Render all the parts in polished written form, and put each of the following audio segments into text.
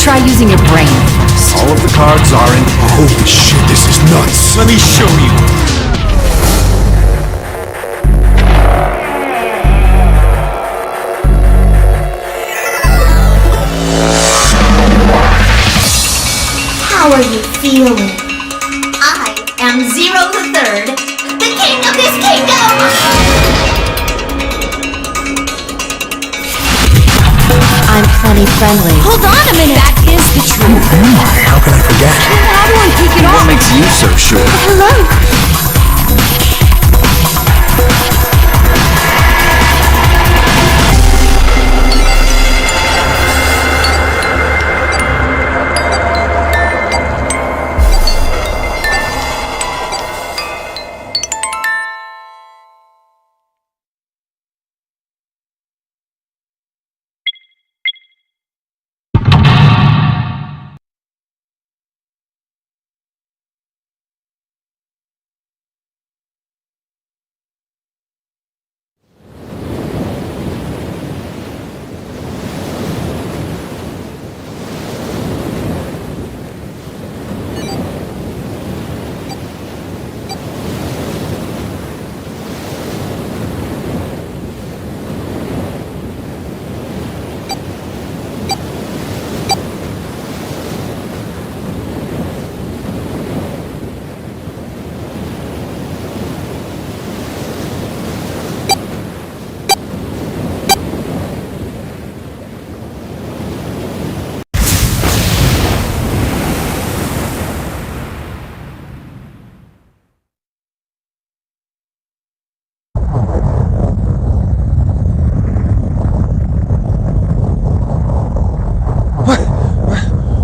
Try using your brain first. All of the cards are in. Holy shit, this is nuts! Let me show you. How are you feeling? I am Zero the Third, the king of this kingdom! I'm plenty friendly. Hold on a minute! That is the truth. How can I forget? How do I take it What off? makes you so sure? Hello?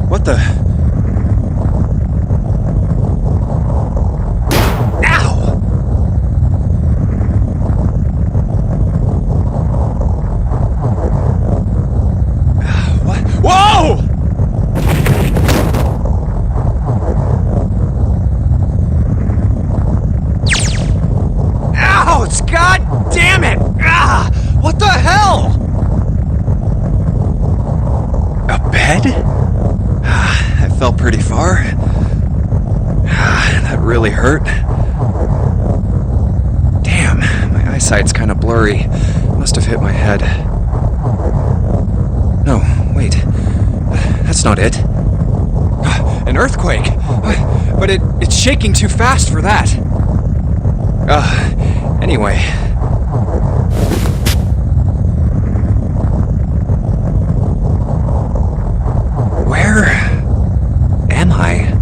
What the? Ow! What? Whoa! Ouch! God damn it! Ah! What the hell? A bed? I fell pretty far. That really hurt. Damn, my eyesight's kind of blurry. Must have hit my head. No, wait. That's not it. An earthquake! But it's shaking too fast for that. Anyway. Where am I?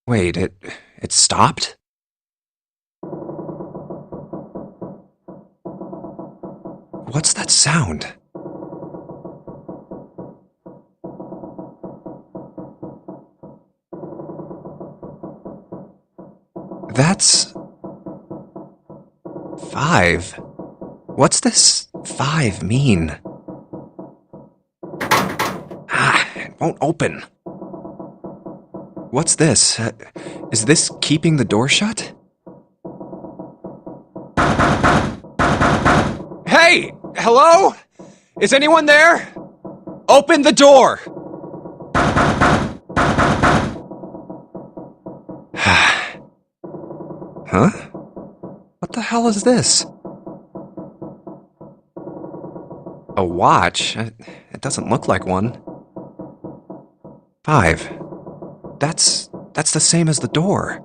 Wait, it stopped? What's that sound? That's 5. What's this 5 mean? It won't open. What's this? Is this keeping the door shut? Hey! Hello? Is anyone there? Open the door! Huh? What the hell is this? A watch? It doesn't look like one. 5. That's the same as the door.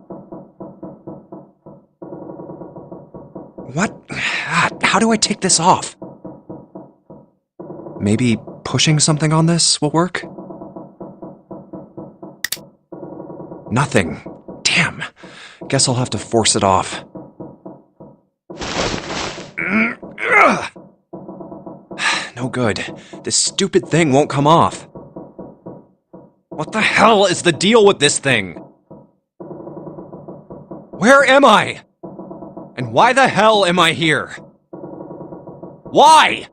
What? How do I take this off? Maybe pushing something on this will work? Nothing. Damn. Guess I'll have to force it off. No good. This stupid thing won't come off. What the hell is the deal with this thing? Where am I? And why the hell am I here? Why?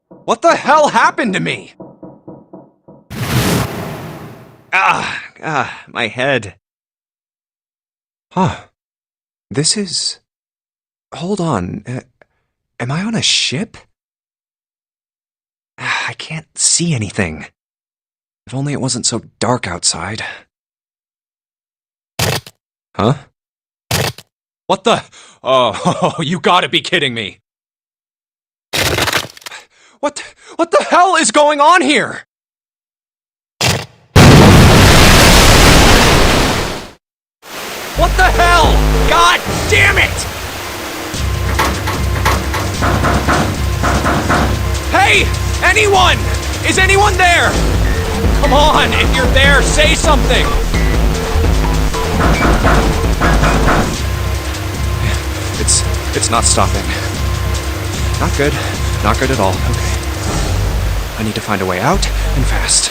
What the hell happened to me? My head. Huh. This is... Hold on. Am I on a ship? can't see anything. If only it wasn't so dark outside. Huh? What the? Oh, you gotta be kidding me. What the hell is going on here? What the hell? God damn it! Hey! Anyone! Is anyone there? Come on, if you're there, say something! It's not stopping. Not good. Not good at all. Okay. I need to find a way out, and fast.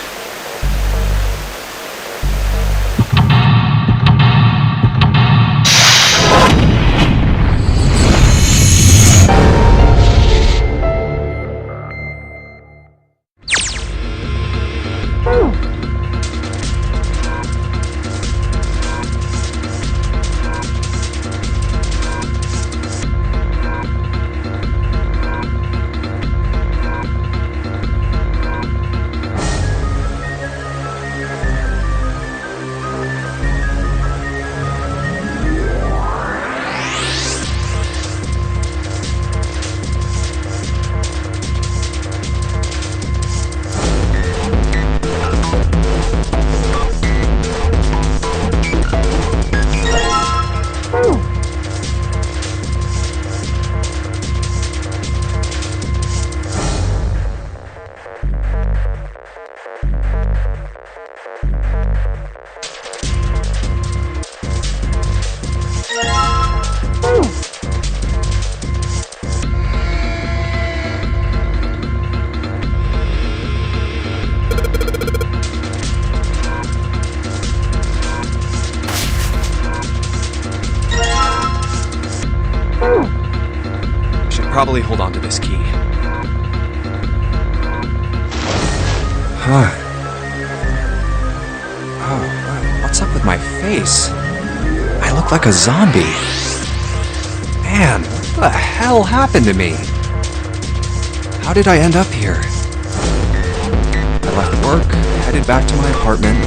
Probably hold on to this key. Huh. Oh, what's up with my face? I look like a zombie. Man, what the hell happened to me? How did I end up here? I left work, headed back to my apartment,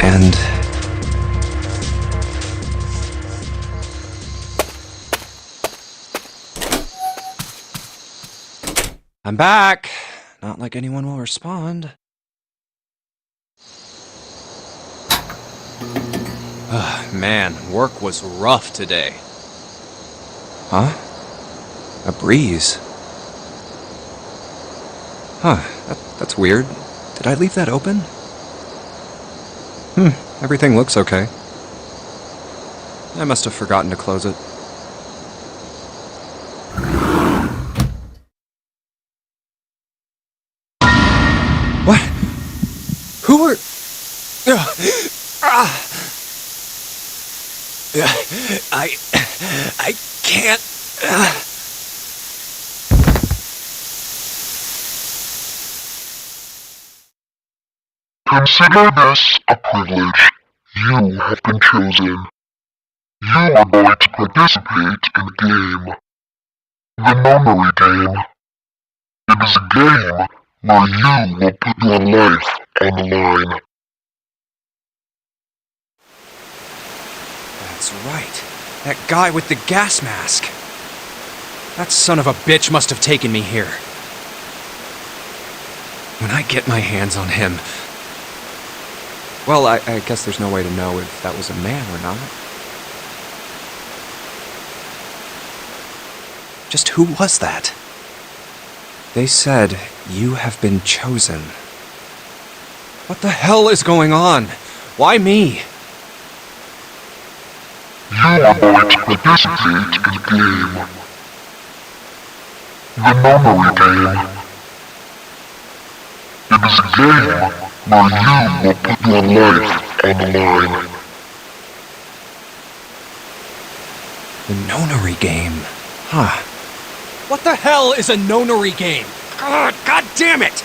and... I'm back! Not like anyone will respond. Man, work was rough today. Huh? A breeze. Huh, that's weird. Did I leave that open? Everything looks okay. I must have forgotten to close it. What? Who are... I can't... Consider this a privilege. You have been chosen. You are going to participate in a game. The memory game. It is a game where you will put your life on the line. That's right. That guy with the gas mask. That son of a bitch must have taken me here. When I get my hands on him... Well, I guess there's no way to know if that was a man or not. Just who was that? They said, you have been chosen. What the hell is going on? Why me? You are going to participate in a game. The memory game. It is a game where you will put your life on the line. The nonary game. Huh. What the hell is a nonary game? God damn it!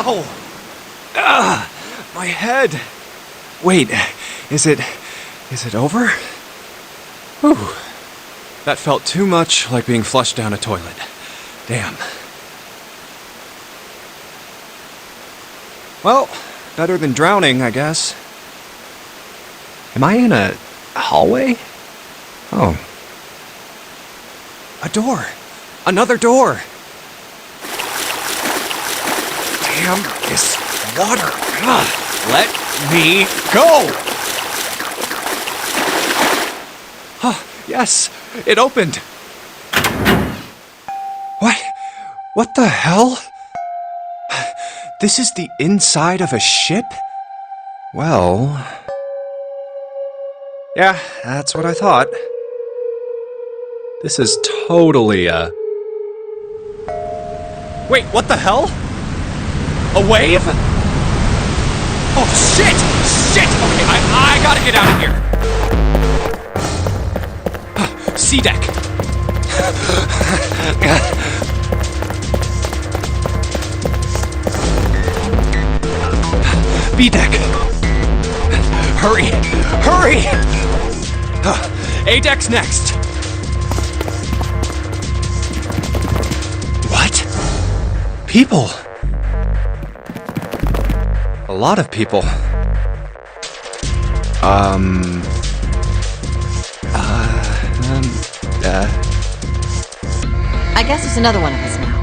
Ow! Ah, my head. Wait, is it over? Whew. That felt too much like being flushed down a toilet. Damn. Well, better than drowning, I guess. Am I in a hallway? Oh. A door. Another door. Damn this water. Ugh. Let me go. Oh, yes, it opened. What the hell? This is the inside of a ship? Well... yeah, that's what I thought. This is totally a... wait, what the hell? A wave? Oh, shit! Shit! Okay, I gotta get out of here. C deck. B deck. Hurry! Hurry! A deck's next. What? People. A lot of people. I guess there's another one of us now.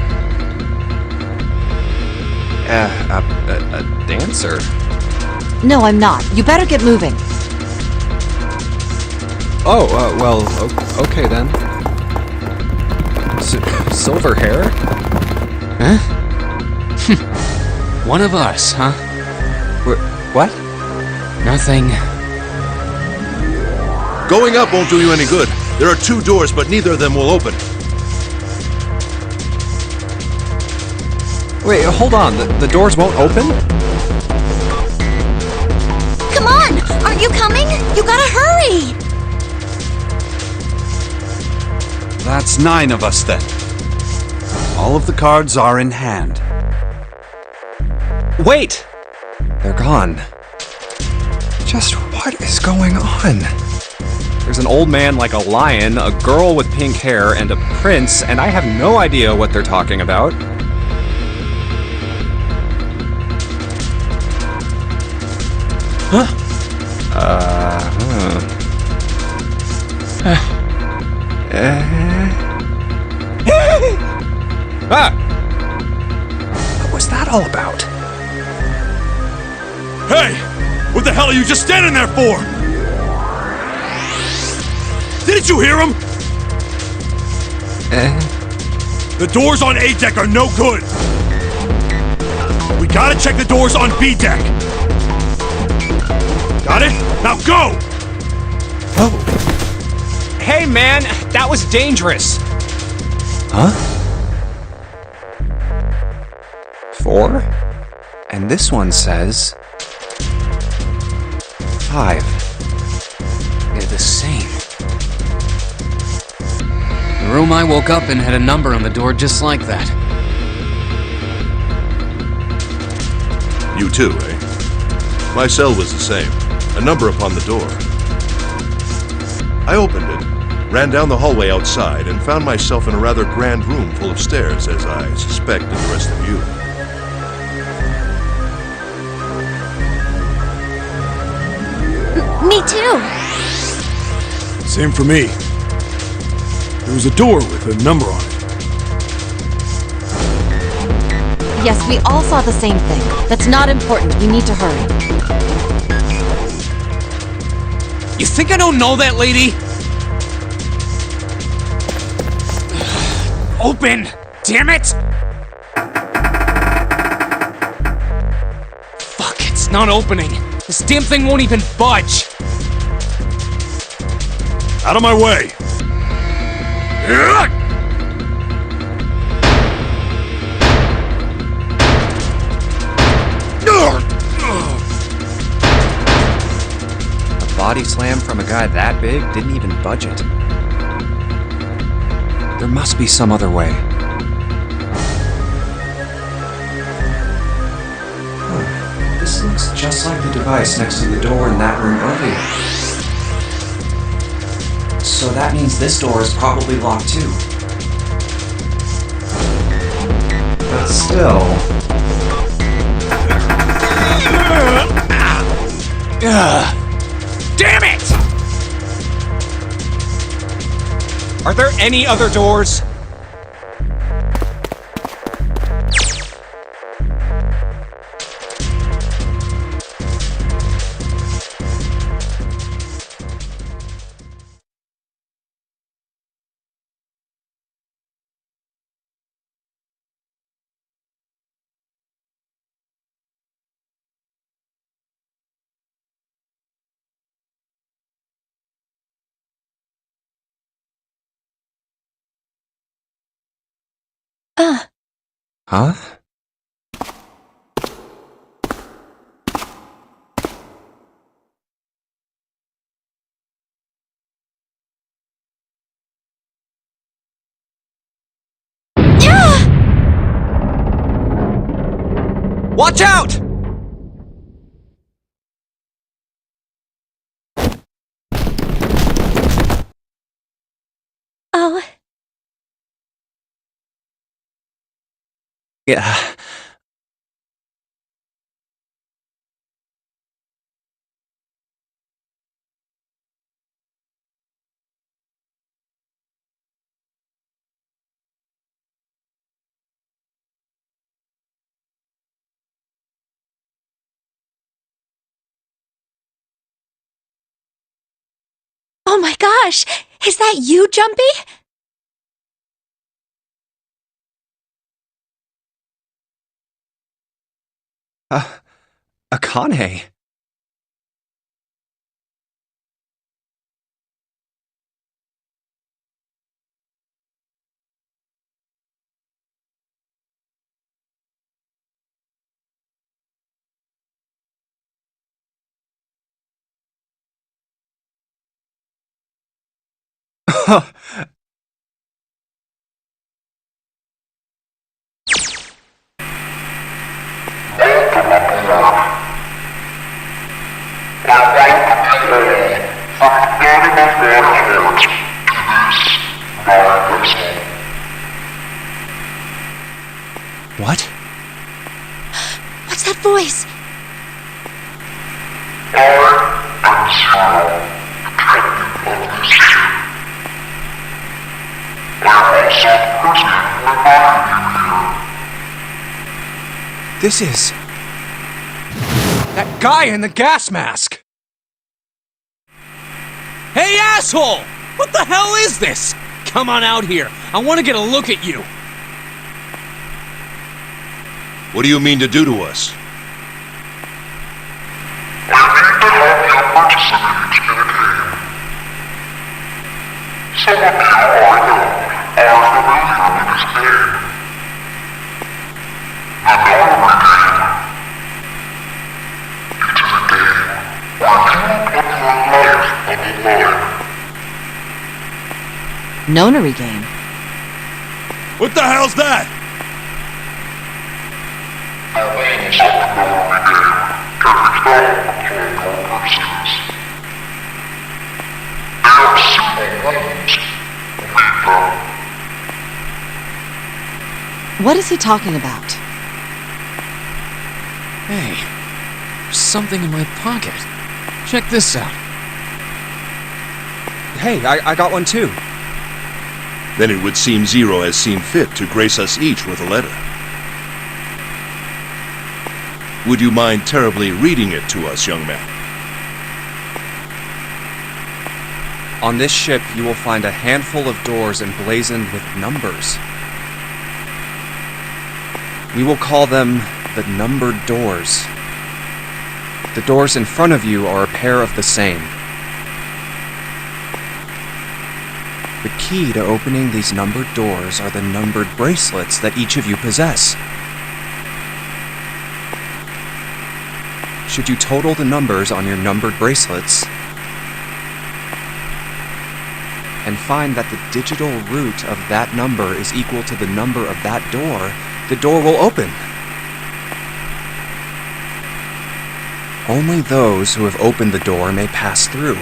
A dancer? No, I'm not. You better get moving. Oh, well, okay then. Silver hair? Huh? One of us, huh? What? Nothing. Going up won't do you any good. There are 2 doors, but neither of them will open. Wait, hold on. The doors won't open? Come on! Aren't you coming? You gotta hurry! That's 9 of us then. All of the cards are in hand. Wait! They're gone. Just what is going on? There's an old man like a lion, a girl with pink hair, and a prince, and I have no idea what they're talking about. Huh? What was that all about? Hey! What the hell are you just standing there for? Didn't you hear him? The doors on A deck are no good. We gotta check the doors on B deck. Got it? Now go! Oh. Hey man, that was dangerous. Huh? 4? And this one says... 5. They're the same. The room I woke up in had a number on the door just like that. You too, eh? My cell was the same. A number upon the door. I opened it, ran down the hallway outside, and found myself in a rather grand room full of stairs, as I suspect did the rest of you. Me too. Same for me. There was a door with a number on it. Yes, we all saw the same thing. That's not important. We need to hurry. You think I don't know that lady? Open! Damn it! Fuck, it's not opening. This damn thing won't even budge. Out of my way! A body slam from a guy that big didn't even budge it. There must be some other way. just like the device next to the door in that room earlier. So that means this door is probably locked too. But still... Damn it! Are there any other doors? Huh? Watch out! Oh, Yeah. oh my gosh! Is that you, Jumpy? Akane. What? What's that voice? This is... That guy in the gas mask! Hey, asshole! What the hell is this? Come on out here. I want to get a look at you. What do you mean to do to us? Nonary game. What the hell's that? What is he talking about? Hey, there's something in my pocket. Check this out. Hey, I got one too. Then it would seem Zero has seen fit to grace us each with a letter. Would you mind terribly reading it to us, young man? On this ship, you will find a handful of doors emblazoned with numbers. We will call them the numbered doors. The doors in front of you are a pair of the same. The key to opening these numbered doors are the numbered bracelets that each of you possess. Should you total the numbers on your numbered bracelets and find that the digital root of that number is equal to the number of that door will open. Only those who have opened the door may pass through.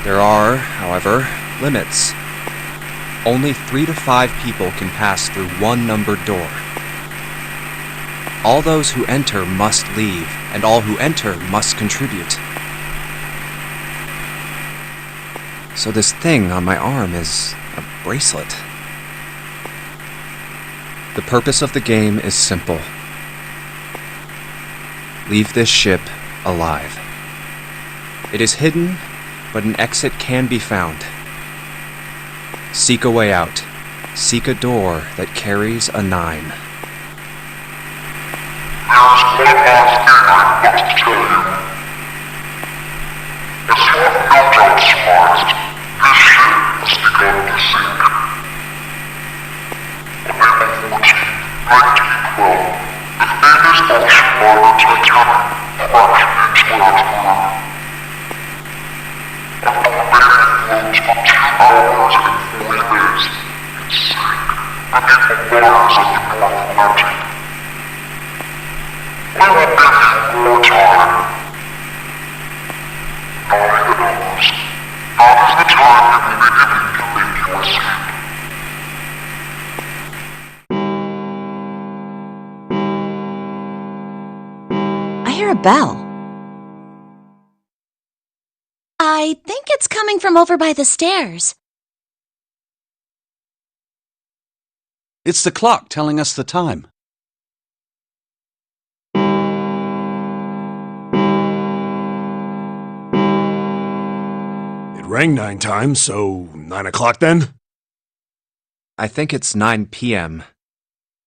There are, however, limits. Only 3 to 5 people can pass through one numbered door. All those who enter must leave, and all who enter must contribute. So this thing on my arm is a bracelet. The purpose of the game is simple. Leave this ship alive. It is hidden, but an exit can be found. Seek a way out. Seek a door that carries a 9. I hear a bell. I think it's coming from over by the stairs. It's the clock telling us the time. It rang 9 times, so 9 o'clock then? I think it's 9 p.m.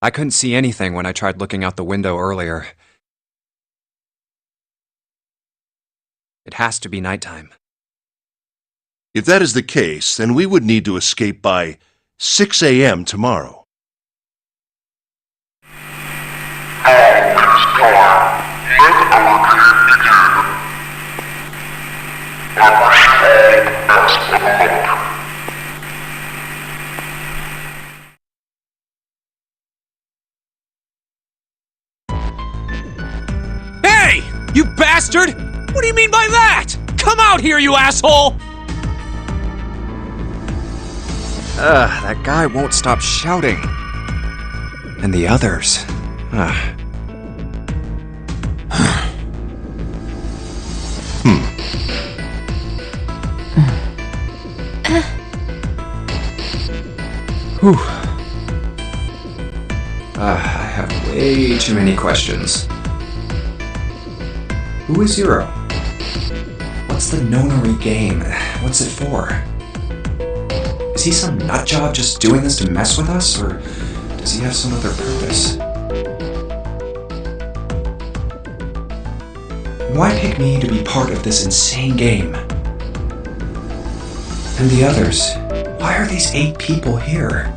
I couldn't see anything when I tried looking out the window earlier. It has to be nighttime. If that is the case, then we would need to escape by 6 a.m. tomorrow. Hey! You bastard! What do you mean by that? Come out here, you asshole! That guy won't stop shouting. And the others. Whew. I have way too many questions. Who is Zero? What's the nonary game? What's it for? Is he some nutjob just doing this to mess with us, or does he have some other purpose? Why pick me to be part of this insane game? And the others? Why are these 8 people here?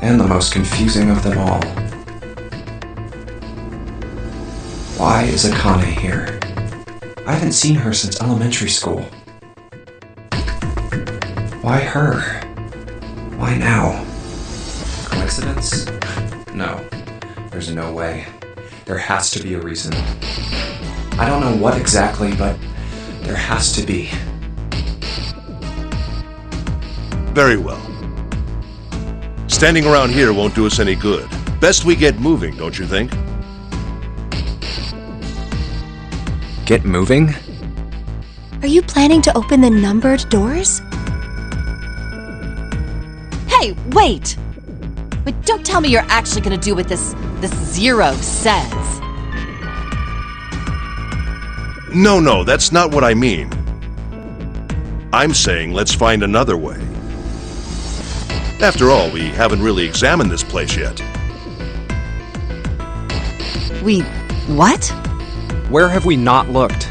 And the most confusing of them all. Why is Akane here? I haven't seen her since elementary school. Why her? Why now? Coincidence? No. There's no way. There has to be a reason. I don't know what exactly, but there has to be. Very well. Standing around here won't do us any good. Best we get moving, don't you think? Get moving? Are you planning to open the numbered doors? Hey, wait! But don't tell me you're actually gonna do what this Zero says. No, that's not what I mean. I'm saying let's find another way. After all, we haven't really examined this place yet. What? Where have we not looked?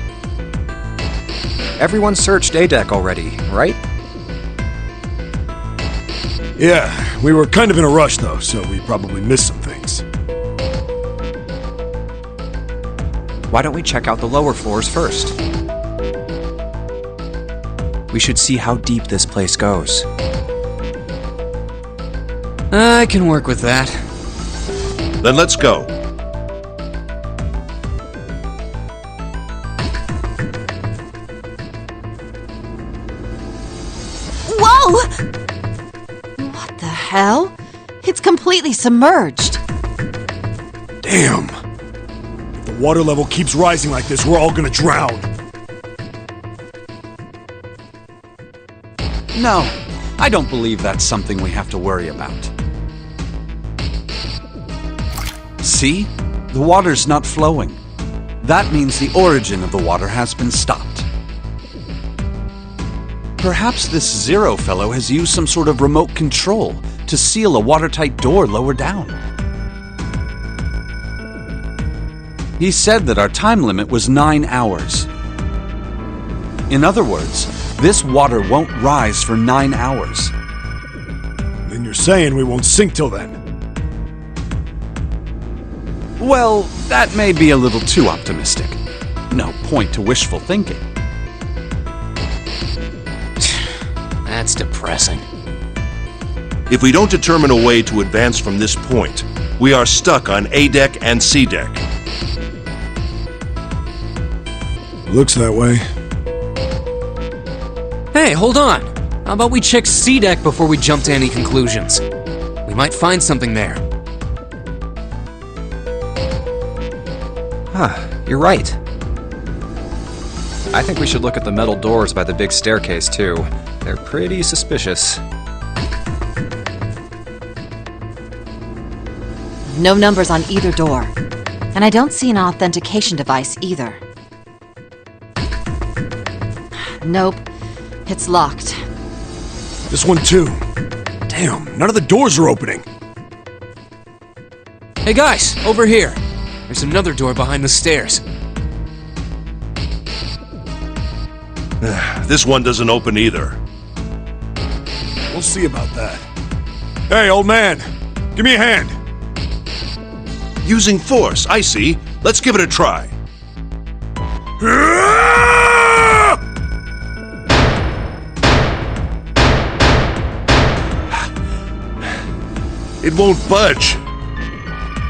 Everyone searched A-Deck already, right? Yeah, we were kind of in a rush though, so we probably missed some things. Why don't we check out the lower floors first? We should see how deep this place goes. I can work with that. Then let's go. hell? It's completely submerged. Damn. If the water level keeps rising like this, we're all gonna drown. No, I don't believe that's something we have to worry about. See? The water's not flowing. That means the origin of the water has been stopped. Perhaps this Zero fellow has used some sort of remote control to seal a watertight door lower down. He said that our time limit was 9 hours. In other words, this water won't rise for 9 hours. Then you're saying we won't sink till then? Well, that may be a little too optimistic. No point to wishful thinking. That's depressing. If we don't determine a way to advance from this point, we are stuck on A deck and C deck. Looks that way. Hey, hold on. How about we check C deck before we jump to any conclusions? We might find something there. Huh, you're right. I think we should look at the metal doors by the big staircase, too. They're pretty suspicious. No numbers on either door. And I don't see an authentication device either. Nope. It's locked. This one too. Damn, none of the doors are opening. Hey guys, over here. There's another door behind the stairs. This one doesn't open either. We'll see about that. Hey, old man, give me a hand. Using force, I see. Let's give it a try. It won't budge.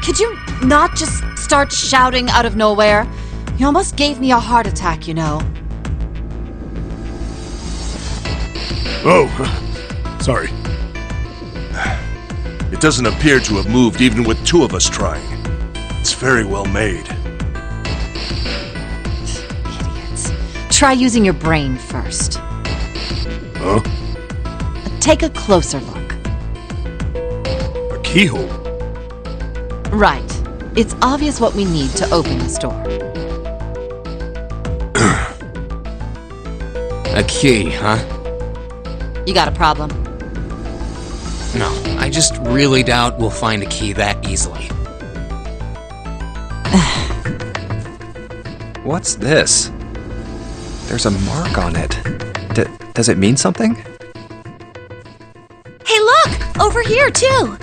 Could you not just start shouting out of nowhere? You almost gave me a heart attack, you know. Oh, sorry. It doesn't appear to have moved even with two of us trying. It's very well made. Idiots. Try using your brain first. Huh? Take a closer look. A keyhole? Right. It's obvious what we need to open this door. A key, huh? You got a problem? No, I just really doubt we'll find a key that easily. What's this? There's a mark on it. Does it mean something? Hey, look! Over here, too!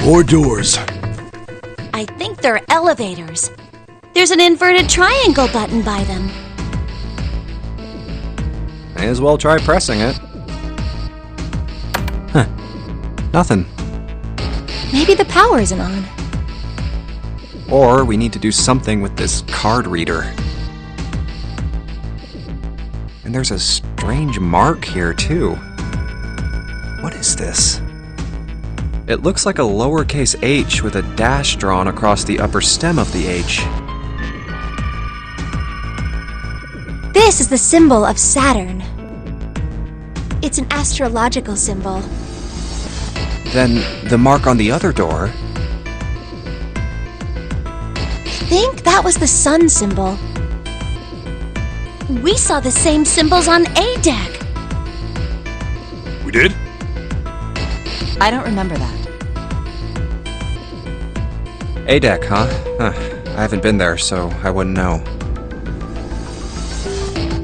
More doors. I think they're elevators. There's an inverted triangle button by them. May as well try pressing it. Huh. Nothing. Maybe the power isn't on. Or we need to do something with this card reader. And there's a strange mark here, too. What is this? It looks like a lowercase h with a dash drawn across the upper stem of the H. This is the symbol of Saturn. It's an astrological symbol. Then the mark on the other door. I think that was the sun symbol. We saw the same symbols on A deck. We did? I don't remember that. A deck, huh? I haven't been there, so I wouldn't know.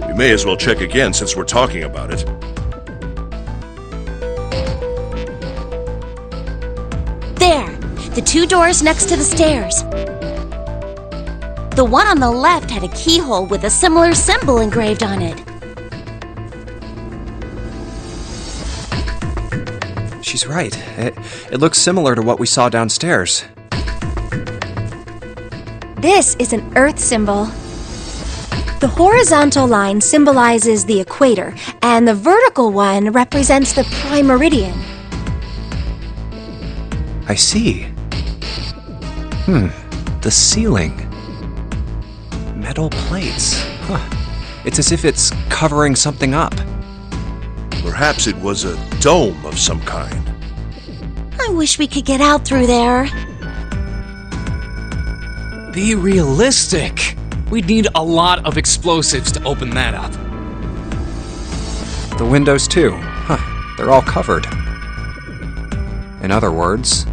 We may as well check again since we're talking about it. There, the two doors next to the stairs. The one on the left had a keyhole with a similar symbol engraved on it. She's right. It looks similar to what we saw downstairs. This is an Earth symbol. The horizontal line symbolizes the equator, and the vertical one represents the prime meridian. I see. The ceiling. Metal plates. Huh. It's as if it's covering something up. Perhaps it was a dome of some kind. I wish we could get out through there. Be realistic. We'd need a lot of explosives to open that up. The windows too. Huh. They're all covered. In other words...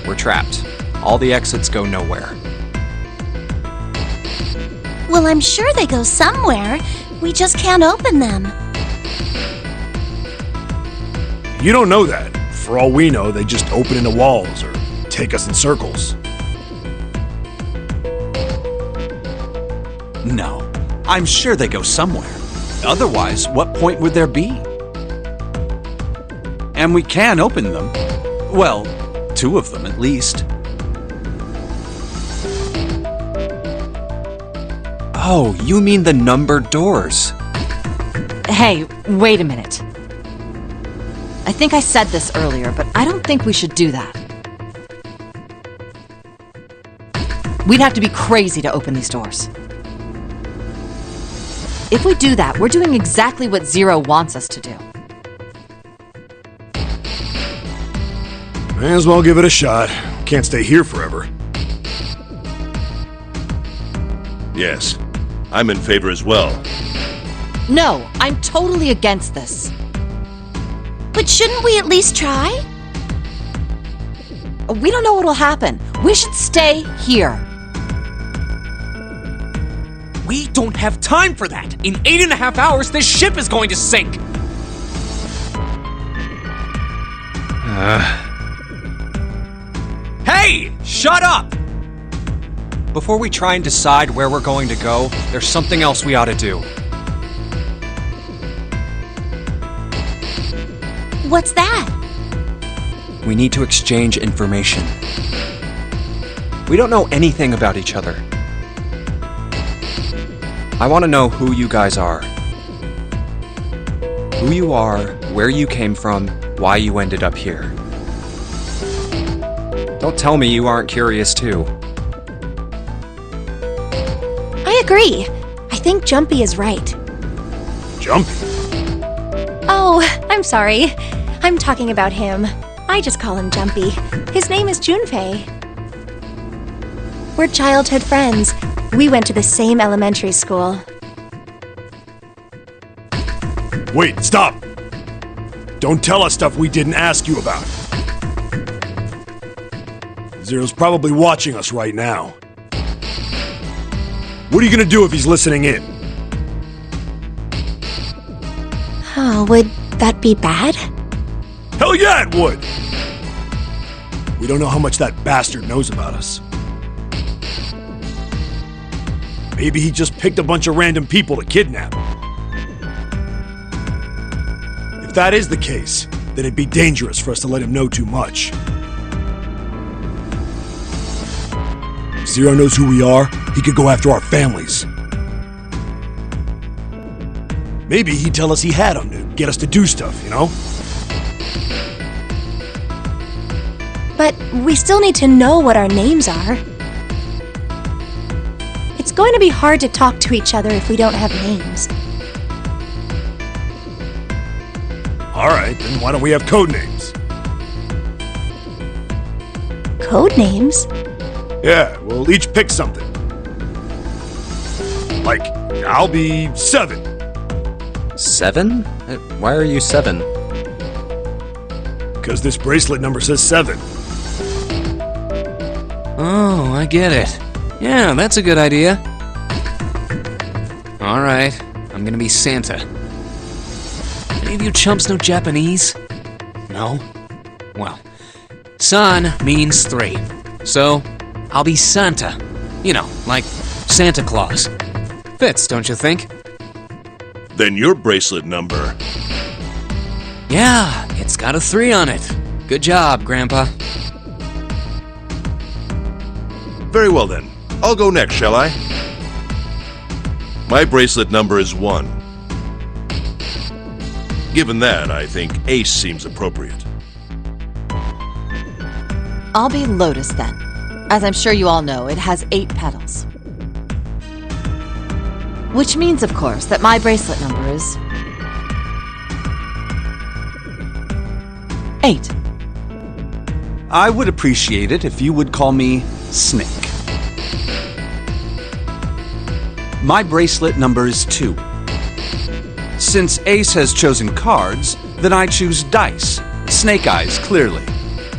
we're trapped. All the exits go nowhere. Well, I'm sure they go somewhere. We just can't open them. You don't know that. For all we know, they just open into walls or take us in circles. No, I'm sure they go somewhere. Otherwise, what point would there be? And we can open them. Well, 2 of them at least. Oh, you mean the numbered doors. Hey, wait a minute. I think I said this earlier, but I don't think we should do that. We'd have to be crazy to open these doors. If we do that, we're doing exactly what Zero wants us to do. May as well give it a shot. Can't stay here forever. Yes, I'm in favor as well. No, I'm totally against this. But shouldn't we at least try? We don't know what'll happen. We should stay here. We don't have time for that. In 8.5 hours, this ship is going to sink. Hey, shut up! Before we try and decide where we're going to go, there's something else we ought to do. What's that? We need to exchange information. We don't know anything about each other. I want to know who you guys are. Who you are, where you came from, why you ended up here. Don't tell me you aren't curious too. I agree. I think Jumpy is right. Jumpy? Oh, I'm sorry. I'm talking about him. I just call him Jumpy. His name is Junpei. We're childhood friends. We went to the same elementary school. Wait, stop! Don't tell us stuff we didn't ask you about. Zero's probably watching us right now. What are you gonna do if he's listening in? Oh, would that be bad? Hell yeah, it would! We don't know how much that bastard knows about us. Maybe he just picked a bunch of random people to kidnap. If that is the case, then it'd be dangerous for us to let him know too much. If Zero knows who we are, he could go after our families. Maybe he'd tell us he had them to get us to do stuff, you know? But we still need to know what our names are. It's going to be hard to talk to each other if we don't have names. Alright, then why don't we have code names? Code names? Yeah, we'll each pick something. Like, I'll be 7. 7? Why are you 7? Because this bracelet number says 7. Oh, I get it. Yeah, that's a good idea. Alright, I'm gonna be Santa. Any of you chumps know Japanese? No? Well, San means 3. So, I'll be Santa. You know, like Santa Claus. Fits, don't you think? Then your bracelet number. Yeah, it's got a 3 on it. Good job, Grandpa. Very well then. I'll go next, shall I? My bracelet number is 1. Given that, I think Ace seems appropriate. I'll be Lotus then. As I'm sure you all know, it has 8 petals. Which means, of course, that my bracelet number is 8. I would appreciate it if you would call me Snake. My bracelet number is 2. Since Ace has chosen cards, then I choose dice, snake eyes clearly,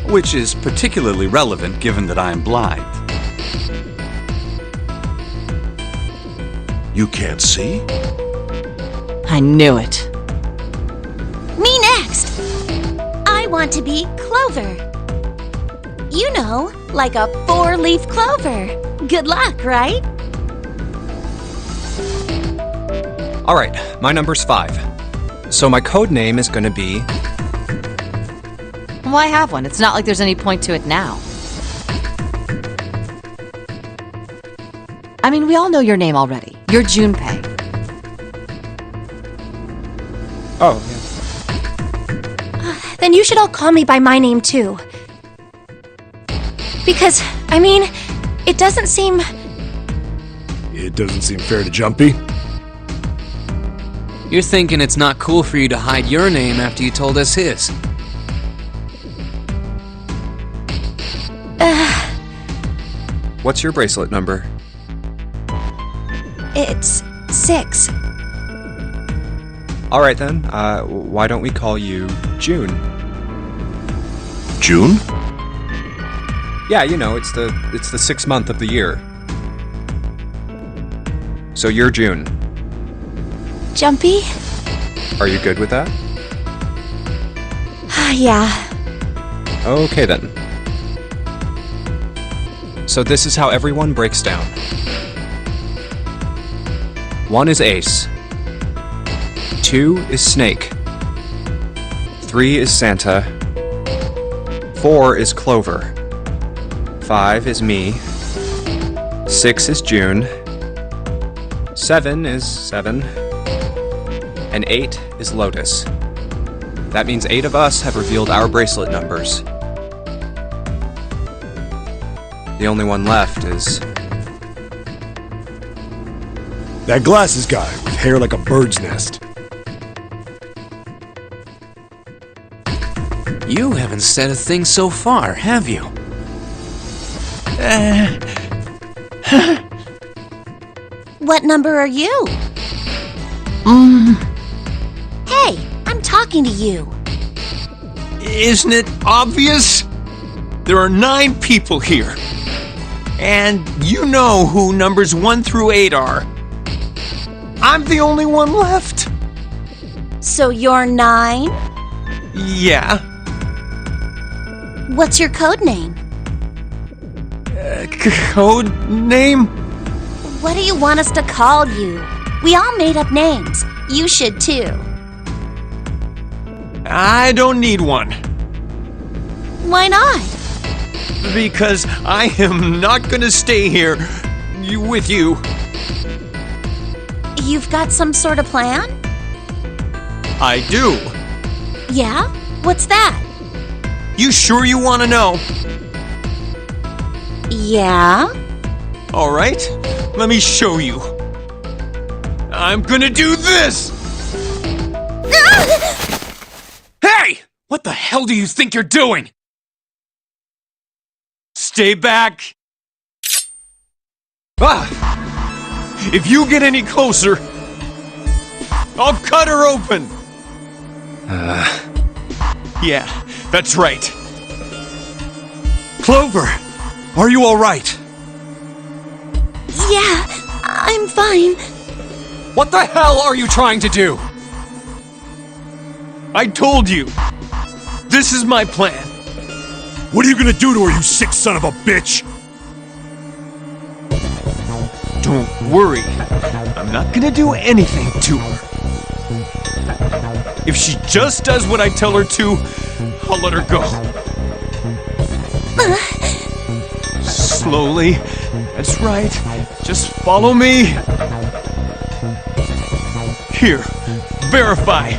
which is particularly relevant given that I am blind. You can't see? I knew it. Me next! I want to be Clover. You know, like a 4-leaf clover. Good luck, right? Alright, my number's 5. So my code name is gonna be... Why have one? It's not like there's any point to it now. I mean, we all know your name already. You're Junpei. Oh, yeah. Then you should all call me by my name too. Because, I mean, it doesn't seem... It doesn't seem fair to Jumpy. You're thinking it's not cool for you to hide your name after you told us his. What's your bracelet number? It's 6. Alright then, why don't we call you June? June? Yeah, you know, it's the 6th month of the year. So you're June. Jumpy? Are you good with that? Yeah. Okay then. So this is how everyone breaks down. 1 is Ace. 2 is Snake. 3 is Santa. 4 is Clover. 5 is me. 6 is June. 7 is 7. And 8 is Lotus. That means 8 of us have revealed our bracelet numbers. The only one left is... That glasses guy with hair like a bird's nest. You haven't said a thing so far, have you? What number are you? Hey, I'm talking to you. Isn't it obvious? There are 9 people here. And you know who numbers 1 through 8 are. I'm the only one left. So you're 9? Yeah. What's your code name? Code name? What do you want us to call you? We all made up names. You should too. I don't need one. Why not? Because I am not gonna stay here with you. You've got some sort of plan? I do. Yeah? What's that? You sure you want to know? Yeah? All right, let me show you. I'm gonna do this! Hey! What the hell do you think you're doing? Stay back! Ah! If you get any closer, I'll cut her open! Yeah, that's right. Clover, are you all right? Yeah, I'm fine. What the hell are you trying to do? I told you. This is my plan. What are you gonna do to her, you sick son of a bitch? Don't worry. I'm not gonna do anything to her. If she just does what I tell her to, I'll let her go. slowly. That's right. Just follow me. Here, verify.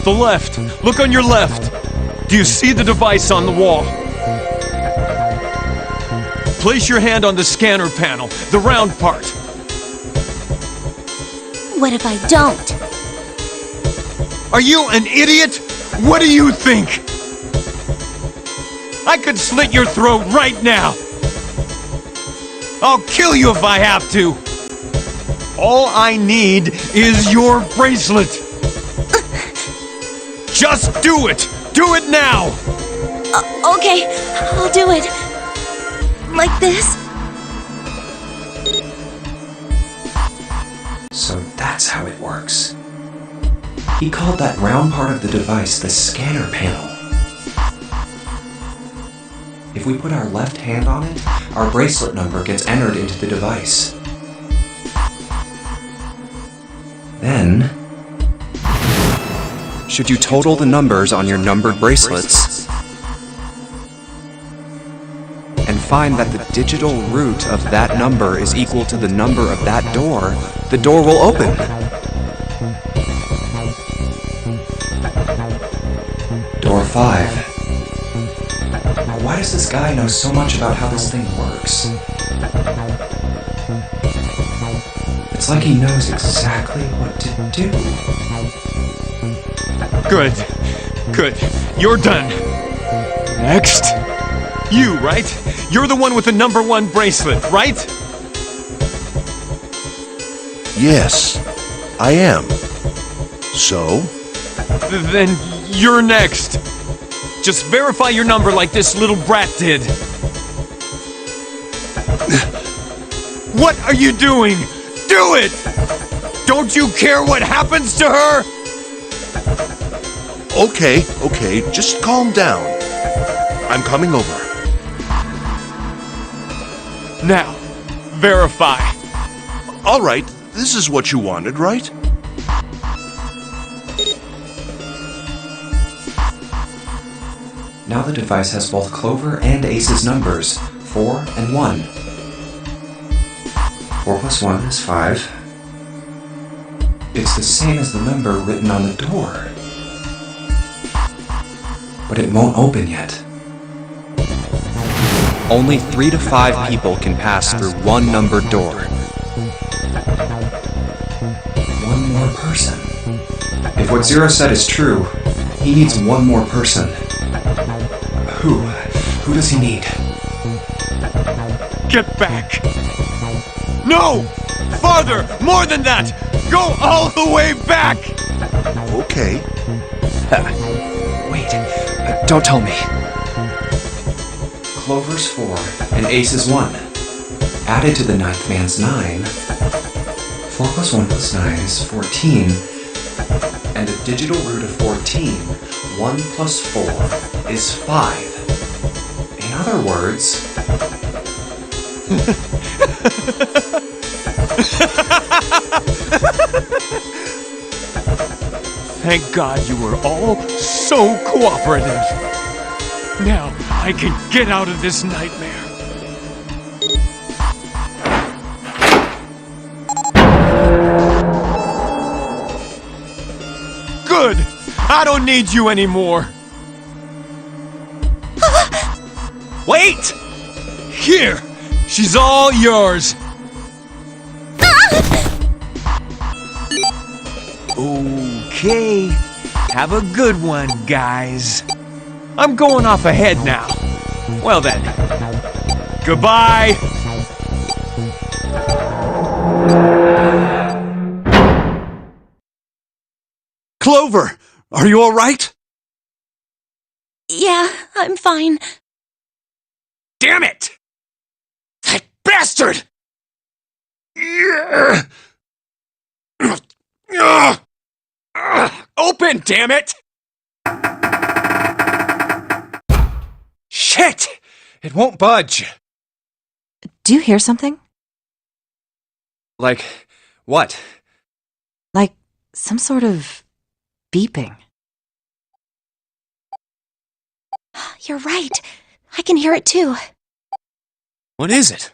The left. Look on your left. Do you see the device on the wall? Place your hand on the scanner panel, the round part. What if I don't? Are you an idiot? What do you think? I could slit your throat right now. I'll kill you if I have to. All I need is your bracelet. Just do it. Do it now. Okay, I'll do it. Like this? So that's how it works. He called that round part of the device the scanner panel. If we put our left hand on it, our bracelet number gets entered into the device. Then, should you total the numbers on your numbered bracelets and find that the digital root of that number is equal to the number of that door, the door will open. Door 5. Why does this guy know so much about how this thing works? It's like he knows exactly what to do. Good. Good. You're done. Next. You, right? You're the one with the number 1 bracelet, right? Yes, I am. So? Then you're next. Just verify your number like this little brat did. What are you doing? Do it! Don't you care what happens to her? Okay, just calm down. I'm coming over. Now, verify. All right, this is what you wanted, right? Now the device has both Clover and Ace's numbers, 4 and 1. 4 plus 1 is 5. It's the same as the number written on the door. But it won't open yet. Only 3 to 5 people can pass through one numbered door. One more person. If what Zero said is true, he needs one more person. Who? Who does he need? Get back! No! Farther! More than that! Go all the way back! Okay. Wait, don't tell me. Clover's 4 and Ace's 1. Added to the ninth man's 9. 4 plus 1 plus 9 is 14. And the digital root of 14, 1 plus 4, is 5. In other words... Thank God you were all so cooperative. Now I can get out of this nightmare. Good! I don't need you anymore. Wait! Here! She's all yours! Okay. Have a good one, guys. I'm going off ahead now. Well then. Goodbye! Clover! Are you alright? Yeah, I'm fine. Damn it! That bastard! Open, damn it! Shit! It won't budge. Do you hear something? Like, what? Like some sort of beeping. You're right. I can hear it too. What is it?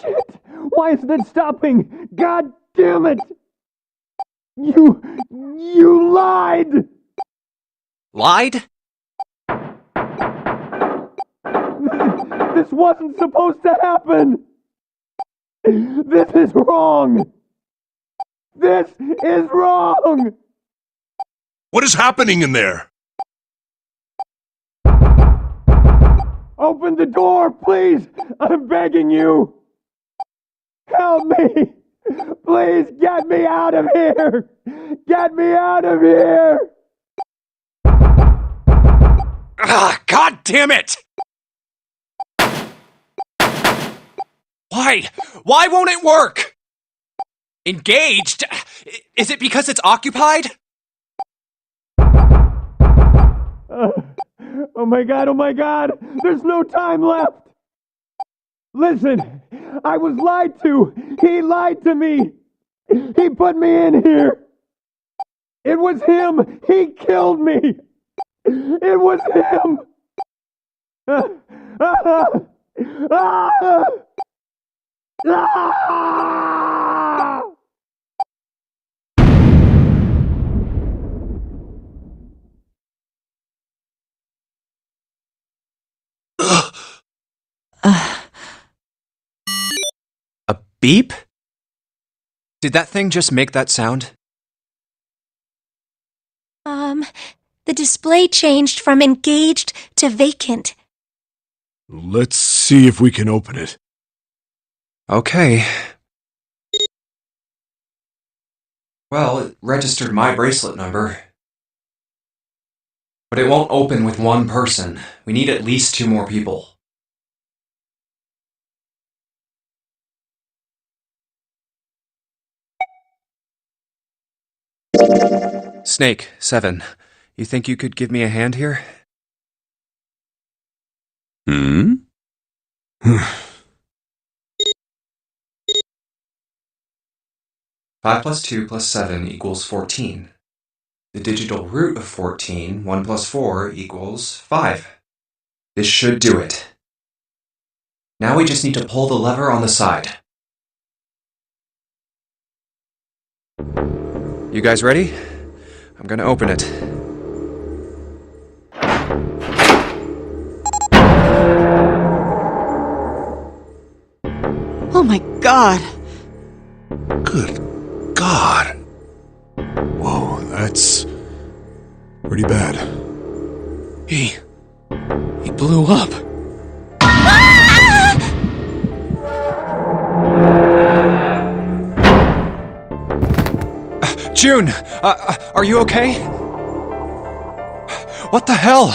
Shit! Why isn't it stopping? God damn it! You lied! Lied? This wasn't supposed to happen! This is wrong! This is wrong! What is happening in there? Open the door, please! I'm begging you! Help me! Please get me out of here! Get me out of here! Ah, God damn it! Why? Why won't it work? Engaged? Is it because it's occupied? Oh my god, there's no time left! Listen, I was lied to! He lied to me! He put me in here! It was him! He killed me! It was him! A beep? Did that thing just make that sound? The display changed from engaged to vacant. Let's see if we can open it. Okay. Well, it registered my bracelet number. But it won't open with one person. We need at least 2 more people. Snake, 7. You think you could give me a hand here? Hmm? 5 plus 2 plus 7 equals 14. The digital root of 14, 1 plus 4 equals 5. This should do it. Now we just need to pull the lever on the side. You guys ready? I'm gonna open it. Oh my god! Good God. Whoa, that's pretty bad. He blew up. June, are you okay? What the hell?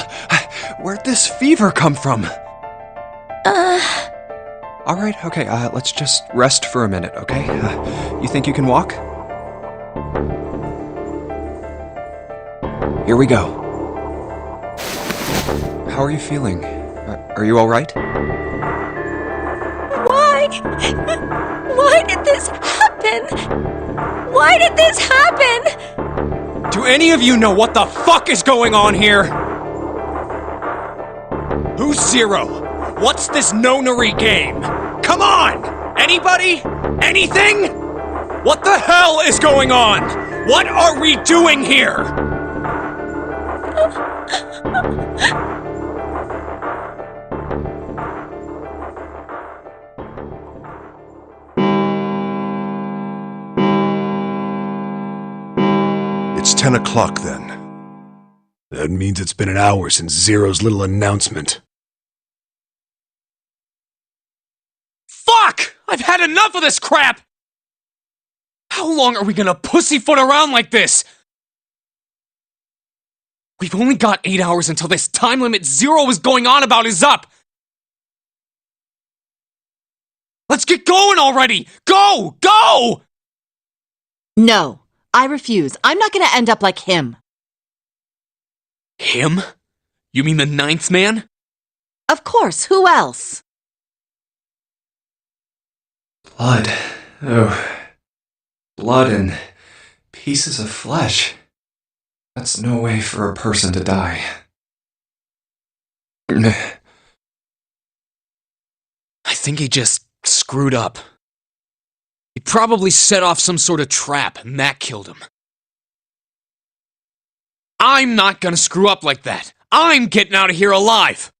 Where'd this fever come from? Alright, okay, let's just rest for a minute, okay? You think you can walk? Here we go. How are you feeling? Are you alright? Why? Why did this happen? Why did this happen? Do any of you know what the fuck is going on here? Who's Zero? What's this nonary game? Come on! Anybody? Anything? What the hell is going on? What are we doing here? It's 10 o'clock then. That means it's been an hour since Zero's little announcement. Fuck! I've had enough of this crap! How long are we gonna pussyfoot around like this? We've only got 8 hours until this time limit Zero is going on about is up! Let's get going already! Go! Go! No, I refuse. I'm not gonna end up like him. Him? You mean the 9th man? Of course, who else? Blood. Oh. Blood and pieces of flesh. That's no way for a person to die. think he just screwed up. He probably set off some sort of trap, and that killed him. I'm not gonna screw up like that. I'm getting out of here alive!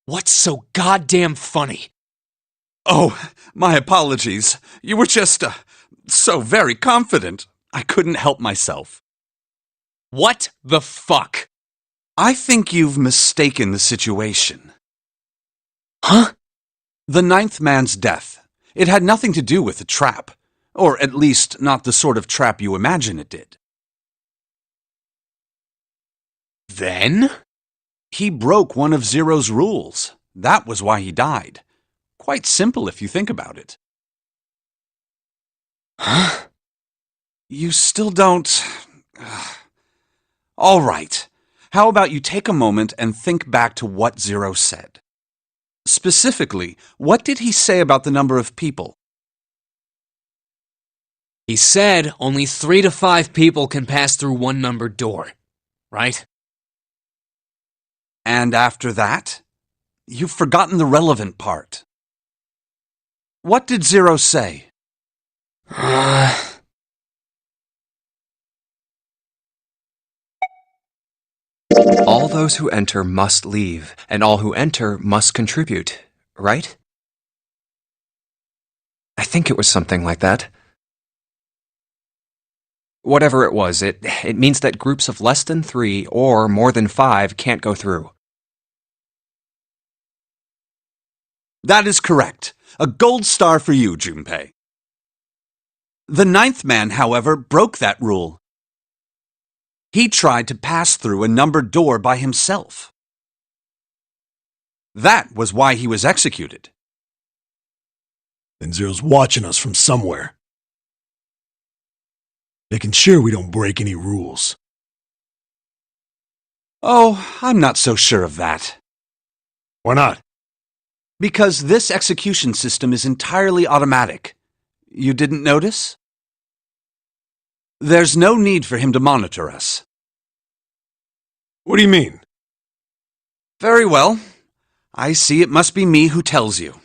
What's so goddamn funny? Oh, my apologies. You were just, so very confident. I couldn't help myself. What the fuck? I think you've mistaken the situation. Huh? The ninth man's death. It had nothing to do with the trap. Or at least not the sort of trap you imagine it did. Then? He broke one of Zero's rules. That was why he died. Quite simple if you think about it. Huh? You still don't... All right. How about you take a moment and think back to what Zero said? Specifically, what did he say about the number of people? He said only 3 to 5 people can pass through one numbered door, right? And after that? You've forgotten the relevant part. What did Zero say? All those who enter must leave, and all who enter must contribute, right? I think it was something like that. Whatever it was, it means that groups of less than 3 or more than 5 can't go through. That is correct. A gold star for you, Junpei. The ninth man, however, broke that rule. He tried to pass through a numbered door by himself. That was why he was executed. And Zero's watching us from somewhere, making sure we don't break any rules. Oh, I'm not so sure of that. Why not? Because this execution system is entirely automatic. You didn't notice? There's no need for him to monitor us. What do you mean? Very well. I see it must be me who tells you.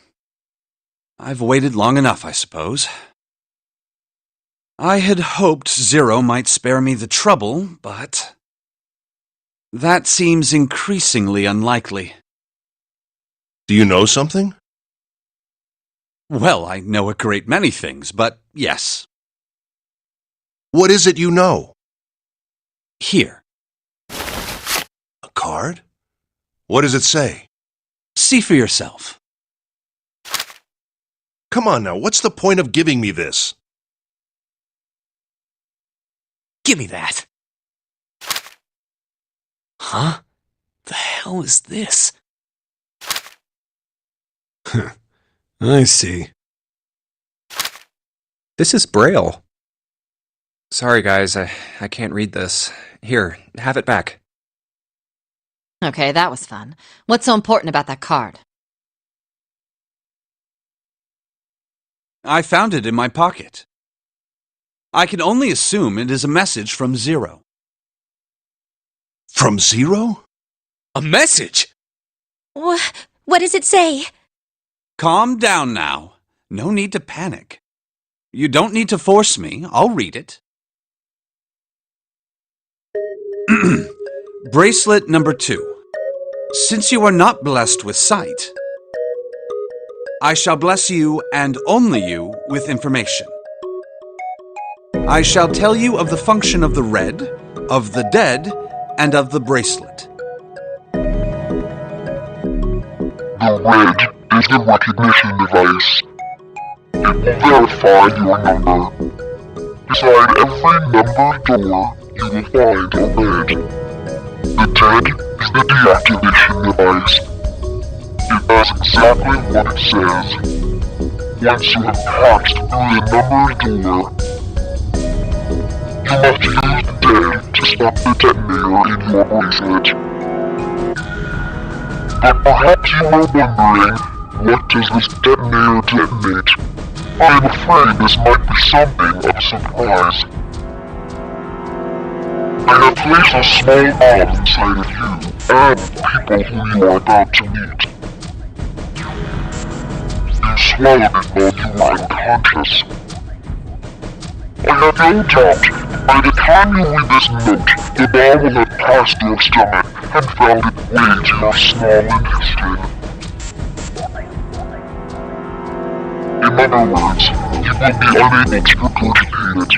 I've waited long enough, I suppose. I had hoped Zero might spare me the trouble, but... that seems increasingly unlikely. Do you know something? Well, I know a great many things, but yes. What is it you know? Here. A card? What does it say? See for yourself. Come on now, what's the point of giving me this? Give me that. Huh? The hell is this? I see. This is Braille. Sorry guys, I can't read this. Here, have it back. Okay, that was fun. What's so important about that card? I found it in my pocket. I can only assume it is a message from Zero. From Zero? A message? What does it say? Calm down now. No need to panic. You don't need to force me. I'll read it. Bracelet number 2. Since you are not blessed with sight, I shall bless you and only you with information. I shall tell you of the function of the red, of the dead, and of the bracelet. The red is the recognition device. It will verify your number. Beside every numbered door, you will find a red. The dead is the deactivation device. It does exactly what it says. Once you have passed through the numbered door, you must use the dead to stop the detonator in your bracelet. But perhaps you are wondering, what does this detonator detonate? I am afraid this might be something of a surprise. I have placed a small bomb inside of you and people who you are about to meet. You swallowed it while you were unconscious. I have no doubt, by the time you read this note, the bomb will have passed your stomach and found its way to your small intestine. In other words, you will be unable to regurgitate it.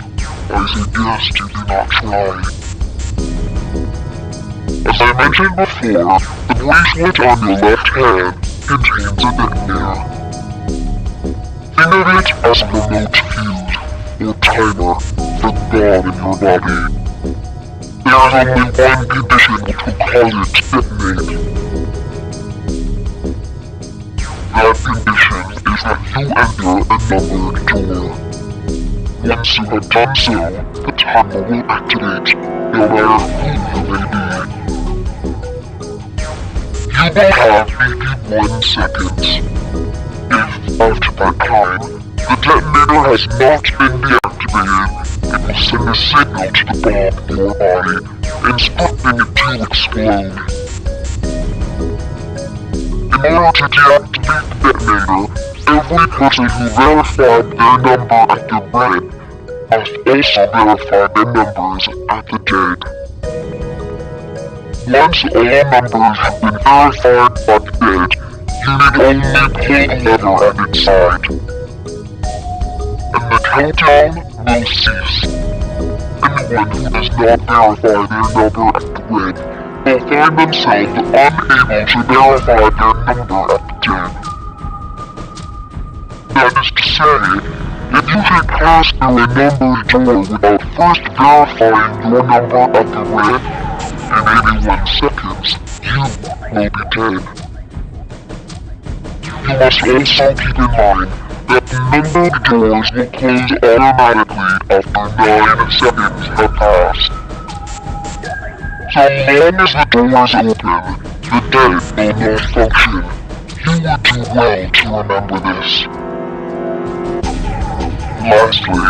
I suggest you do not try. As I mentioned before, the bracelet on your left hand contains a detonator. Think of it as a remote fuse, or timer, for the bomb in your body. There is only one condition which will cause it to detonate. That condition is that you enter a numbered door. Once you have done so, the timer will activate, no matter who you may be. You will have 81 seconds. If, after that time, the detonator has not been deactivated, it will send a signal to the bomb in your body, instructing it to explode. In order to deactivate the detonator, every person who verified their number at the red must also verify their numbers at the dead. Once all numbers have been verified by the dead, you need only pull the lever at its side. And the countdown will cease. Anyone who does not verify their number at the red will find themselves unable to verify their number at the dead. That is to say, if you can pass through a numbered door without first verifying your number at the red, in 81 seconds, you will be dead. You must also keep in mind that the numbered doors will close automatically after 9 seconds have passed. So long as the doors open, the dead will not function. You would do well to remember this. Lastly,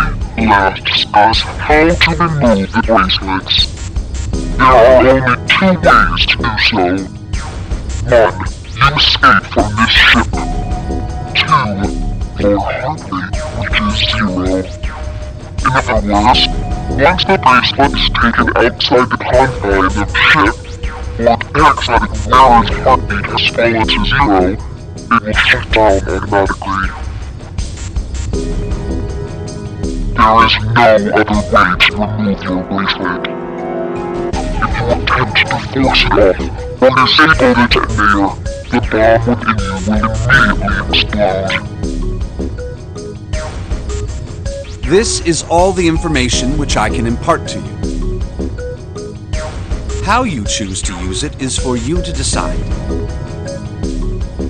let us discuss how to remove the bracelets. There are only 2 ways to do so. 1. You escape from this ship. 2. Your heart rate reaches 0. In other words, once the bracelet is taken outside the confines of the ship, or the exotic wearer's heartbeat has fallen to 0, it will shut down automatically. There is no other way to remove your bracelet. If you attempt to force it off, or disable the detonator, the bomb within you will immediately explode. This is all the information which I can impart to you. How you choose to use it is for you to decide.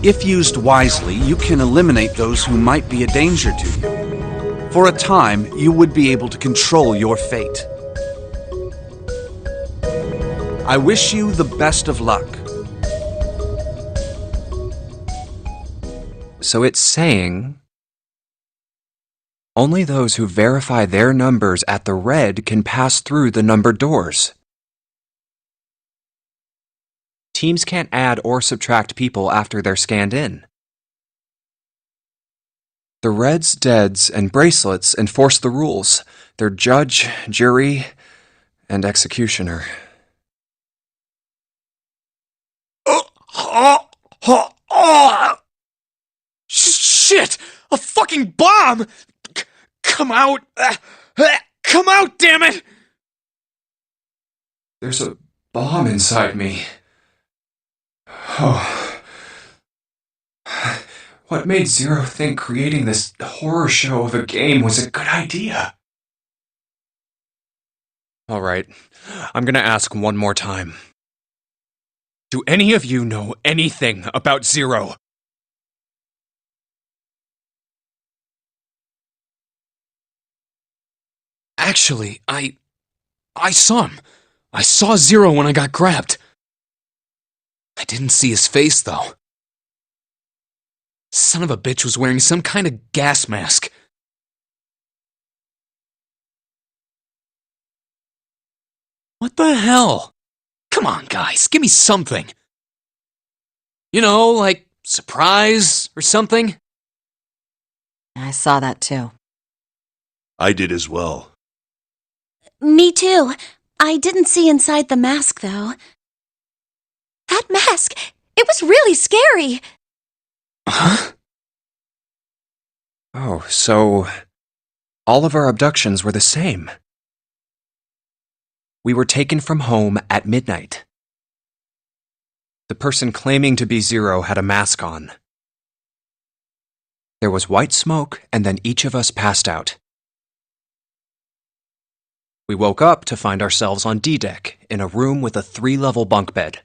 If used wisely, you can eliminate those who might be a danger to you. For a time, you would be able to control your fate. I wish you the best of luck. So it's saying only those who verify their numbers at the red can pass through the numbered doors. Teams can't add or subtract people after they're scanned in. The Reds, Deads, and Bracelets enforce the rules. They're judge, jury, and executioner. Shit! A fucking bomb! Come out! Come out, damn it! There's a bomb inside me. Oh. What made Zero think creating this horror show of a game was a good idea? Alright, I'm gonna ask one more time. Do any of you know anything about Zero? Actually, I saw him. I saw Zero when I got grabbed. I didn't see his face, though. Son of a bitch was wearing some kind of gas mask. What the hell? Come on, guys, give me something. You know, like surprise or something? I saw that too. I did as well. Me too. I didn't see inside the mask, though. That mask! It was really scary! Huh? Oh, so all of our abductions were the same. We were taken from home at midnight. The person claiming to be Zero had a mask on. There was white smoke, and then each of us passed out. We woke up to find ourselves on D-Deck in a room with a 3-level bunk bed.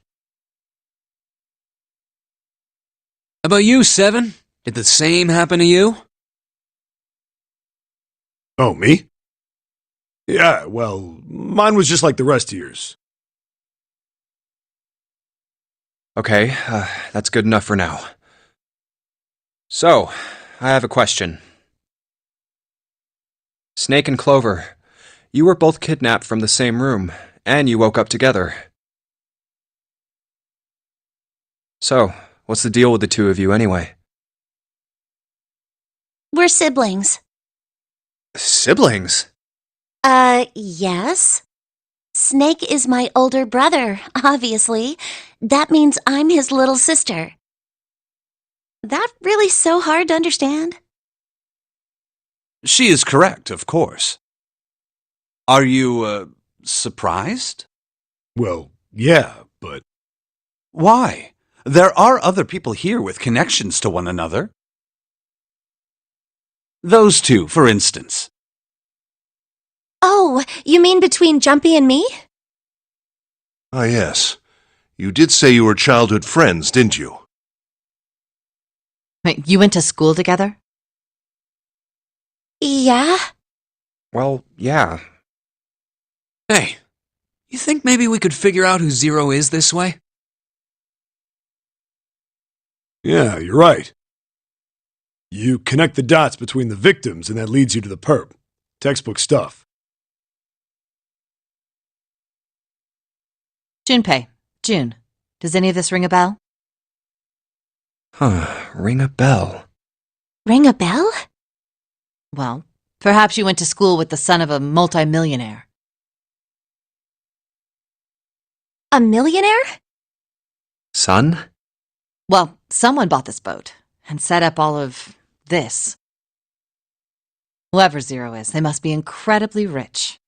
How about you, Seven? Did the same happen to you? Oh, me? Yeah, well, mine was just like the rest of yours. Okay, that's good enough for now. So, I have a question. Snake and Clover, you were both kidnapped from the same room, and you woke up together. So, what's the deal with the two of you anyway? We're siblings. Siblings? Yes. Snake is my older brother, obviously. That means I'm his little sister. That really so hard to understand? She is correct, of course. Are you, surprised? Well, yeah, but... Why? There are other people here with connections to one another. Those two, for instance. Oh, you mean between Jumpy and me? Ah, yes. You did say you were childhood friends, didn't you? Wait, you went to school together? Yeah? Well, yeah. Hey, you think maybe we could figure out who Zero is this way? Yeah, you're right. You connect the dots between the victims, and that leads you to the perp. Textbook stuff. Junpei. June. Does any of this ring a bell? Ring a bell. Ring a bell? Well, perhaps you went to school with the son of a multimillionaire. A millionaire? Son? Well, someone bought this boat and set up all of this. Whoever Zero is, they must be incredibly rich.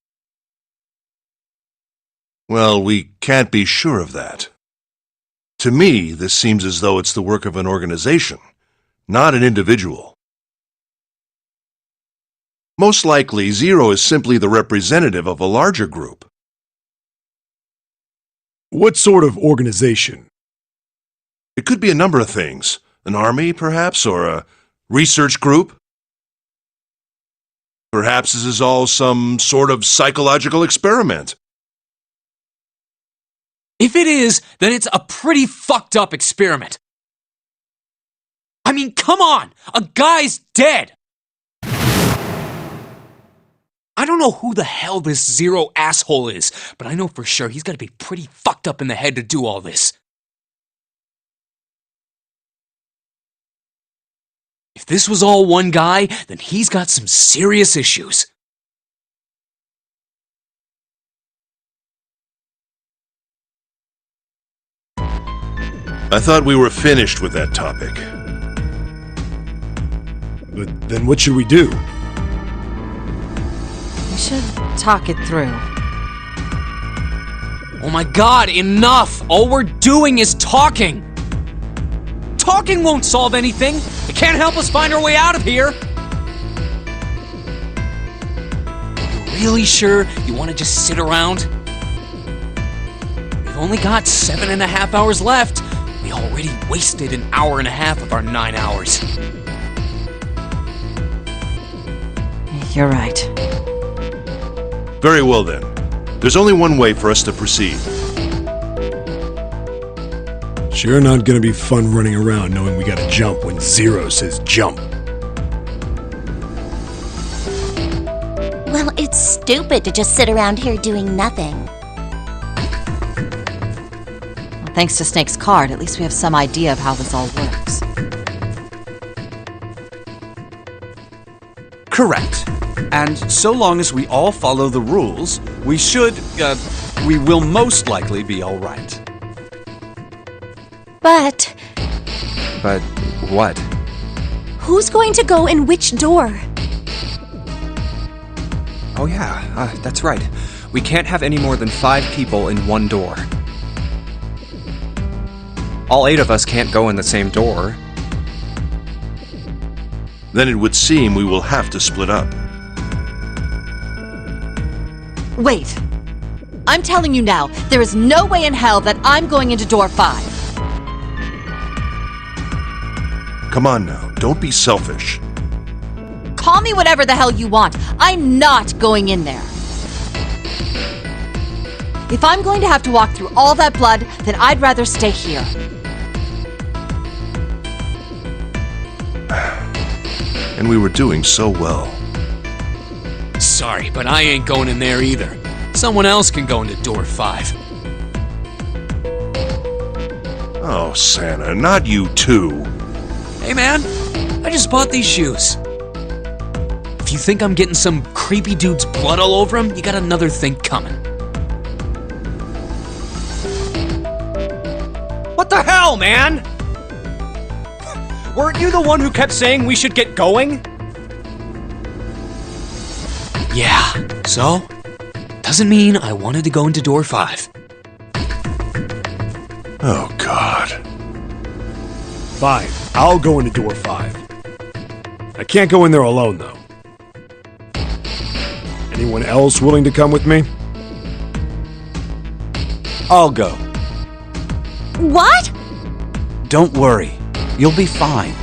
Well, we can't be sure of that. To me, this seems as though it's the work of an organization, not an individual. Most likely, Zero is simply the representative of a larger group. What sort of organization? It could be a number of things. An army, perhaps, or a research group. Perhaps this is all some sort of psychological experiment. If it is, then it's a pretty fucked up experiment. I mean, come on! A guy's dead! I don't know who the hell this Zero asshole is, but I know for sure he's gotta be pretty fucked up in the head to do all this. If this was all one guy, then he's got some serious issues. I thought we were finished with that topic. But then what should we do? We should talk it through. Oh my god, enough! All we're doing is talking! Talking won't solve anything! It can't help us find our way out of here! Are you really sure you want to just sit around? We've only got 7.5 hours left. We already wasted 1.5 hours of our 9 hours. You're right. Very well then. There's only one way for us to proceed. Sure not gonna be fun running around knowing we gotta jump when Zero says jump. Well, it's stupid to just sit around here doing nothing. Thanks to Snake's card, at least we have some idea of how this all works. Correct. And so long as we all follow the rules, we will most likely be all right. But But what? who's going to go in which door? Oh yeah, that's right. We can't have any more than 5 people in one door. All 8 of us can't go in the same door. Then it would seem we will have to split up. Wait. I'm telling you now, there is no way in hell that I'm going into door 5. Come on now, don't be selfish. Call me whatever the hell you want. I'm not going in there. If I'm going to have to walk through all that blood, then I'd rather stay here. And we were doing so well. Sorry, but I ain't going in there either. Someone else can go into door 5. Oh, Santa, not you too. Hey man, I just bought these shoes. If you think I'm getting some creepy dude's blood all over them, you got another thing coming. What the hell, man? Weren't you the one who kept saying we should get going? Yeah, so? Doesn't mean I wanted to go into door 5. Oh, God. Fine, I'll go into door 5. I can't go in there alone, though. Anyone else willing to come with me? I'll go. What? Don't worry. You'll be fine.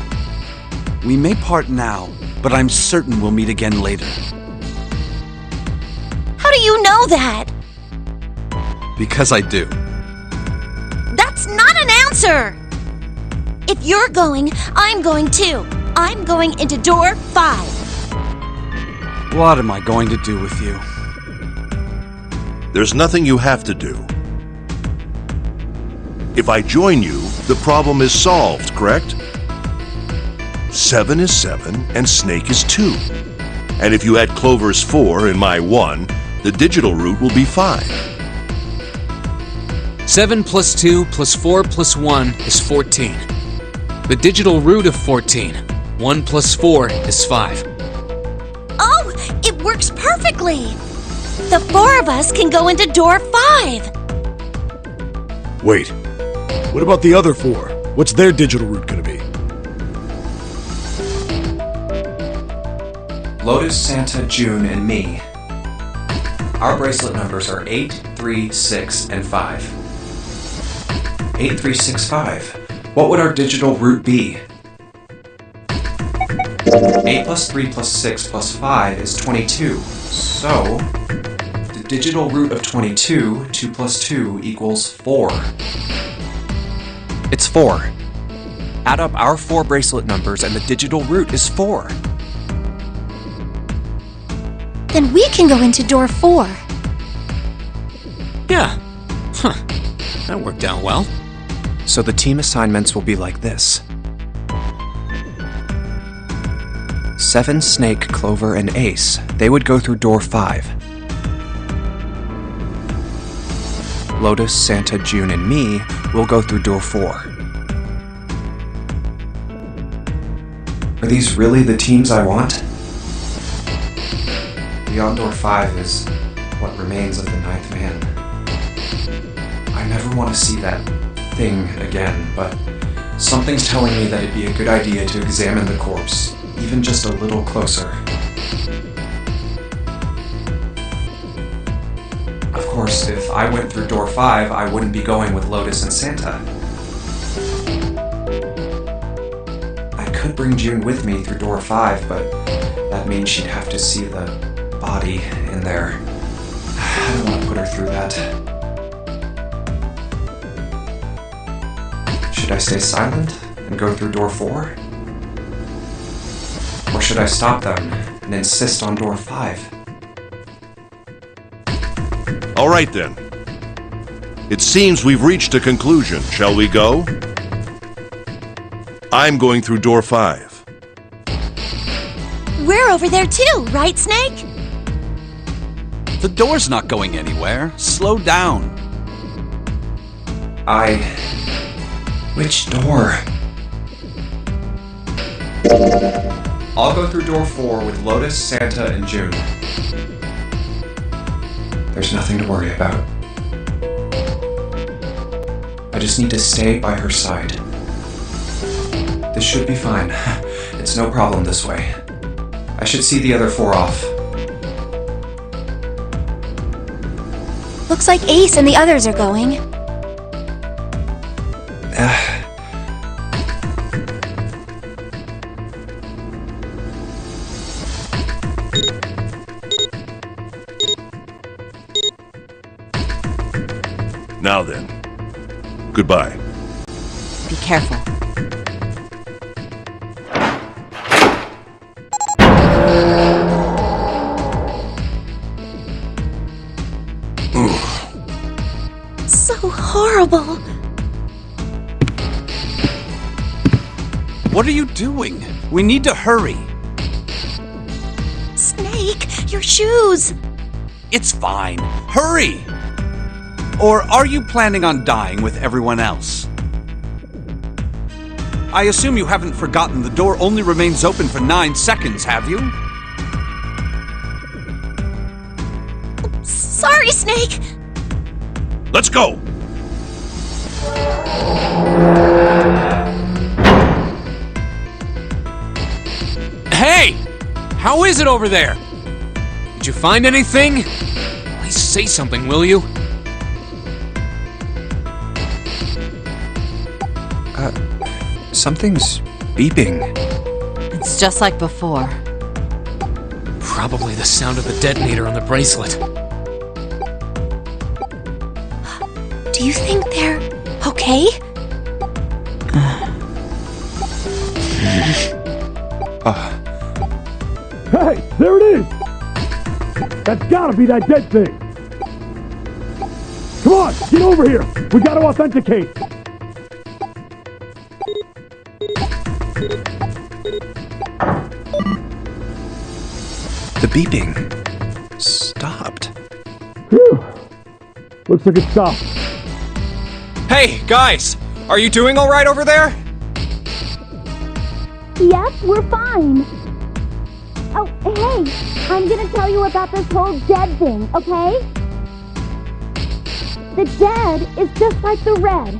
We may part now, but I'm certain we'll meet again later. How do you know that? Because I do. That's not an answer! If you're going, I'm going too. I'm going into door 5. What am I going to do with you? There's nothing you have to do. If I join you, the problem is solved, correct? 7 is 7, and Snake is 2. And if you add Clover's 4 and my 1, the digital route will be 5. 7 plus 2 plus 4 plus 1 is 14. The digital root of 14. 1 plus 4 is 5. Oh, it works perfectly! The 4 of us can go into door 5. Wait, what about the other 4? What's their digital route gonna be? Lotus, Santa, June, and me. Our bracelet numbers are 8, 3, 6, and 5. 8, 3, 6, 5. What would our digital root be? 8 plus 3 plus 6 plus 5 is 22. So, the digital root of 22, 2 plus 2 equals 4. It's 4. Add up our 4 bracelet numbers and the digital root is 4. Then we can go into door 4. Yeah. Huh. That worked out well. So the team assignments will be like this. 7, Snake, Clover, and Ace. They would go through door 5. Lotus, Santa, June, and me will go through door 4. Are these really the teams I want? Beyond door 5 is what remains of the 9th man. I never want to see that thing again, but something's telling me that it'd be a good idea to examine the corpse, even just a little closer. Of course, if I went through door 5, I wouldn't be going with Lotus and Santa. I could bring June with me through door 5, but that means she'd have to see the body in there. I don't want to put her through that. Should I stay silent and go through door 4? Or should I stop them and insist on door 5? All right then. It seems we've reached a conclusion. Shall we go? I'm going through door 5. We're over there too, right, Snake? The door's not going anywhere. Slow down. Which door? I'll go through door 4 with Lotus, Santa, and June. There's nothing to worry about. I just need to stay by her side. This should be fine. It's no problem this way. I should see the other 4 off. Looks like Ace and the others are going. Now then, goodbye. Be careful. So horrible. What are you doing? We need to hurry. Snake, your shoes. It's fine. Hurry! Or are you planning on dying with everyone else? I assume you haven't forgotten the door only remains open for 9 seconds, have you? Sorry, Snake. Let's go! Hey! How is it over there? Did you find anything? Please say something, will you? Something's beeping. It's just like before. Probably the sound of the detonator on the bracelet. Do you think they're okay? Hey, there it is! That's gotta be that dead thing! Come on, get over here! We gotta authenticate! The beeping stopped. Whew. Looks like it stopped. Hey, guys! Are you doing alright over there? Yes, we're fine. Oh, hey, I'm gonna tell you about this whole dead thing, okay? The dead is just like the red,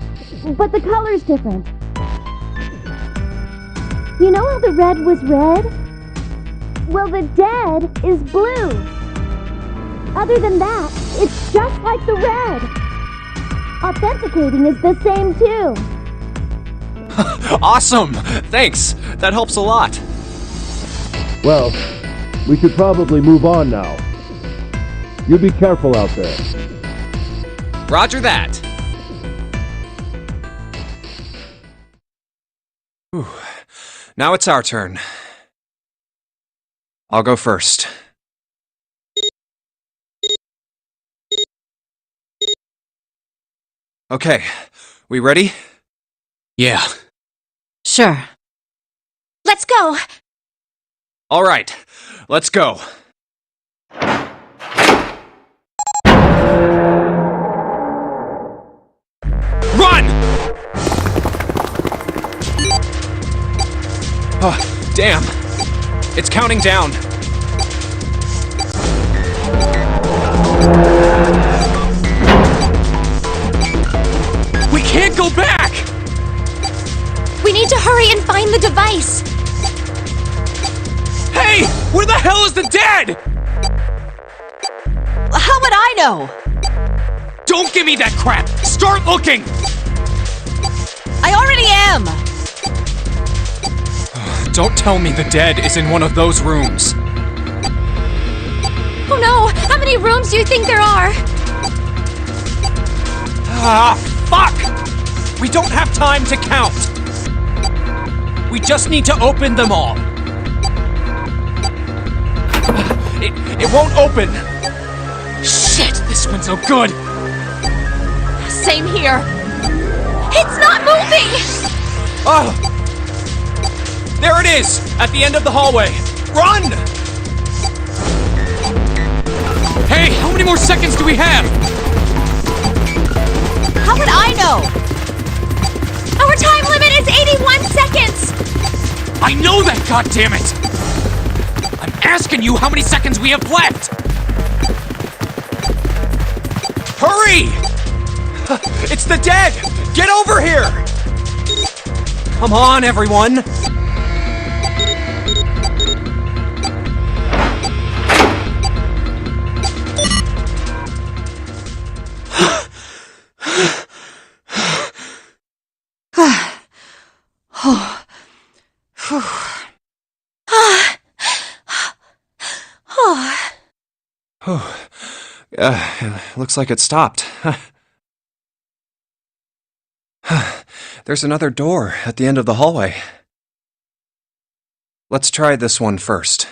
but the color's different. You know how the red was red? Well, the dead is blue. Other than that, it's just like the red. Authenticating is the same too. Awesome! Thanks! That helps a lot. Well, we should probably move on now. You be careful out there. Roger that. Whew. Now it's our turn. I'll go first. Okay, we ready? Yeah. Sure. Let's go. All right, let's go. Run! Oh, damn. It's counting down. We can't go back! We need to hurry and find the device. Hey! Where the hell is the dead? How would I know? Don't give me that crap! Start looking! I already am! Don't tell me the dead is in one of those rooms. Oh no! How many rooms do you think there are? Ah, fuck! We don't have time to count. We just need to open them all. It won't open. Shit, this one's no good. same here. It's not moving! Oh! There it is! At the end of the hallway! Run! Hey, how many more seconds do we have? How would I know? Our time limit is 81 seconds! I know that, goddammit! I'm asking you how many seconds we have left! Hurry! It's the dead! Get over here! Come on, everyone! Looks like it stopped. There's another door at the end of the hallway. Let's try this one first.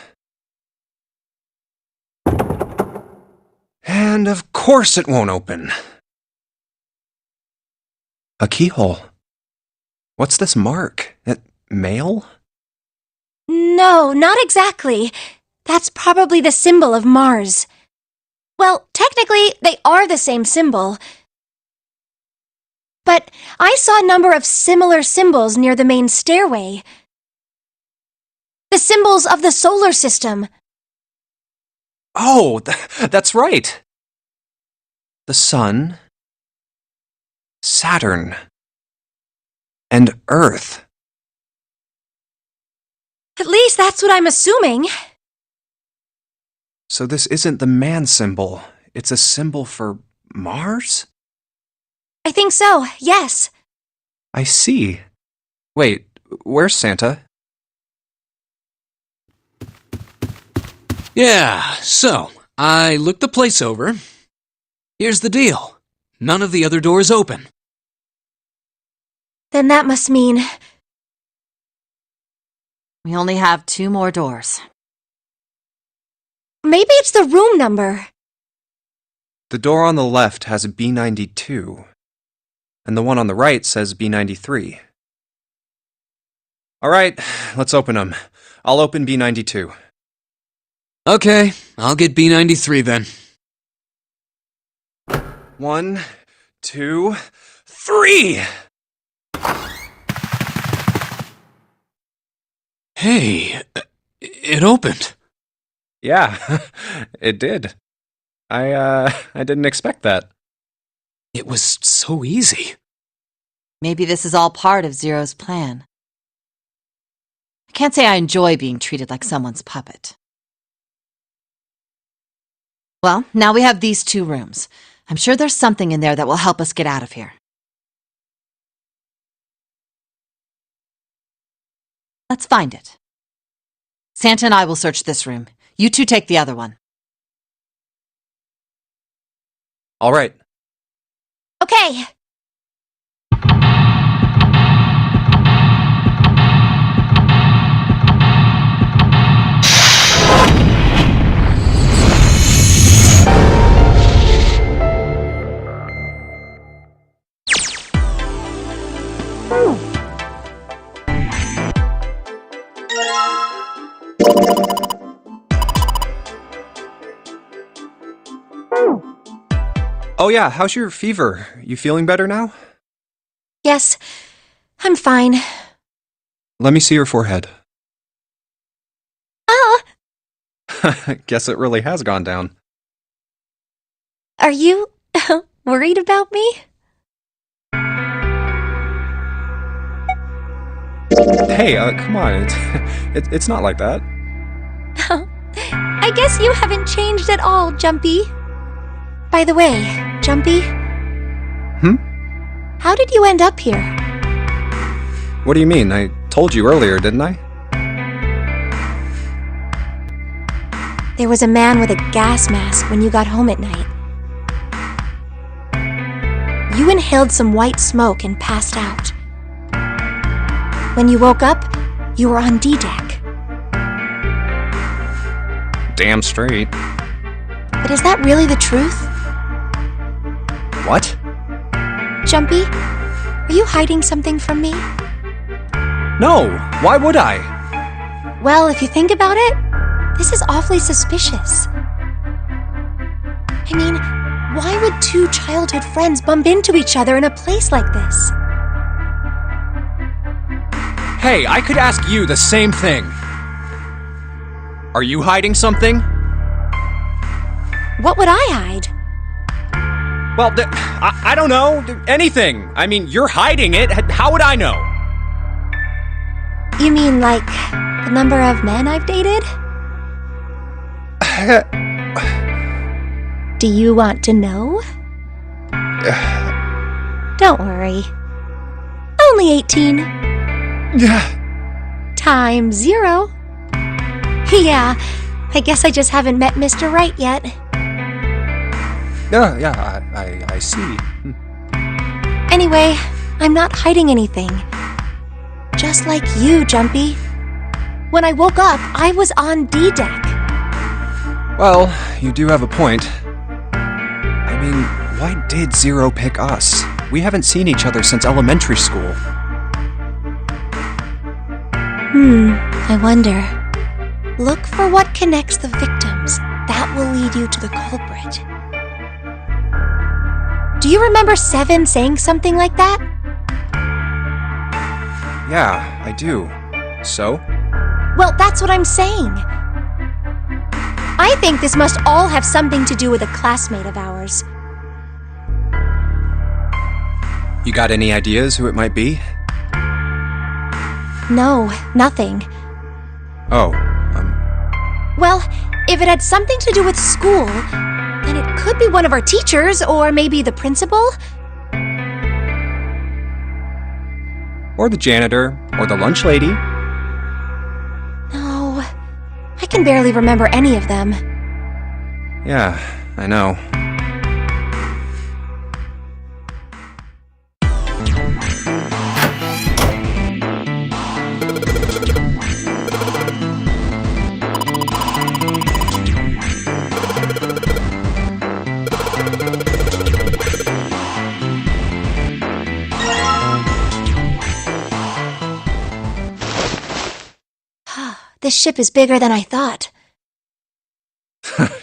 And of course it won't open. A keyhole. What's this mark? Mail? No, not exactly. That's probably the symbol of Mars. Well, technically, they are the same symbol. But I saw a number of similar symbols near the main stairway. The symbols of the solar system. Oh, that's right. The Sun, Saturn, and Earth. At least that's what I'm assuming. So this isn't the man symbol. It's a symbol for Mars? I think so, yes. I see. Wait, where's Santa? Yeah, so, I looked the place over. Here's the deal. None of the other doors open. Then that must mean... We only have 2 more doors. Maybe it's the room number. The door on the left has a B92, and the one on the right says B93. All right, let's open them. I'll open B92. Okay, I'll get B93 then. 1, 2, 3! Hey, it opened. Yeah, it did. I didn't expect that. It was so easy. Maybe this is all part of Zero's plan. I can't say I enjoy being treated like someone's puppet. Well, now we have these 2 rooms. I'm sure there's something in there that will help us get out of here. Let's find it. Santa and I will search this room. You 2 take the other one. All right. Okay. Oh yeah, how's your fever? You feeling better now? Yes, I'm fine. Let me see your forehead. Ah! Guess it really has gone down. Are you worried about me? Hey, come on, it's not like that. I guess you haven't changed at all, Jumpy. By the way, Jumpy? How did you end up here? What do you mean? I told you earlier, didn't I? There was a man with a gas mask when you got home at night. You inhaled some white smoke and passed out. When you woke up, you were on D-Deck. Damn straight. But is that really the truth? What? Jumpy? Are you hiding something from me? No, why would I? Well, if you think about it, this is awfully suspicious. I mean, why would two childhood friends bump into each other in a place like this? Hey, I could ask you the same thing. Are you hiding something? What would I hide? Well, I don't know. Anything. I mean, you're hiding it. How would I know? You mean like the number of men I've dated? Do you want to know? Don't worry. Only 18. Times 0. Yeah, I guess I just haven't met Mr. Right yet. I see. Anyway, I'm not hiding anything. Just like you, Jumpy. When I woke up, I was on D-Deck. Well, you do have a point. I mean, why did Zero pick us? We haven't seen each other since elementary school. I wonder. Look for what connects the victims. That will lead you to the culprit. Do you remember Seven saying something like that? Yeah, I do. So? Well, that's what I'm saying. I think this must all have something to do with a classmate of ours. You got any ideas who it might be? No, nothing. Oh, Well, if it had something to do with school, then it could be one of our teachers, or maybe the principal. or the janitor, or the lunch lady. No, I can barely remember any of them. Yeah, I know. This ship is bigger than I thought.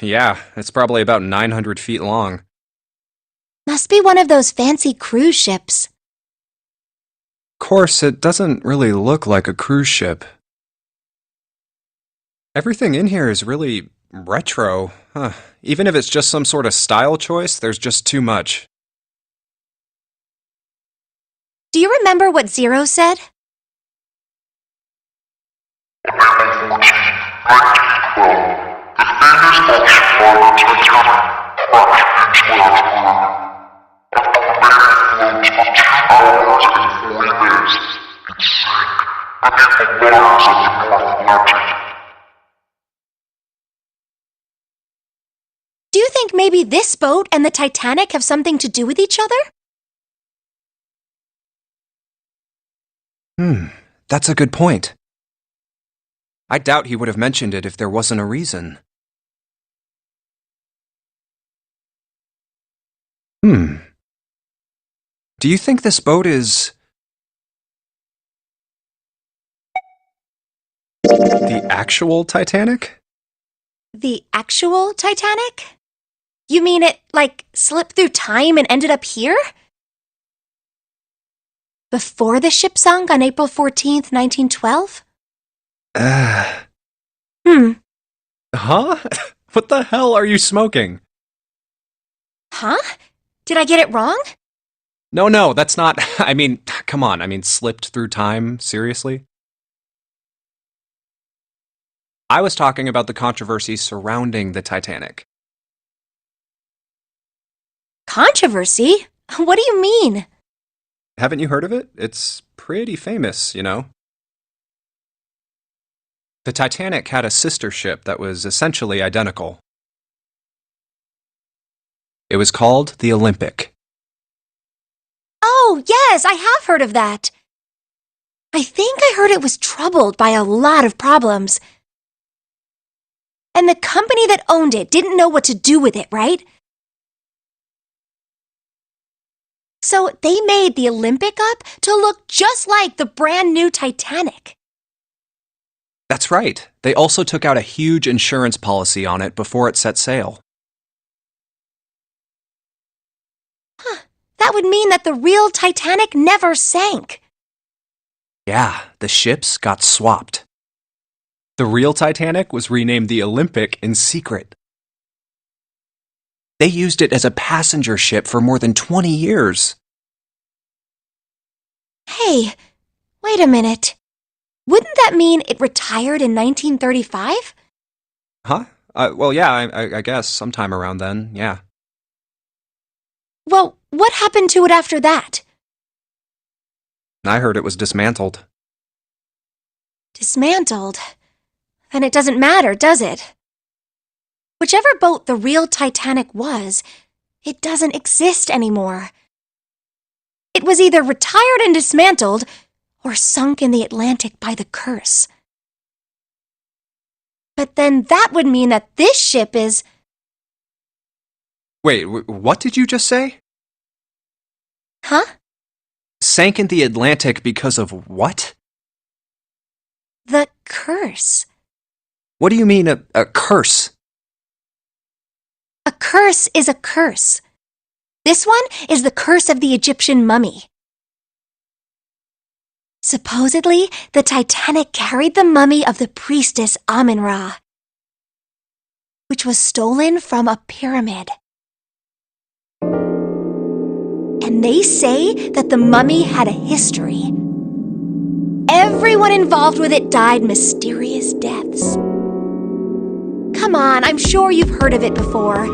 Yeah, it's probably about 900 feet long. Must be one of those fancy cruise ships. Of course, it doesn't really look like a cruise ship. Everything in here is really retro. Even if it's just some sort of style choice, there's just too much. Do you remember what Zero said? Do you think maybe this boat and the Titanic have something to do with each other? That's a good point. I doubt he would have mentioned it if there wasn't a reason. Do you think this boat is... the actual Titanic? The actual Titanic? You mean it, like, slipped through time and ended up here? Before the ship sunk on April 14th, 1912? Huh? What the hell are you smoking? Huh? Did I get it wrong? No, that's not... I mean, come on, slipped through time? Seriously? I was talking about the controversy surrounding the Titanic. Controversy? What do you mean? Haven't you heard of it? It's pretty famous, you know. The Titanic had a sister ship that was essentially identical. It was called the Olympic. Oh, yes, I have heard of that. I think I heard it was troubled by a lot of problems. And the company that owned it didn't know what to do with it, right? So they made the Olympic up to look just like the brand new Titanic. That's right. They also took out a huge insurance policy on it before it set sail. That would mean that the real Titanic never sank. Yeah, the ships got swapped. The real Titanic was renamed the Olympic in secret. They used it as a passenger ship for more than 20 years. Hey, wait a minute. Wouldn't that mean it retired in 1935? Huh? Well, yeah, I guess sometime around then, yeah. Well, what happened to it after that? I heard it was dismantled. Dismantled? Then it doesn't matter, does it? Whichever boat the real Titanic was, it doesn't exist anymore. It was either retired and dismantled, or sunk in the Atlantic by the curse. But then that would mean that this ship is... Wait, what did you just say? Huh? Sank in the Atlantic because of what? The curse. What do you mean, a curse? A curse is a curse. This one is the curse of the Egyptian mummy. Supposedly, the Titanic carried the mummy of the priestess Amun-Ra, which was stolen from a pyramid. And they say that the mummy had a history. Everyone involved with it died mysterious deaths. Come on, I'm sure you've heard of it before.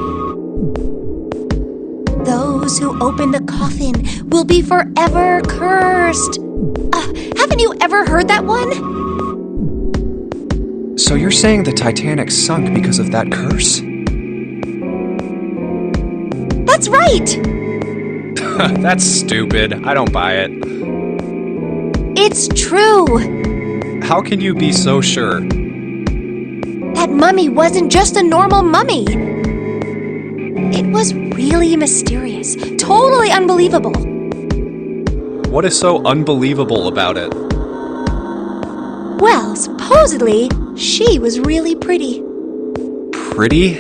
Those who open the coffin will be forever cursed. Haven't you ever heard that one? So you're saying the Titanic sunk because of that curse? That's right! That's stupid. I don't buy it. It's true! How can you be so sure? That mummy wasn't just a normal mummy. It was really mysterious, totally unbelievable. What is so unbelievable about it? Well, supposedly, she was really pretty. Pretty?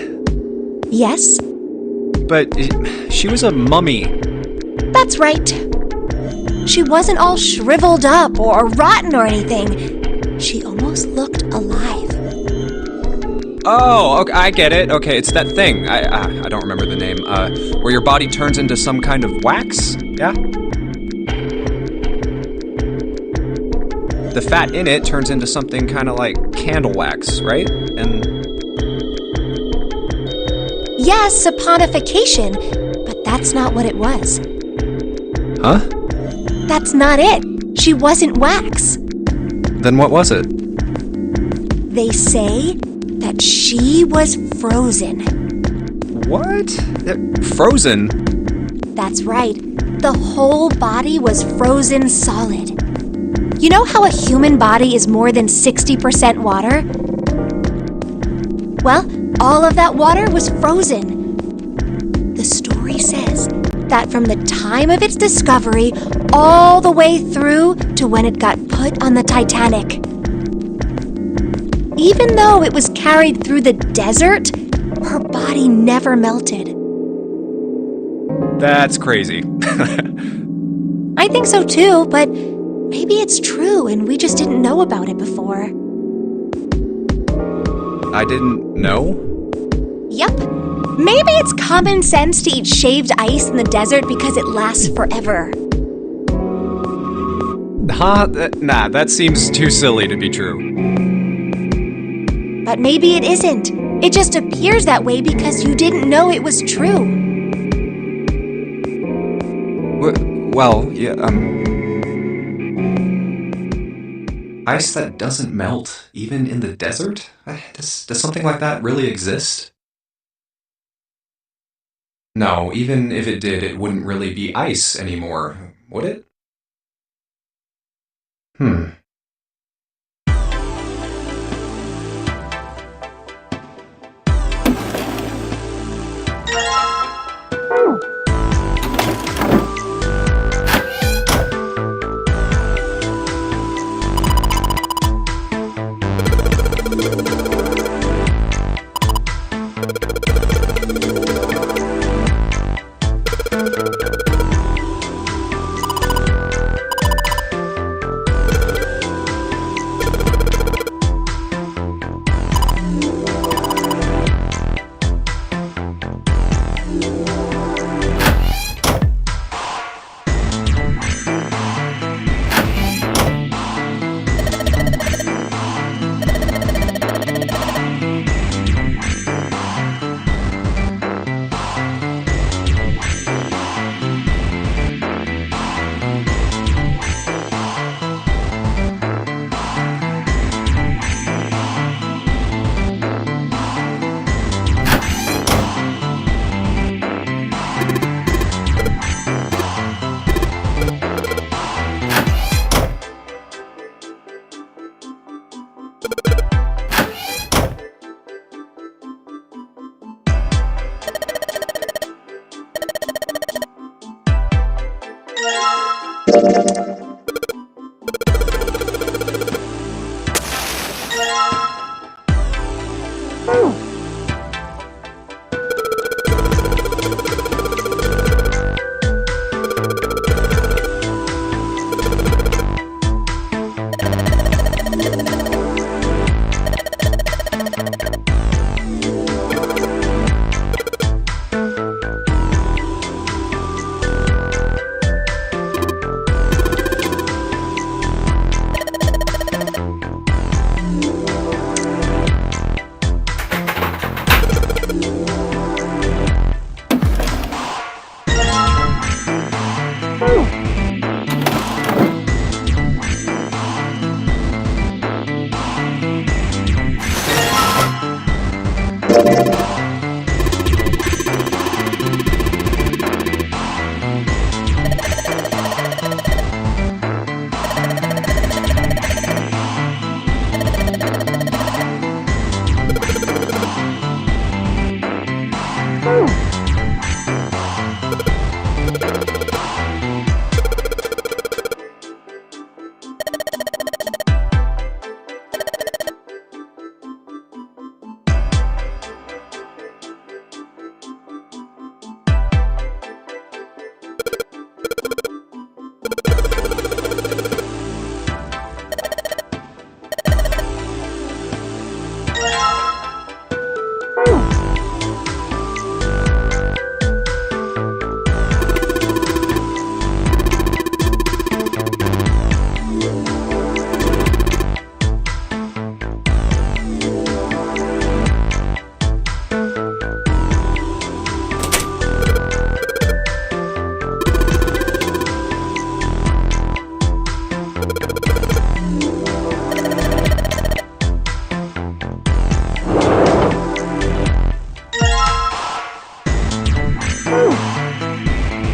Yes? But she was a mummy. That's right. She wasn't all shriveled up or rotten or anything. She almost looked alive. Oh, okay, I get it. Okay, it's that thing. I don't remember the name. Where your body turns into some kind of wax? Yeah? The fat in it turns into something kind of like candle wax, right? And... Yes, saponification, but that's not what it was. Huh? That's not it. She wasn't wax. Then what was it? They say that she was frozen. What? Frozen? That's right. The whole body was frozen solid. You know how a human body is more than 60% water? Well, all of that water was frozen. The story says that from the time of its discovery all the way through to when it got put on the Titanic. Even though it was carried through the desert, her body never melted. That's crazy. I think so too, but maybe it's true and we just didn't know about it before. I didn't know? Yup. Maybe it's common sense to eat shaved ice in the desert because it lasts forever. Huh? Nah, that seems too silly to be true. But maybe it isn't. It just appears that way because you didn't know it was true. Well, yeah, ice that doesn't melt, even in the desert? Does something like that really exist? No, even if it did, it wouldn't really be ice anymore, would it?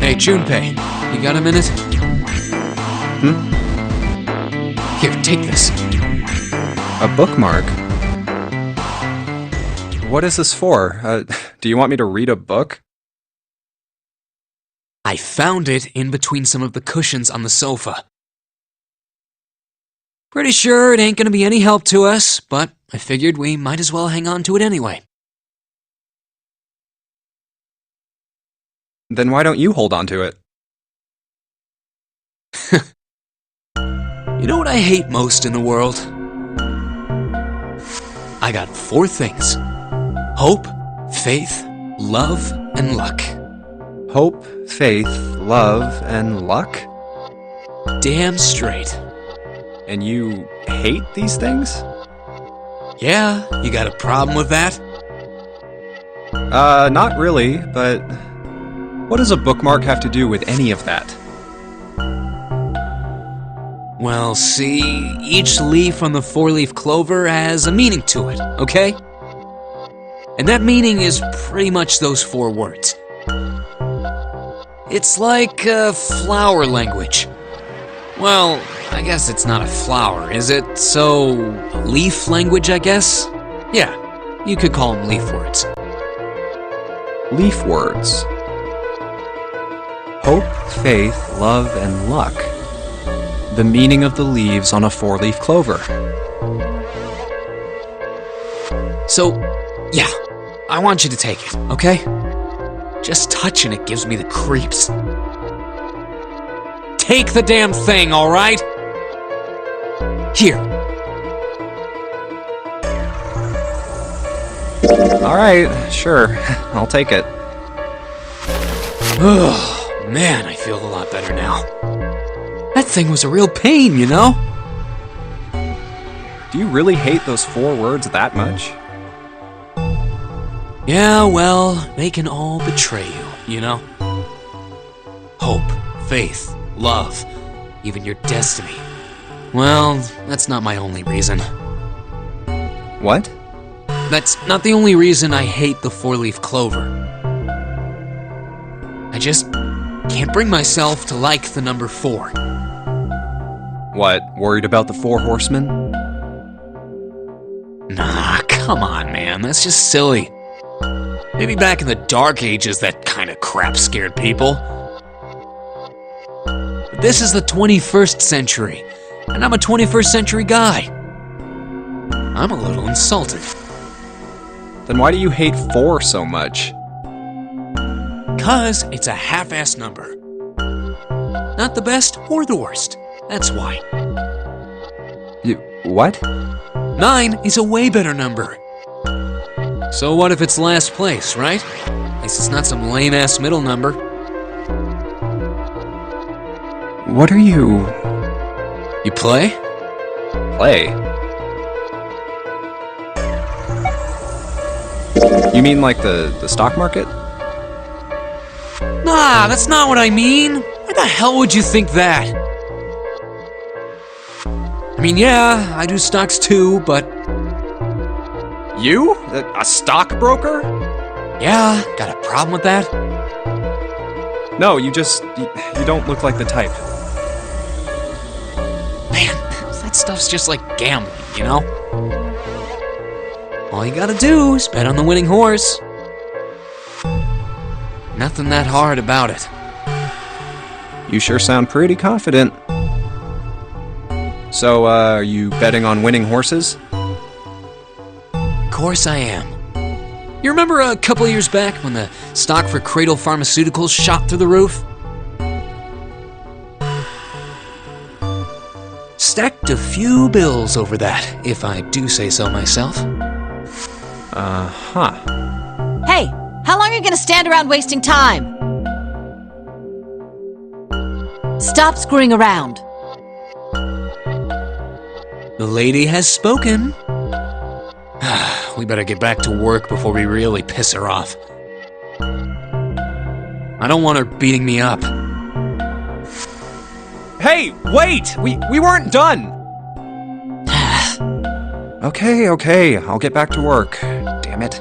Hey, Junpei, you got a minute? Here, take this. A bookmark? What is this for? Do you want me to read a book? I found it in between some of the cushions on the sofa. Pretty sure it ain't gonna be any help to us, but I figured we might as well hang on to it anyway. Then why don't you hold on to it? You know what I hate most in the world? I got 4 things. Hope, faith, love, and luck. Hope, faith, love, and luck? Damn straight. And you hate these things? Yeah, you got a problem with that? Not really, but what does a bookmark have to do with any of that? Well, see, each leaf on the 4-leaf clover has a meaning to it, okay? And that meaning is pretty much those 4 words. It's like flower language. Well, I guess it's not a flower, is it? So, leaf language, I guess? Yeah, you could call them leaf words. Leaf words. Hope, faith, love, and luck. The meaning of the leaves on a 4-leaf clover. So, yeah, I want you to take it, okay? Just touching it gives me the creeps. Take the damn thing, alright? Here. Alright, sure. I'll take it. Oh, man, I feel a lot better now. That thing was a real pain, you know? Do you really hate those 4 words that much? Yeah, well, they can all betray you, you know? Hope, faith, love, even your destiny. Well, that's not my only reason. What? That's not the only reason I hate the 4-leaf clover. I just can't bring myself to like the number 4. What, worried about the 4 horsemen? Nah, come on, man, that's just silly. Maybe back in the Dark Ages that kind of crap scared people. But this is the 21st century, and I'm a 21st century guy. I'm a little insulted. Then why do you hate 4 so much? 'Cause it's a half-assed number. Not the best or the worst. That's why. What? 9 is a way better number. So what if it's last place, right? At least it's not some lame-ass middle number. What are you... You play? Play? You mean like the stock market? Nah, that's not what I mean. Why the hell would you think that? I mean, yeah, I do stocks too, but... You? A stockbroker? Yeah, got a problem with that? No, you don't look like the type. Man, that stuff's just like gambling, you know? All you gotta do is bet on the winning horse. Nothing that hard about it. You sure sound pretty confident. So, are you betting on winning horses? Course I am. You remember a couple years back when the stock for Cradle Pharmaceuticals shot through the roof? Stacked a few bills over that, if I do say so myself. Uh-huh. Hey, how long are you gonna stand around wasting time? Stop screwing around. The lady has spoken. We better get back to work before we really piss her off. I don't want her beating me up. Hey, wait! We weren't done! Okay, I'll get back to work. Damn it.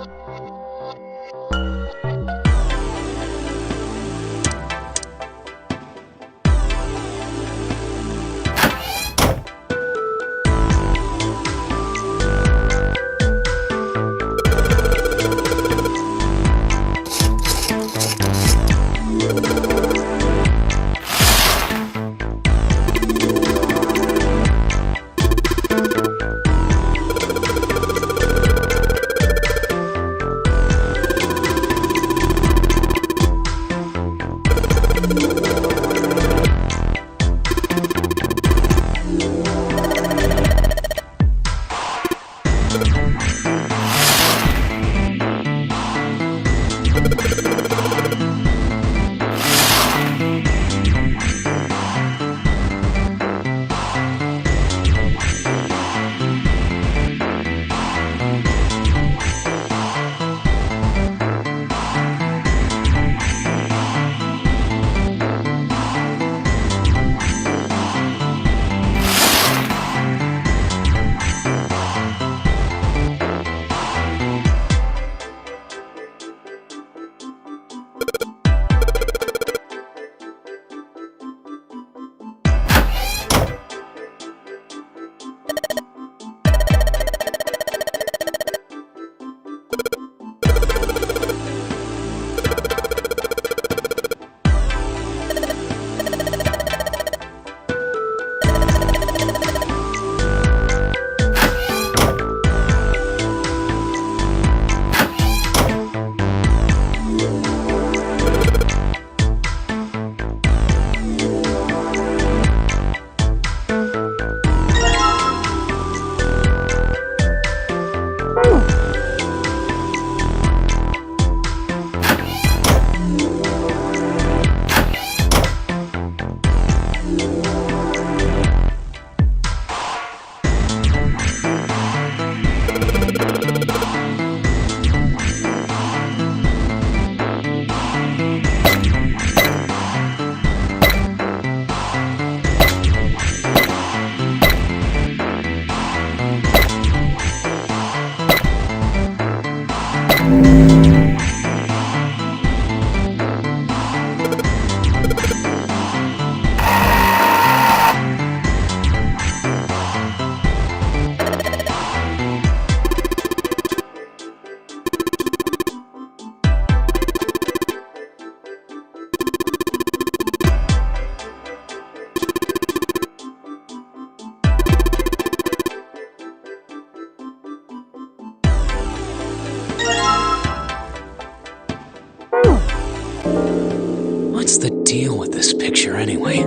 What's the deal with this picture anyway?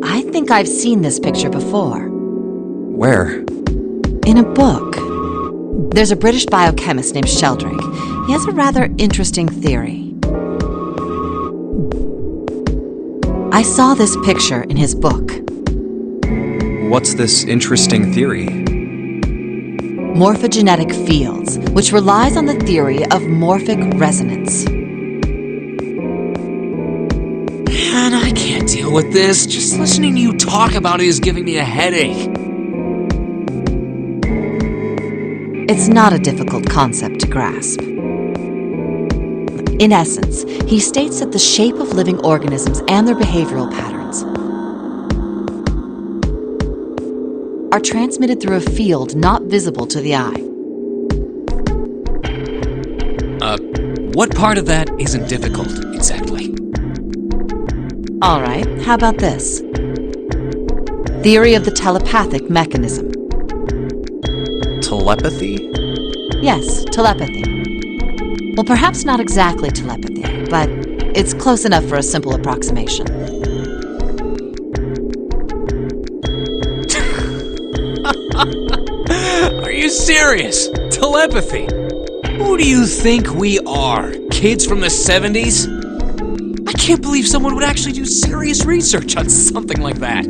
I think I've seen this picture before. Where? In a book. There's a British biochemist named Sheldrake. He has a rather interesting theory. I saw this picture in his book. What's this interesting theory? Morphogenetic fields, which relies on the theory of morphic resonance. Man, I can't deal with this. Just listening to you talk about it is giving me a headache. It's not a difficult concept to grasp. In essence, he states that the shape of living organisms and their behavioral patterns are transmitted through a field not visible to the eye. What part of that isn't difficult, exactly? All right, how about this? Theory of the telepathic mechanism. Telepathy? Yes, telepathy. Well, perhaps not exactly telepathy, but it's close enough for a simple approximation. Are you serious? Telepathy? Who do you think we are? Kids from the 70s? I can't believe someone would actually do serious research on something like that.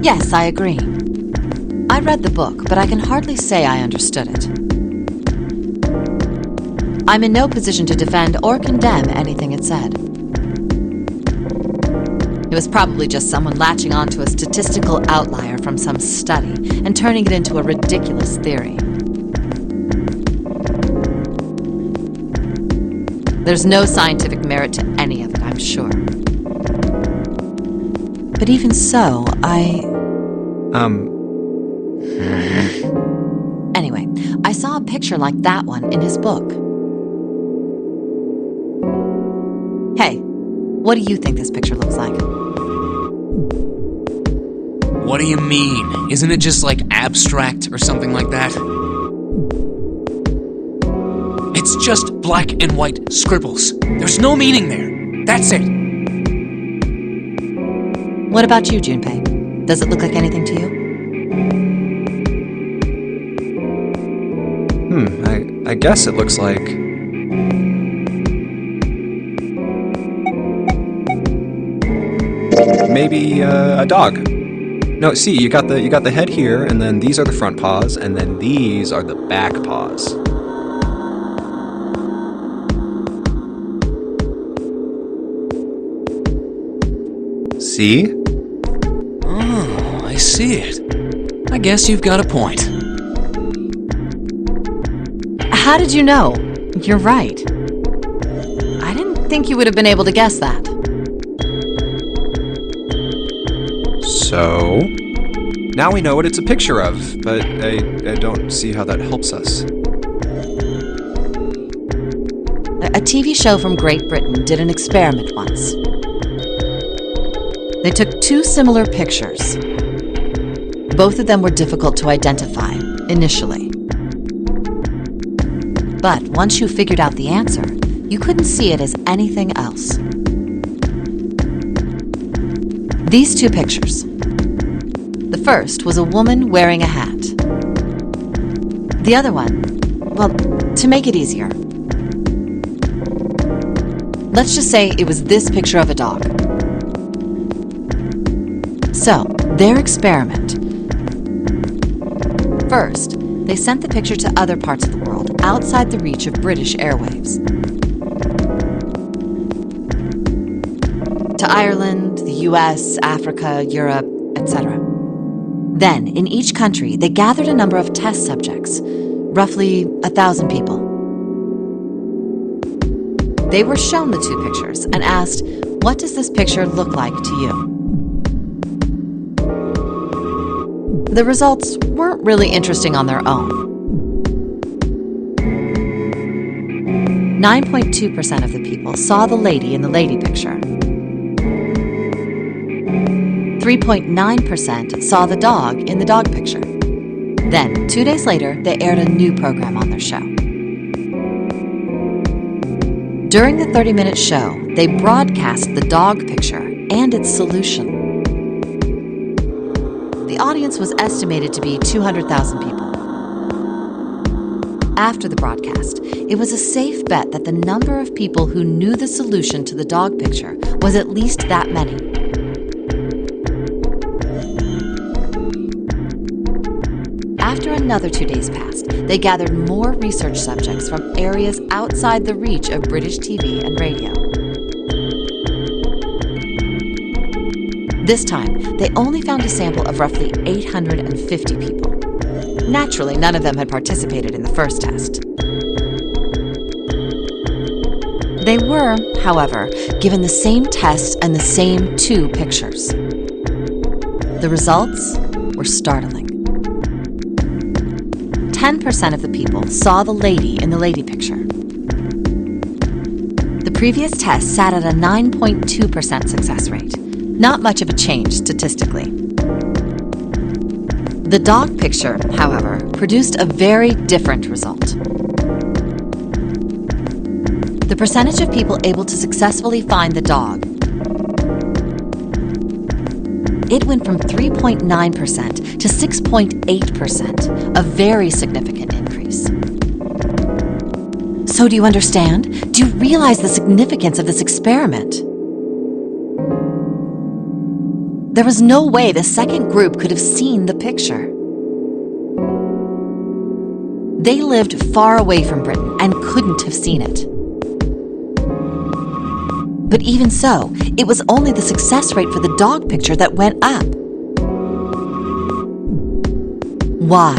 Yes, I agree. I read the book, but I can hardly say I understood it. I'm in no position to defend or condemn anything it said. It was probably just someone latching onto a statistical outlier from some study and turning it into a ridiculous theory. There's no scientific merit to any of it, I'm sure. But even so, Anyway, I saw a picture like that one in his book. Hey, what do you think this picture looks like? What do you mean? Isn't it just like abstract or something like that? It's just black and white scribbles. There's no meaning there. That's it. What about you, Junpei? Does it look like anything to you? I guess it looks like... maybe a dog. No, see, you got the head here, and then these are the front paws, and then these are the back paws. See? Oh, I see it. I guess you've got a point. How did you know? You're right. I didn't think you would have been able to guess that. So... now we know what it's a picture of, but I don't see how that helps us. A TV show from Great Britain did an experiment once. They took two similar pictures. Both of them were difficult to identify, initially. But once you figured out the answer, you couldn't see it as anything else. These two pictures. The first was a woman wearing a hat. The other one, well, to make it easier, let's just say it was this picture of a dog. So, their experiment. First, they sent the picture to other parts of the world outside the reach of British airwaves. To Ireland, the US, Africa, Europe, etc. Then, in each country, they gathered a number of test subjects, roughly 1,000 people. They were shown the two pictures and asked, what does this picture look like to you? The results weren't really interesting on their own. 9.2% of the people saw the lady in the lady picture. 3.9% saw the dog in the dog picture. Then, 2 days later, they aired a new program on their show. During the 30-minute show, they broadcast the dog picture and its solution. The audience was estimated to be 200,000 people. After the broadcast, it was a safe bet that the number of people who knew the solution to the dog picture was at least that many. After another 2 days passed, they gathered more research subjects from areas outside the reach of British TV and radio. This time, they only found a sample of roughly 850 people. Naturally, none of them had participated in the first test. They were, however, given the same test and the same 2 pictures. The results were startling. 10% of the people saw the lady in the lady picture. The previous test sat at a 9.2% success rate. Not much of a change statistically. The dog picture, however, produced a very different result. The percentage of people able to successfully find the dog, it went from 3.9% to 6.8%, a very significant increase. So do you understand? Do you realize the significance of this experiment? There was no way the second group could have seen the picture. They lived far away from Britain and couldn't have seen it. But even so, it was only the success rate for the dog picture that went up. Why?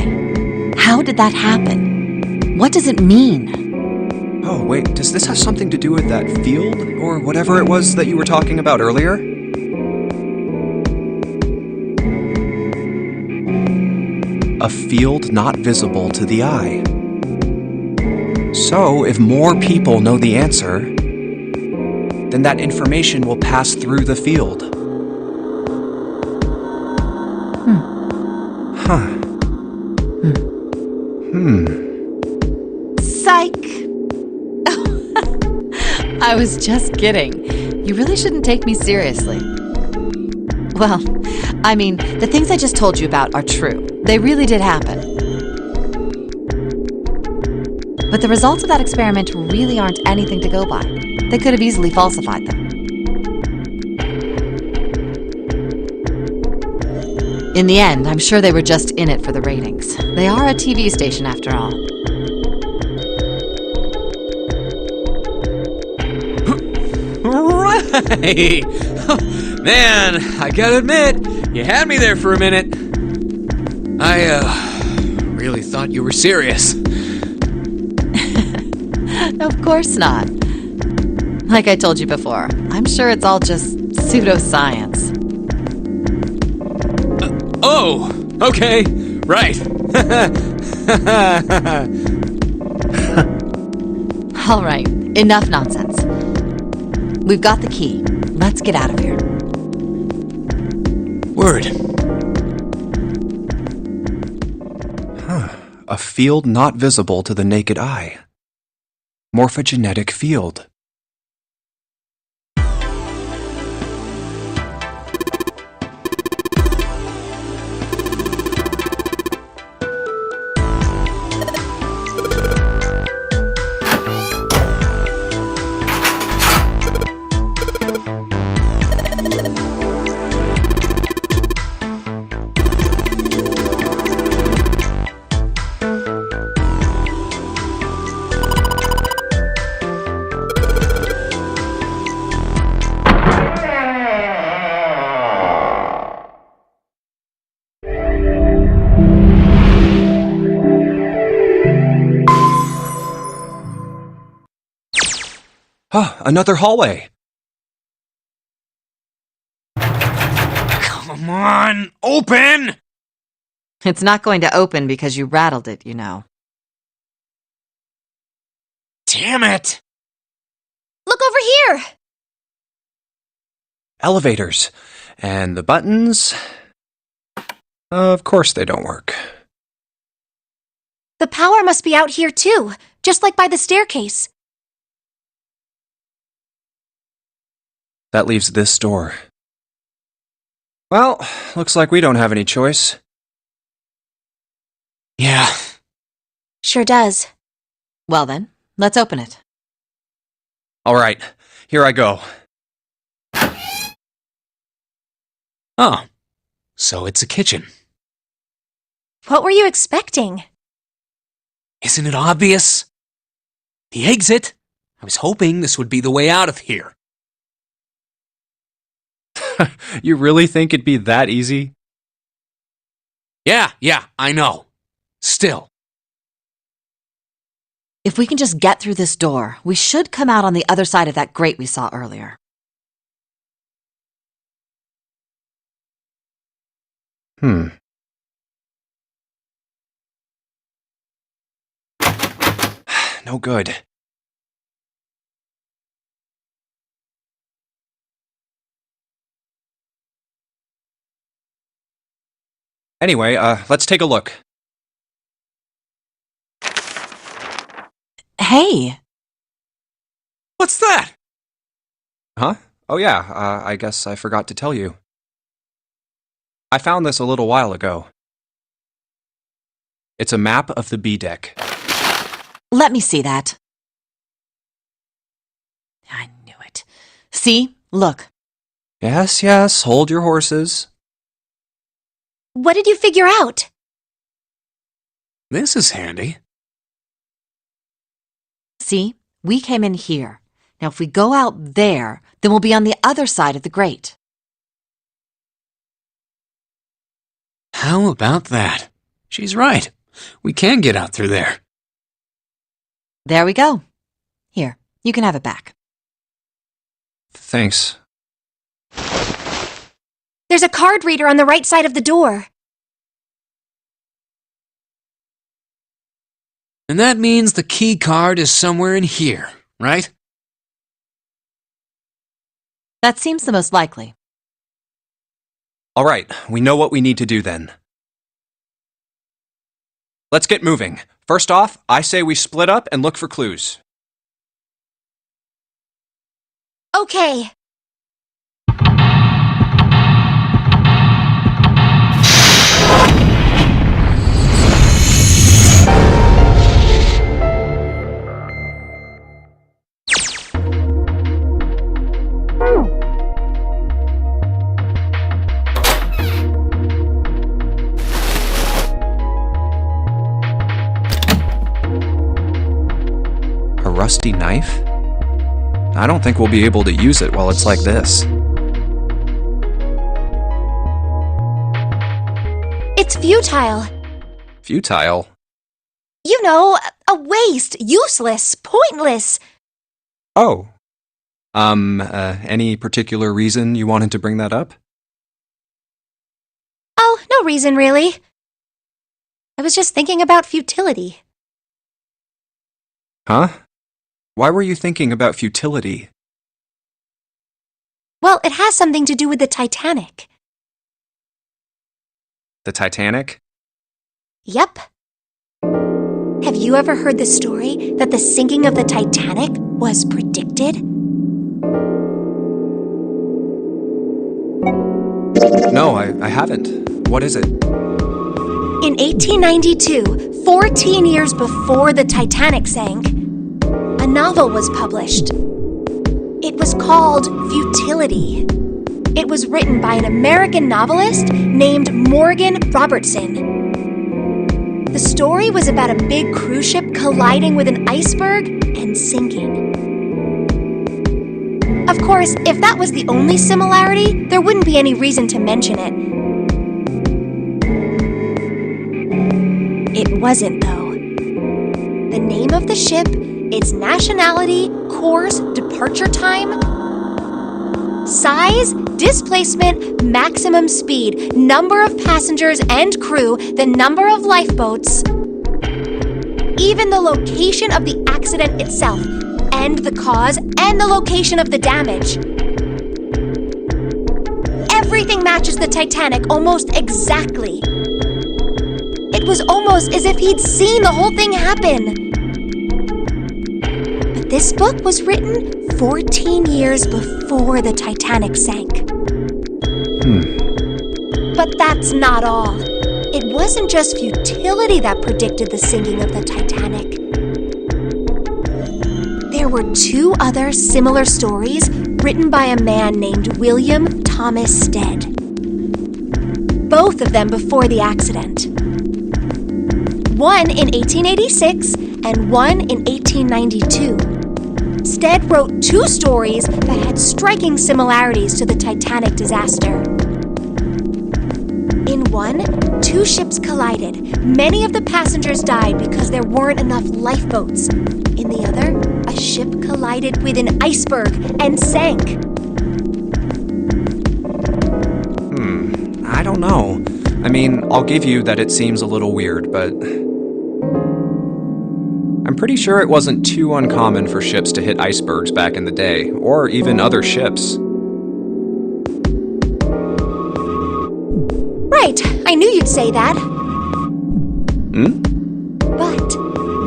How did that happen? What does it mean? Oh, wait, does this have something to do with that field, or whatever it was that you were talking about earlier? A field not visible to the eye. So, if more people know the answer, then that information will pass through the field. Psych! I was just kidding. You really shouldn't take me seriously. Well, I mean, the things I just told you about are true. They really did happen. But the results of that experiment really aren't anything to go by. They could have easily falsified them. In the end, I'm sure they were just in it for the ratings. They are a TV station after all. Right! Man, I gotta admit, you had me there for a minute. I, really thought you were serious. Of course not. Like I told you before, I'm sure it's all just pseudoscience. Oh, okay, right. All right, enough nonsense. We've got the key. Let's get out of here. Word. A field not visible to the naked eye. Morphogenetic field. Another hallway. Come on, open! It's not going to open because you rattled it, you know. Damn it! Look over here! Elevators. And the buttons... Of course they don't work. The power must be out here too, just like by the staircase. That leaves this door. Well, looks like we don't have any choice. Yeah. Sure does. Well then, let's open it. All right, here I go. Oh, so it's a kitchen. What were you expecting? Isn't it obvious? The exit. I was hoping this would be the way out of here. You really think it'd be that easy? Yeah, I know. Still. If we can just get through this door, we should come out on the other side of that grate we saw earlier. No good. Anyway, let's take a look. Hey! What's that? Huh? Oh yeah, I guess I forgot to tell you. I found this a little while ago. It's a map of the B deck. Let me see that. I knew it. See? Look. Yes, hold your horses. What did you figure out? This is handy. See? We came in here. Now if we go out there, then we'll be on the other side of the grate. How about that? She's right. We can get out through there. There we go. Here, you can have it back. Thanks. There's a card reader on the right side of the door. And that means the key card is somewhere in here, right? That seems the most likely. All right, we know what we need to do then. Let's get moving. First off, I say we split up and look for clues. Okay. A rusty knife? I don't think we'll be able to use it while it's like this. It's futile. Futile? You know, a waste, useless, pointless. Oh. Any particular reason you wanted to bring that up? Oh, no reason really. I was just thinking about futility. Huh? Why were you thinking about futility? Well, it has something to do with the Titanic. The Titanic? Yep. Have you ever heard the story that the sinking of the Titanic was predicted? No, I haven't. What is it? In 1892, 14 years before the Titanic sank, a novel was published. It was called Futility. It was written by an American novelist named Morgan Robertson. The story was about a big cruise ship colliding with an iceberg and sinking. Of course, if that was the only similarity, there wouldn't be any reason to mention it. It wasn't, though. The name of the ship, its nationality, course, departure time, size, displacement, maximum speed, number of passengers and crew, the number of lifeboats, even the location of the accident itself, and the cause and the location of the damage. Everything matches the Titanic almost exactly. It was almost as if he'd seen the whole thing happen. But this book was written 14 years before the Titanic sank. But that's not all. It wasn't just futility that predicted the sinking of the Titanic. There were two other similar stories written by a man named William Thomas Stead. Both of them before the accident. One in 1886 and one in 1892. Stead wrote 2 stories that had striking similarities to the Titanic disaster. In one, 2 ships collided. Many of the passengers died because there weren't enough lifeboats. In the other, a ship collided with an iceberg and sank. I don't know. I mean, I'll give you that it seems a little weird, but I'm pretty sure it wasn't too uncommon for ships to hit icebergs back in the day, or even other ships. Right, I knew you'd say that. But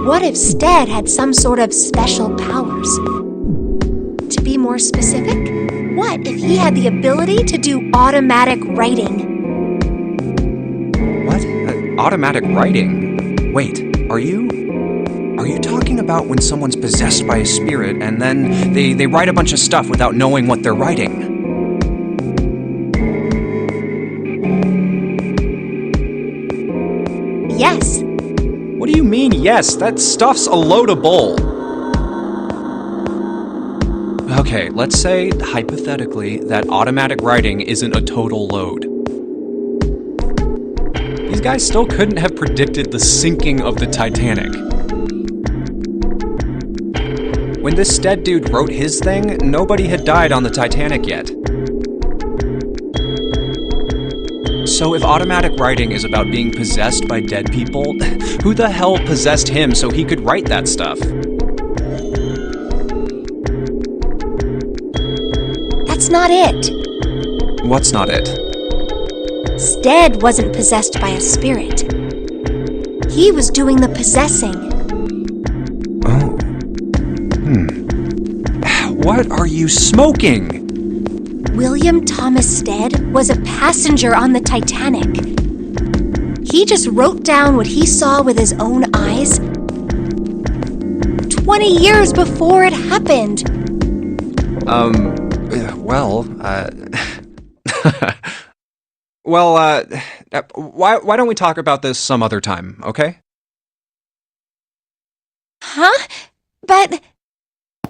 what if Stead had some sort of special powers? To be more specific, what if he had the ability to do automatic writing? What? Automatic writing? Wait, are you talking about when someone's possessed by a spirit and then they write a bunch of stuff without knowing what they're writing? Yes. What do you mean, yes? That stuff's a load of bull. Okay, let's say, hypothetically, that automatic writing isn't a total load. These guys still couldn't have predicted the sinking of the Titanic. When this Stead dude wrote his thing, nobody had died on the Titanic yet. So if automatic writing is about being possessed by dead people, who the hell possessed him so he could write that stuff? That's not it. What's not it? Stead wasn't possessed by a spirit. He was doing the possessing. Oh. What are you smoking? William Thomas Stead was a passenger on the Titanic. He just wrote down what he saw with his own eyes 20 years before it happened. Why don't we talk about this some other time, okay? Huh? But...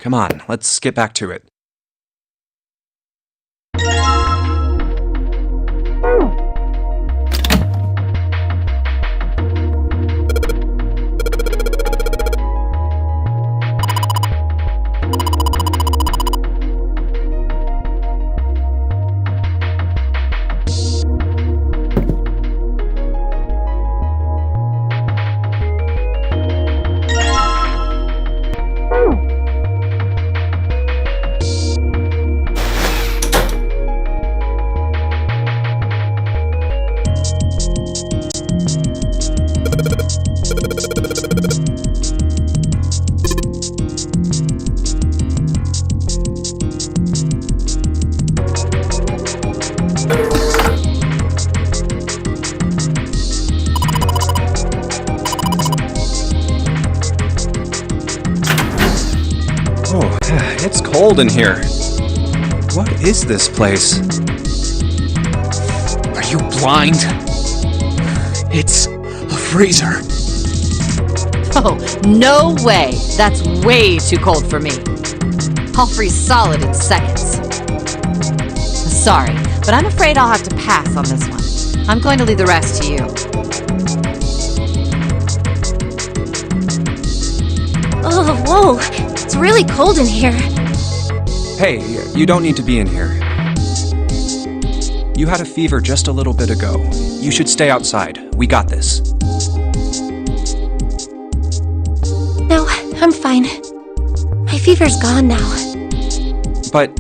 Come on, let's get back to it. It's cold in here. What is this place? Are you blind? It's a freezer. Oh, no way. That's way too cold for me. I'll freeze solid in seconds. Sorry, but I'm afraid I'll have to pass on this one. I'm going to leave the rest to you. Oh, whoa. It's really cold in here. Hey, you don't need to be in here. You had a fever just a little bit ago. You should stay outside. We got this. No, I'm fine. My fever's gone now. But...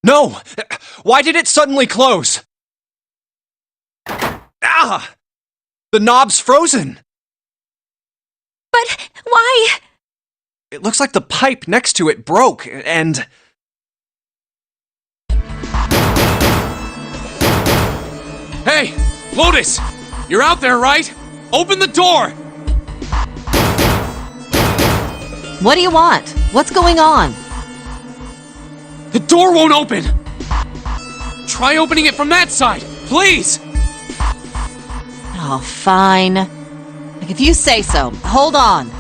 No! Why did it suddenly close? Ah! The knob's frozen! But why? It looks like the pipe next to it broke, and... Hey! Lotus! You're out there, right? Open the door! What do you want? What's going on? The door won't open! Try opening it from that side, please! Oh, fine. Like, if you say so. Hold on.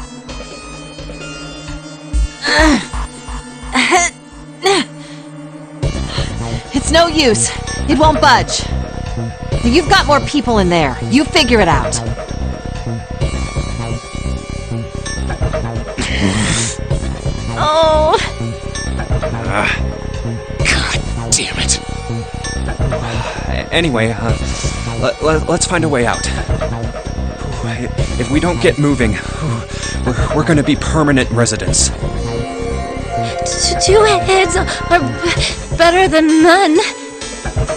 It's no use. It won't budge. You've got more people in there. You figure it out. Oh. God damn it. Anyway, let's find a way out. If we don't get moving, we're gonna be permanent residents. Two heads are better than none.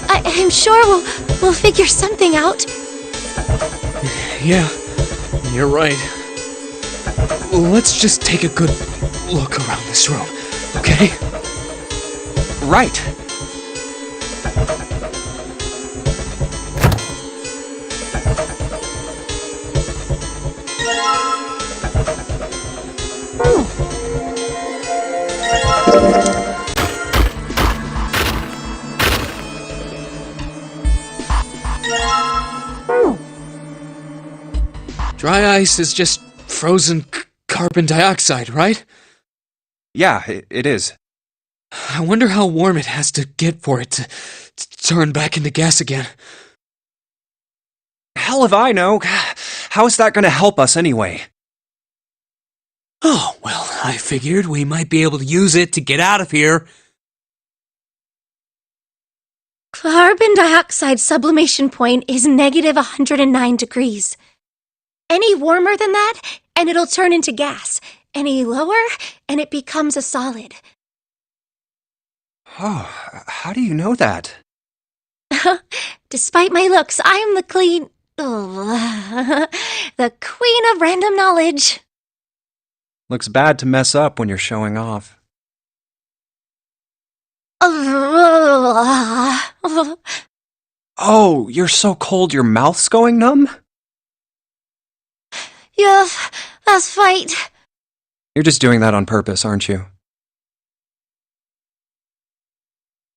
I'm sure we'll figure something out. Yeah, you're right. Let's just take a good look around this room, okay? Right. Dry ice is just frozen carbon dioxide, right? Yeah, it is. I wonder how warm it has to get for it to turn back into gas again. Hell if I know. How is that gonna help us anyway? Oh, well, I figured we might be able to use it to get out of here. Carbon dioxide sublimation point is negative 109 degrees. Any warmer than that, and it'll turn into gas. Any lower, and it becomes a solid. Oh, how do you know that? Despite my looks, I'm the the queen of random knowledge. Looks bad to mess up when you're showing off. Oh, you're so cold your mouth's going numb? Yeah, that's right. You're just doing that on purpose, aren't you?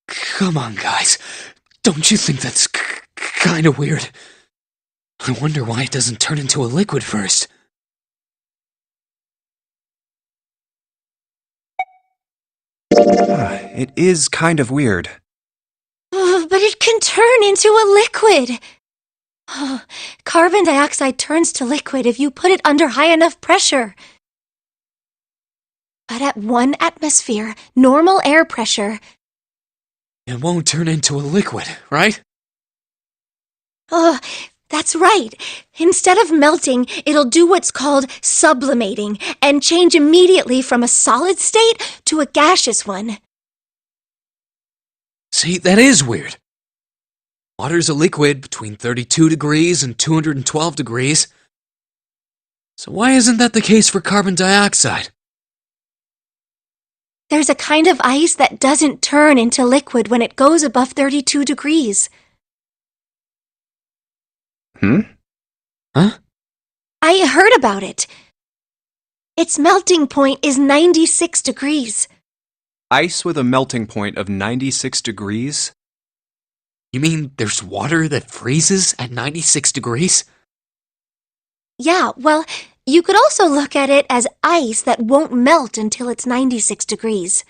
Come on, guys. Don't you think that's kind of weird? I wonder why it doesn't turn into a liquid first. It is kind of weird. But it can turn into a liquid. Carbon dioxide turns to liquid if you put it under high enough pressure. But at 1 atmosphere, normal air pressure... It won't turn into a liquid, right? That's right. Instead of melting, it'll do what's called sublimating and change immediately from a solid state to a gaseous one. See, that is weird. Water's a liquid between 32 degrees and 212 degrees. So why isn't that the case for carbon dioxide? There's a kind of ice that doesn't turn into liquid when it goes above 32 degrees. Huh? I heard about it. Its melting point is 96 degrees. Ice with a melting point of 96 degrees? You mean there's water that freezes at 96 degrees? Yeah, well, you could also look at it as ice that won't melt until it's 96 degrees.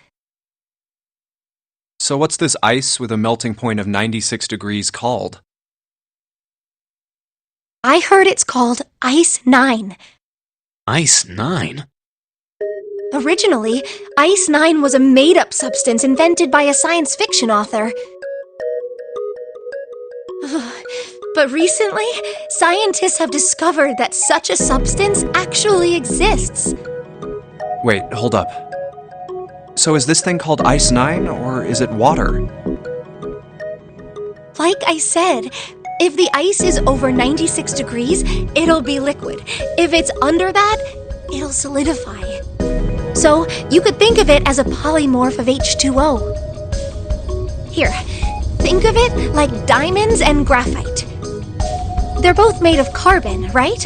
So what's this ice with a melting point of 96 degrees called? I heard it's called Ice 9. Ice 9? Originally, Ice 9 was a made-up substance invented by a science fiction author. But recently, scientists have discovered that such a substance actually exists. Wait, hold up. So is this thing called Ice 9, or is it water? Like I said, if the ice is over 96 degrees, it'll be liquid. If it's under that, it'll solidify. So you could think of it as a polymorph of H2O. Here, think of it like diamonds and graphite. They're both made of carbon, right?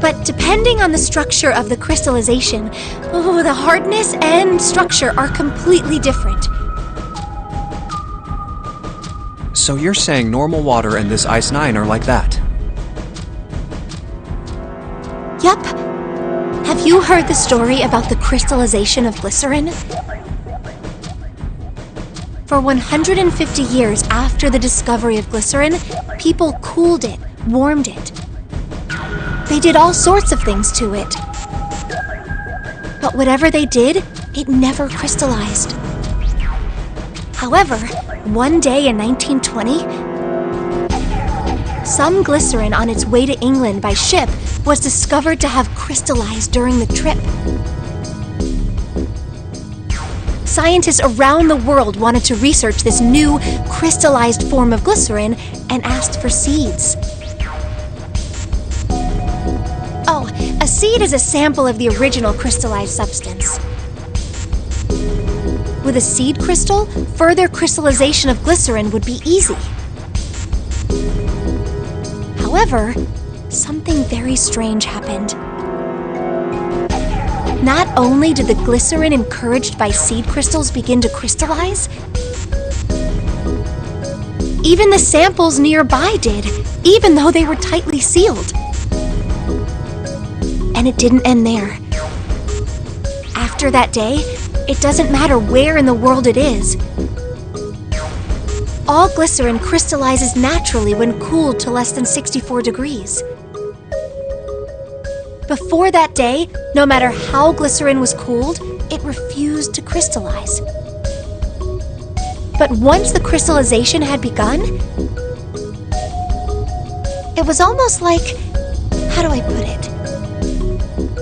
But depending on the structure of the crystallization, the hardness and structure are completely different. So you're saying normal water and this Ice 9 are like that? Yup. Have you heard the story about the crystallization of glycerin? For 150 years after the discovery of glycerin, people cooled it, warmed it. They did all sorts of things to it. But whatever they did, it never crystallized. However, one day in 1920, some glycerin on its way to England by ship was discovered to have crystallized during the trip. Scientists around the world wanted to research this new crystallized form of glycerin and asked for seeds. Oh, a seed is a sample of the original crystallized substance. With a seed crystal, further crystallization of glycerin would be easy. However, something very strange happened. Not only did the glycerin encouraged by seed crystals begin to crystallize, even the samples nearby did, even though they were tightly sealed. And it didn't end there. After that day, it doesn't matter where in the world it is. All glycerin crystallizes naturally when cooled to less than 64 degrees. Before that day, no matter how glycerin was cooled, it refused to crystallize. But once the crystallization had begun, it was almost like, how do I put it?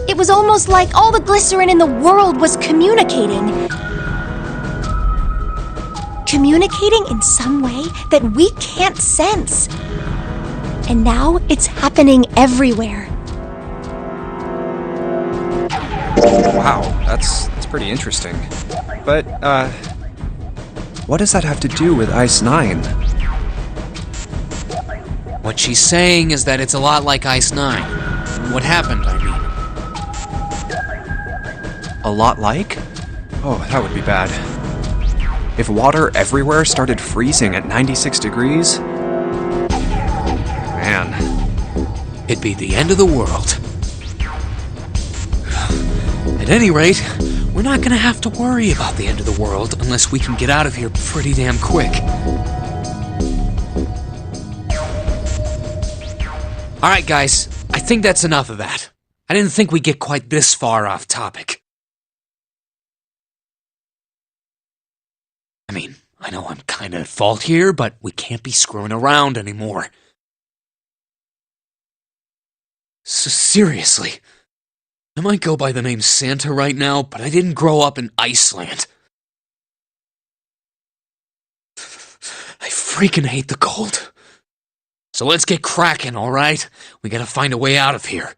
It was almost like all the glycerin in the world was communicating. Communicating in some way that we can't sense. And now it's happening everywhere. Wow, that's pretty interesting. But, what does that have to do with Ice 9? What she's saying is that it's a lot like Ice 9. What happened, I mean. A lot like? Oh, that would be bad. If water everywhere started freezing at 96 degrees? Man. It'd be the end of the world. At any rate, we're not gonna have to worry about the end of the world unless we can get out of here pretty damn quick. Alright guys, I think that's enough of that. I didn't think we'd get quite this far off topic. I mean, I know I'm kinda at fault here, but we can't be screwing around anymore. So seriously, I might go by the name Santa right now, but I didn't grow up in Iceland. I freaking hate the cold. So let's get cracking, alright? We gotta find a way out of here.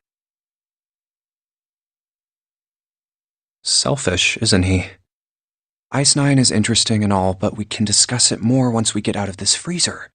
Selfish, isn't he? Ice 9 is interesting and all, but we can discuss it more once we get out of this freezer.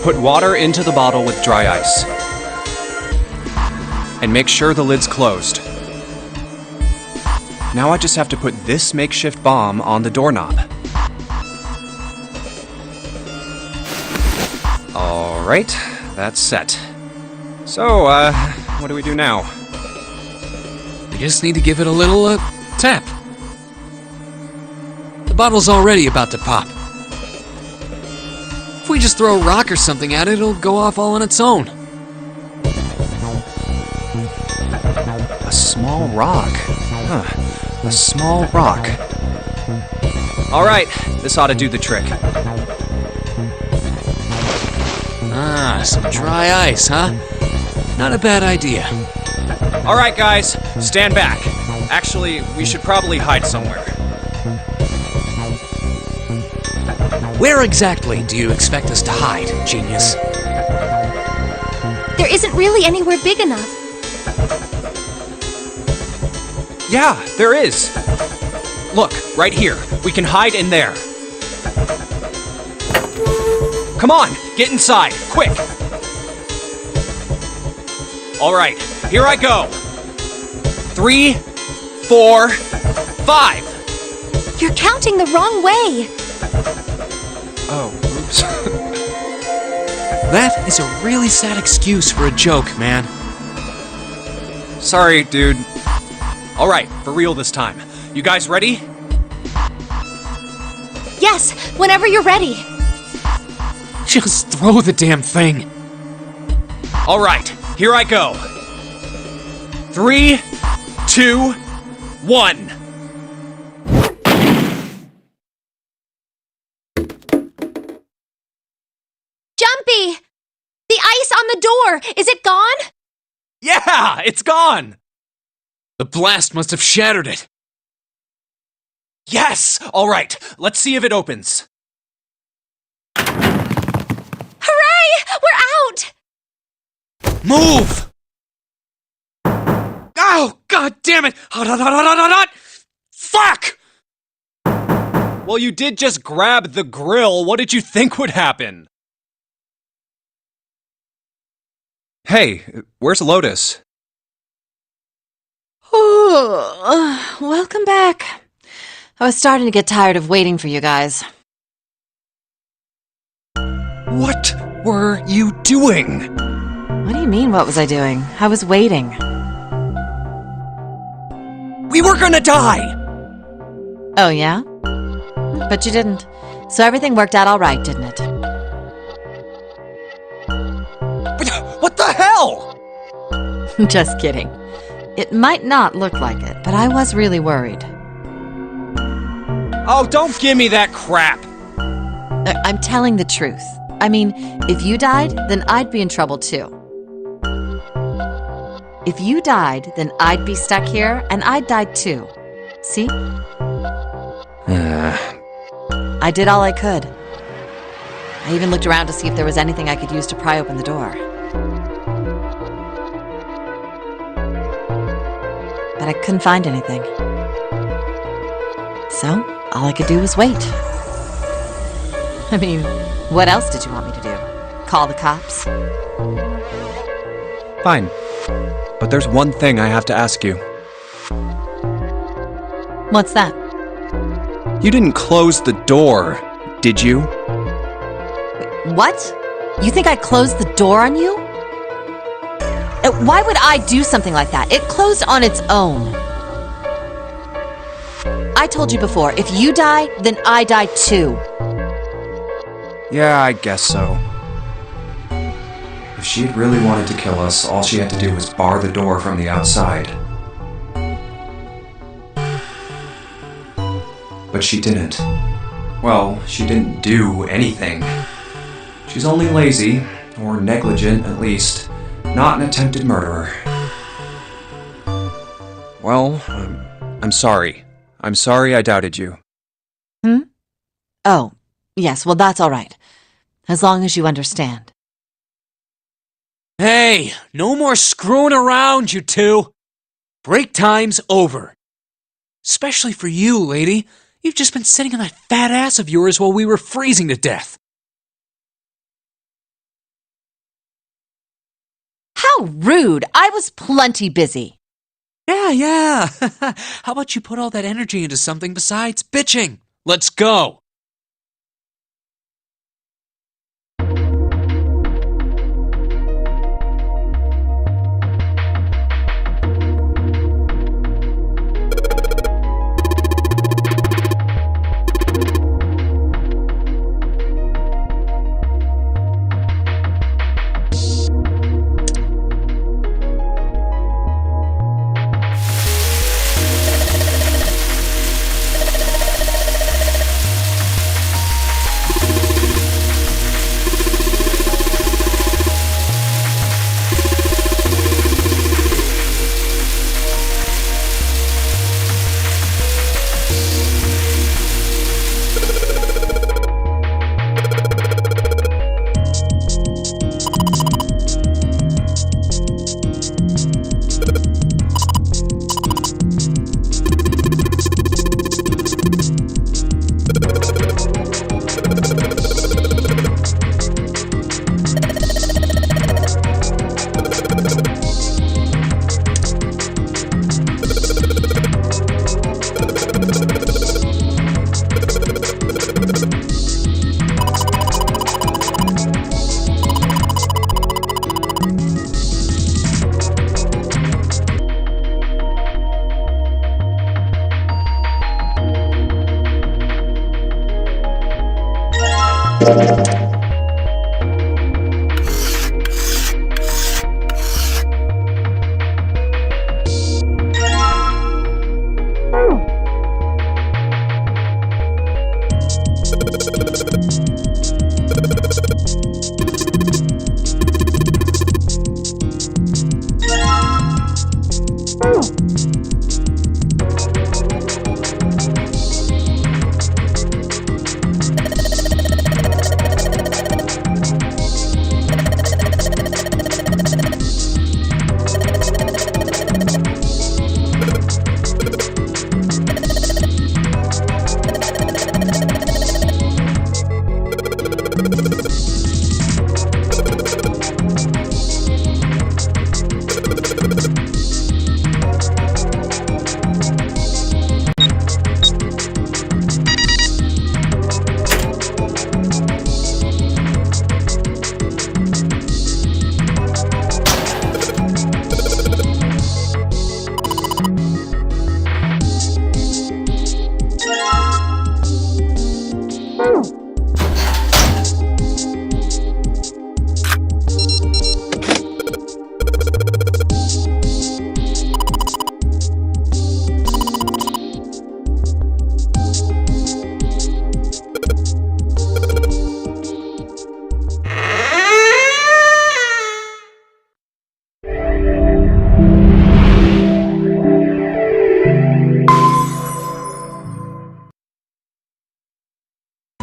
Put water into the bottle with dry ice. And make sure the lid's closed. Now I just have to put this makeshift bomb on the doorknob. Alright, that's set. So, what do we do now? We just need to give it a little, tap. The bottle's already about to pop. If we just throw a rock or something at it, it'll go off all on its own. A small rock. Huh. A small rock. Alright, this ought to do the trick. Ah, some dry ice, huh? Not a bad idea. Alright, guys, stand back. Actually, we should probably hide somewhere. Where exactly do you expect us to hide, genius? There isn't really anywhere big enough. Yeah, there is. Look, right here. We can hide in there. Come on, get inside, quick! Alright, here I go. 3, 4, 5. You're counting the wrong way. Oh, oops. That is a really sad excuse for a joke, man. Sorry, dude. Alright, for real this time. You guys ready? Yes, whenever you're ready. Just throw the damn thing. Alright, here I go. 3, 2, 1. Jumpy! The ice on the door! Is it gone? Yeah, it's gone! The blast must have shattered it. Yes! Alright, let's see if it opens. Hooray! We're out! Move! Oh, god damn it! Hot. Fuck! Well, you did just grab the grill. What did you think would happen? Hey, where's Lotus? Welcome back. I was starting to get tired of waiting for you guys. What were you doing? What do you mean, what was I doing? I was waiting. We were gonna die! Oh, yeah? But you didn't. So everything worked out all right, didn't it? What the hell? Just kidding. It might not look like it, but I was really worried. Oh, don't give me that crap! I'm telling the truth. I mean, if you died, then I'd be in trouble too. If you died, then I'd be stuck here, and I'd die too. See? I did all I could. I even looked around to see if there was anything I could use to pry open the door. But I couldn't find anything. So, all I could do was wait. I mean, what else did you want me to do? Call the cops? Fine. But there's one thing I have to ask you. What's that? You didn't close the door, did you? What? You think I closed the door on you? Why would I do something like that? It closed on its own. I told you before, if you die, then I die too. Yeah, I guess so. If she'd really wanted to kill us, all she had to do was bar the door from the outside. But she didn't. Well, she didn't do anything. She's only lazy, or negligent at least, not an attempted murderer. Well, I'm sorry. I'm sorry I doubted you. Oh, yes, well that's all right. As long as you understand. Hey, no more screwing around, you two. Break time's over. Especially for you, lady. You've just been sitting on that fat ass of yours while we were freezing to death. How rude! I was plenty busy. Yeah. How about you put all that energy into something besides bitching? Let's go!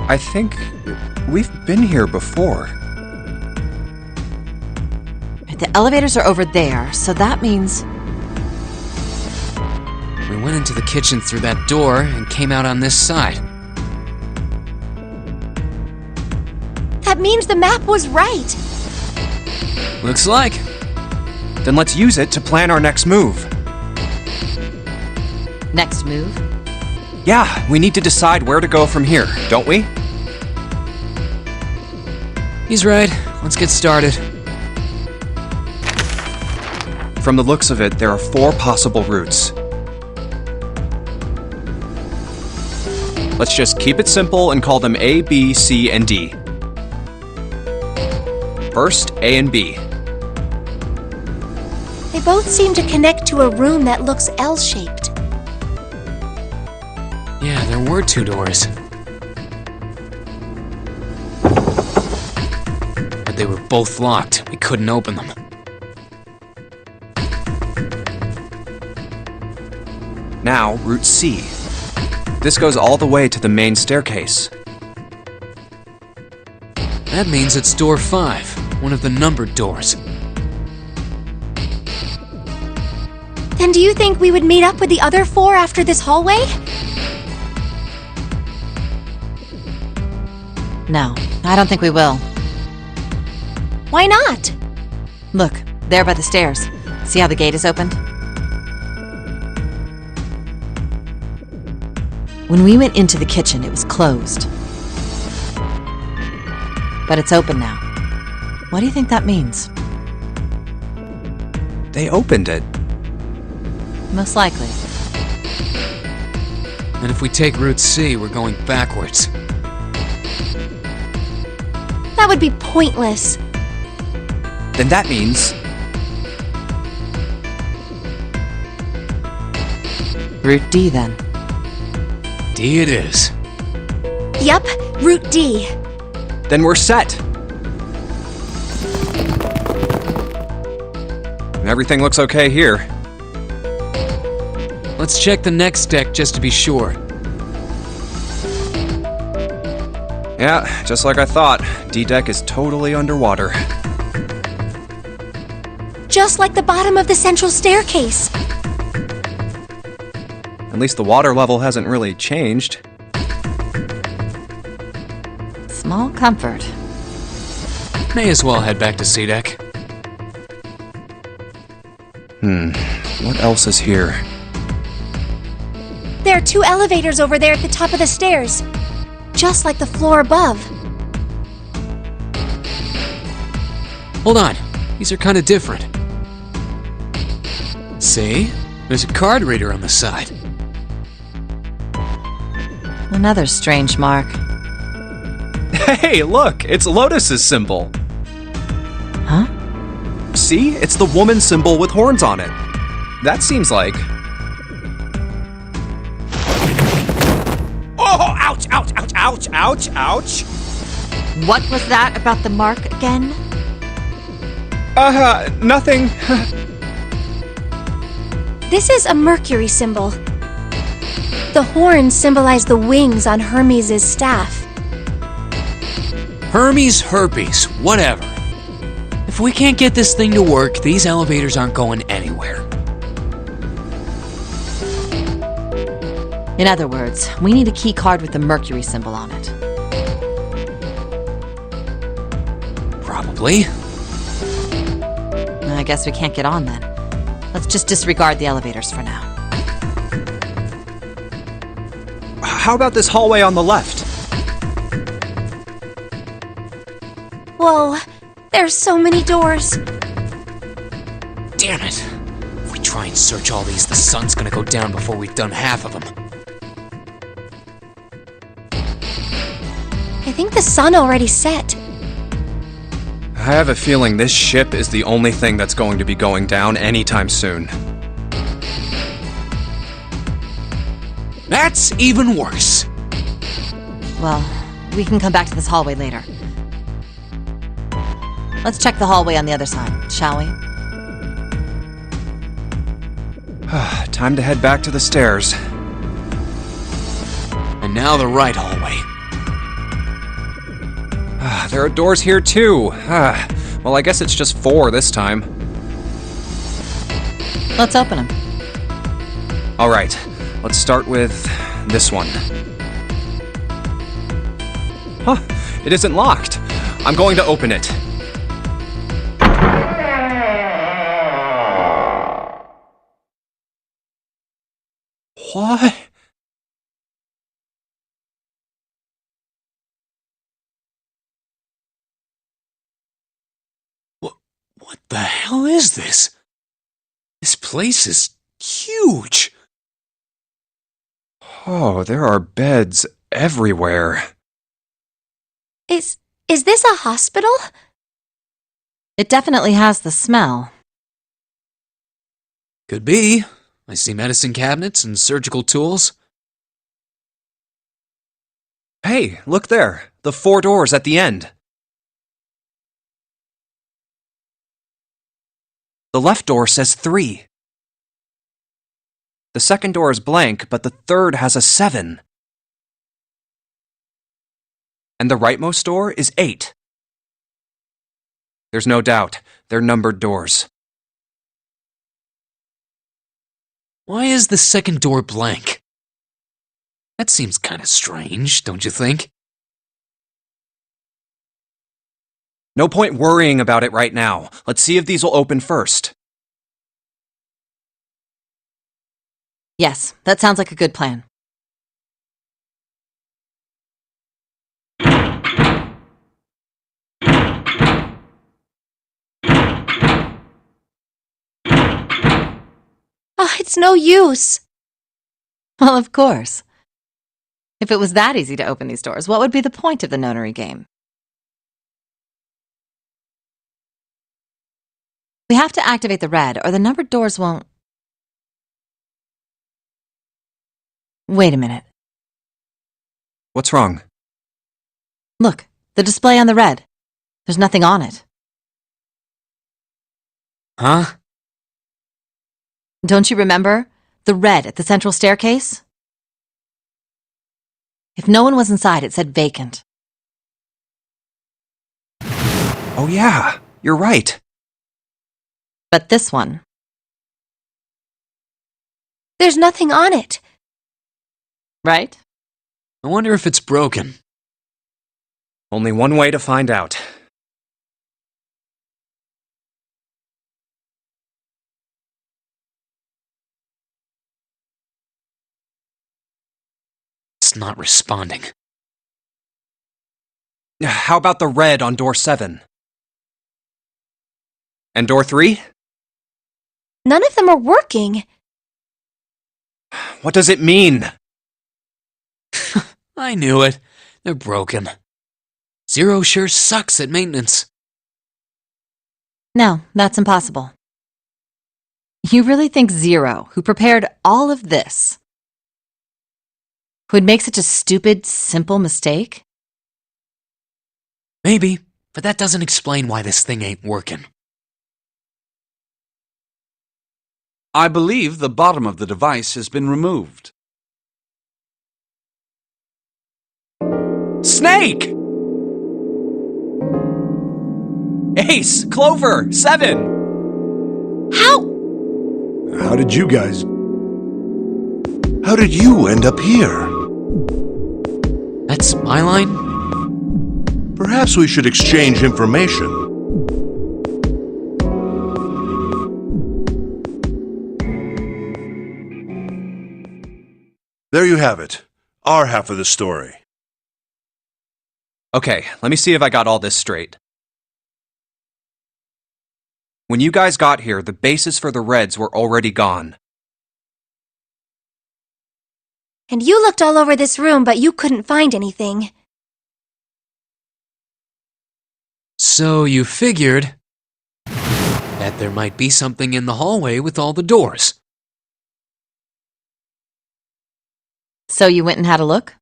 I think we've been here before. The elevators are over there, so that means... We went into the kitchen through that door and came out on this side. That means the map was right. Looks like. Then let's use it to plan our next move. Next move? Yeah, we need to decide where to go from here, don't we? He's right. Let's get started. From the looks of it, there are 4 possible routes. Let's just keep it simple and call them A, B, C, and D. First, A and B. They both seem to connect to a room that looks L-shaped. Yeah, there were 2 doors. But they were both locked. We couldn't open them. Now, Route C. This goes all the way to the main staircase. That means it's door 5, one of the numbered doors. Then do you think we would meet up with the other 4 after this hallway? No, I don't think we will. Why not? Look, There by the stairs. See how the gate is opened? When we went into the kitchen, it was closed. But it's open now. What do you think that means? They opened it. Most likely. And if we take Route C, we're going backwards. That would be pointless. Then that means... Route D, then. D it is. Yep, Route D. Then we're set. Everything looks okay here. Let's check the next deck just to be sure. Yeah, just like I thought. D-Deck is totally underwater. Just like the bottom of the central staircase. At least the water level hasn't really changed. Small comfort. May as well head back to C deck. What else is here? There are 2 elevators over there at the top of the stairs. Just like the floor above. Hold on. These are kind of different. See? There's a card reader on the side. Another strange mark. Hey, look! It's Lotus's symbol. Huh? See? It's the woman symbol with horns on it. That seems like... Oh, ouch, ouch, ouch, ouch, ouch, ouch. What was that about the mark again? Nothing. This is a Mercury symbol. The horns symbolize the wings on Hermes' staff. Hermes, herpes, whatever. If we can't get this thing to work, these elevators aren't going anywhere. In other words, we need a key card with the Mercury symbol on it. Probably. I guess we can't get on then. Let's just disregard the elevators for now. How about this hallway on the left? Whoa, there's so many doors. Damn it. If we try and search all these, the sun's gonna go down before we've done half of them. I think the sun already set. I have a feeling this ship is the only thing that's going to be going down anytime soon. That's even worse. Well, we can come back to this hallway later. Let's check the hallway on the other side, shall we? Time to head back to the stairs. And now the right hallway. There are doors here too. Well, I guess it's just 4 this time. Let's open them. All right, let's start with this one. Huh, it isn't locked. I'm going to open it. What? What the hell is this? This place is huge. Oh, there are beds everywhere. Is this a hospital? It definitely has the smell. Could be. I see medicine cabinets and surgical tools. Hey, look there. The 4 doors at the end. The left door says 3. The second door is blank, but the third has a 7. And the rightmost door is 8. There's no doubt, they're numbered doors. Why is the second door blank? That seems kind of strange, don't you think? No point worrying about it right now. Let's see if these will open first. Yes, that sounds like a good plan. Oh, it's no use. Well, of course. If it was that easy to open these doors, what would be the point of the nonary game? We have to activate the red, or the numbered doors won't... Wait a minute. What's wrong? Look, the display on the red. There's nothing on it. Huh? Don't you remember? The red at the central staircase? If no one was inside, it said vacant. Oh yeah, you're right. But this one... There's nothing on it. Right? I wonder if it's broken. Only one way to find out. It's not responding. How about the red on door 7? And door 3? None of them are working. What does it mean? I knew it. They're broken. Zero sure sucks at maintenance. No, that's impossible. You really think Zero, who prepared all of this, would make such a stupid, simple mistake? Maybe, but that doesn't explain why this thing ain't working. I believe the bottom of the device has been removed. Snake! Ace! Clover! 7! How did you guys... How did you end up here? That's my line? Perhaps we should exchange information. There you have it. Our half of the story. Okay, let me see if I got all this straight. When you guys got here, the bases for the Reds were already gone. And you looked all over this room, but you couldn't find anything. So you figured that there might be something in the hallway with all the doors. So you went and had a look?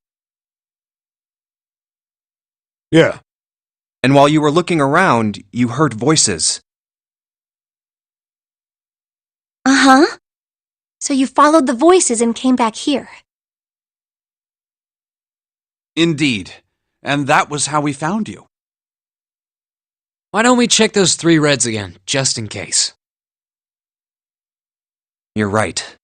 Yeah. And while you were looking around, you heard voices. Uh-huh. So you followed the voices and came back here. Indeed. And that was how we found you. Why don't we check those 3 Reds again, just in case? You're right.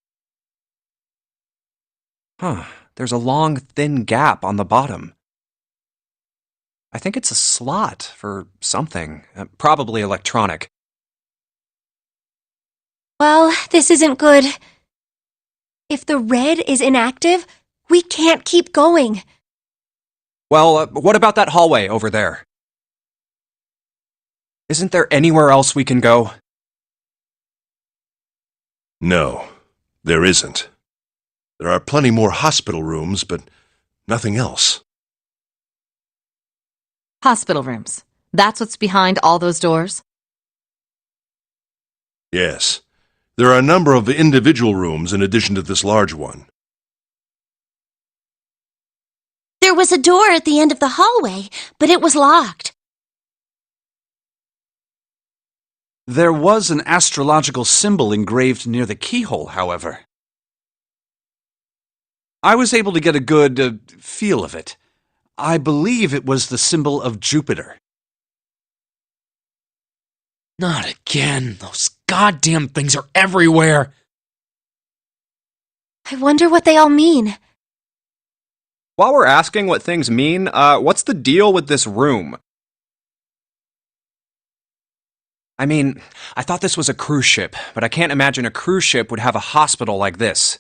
Huh, there's a long, thin gap on the bottom. I think it's a slot for something, probably electronic. Well, this isn't good. If the red is inactive, we can't keep going. Well, what about that hallway over there? Isn't there anywhere else we can go? No, there isn't. There are plenty more hospital rooms, but nothing else. Hospital rooms. That's what's behind all those doors? Yes. There are a number of individual rooms in addition to this large one. There was a door at the end of the hallway, but it was locked. There was an astrological symbol engraved near the keyhole, however. I was able to get a good feel of it. I believe it was the symbol of Jupiter. Not again. Those goddamn things are everywhere. I wonder what they all mean. While we're asking what things mean, what's the deal with this room? I mean, I thought this was a cruise ship, but I can't imagine a cruise ship would have a hospital like this.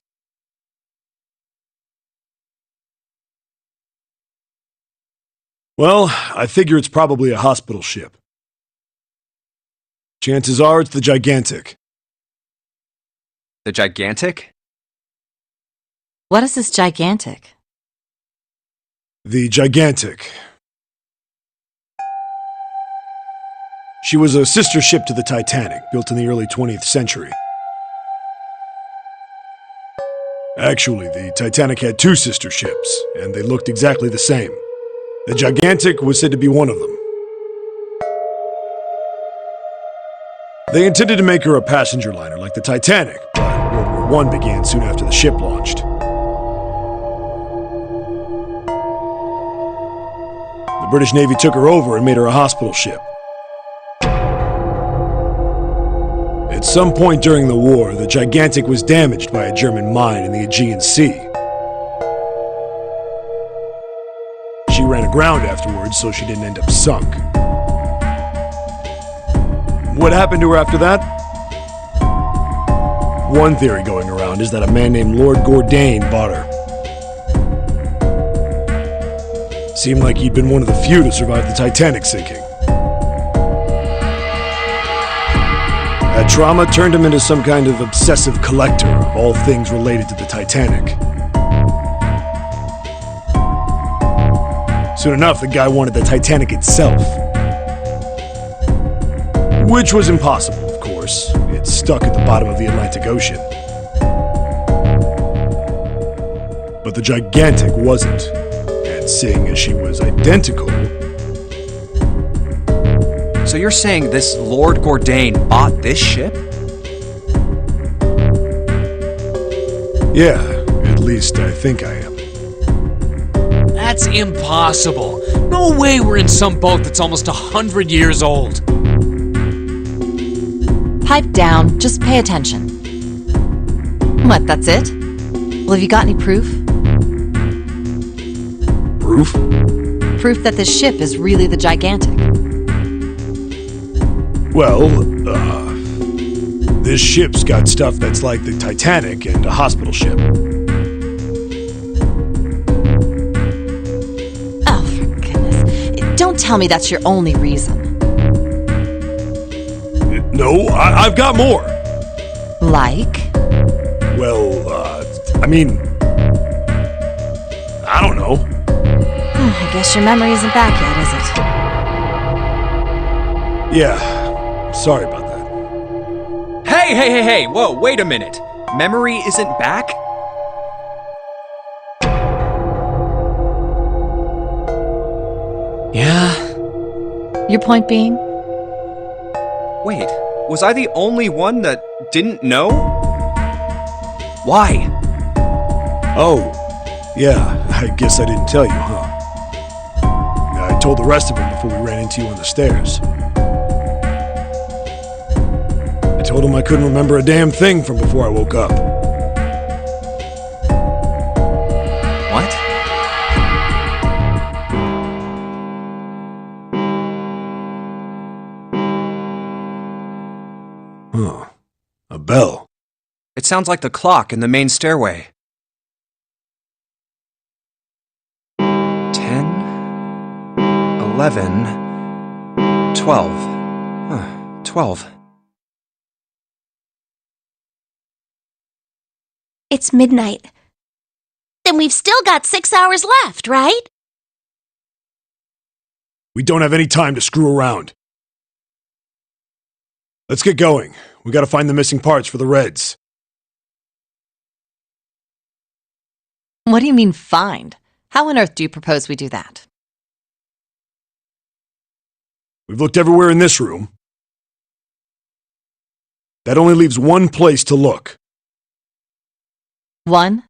Well, I figure it's probably a hospital ship. Chances are it's the Gigantic. The Gigantic? What is this gigantic? The Gigantic. She was a sister ship to the Titanic, built in the early 20th century. Actually, the Titanic had two sister ships, and they looked exactly the same. The Gigantic was said to be one of them. They intended to make her a passenger liner like the Titanic, but World War I began soon after the ship launched. The British Navy took her over and made her a hospital ship. At some point during the war, the Gigantic was damaged by a German mine in the Aegean Sea. She ran aground afterwards, so she didn't end up sunk. What happened to her after that? One theory going around is that a man named Lord Gourdane bought her. Seemed like he'd been one of the few to survive the Titanic sinking. That trauma turned him into some kind of obsessive collector of all things related to the Titanic. Soon enough, the guy wanted the Titanic itself. Which was impossible, of course. It's stuck at the bottom of the Atlantic Ocean. But the Gigantic wasn't. And seeing as she was identical... So you're saying this Lord Gourdane bought this ship? Yeah, at least I think I am. That's impossible. No way we're in some boat that's almost 100 years old. Pipe down, just pay attention. What, that's it? Well, have you got any proof? Proof? Proof that this ship is really the Gigantic. Well, this ship's got stuff that's like the Titanic and a hospital ship. Oh, for goodness. Don't tell me that's your only reason. No, I've got more. Like? Well, I mean... I don't know. I guess your memory isn't back yet, is it? Yeah. Sorry about that. Hey! Whoa, wait a minute. Memory isn't back? Yeah. Your point being? Wait, was I the only one that didn't know? Why? Oh, yeah, I guess I didn't tell you, huh? I told the rest of them before we ran into you on the stairs. I told them I couldn't remember a damn thing from before I woke up. What? Huh. A bell. It sounds like the clock in the main stairway. 10, 11, 12. Huh, 12. It's midnight. Then we've still got 6 hours left, right? We don't have any time to screw around. Let's get going. We gotta find the missing parts for the Reds. What do you mean, find? How on earth do you propose we do that? We've looked everywhere in this room. That only leaves one place to look. One?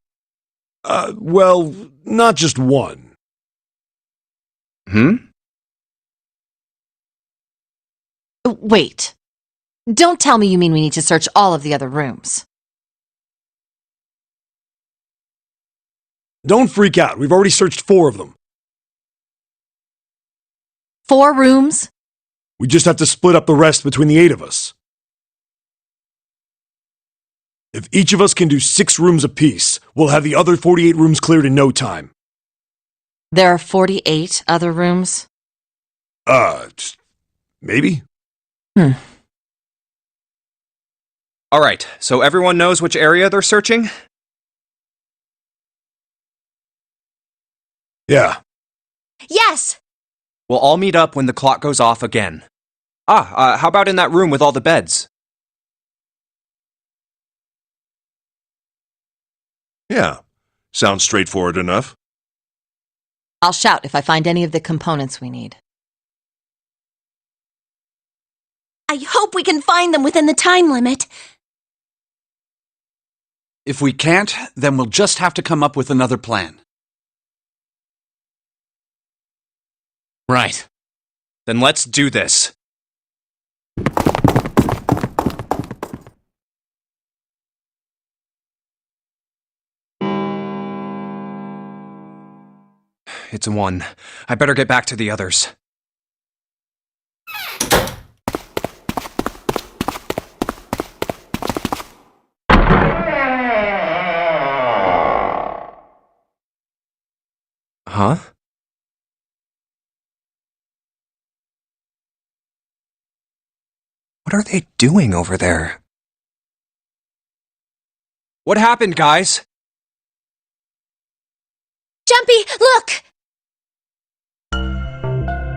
Well, not just one. Wait. Don't tell me you mean we need to search all of the other rooms. Don't freak out. We've already searched 4 of them. 4 rooms? We just have to split up the rest between the 8 of us. If each of us can do 6 rooms apiece, we'll have the other 48 rooms cleared in no time. There are 48 other rooms? Maybe? Alright, so everyone knows which area they're searching? Yeah. Yes! We'll all meet up when the clock goes off again. How about in that room with all the beds? Yeah, sounds straightforward enough. I'll shout if I find any of the components we need. I hope we can find them within the time limit. If we can't, then we'll just have to come up with another plan. Right. Then let's do this. It's a 1. I better get back to the others. Huh? What are they doing over there? What happened, guys? Jumpy, look!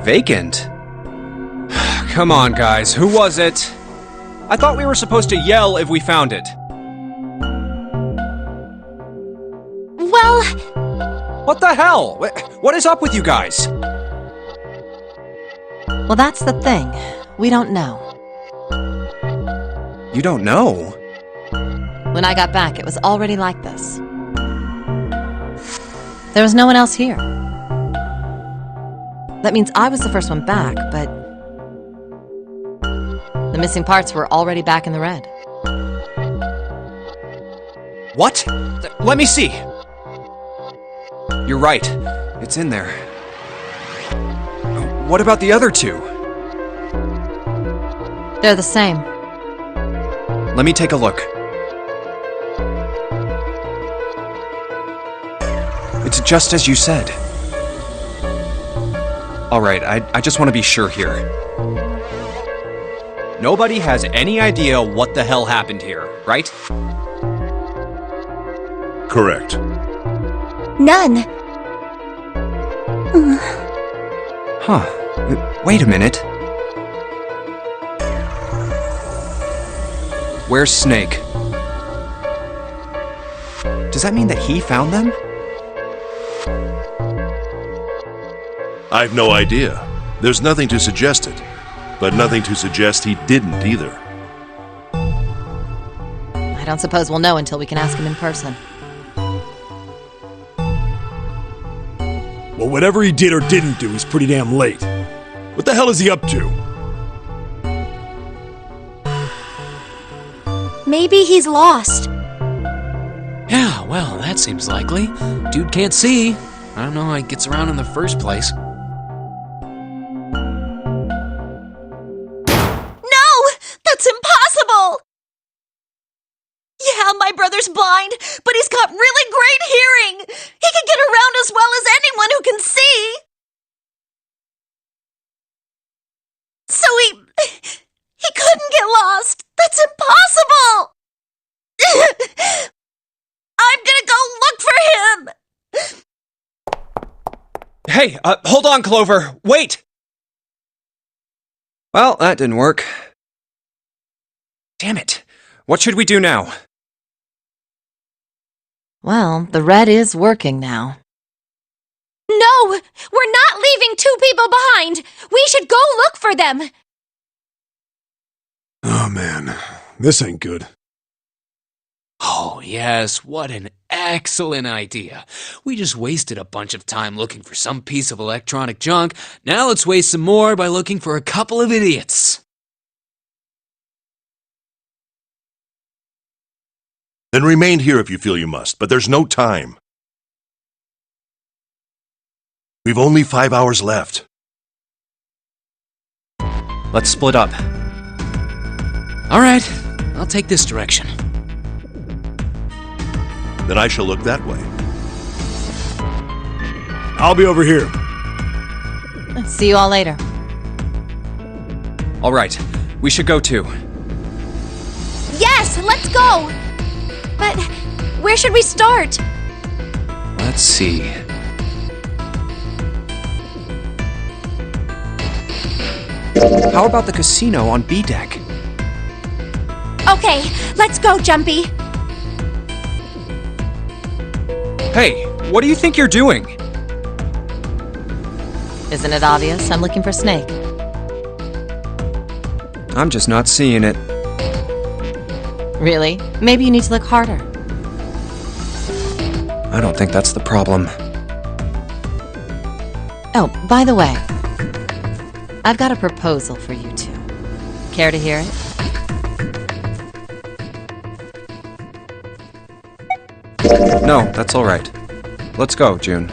Vacant? Come on, guys, who was it? I thought we were supposed to yell if we found it. Well... What the hell? What is up with you guys? Well, that's the thing. We don't know. You don't know? When I got back, it was already like this. There was no one else here. That means I was the first one back, but the missing parts were already back in the red. What? Let me see! You're right. It's in there. What about the other 2? They're the same. Let me take a look. It's just as you said. Alright, I just want to be sure here. Nobody has any idea what the hell happened here, right? Correct. None. Huh. Wait a minute. Where's Snake? Does that mean that he found them? I've no idea. There's nothing to suggest it, but nothing to suggest he didn't either. I don't suppose we'll know until we can ask him in person. Well, whatever he did or didn't do, he's pretty damn late. What the hell is he up to? Maybe he's lost. Yeah, well, that seems likely. Dude can't see. I don't know how he gets around in the first place. No! That's impossible! Yeah, my brother's blind, but he's got really great hearing! He can get around as well as anyone who can see! So he couldn't get lost! That's impossible! I'm gonna go look for him! Hey, hold on, Clover! Wait! Well, that didn't work. Damn it. What should we do now? Well, the red is working now. No! We're not leaving 2 people behind! We should go look for them! Oh man, this ain't good. Oh, yes, what an excellent idea. We just wasted a bunch of time looking for some piece of electronic junk. Now let's waste some more by looking for a couple of idiots. Then remain here if you feel you must, but there's no time. We've only 5 hours left. Let's split up. Alright, I'll take this direction. Then I shall look that way. I'll be over here. See you all later. All right, we should go too. Yes, let's go! But where should we start? Let's see. How about the casino on B deck? Okay, let's go, Jumpy. Hey, what do you think you're doing? Isn't it obvious? I'm looking for Snake. I'm just not seeing it. Really? Maybe you need to look harder. I don't think that's the problem. Oh, by the way, I've got a proposal for you two. Care to hear it? No, that's all right. Let's go, June.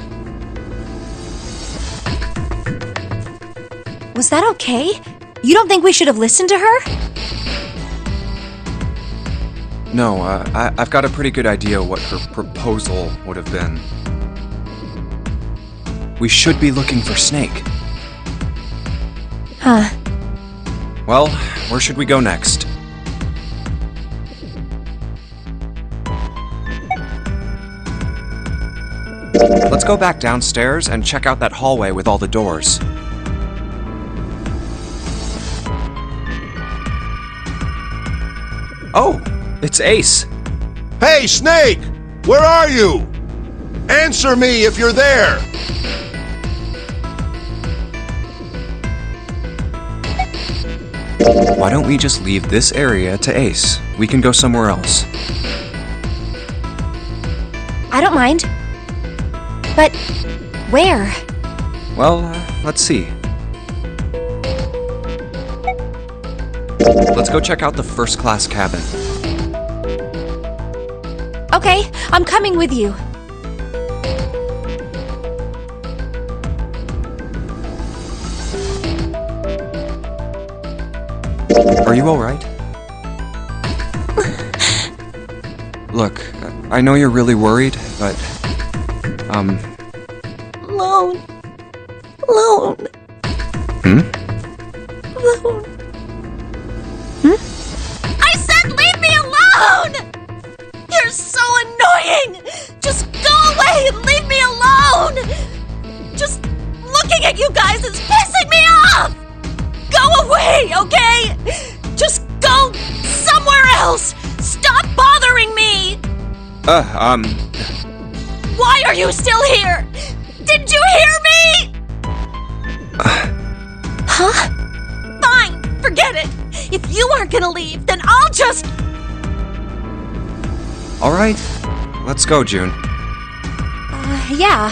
Was that okay? You don't think we should have listened to her? No, I've got a pretty good idea what her proposal would have been. We should be looking for Snake. Huh. Well, where should we go next? Let's go back downstairs and check out that hallway with all the doors. Oh, it's Ace. Hey, Snake! Where are you? Answer me if you're there! Why don't we just leave this area to Ace? We can go somewhere else. I don't mind. But where? Well, let's see. Let's go check out the first-class cabin. Okay, I'm coming with you. Are you alright? Look, I know you're really worried, but... Alone. Alone. Hmm? Alone. I said leave me alone! You're so annoying! Just go away and leave me alone! Just looking at you guys is pissing me off! Go away, okay? Just go somewhere else! Stop bothering me! Why are you still here? Did you hear me? Huh? Fine, forget it. If you aren't gonna leave, then I'll just... Alright, let's go, June. Yeah.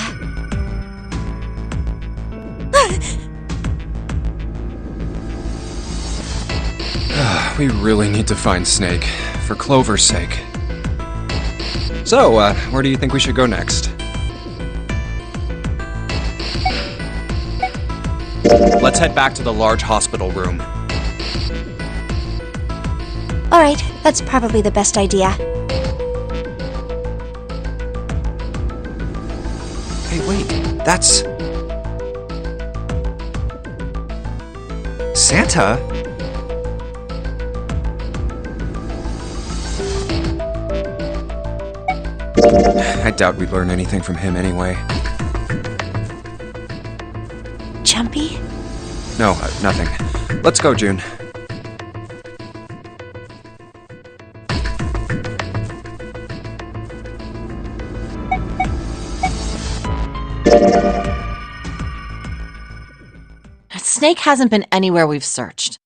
We really need to find Snake, for Clover's sake. So, where do you think we should go next? Let's head back to the large hospital room. Alright, that's probably the best idea. Hey, wait, that's... Santa? I doubt we'd learn anything from him anyway. Jumpy? No, nothing. Let's go, June. Snake hasn't been anywhere we've searched.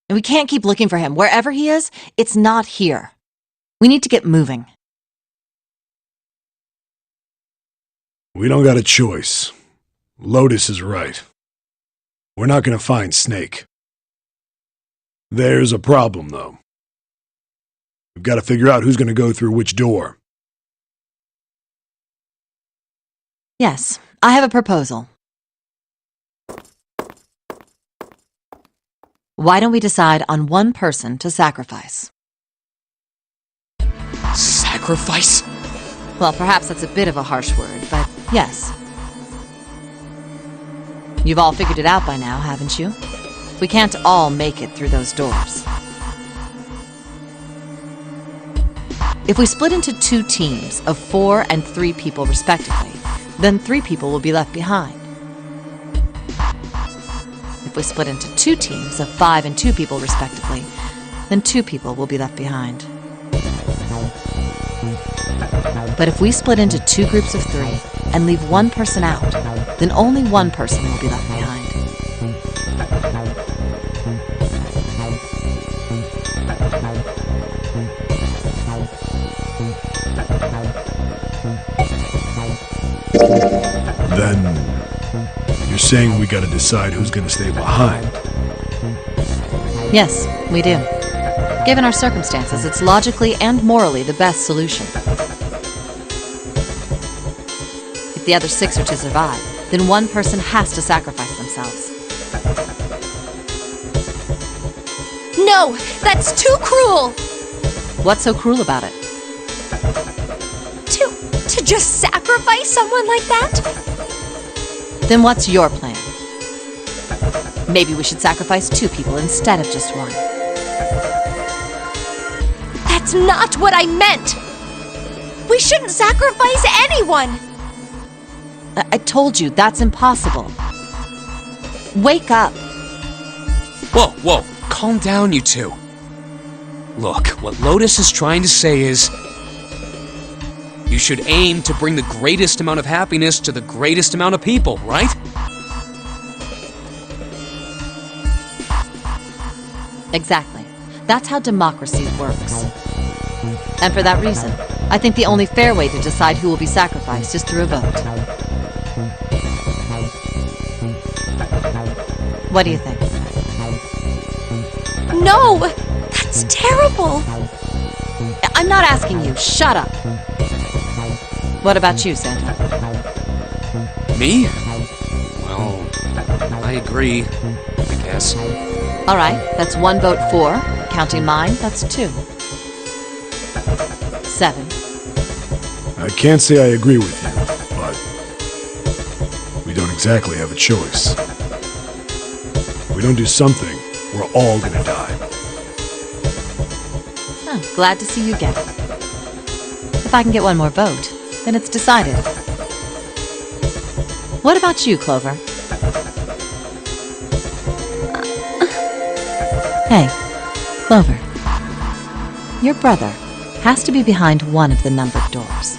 And we can't keep looking for him. Wherever he is, it's not here. We need to get moving. We don't got a choice. Lotus is right. We're not gonna find Snake. There's a problem, though. We've got to figure out who's gonna go through which door. Yes, I have a proposal. Why don't we decide on one person to sacrifice? Sacrifice? Well, perhaps that's a bit of a harsh word, but yes. You've all figured it out by now, haven't you? We can't all make it through those doors. If we split into 2 teams of 4 and 3 people respectively, then 3 people will be left behind. If we split into 2 teams of 5 and 2 people respectively, then 2 people will be left behind. But if we split into 2 groups of 3 and leave 1 person out, then only 1 person will be left behind. Then you're saying we gotta decide who's gonna stay behind. Yes, we do. Given our circumstances, it's logically and morally the best solution. If the other 6 are to survive, then 1 person has to sacrifice themselves. No! That's too cruel! What's so cruel about it? To just sacrifice someone like that? Then what's your plan? Maybe we should sacrifice 2 people instead of just 1. That's not what I meant! We shouldn't sacrifice anyone! I told you, that's impossible. Wake up. Whoa, calm down, you two. Look, what Lotus is trying to say is, you should aim to bring the greatest amount of happiness to the greatest amount of people, right? Exactly. That's how democracy works. And for that reason, I think the only fair way to decide who will be sacrificed is through a vote. What do you think? No! That's terrible! I'm not asking you. Shut up. What about you, Santa? Me? Well, I agree, I guess. All right, that's 1 vote for. Counting mine, that's 2. 7. I can't say I agree with you, but we don't exactly have a choice. If we don't do something, we're all gonna die. Oh, glad to see you get it. If I can get 1 more vote, then it's decided. What about you, Clover? Hey, Clover. Your brother has to be behind one of the numbered doors.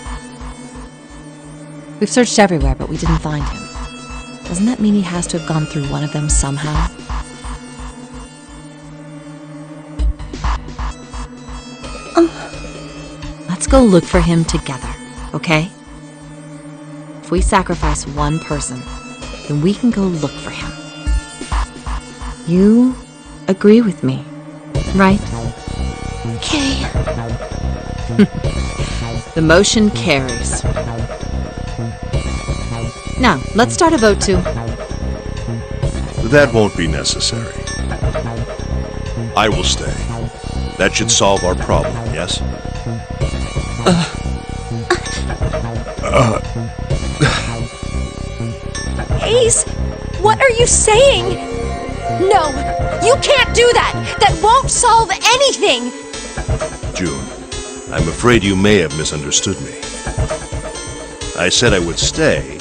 We've searched everywhere, but we didn't find him. Doesn't that mean he has to have gone through one of them somehow? Let's go look for him together, okay? If we sacrifice 1 person, then we can go look for him. You agree with me, right? Okay. The motion carries. Now, let's start a vote too. That won't be necessary. I will stay. That should solve our problem, yes? Ace, what are you saying? No, you can't do that! That won't solve anything! June, I'm afraid you may have misunderstood me. I said I would stay,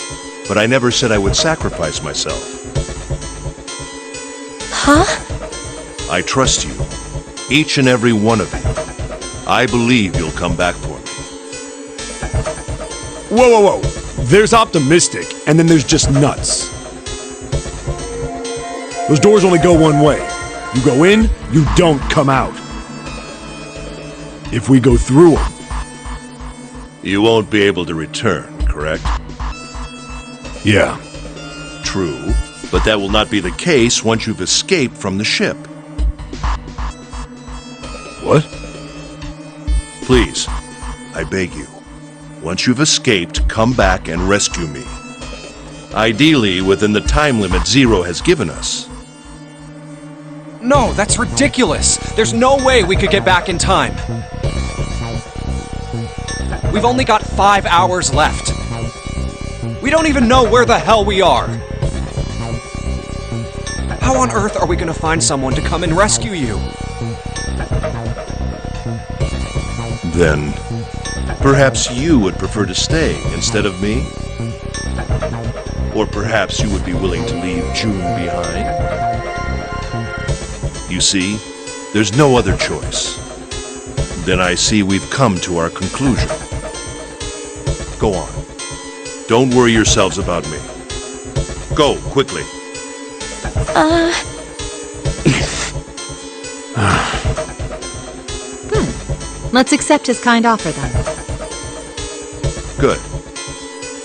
but I never said I would sacrifice myself. Huh? I trust you, each and every one of you. I believe you'll come back for me. Whoa. There's optimistic, and then there's just nuts. Those doors only go one way. You go in, you don't come out. If we go through them... You won't be able to return, correct? Yeah. True, but that will not be the case once you've escaped from the ship. What? Please, I beg you. Once you've escaped, come back and rescue me. Ideally, within the time limit Zero has given us. No, that's ridiculous. There's no way we could get back in time. We've only got 5 hours left. We don't even know where the hell we are. How on earth are we gonna find someone to come and rescue you? Then, perhaps you would prefer to stay instead of me? Or perhaps you would be willing to leave June behind? You see, there's no other choice. Then I see we've come to our conclusion. Go on. Don't worry yourselves about me. Go, quickly. Let's accept his kind offer then. Good.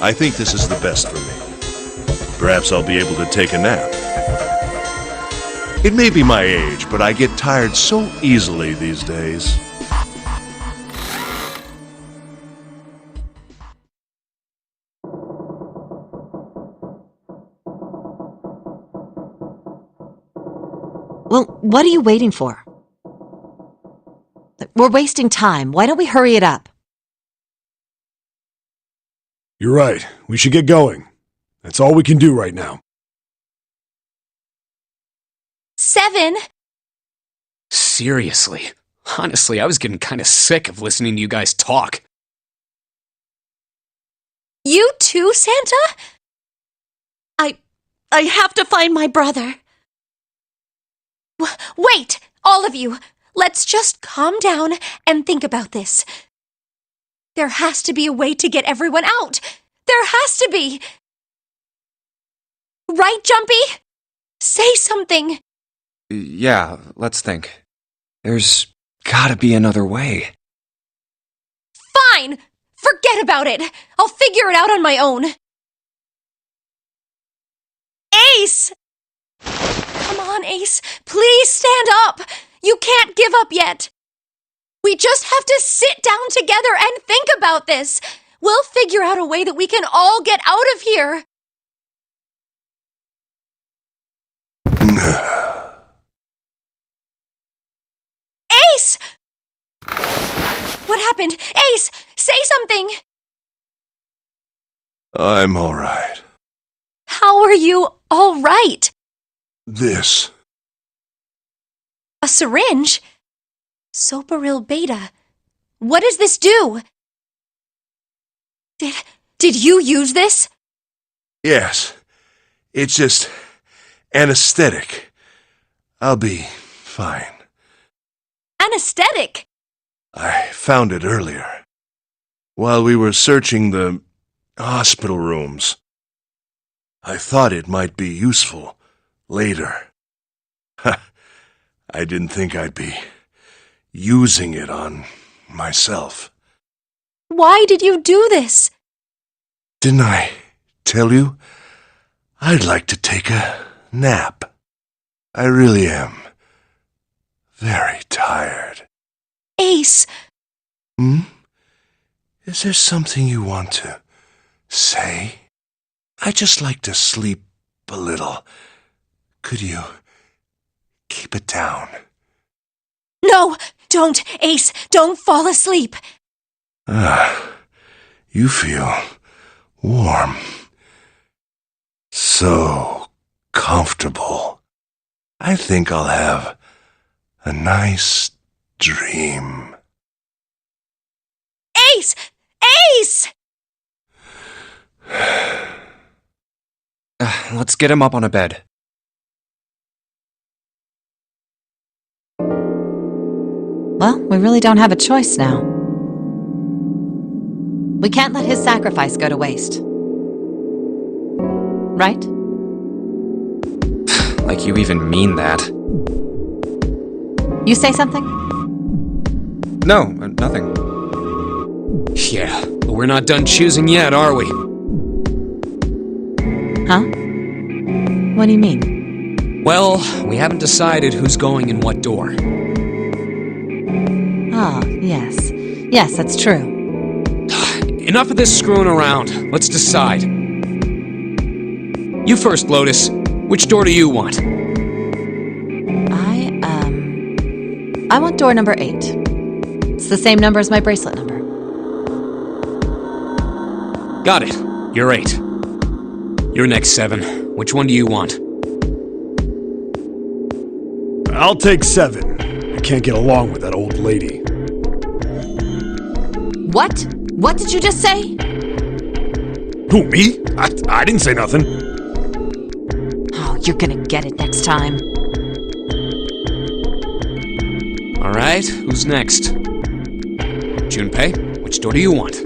I think this is the best for me. Perhaps I'll be able to take a nap. It may be my age, but I get tired so easily these days. Well, what are you waiting for? We're wasting time. Why don't we hurry it up? You're right. We should get going. That's all we can do right now. 7. Seriously. Honestly, I was getting kind of sick of listening to you guys talk. You too, Santa? I have to find my brother. Wait, all of you. Let's just calm down and think about this. There has to be a way to get everyone out. There has to be. Right, Jumpy? Say something. Yeah, let's think. There's gotta be another way. Fine! Forget about it. I'll figure it out on my own. Ace! Come on, Ace. Please stand up. You can't give up yet. We just have to sit down together and think about this. We'll figure out a way that we can all get out of here. Ace! What happened? Ace, say something. I'm all right. How are you all right? This. A syringe? Soparil Beta. What does this do? Did you use this? Yes. It's just anesthetic. I'll be fine. Anesthetic? I found it earlier. While we were searching the hospital rooms. I thought it might be useful later. I didn't think I'd be using it on myself. Why did you do this? Didn't I tell you? I'd like to take a nap. I really am very tired. Ace. Is there something you want to say? I'd just like to sleep a little. Could you keep it down? No, don't, Ace. Don't fall asleep. You feel warm. So comfortable. I think I'll have a nice dream. Ace! Ace! Let's get him up on a bed. Well, we really don't have a choice now. We can't let his sacrifice go to waste. Right? Like you even mean that. You say something? No, nothing. Yeah, but we're not done choosing yet, are we? Huh? What do you mean? Well, we haven't decided who's going in what door. Ah, yes. Yes, that's true. Enough of this screwing around. Let's decide. You first, Lotus. Which door do you want? I I want door number 8. It's the same number as my bracelet number. Got it. You're 8. You're next, 7. Which one do you want? I'll take 7. I can't get along with that old lady. What? What did you just say? Who, me? I didn't say nothing. Oh, you're gonna get it next time. Alright, who's next? Junpei, which door do you want?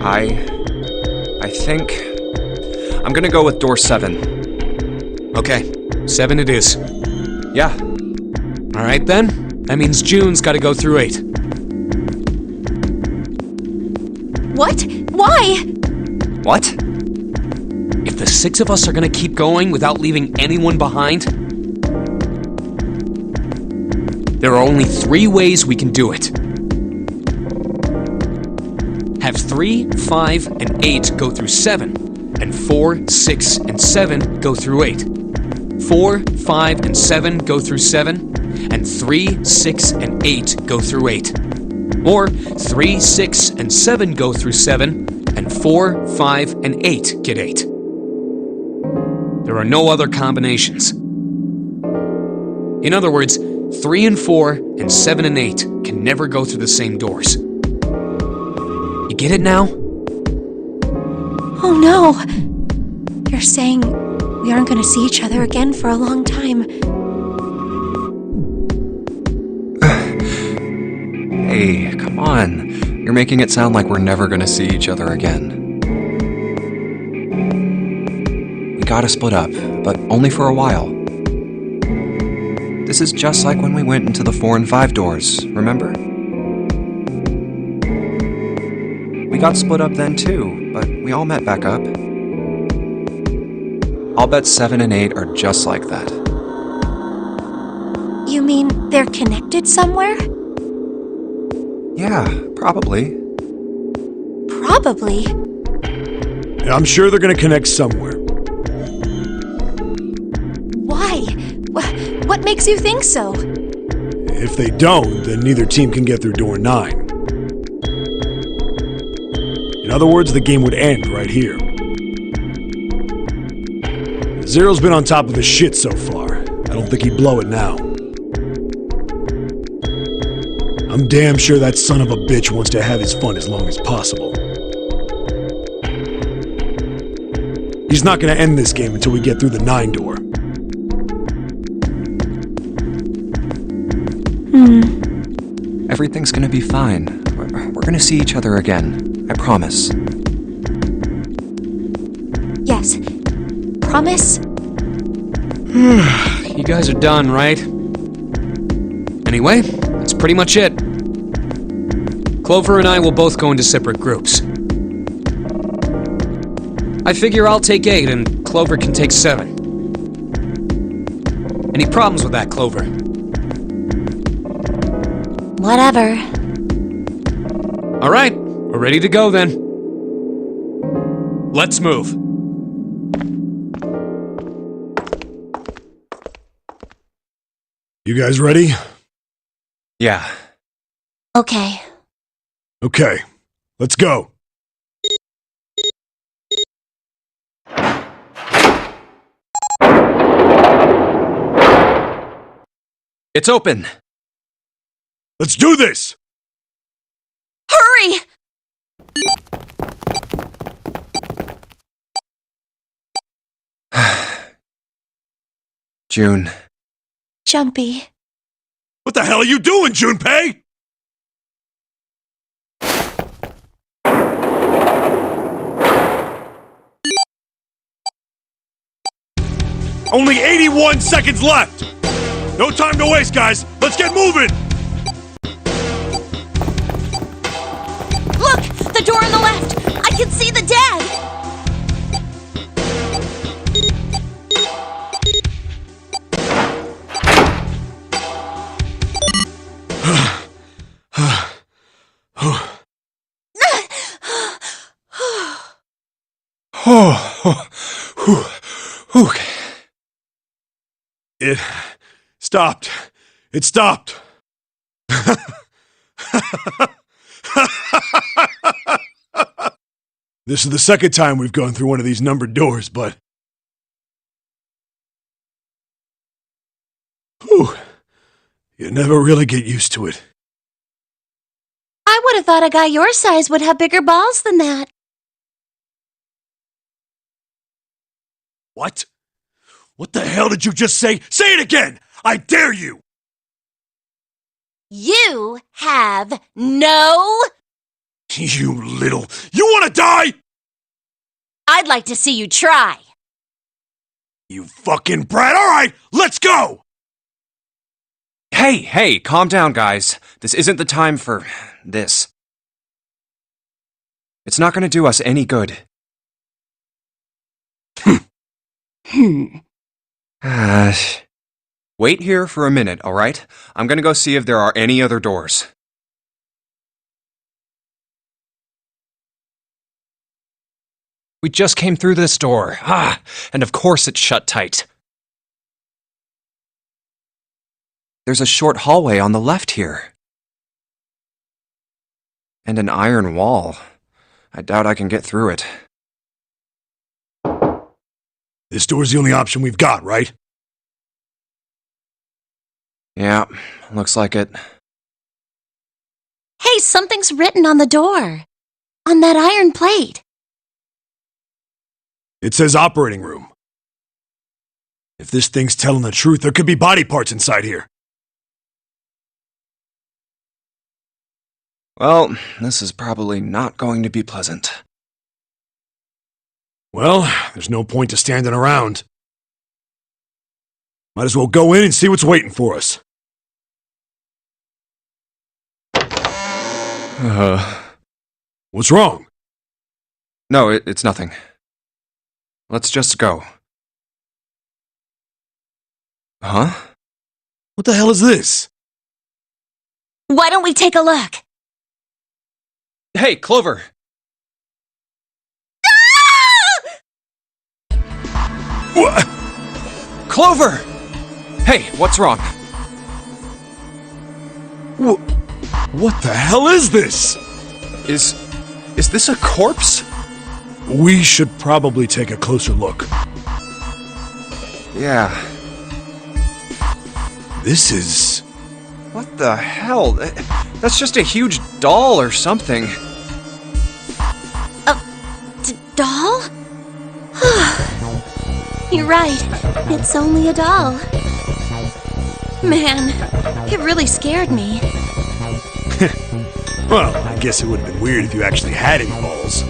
I think I'm gonna go with door 7. Okay, 7 it is. Yeah. Alright then, that means June's gotta go through 8. What? Why? What? If the 6 of us are gonna keep going without leaving anyone behind, there are only 3 ways we can do it. Have 3, 5, and 8 go through 7, and 4, 6, and 7 go through 8. 4, 5, and 7 go through 7, and 3, 6, and 8 go through 8. Or 3, 6, and 7 go through 7, and 4, 5, and 8 get 8. There are no other combinations. In other words, 3 and 4 and 7 and 8 can never go through the same doors. You get it now? Oh no! You're saying we aren't gonna see each other again for a long time. Hey, come on. You're making it sound like we're never gonna see each other again. We gotta split up, but only for a while. This is just like when we went into the 4 and 5 doors, remember? We got split up then too, but we all met back up. I'll bet 7 and 8 are just like that. You mean they're connected somewhere? Yeah, probably. Probably. And I'm sure they're gonna connect somewhere. Why? What makes you think so? If they don't, then neither team can get through door 9. In other words, the game would end right here. Zero's been on top of his shit so far. I don't think he'd blow it now. I'm damn sure that son of a bitch wants to have his fun as long as possible. He's not gonna end this game until we get through the 9 door. Everything's gonna be fine. We're gonna see each other again. I promise. Yes. Promise? You guys are done, right? Anyway, that's pretty much it. Clover and I will both go into separate groups. I figure I'll take 8 and Clover can take 7. Any problems with that, Clover? Whatever. Alright, we're ready to go then. Let's move. You guys ready? Yeah. Okay. Okay, let's go. It's open. Let's do this! Hurry! June. Jumpy. What the hell are you doing, Junpei? Only 81 seconds left! No time to waste, guys! Let's get moving! Look! The door on the left! I can see the dad! Oh, It stopped. It stopped. This is the second time we've gone through one of these numbered doors, but... Whew. You never really get used to it. I would have thought a guy your size would have bigger balls than that. What? What the hell did you just say? Say it again! I dare you! You have no... You little... You wanna die?! I'd like to see you try. You fucking brat! Alright, let's go! Hey, calm down, guys. This isn't the time for this. It's not gonna do us any good. Wait here for a minute, alright? I'm gonna go see if there are any other doors. We just came through this door. And of course it's shut tight. There's a short hallway on the left here. And an iron wall. I doubt I can get through it. This door's the only option we've got, right? Yeah, looks like it. Hey, something's written on the door. On that iron plate. It says operating room. If this thing's telling the truth, there could be body parts inside here. Well, this is probably not going to be pleasant. Well, there's no point to standing around. Might as well go in and see what's waiting for us. What's wrong? No, it's nothing. Let's just go. Huh? What the hell is this? Why don't we take a look? Hey, Clover! What? Clover! Hey, what's wrong? What the hell is this? Is this a corpse? We should probably take a closer look. Yeah. This is... What the hell? That's just a huge doll or something. A doll? You're right. It's only a doll. Man, it really scared me. Well, I guess it would have been weird if you actually had any balls.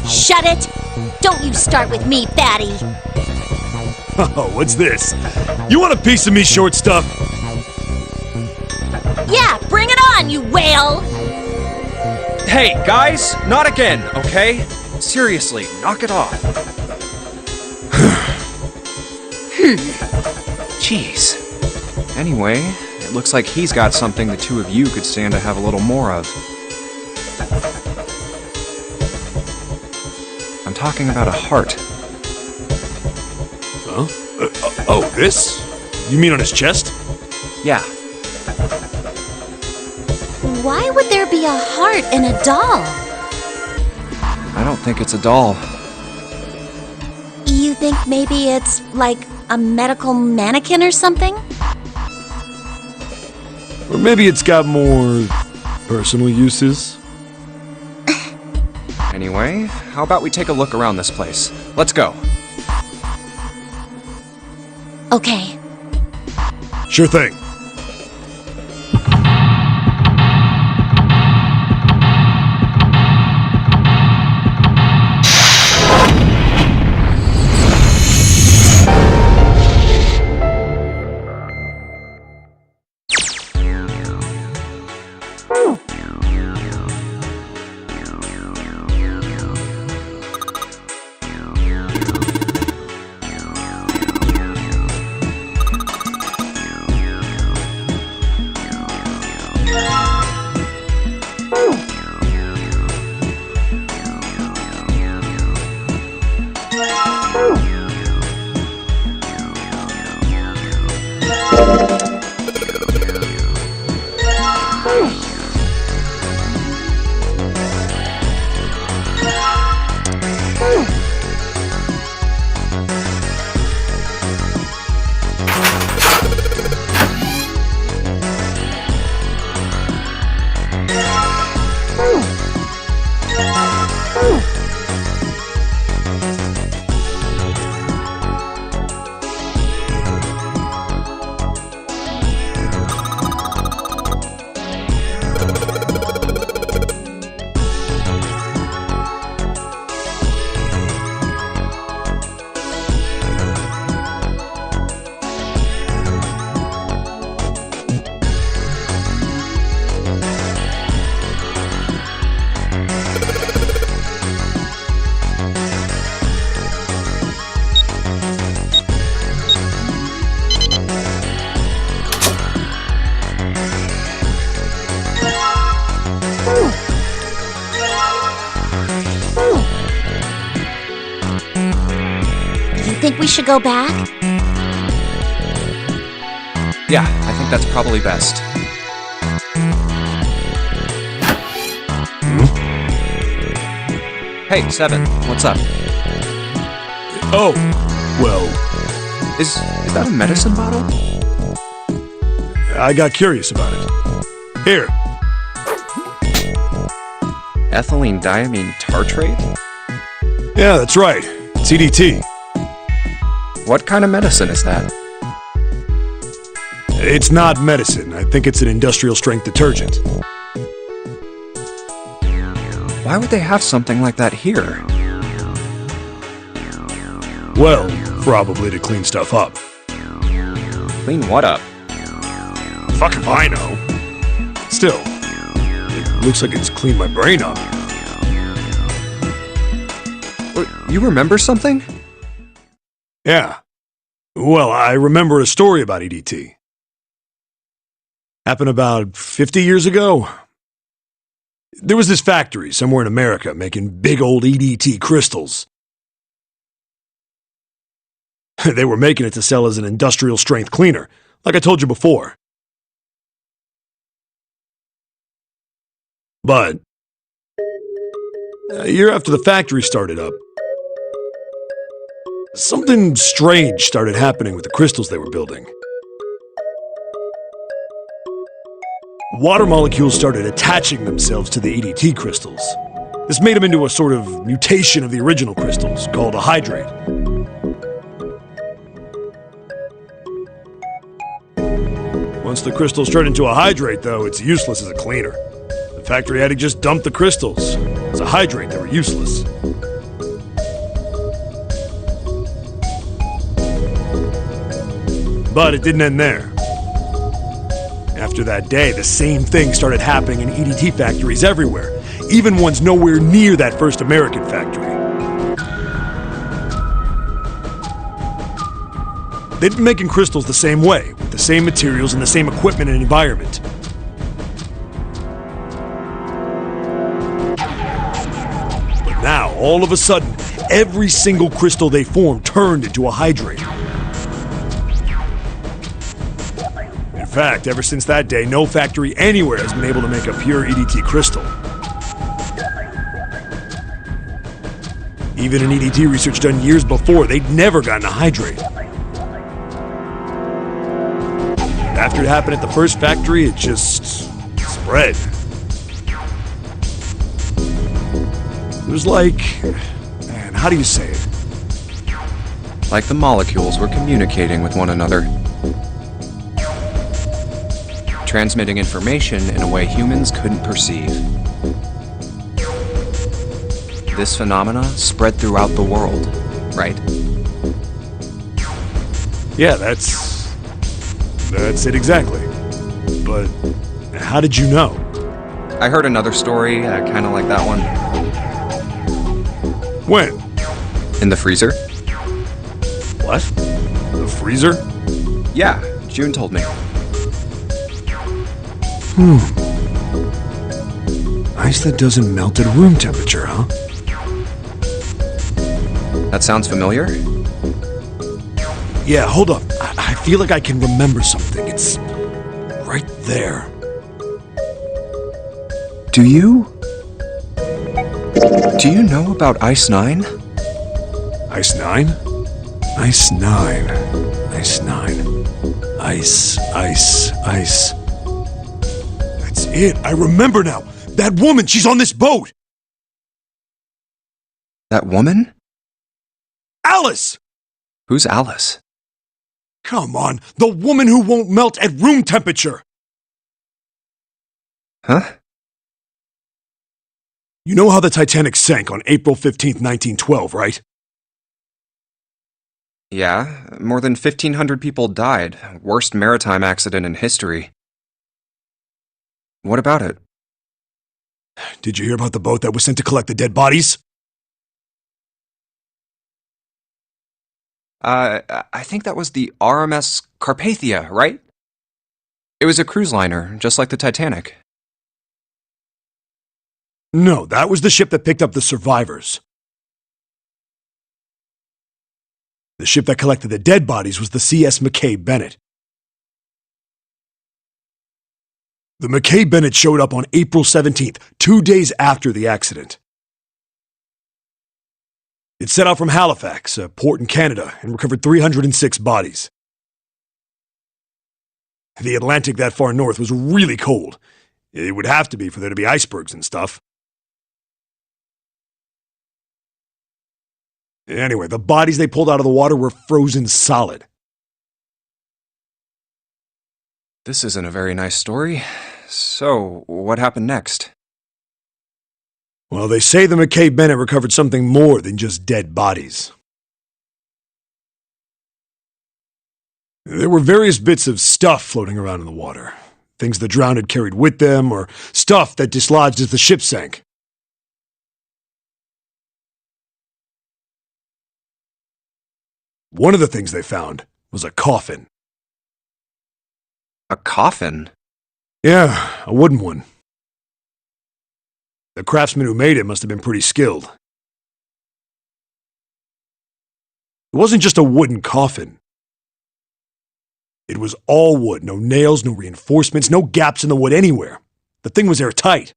Shut it! Don't you start with me, fatty! Oh, what's this? You want a piece of me, short stuff? Yeah, bring it on, you whale! Hey, guys, not again, okay? Seriously, knock it off. Jeez. Anyway, it looks like he's got something the two of you could stand to have a little more of. I'm talking about a heart. Huh? Oh, this? You mean on his chest? Yeah. Why would there be a heart in a doll? I don't think it's a doll. You think maybe it's, like, a medical mannequin or something? Or maybe it's got more personal uses? Anyway, how about we take a look around this place? Let's go. Okay. Sure thing. should go back? Yeah, I think that's probably best. Hey, Seven, what's up? Oh, well, Is that a medicine bottle? I got curious about it. Here. Ethylene diamine tartrate? Yeah, that's right. It's EDT. What kind of medicine is that? It's not medicine. I think it's an industrial strength detergent. Why would they have something like that here? Well, probably to clean stuff up. Clean what up? Fuck if I know. Still, it looks like it's cleaned my brain up. You remember something? Yeah. Well, I remember a story about EDT. Happened about 50 years ago. There was this factory somewhere in America making big old EDT crystals. They were making it to sell as an industrial strength cleaner, like I told you before. But a year after the factory started up, something strange started happening with the crystals they were building. Water molecules started attaching themselves to the EDT crystals. This made them into a sort of mutation of the original crystals, called a hydrate. Once the crystals turn into a hydrate, though, it's useless as a cleaner. The factory had to just dump the crystals. As a hydrate, they were useless. But it didn't end there. After that day, the same thing started happening in EDT factories everywhere, even ones nowhere near that first American factory. They'd been making crystals the same way, with the same materials and the same equipment and environment. But now, all of a sudden, every single crystal they formed turned into a hydrate. In fact, ever since that day, no factory anywhere has been able to make a pure EDT crystal. Even in EDT research done years before, they'd never gotten a hydrate. After it happened at the first factory, it just spread. It was like... man, how do you say it? Like the molecules were communicating with one another. Transmitting information in a way humans couldn't perceive. This phenomena spread throughout the world, right? Yeah, that's it exactly. But how did you know? I heard another story, kind of like that one. When? In the freezer? What? The freezer? Yeah, June told me. Ice that doesn't melt at room temperature, huh? That sounds familiar? Yeah, hold up. I feel like I can remember something. It's right there. Do you know about Ice 9? Ice 9? Ice 9. Ice 9. Ice. That's it. I remember now. That woman, she's on this boat. That woman? Alice! Who's Alice? Come on, the woman who won't melt at room temperature. Huh? You know how the Titanic sank on April 15th, 1912, right? Yeah, more than 1,500 people died. Worst maritime accident in history. What about it? Did you hear about the boat that was sent to collect the dead bodies? I think that was the RMS Carpathia, right? It was a cruise liner, just like the Titanic. No, that was the ship that picked up the survivors. The ship that collected the dead bodies was the CS McKay Bennett. The McKay Bennett showed up on April 17th, 2 days after the accident. It set out from Halifax, a port in Canada, and recovered 306 bodies. The Atlantic that far north was really cold. It would have to be for there to be icebergs and stuff. Anyway, the bodies they pulled out of the water were frozen solid. This isn't a very nice story. So, what happened next? Well, they say the McKay Bennett recovered something more than just dead bodies. There were various bits of stuff floating around in the water. Things the drowned had carried with them, or stuff that dislodged as the ship sank. One of the things they found was a coffin. A coffin? Yeah, a wooden one. The craftsman who made it must have been pretty skilled. It wasn't just a wooden coffin. It was all wood, no nails, no reinforcements, no gaps in the wood anywhere. The thing was airtight.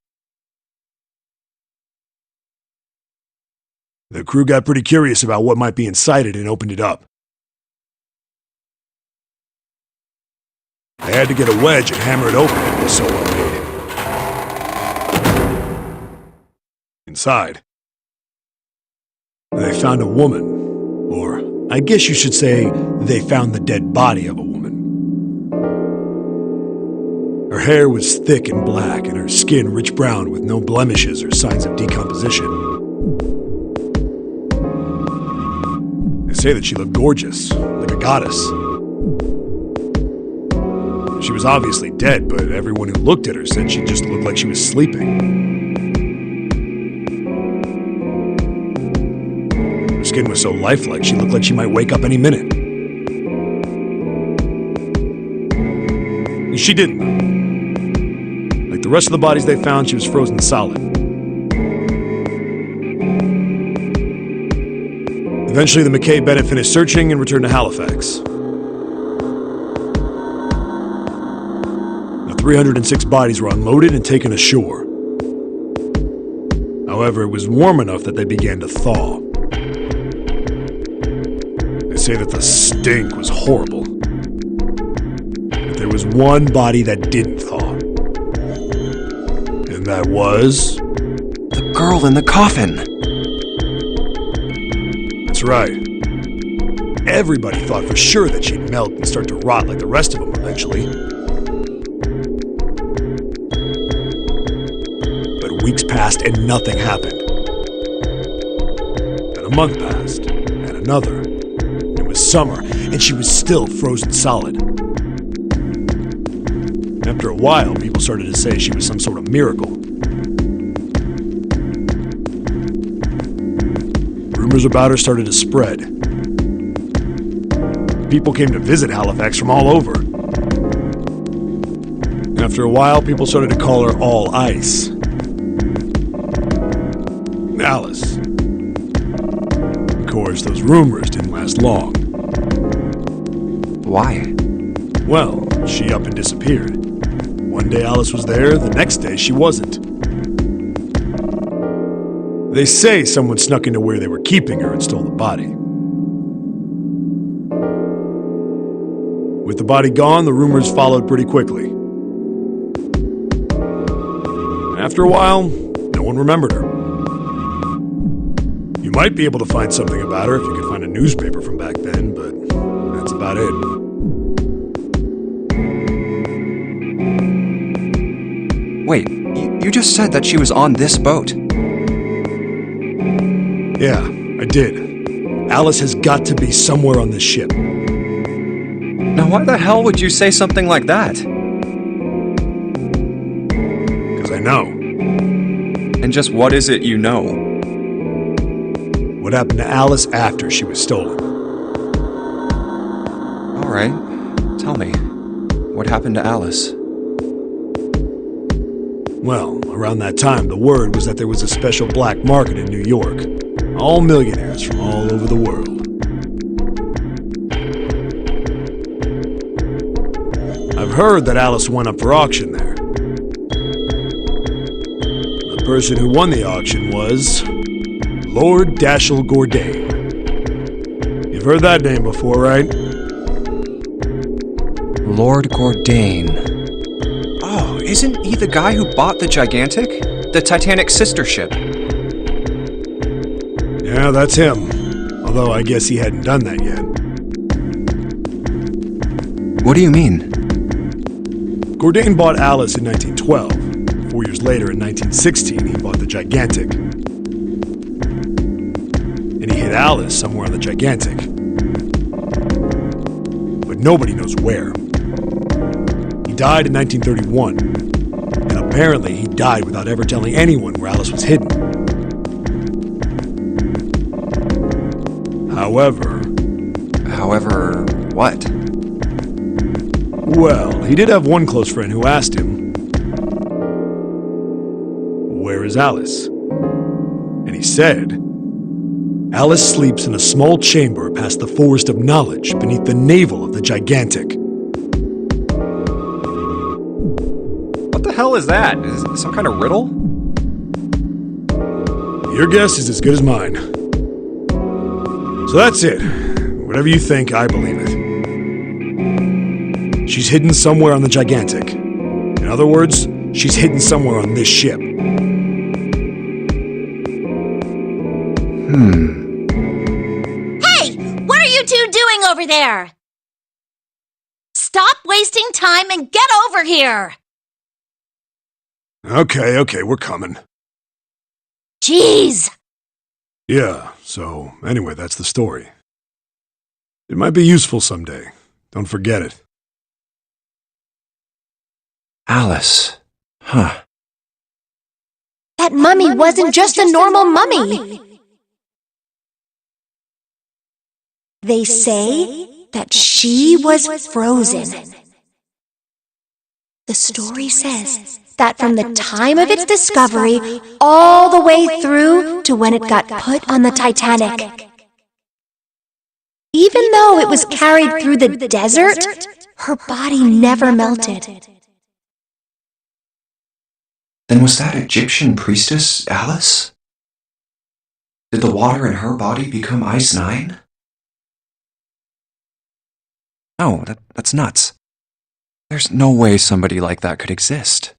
The crew got pretty curious about what might be inside it and opened it up. They had to get a wedge and hammer it open. It was so well made. Inside, they found a woman, or I guess you should say they found the dead body of a woman. Her hair was thick and black, and her skin rich brown with no blemishes or signs of decomposition. They say that she looked gorgeous, like a goddess. She was obviously dead, but everyone who looked at her said she just looked like she was sleeping. Her skin was so lifelike, she looked like she might wake up any minute. She didn't, though. Like the rest of the bodies they found, she was frozen solid. Eventually, the McKay Bennett finished searching and returned to Halifax. The 306 bodies were unloaded and taken ashore. However, it was warm enough that they began to thaw. They say that the stink was horrible. But there was one body that didn't thaw. And that was... the girl in the coffin! That's right. Everybody thought for sure that she'd melt and start to rot like the rest of them eventually. But weeks passed and nothing happened. And a month passed, and another. It was summer, and she was still frozen solid. After a while, people started to say she was some sort of miracle. Rumors about her started to spread. People came to visit Halifax from all over. After a while, people started to call her All Ice. Alice. Of course, those rumors didn't last long. Why? Well, she up and disappeared. One day Alice was there, the next day she wasn't. They say someone snuck into where they were keeping her and stole the body. With the body gone, the rumors followed pretty quickly. After a while, no one remembered her. You might be able to find something about her if you could find a newspaper from back then, but that's about it. Wait, you just said that she was on this boat. Yeah, I did. Alice has got to be somewhere on this ship. Now why the hell would you say something like that? Because I know. And just what is it you know? What happened to Alice after she was stolen? Alright, tell me. What happened to Alice? Well, around that time, the word was that there was a special black market in New York. All millionaires from all over the world. heard that Alice went up for auction there. The person who won the auction was Lord Dashiell Gordain. You've heard that name before, right? Lord Gordain. Oh, isn't he the guy who bought the Gigantic? The Titanic sister ship? Yeah, that's him. Although I guess he hadn't done that yet. What do you mean? Gordain bought Alice in 1912. 4 years later, in 1916, he bought the Gigantic. And he hid Alice somewhere on the Gigantic. But nobody knows where. He died in 1931. And apparently he died without ever telling anyone where Alice was hidden. However, what? Well, he did have one close friend who asked him, "Where is Alice?" And he said, "Alice sleeps in a small chamber past the Forest of Knowledge beneath the navel of the Gigantic." What the hell is that? Is it some kind of riddle? Your guess is as good as mine. So that's it. Whatever you think, I believe it. She's hidden somewhere on the Gigantic. In other words, she's hidden somewhere on this ship. Hey! What are you two doing over there? Stop wasting time and get over here! Okay, we're coming. Jeez! Yeah, so anyway, that's the story. It might be useful someday. Don't forget it. Alice. Huh. That mummy wasn't just a normal mummy. They say that she was frozen. The story says that from the time of its discovery all the way through to when it got put on the Titanic. Even though it was carried through the desert, her body never melted. Then was that Egyptian priestess Alice? Did the water in her body become Ice 9? No, that's nuts. There's no way somebody like that could exist.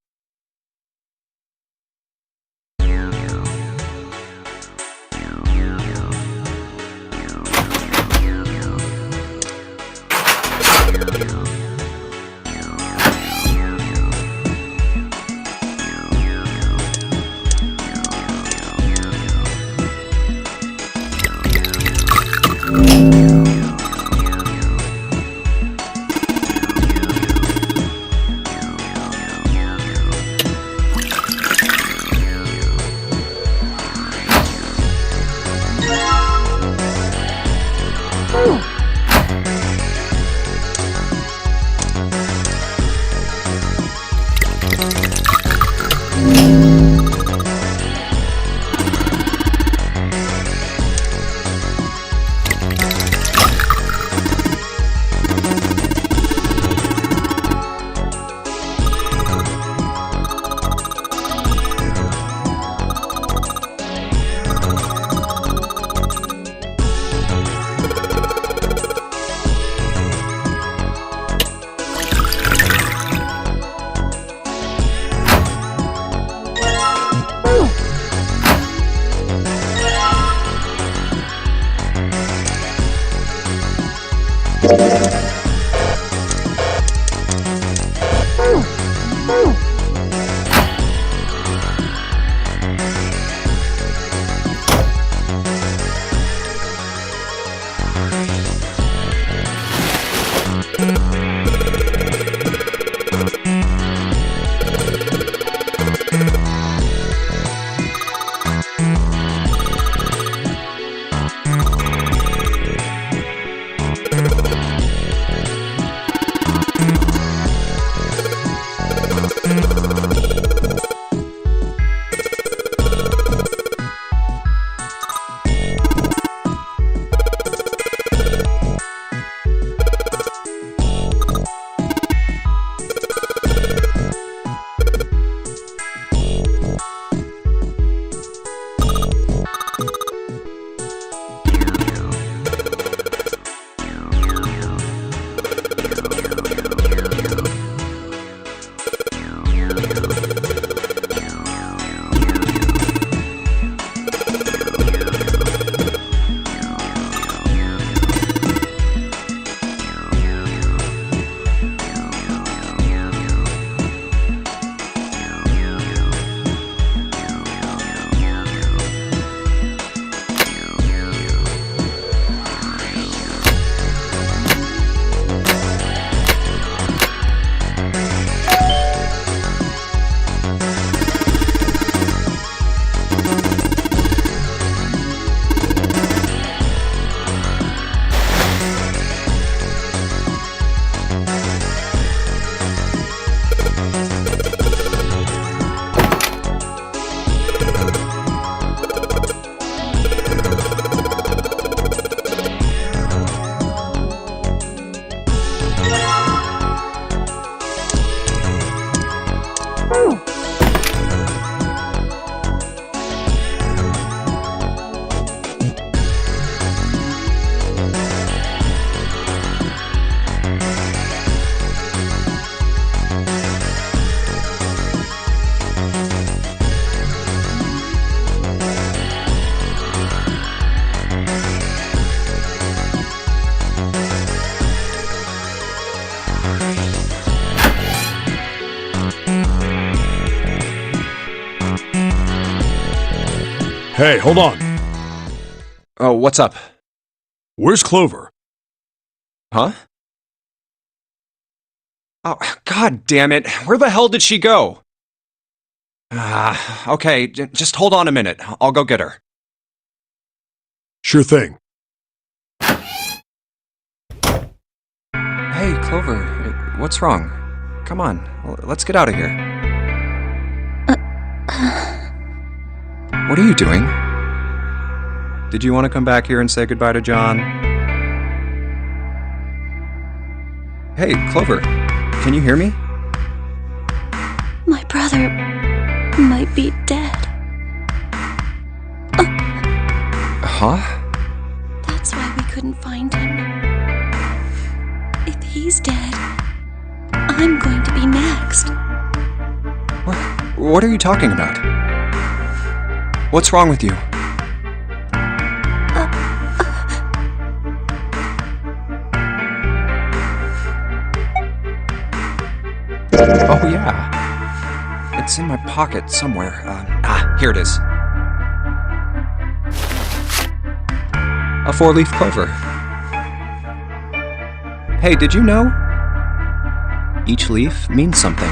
Hey, hold on. Oh, what's up? Where's Clover? Huh? Oh, god damn it. Where the hell did she go? Okay, just hold on a minute. I'll go get her. Sure thing. Hey, Clover, what's wrong? Come on, let's get out of here. What are you doing? Did you want to come back here and say goodbye to John? Hey, Clover, can you hear me? My brother might be dead. Huh? That's why we couldn't find him. If he's dead, I'm going to be next. What are you talking about? What's wrong with you? Oh yeah. It's in my pocket somewhere. Here it is. A 4-leaf clover. Hey, did you know? Each leaf means something.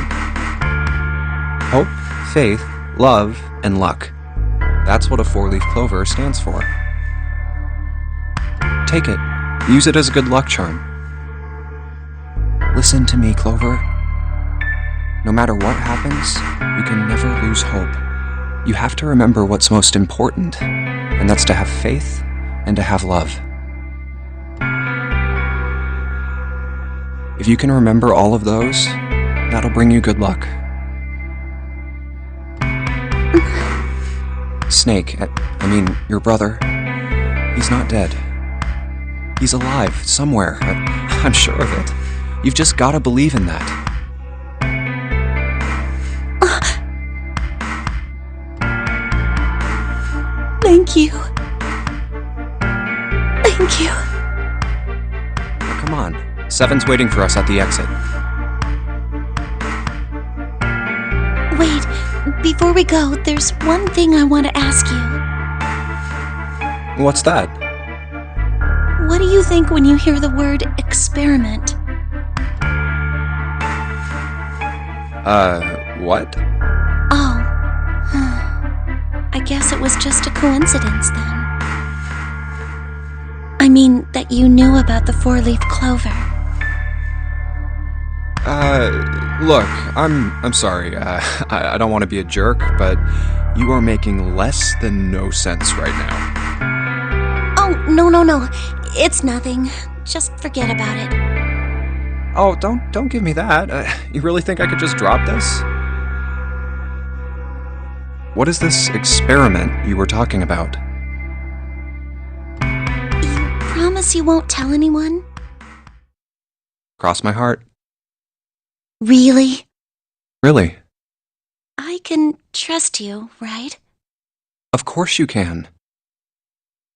Hope, faith, love, and luck. That's what a 4-leaf clover stands for. Take it. Use it as a good luck charm. Listen to me, Clover. No matter what happens, you can never lose hope. You have to remember what's most important, and that's to have faith and to have love. If you can remember all of those, that'll bring you good luck. Snake, I mean, your brother, he's not dead. He's alive, somewhere. I'm sure of it. You've just gotta believe in that. Thank you. Thank you. Now, come on. Seven's waiting for us at the exit. Wait, before we go, there's one thing I want to ask you. What's that? What do you think when you hear the word experiment? What? Oh. I guess it was just a coincidence then. I mean, that you knew about the 4-leaf clover. Look, I'm sorry. I don't want to be a jerk, but you are making less than no sense right now. Oh, no. It's nothing. Just forget about it. Oh, don't give me that. You really think I could just drop this? What is this experiment you were talking about? You promise you won't tell anyone? Cross my heart. Really? Really? I can trust you, right? Of course you can.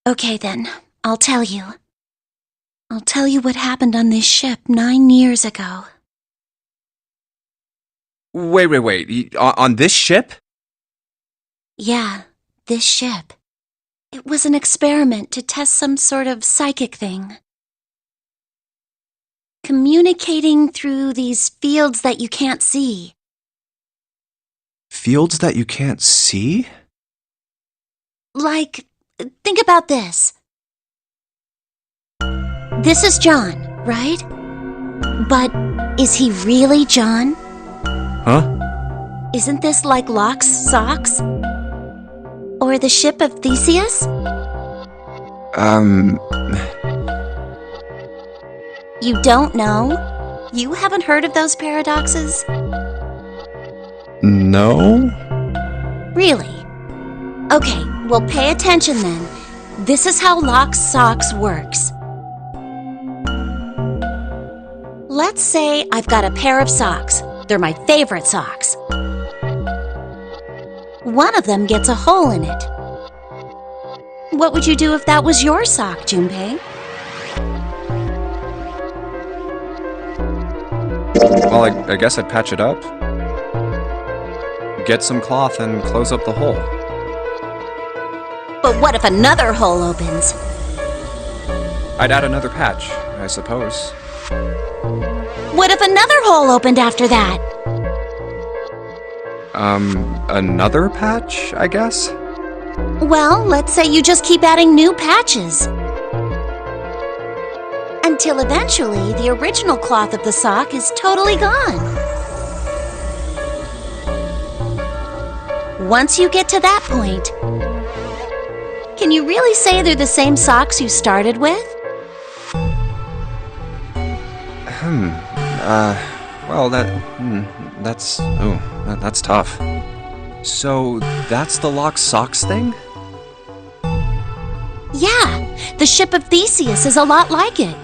Okay then, I'll tell you. I'll tell you what happened on this ship 9 years ago. Wait. On this ship? Yeah, this ship. It was an experiment to test some sort of psychic thing. Communicating through these fields that you can't see. Fields that you can't see? Like, think about this. This is John, right? But is he really John? Huh? Isn't this like Locke's socks? Or the ship of Theseus? You don't know? You haven't heard of those paradoxes? No? Really? Okay, well pay attention then. This is how Locke's socks works. Let's say I've got a pair of socks. They're my favorite socks. One of them gets a hole in it. What would you do if that was your sock, Junpei? Well, I guess I'd patch it up. Get some cloth and close up the hole. But what if another hole opens? I'd add another patch, I suppose. What if another hole opened after that? Another patch, I guess? Well, let's say you just keep adding new patches. Until eventually, the original cloth of the sock is totally gone. Once you get to that point, can you really say they're the same socks you started with? Well, that's tough. So, that's the locked socks thing? Yeah, the ship of Theseus is a lot like it.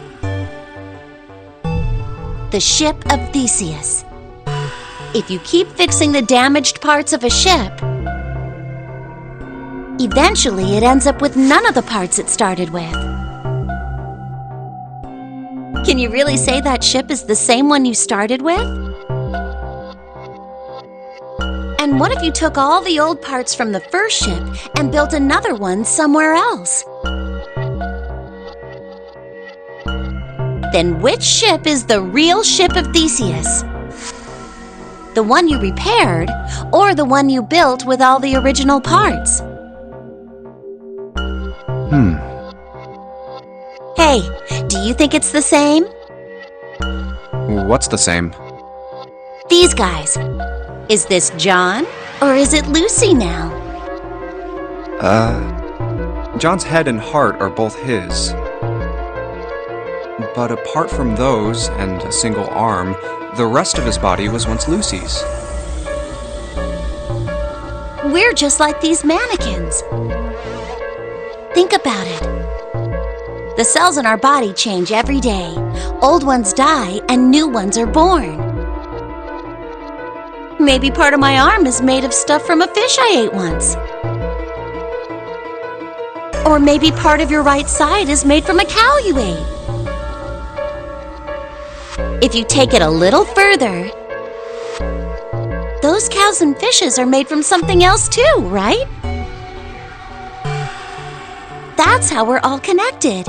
The ship of Theseus. If you keep fixing the damaged parts of a ship, eventually it ends up with none of the parts it started with. Can you really say that ship is the same one you started with? And what if you took all the old parts from the first ship and built another one somewhere else? Then which ship is the real ship of Theseus? The one you repaired, or the one you built with all the original parts? Hey, do you think it's the same? What's the same? These guys. Is this John, or is it Lucy now? John's head and heart are both his. But apart from those, and a single arm, the rest of his body was once Lucy's. We're just like these mannequins. Think about it. The cells in our body change every day. Old ones die and new ones are born. Maybe part of my arm is made of stuff from a fish I ate once. Or maybe part of your right side is made from a cow you ate. If you take it a little further, those cows and fishes are made from something else too, right? That's how we're all connected.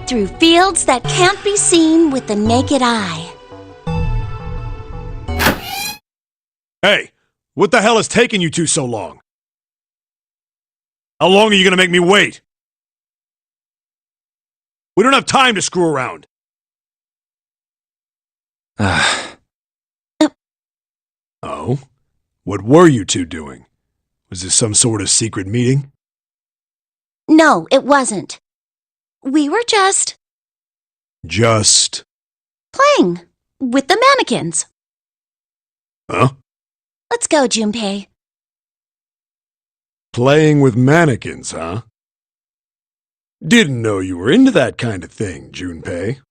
Through fields that can't be seen with the naked eye. Hey, what the hell is taking you two so long? How long are you gonna make me wait? We don't have time to screw around. Oh? What were you two doing? Was this some sort of secret meeting? No, it wasn't. We were just playing with the mannequins. Huh? Let's go, Junpei. Playing with mannequins, huh? Didn't know you were into that kind of thing, Junpei.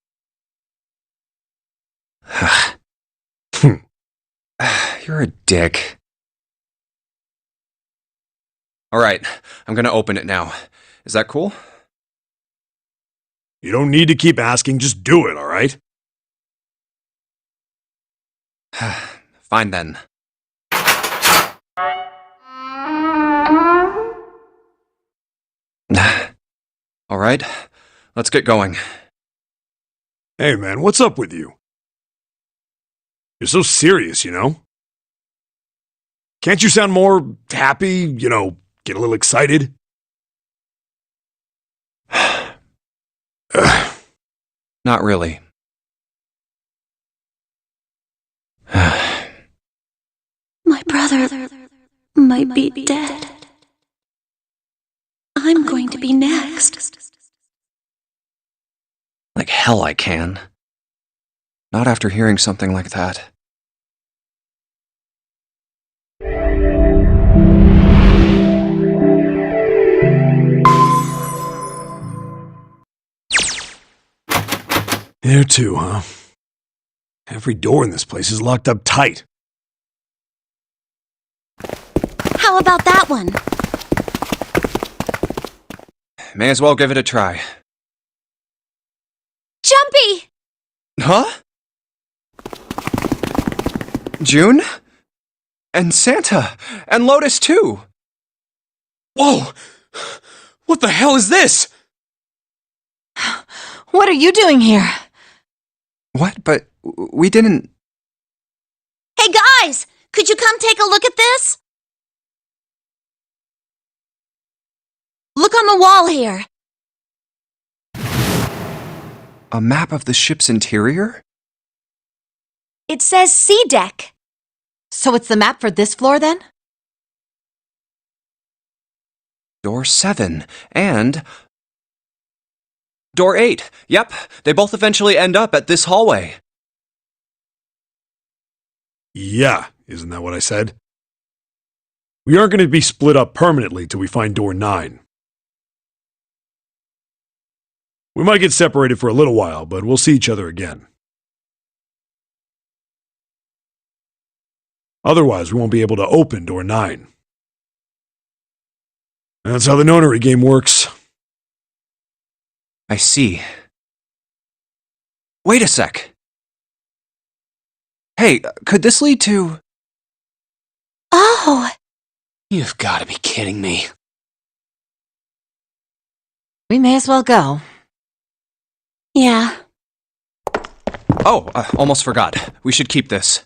You're a dick. Alright, I'm gonna open it now. Is that cool? You don't need to keep asking, just do it, alright? Fine then. Alright, let's get going. Hey man, what's up with you? You're so serious, you know? Can't you sound more happy, get a little excited? Not really. My brother might be dead. I'm going to be next. Like hell I can. Not after hearing something like that. There too, huh? Every door in this place is locked up tight. How about that one? May as well give it a try. Jumpy! Huh? June? And Santa! And Lotus too! Whoa! What the hell is this? What are you doing here? What? But we didn't... Hey guys, could you come take a look at this? Look on the wall here. A map of the ship's interior? It says C deck. So it's the map for this floor then? Door 7 and... Door 8. Yep, they both eventually end up at this hallway. Yeah, isn't that what I said? We aren't going to be split up permanently till we find door 9. We might get separated for a little while, but we'll see each other again. Otherwise, we won't be able to open door 9. That's how the nonary game works. I see. Wait a sec. Hey, could this lead to... Oh! You've got to be kidding me. We may as well go. Yeah. Oh, almost forgot. We should keep this.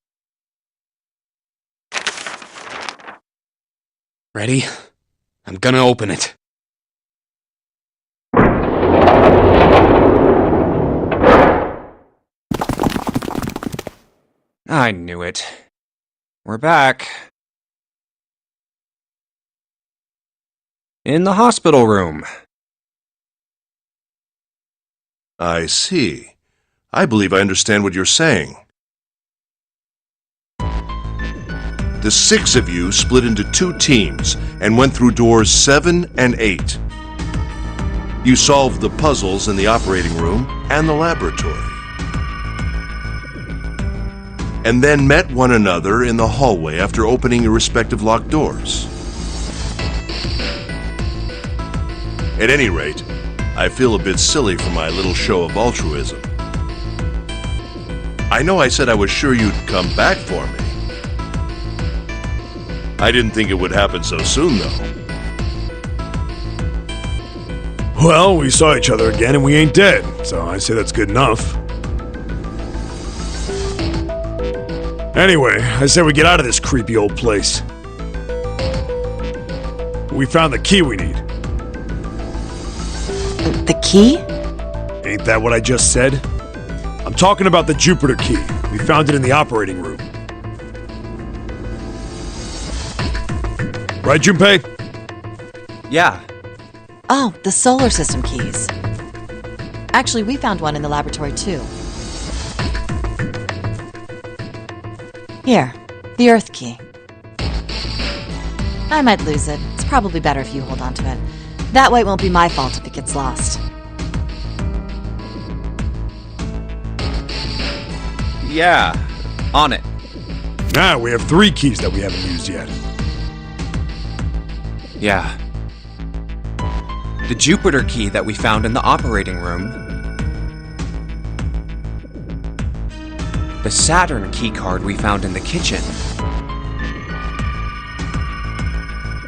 Ready? I'm gonna open it. I knew it. We're back. In the hospital room. I see. I believe I understand what you're saying. The 6 of you split into 2 teams and went through doors 7 and 8. You solved the puzzles in the operating room and the laboratory. And then met one another in the hallway after opening your respective locked doors. At any rate, I feel a bit silly for my little show of altruism. I know I said I was sure you'd come back for me. I didn't think it would happen so soon, though. Well, we saw each other again and we ain't dead, so I say that's good enough. Anyway, I say we get out of this creepy old place. We found the key we need. The key? Ain't that what I just said? I'm talking about the Jupiter key. We found it in the operating room. Right, Junpei? Yeah. Oh, the solar system keys. Actually, we found one in the laboratory too. Here, the Earth key. I might lose it. It's probably better if you hold on to it. That way it won't be my fault if it gets lost. Yeah. On it. Now we have 3 keys that we haven't used yet. Yeah. The Jupiter key that we found in the operating room. The Saturn key card we found in the kitchen.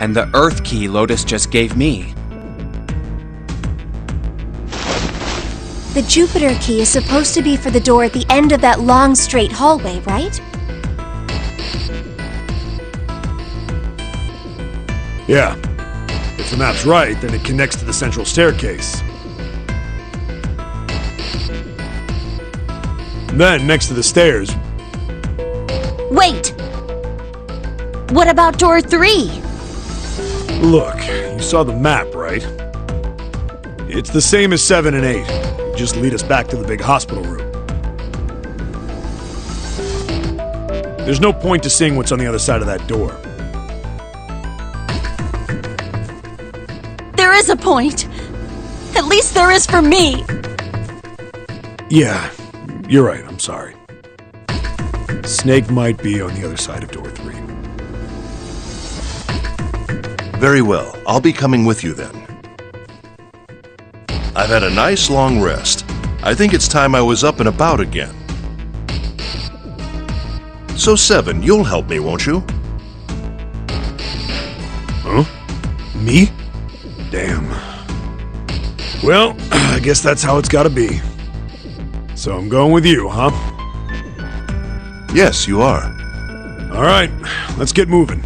And the Earth key Lotus just gave me. The Jupiter key is supposed to be for the door at the end of that long, straight hallway, right? Yeah. If the map's right, then it connects to the central staircase. Then, next to the stairs... Wait! What about door 3? Look, you saw the map, right? It's the same as 7 and 8. Just lead us back to the big hospital room. There's no point to seeing what's on the other side of that door. There is a point. At least there is for me. Yeah, you're right, I'm sorry. Snake might be on the other side of door 3. Very well. I'll be coming with you then. I've had a nice long rest. I think it's time I was up and about again. So 7, you'll help me, won't you? Huh? Me? Damn. Well, I guess that's how it's gotta be. So I'm going with you, huh? Yes, you are. Alright, let's get moving.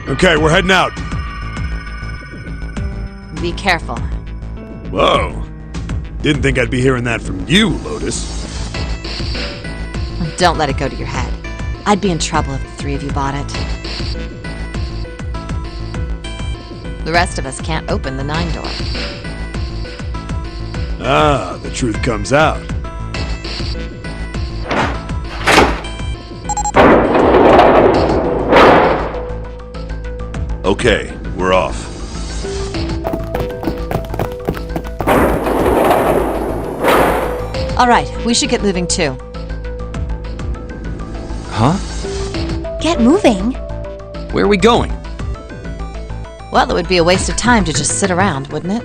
Okay, we're heading out. Be careful. Whoa. Didn't think I'd be hearing that from you, Lotus. Don't let it go to your head. I'd be in trouble if the three of you bought it. The rest of us can't open the 9 door. Ah, the truth comes out. Okay, we're off. All right, we should get moving too. Huh? Get moving? Where are we going? Well, it would be a waste of time to just sit around, wouldn't it?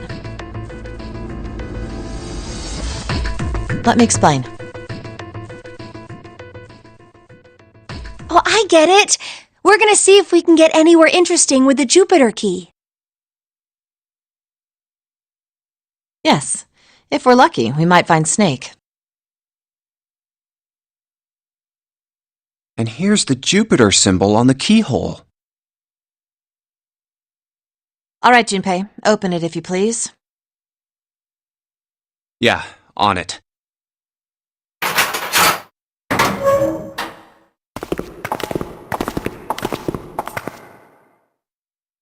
Let me explain. Oh, I get it. We're gonna see if we can get anywhere interesting with the Jupiter key. Yes. If we're lucky, we might find Snake. And here's the Jupiter symbol on the keyhole. All right, Junpei, open it if you please. Yeah, on it.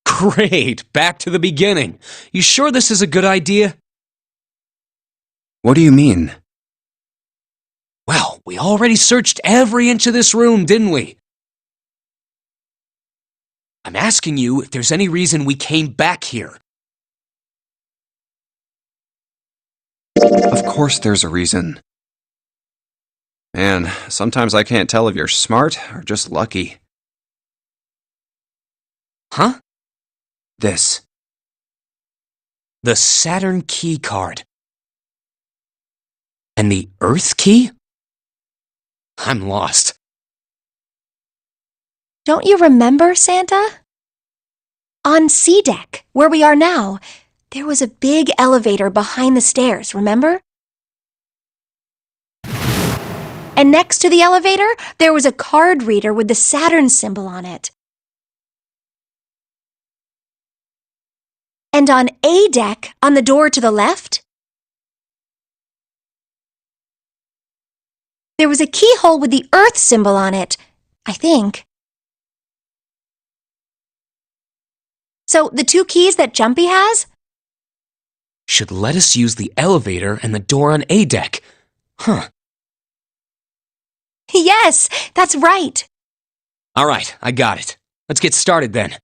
Great! Back to the beginning. You sure this is a good idea? What do you mean? Well, we already searched every inch of this room, didn't we? I'm asking you if there's any reason we came back here. Of course there's a reason. Man, sometimes I can't tell if you're smart or just lucky. Huh? This. The Saturn key card. And the Earth key? I'm lost. Don't you remember, Santa? On C deck, where we are now, there was a big elevator behind the stairs, remember? And next to the elevator, there was a card reader with the Saturn symbol on it. And on A deck, on the door to the left, there was a keyhole with the Earth symbol on it, I think. So, the 2 keys that Jumpy has? Should let us use the elevator and the door on A deck. Huh. Yes, that's right. All right, I got it. Let's get started then.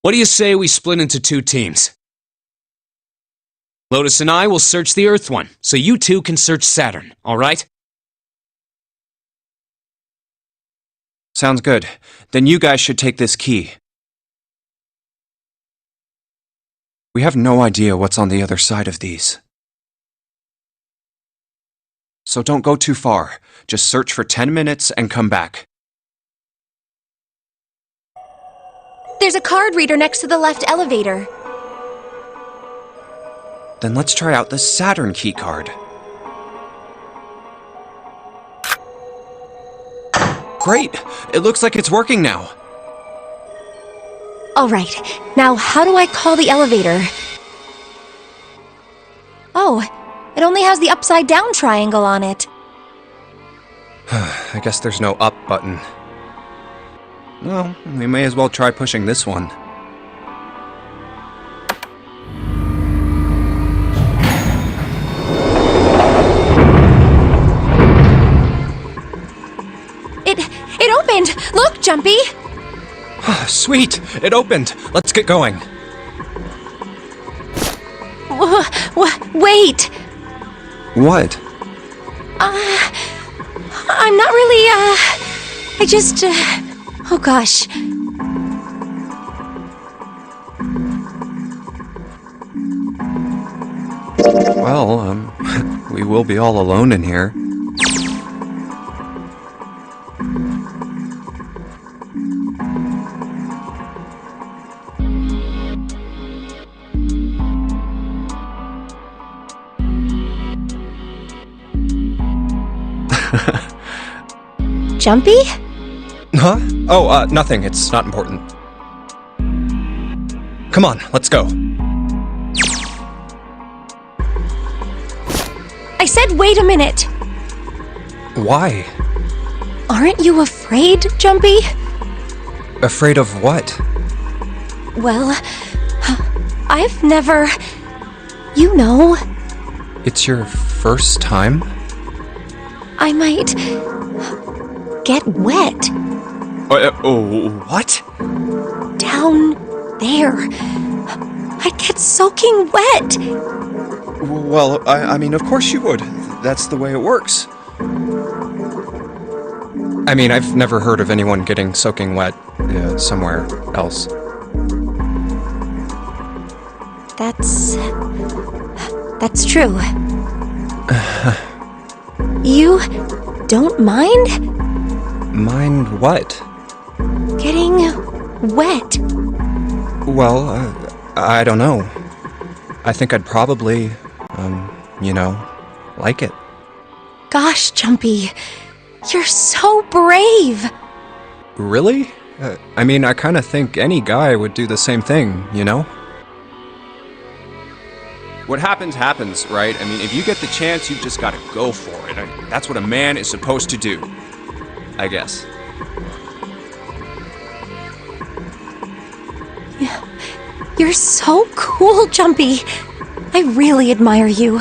What do you say we split into 2 teams? Lotus and I will search the Earth one, so you 2 can search Saturn, all right? Sounds good. Then you guys should take this key. We have no idea what's on the other side of these. So don't go too far. Just search for 10 minutes and come back. There's a card reader next to the left elevator. Then let's try out the Saturn key card. Great! It looks like it's working now. All right, now how do I call the elevator? Oh, it only has the upside down triangle on it. I guess there's no up button. Well, we may as well try pushing this one. It opened! Look, Jumpy! Sweet! It opened! Let's get going. Wait! What? I'm not really, I just, oh gosh. Well, we will be all alone in here. Jumpy? Huh? Oh, nothing. It's not important. Come on, let's go. I said wait a minute! Why? Aren't you afraid, Jumpy? Afraid of what? Well, I've never... You know, It's your first time? I might... get wet. What? Down there. I'd get soaking wet. Well, I mean, of course you would. That's the way it works. I mean, I've never heard of anyone getting soaking wet somewhere else. That's true. You don't mind? Mind what? Getting wet. Well, I don't know. I think I'd probably, like it. Gosh, Jumpy, you're so brave. Really? I mean, I kind of think any guy would do the same thing, you know? What happens, happens, right? I mean, if you get the chance, you've just gotta go for it. That's what a man is supposed to do. I guess. You're so cool, Jumpy. I really admire you.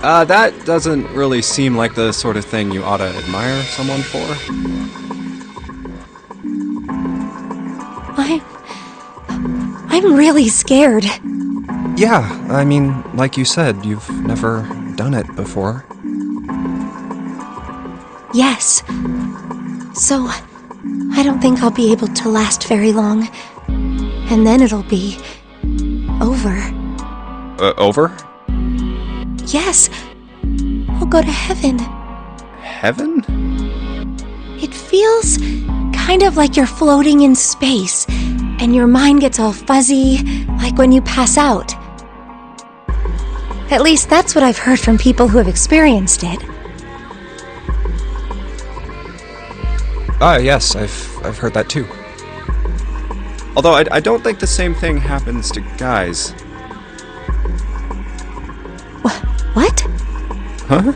That doesn't really seem like the sort of thing you ought to admire someone for. I'm really scared. Yeah, I mean, like you said, you've never done it before. Yes. So, I don't think I'll be able to last very long. And then it'll be... over. Over? Yes. I'll go to heaven. Heaven? It feels kind of like you're floating in space, and your mind gets all fuzzy, like when you pass out. At least that's what I've heard from people who have experienced it. Yes, I've heard that too. Although I don't think the same thing happens to guys. What? Huh?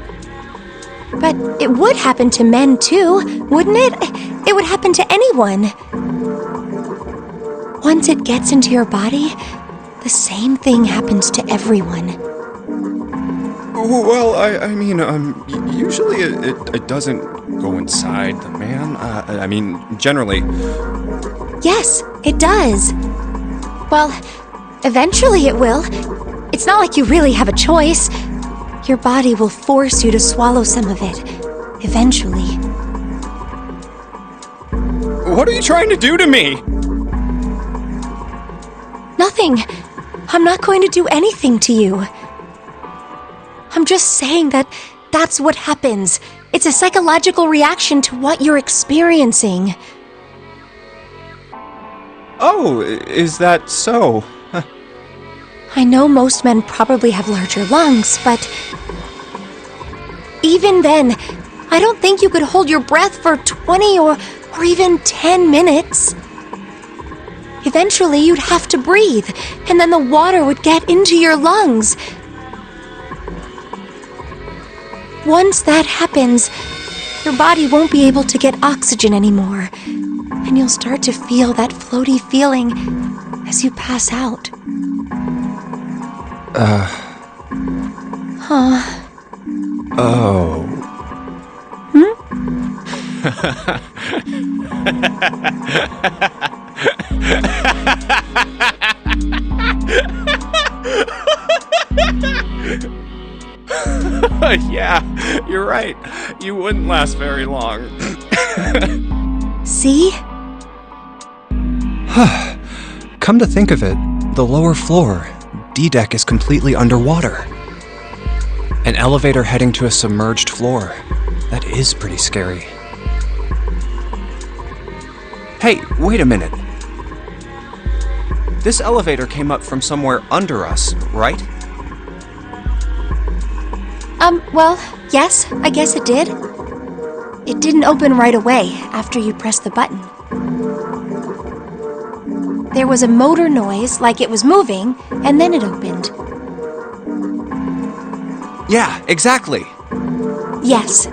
But it would happen to men too, wouldn't it? It would happen to anyone. Once it gets into your body, the same thing happens to everyone. Well, I mean, usually it doesn't go inside the man. I mean, generally. Yes, it does. Well, eventually it will. It's not like you really have a choice. Your body will force you to swallow some of it. Eventually. What are you trying to do to me? Nothing. I'm not going to do anything to you. I'm just saying that that's what happens. It's a psychological reaction to what you're experiencing. Oh, is that so? I know most men probably have larger lungs, but... even then, I don't think you could hold your breath for 20 or even 10 minutes. Eventually, you'd have to breathe, and then the water would get into your lungs. Once that happens, your body won't be able to get oxygen anymore, and you'll start to feel that floaty feeling as you pass out. Oh. Yeah, you're right. You wouldn't last very long. See? Come to think of it, the lower floor, D-deck, is completely underwater. An elevator heading to a submerged floor. That is pretty scary. Hey, wait a minute. This elevator came up from somewhere under us, right? Well, yes, I guess it did. It didn't open right away after you pressed the button. There was a motor noise like it was moving, and then it opened. Yeah, exactly. Yes.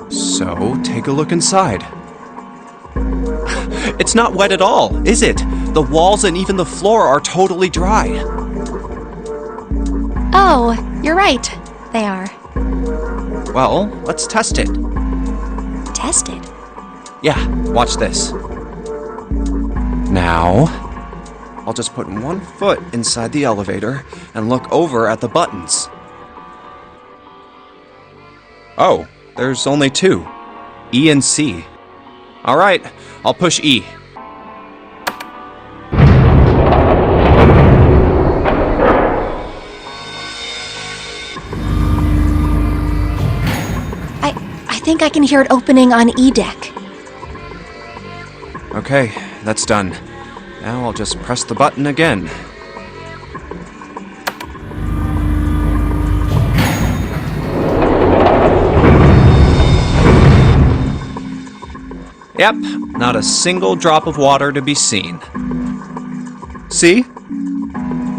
So, take a look inside. It's not wet at all, is it? The walls and even the floor are totally dry. Oh, you're right. They are. Well, let's test it. Test it? Yeah, watch this. Now, I'll just put one foot inside the elevator and look over at the buttons. Oh, there's only two. E and C. All right, I'll push E. I think I can hear it opening on E deck. Okay, that's done. Now I'll just press the button again. Yep, not a single drop of water to be seen. See?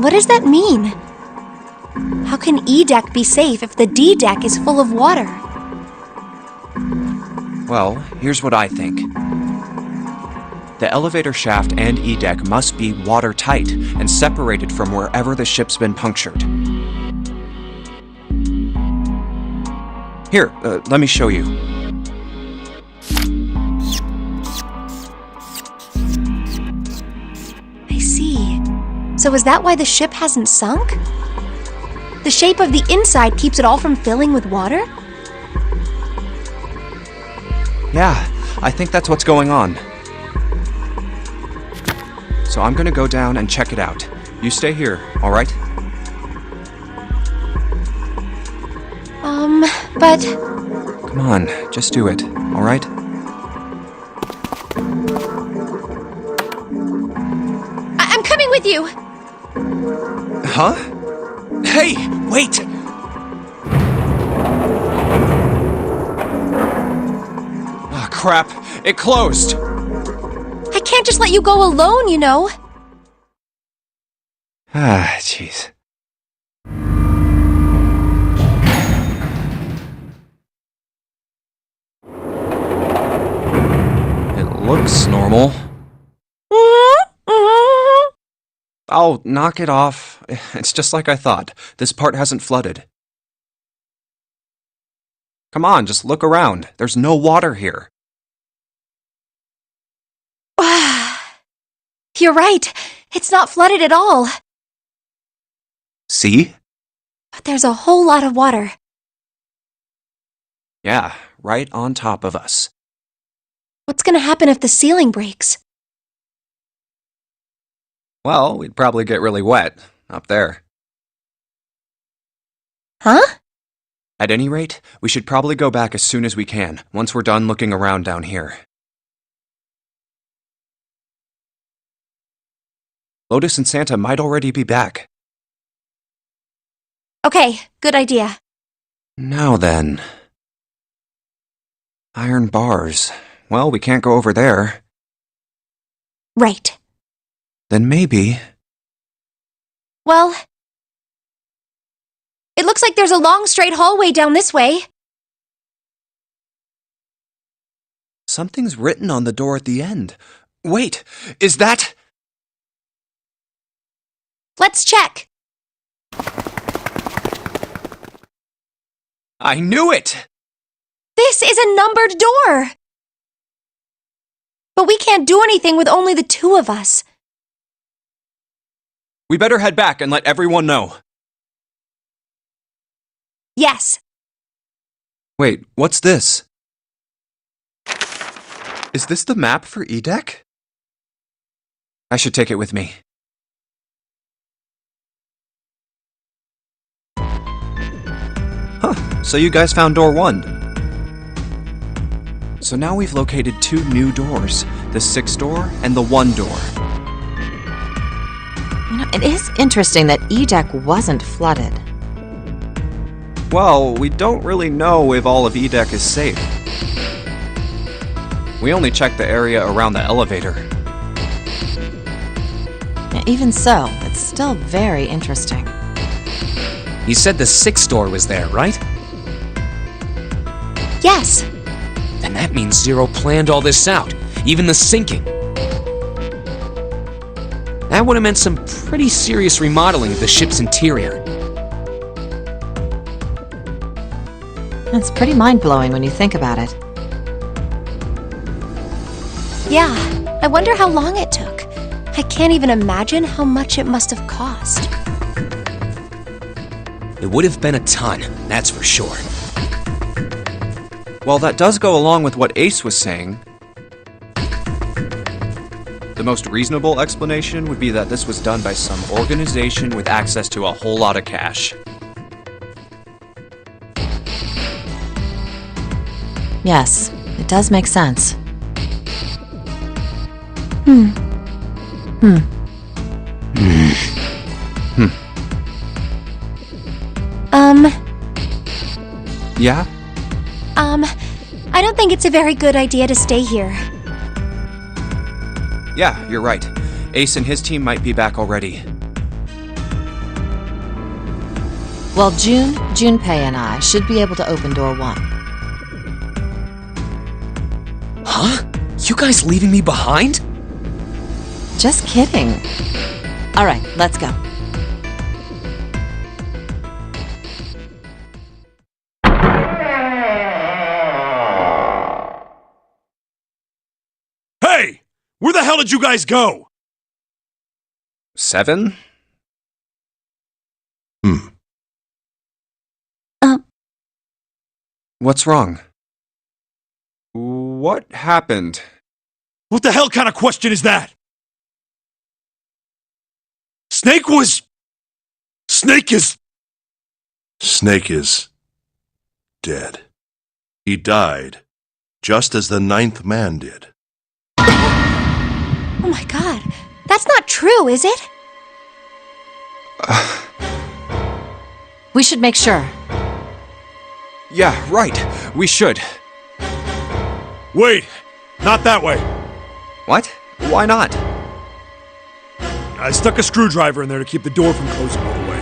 What does that mean? How can E deck be safe if the D deck is full of water? Well, here's what I think. The elevator shaft and E deck must be watertight and separated from wherever the ship's been punctured. Here, let me show you. I see. So is that why the ship hasn't sunk? The shape of the inside keeps it all from filling with water? Yeah, I think that's what's going on. So I'm gonna go down and check it out. You stay here, alright? But... Come on, just do it, alright? I'm coming with you! Huh? Hey, wait! Ah, crap. It closed! I can't just let you go alone, you know. Ah, jeez. It looks normal. Oh, knock it off. It's just like I thought. This part hasn't flooded. Come on, just look around. There's no water here. You're right. It's not flooded at all. See? But there's a whole lot of water. Yeah, right on top of us. What's gonna happen if the ceiling breaks? Well, we'd probably get really wet up there. Huh? At any rate, we should probably go back as soon as we can, once we're done looking around down here. Lotus and Santa might already be back. Okay, good idea. Now then. Iron bars. Well, we can't go over there. Right. Then maybe... Well... It looks like there's a long straight hallway down this way. Something's written on the door at the end. Wait, is that... Let's check. I knew it! This is a numbered door! But we can't do anything with only the two of us. We better head back and let everyone know. Yes. Wait, what's this? Is this the map for E-Deck? I should take it with me. Huh, so you guys found door 1. So now we've located 2 new doors, the 6th door and the 1 door. You know, it is interesting that E-Deck wasn't flooded. Well, we don't really know if all of E-Deck is safe. We only checked the area around the elevator. Even so, it's still very interesting. You said the 6th door was there, right? Yes. Then that means Zero planned all this out, even the sinking. That would have meant some pretty serious remodeling of the ship's interior. It's pretty mind-blowing when you think about it. Yeah, I wonder how long it took. I can't even imagine how much it must have cost. It would have been a ton, that's for sure. Well, that does go along with what Ace was saying. The most reasonable explanation would be that this was done by some organization with access to a whole lot of cash. Yes, it does make sense. Yeah? I don't think it's a very good idea to stay here. Yeah, you're right. Ace and his team might be back already. Well, Junpei and I should be able to open door 1. Huh? You guys leaving me behind? Just kidding. All right, let's go. Hey! Where the hell did you guys go? 7? What's wrong? What happened? What the hell kind of question is that? Snake is... Snake is dead. He died, just as the 9th man did. Oh my god, that's not true, is it? We should make sure. Yeah, right. We should. Wait! Not that way! What? Why not? I stuck a screwdriver in there to keep the door from closing all the way.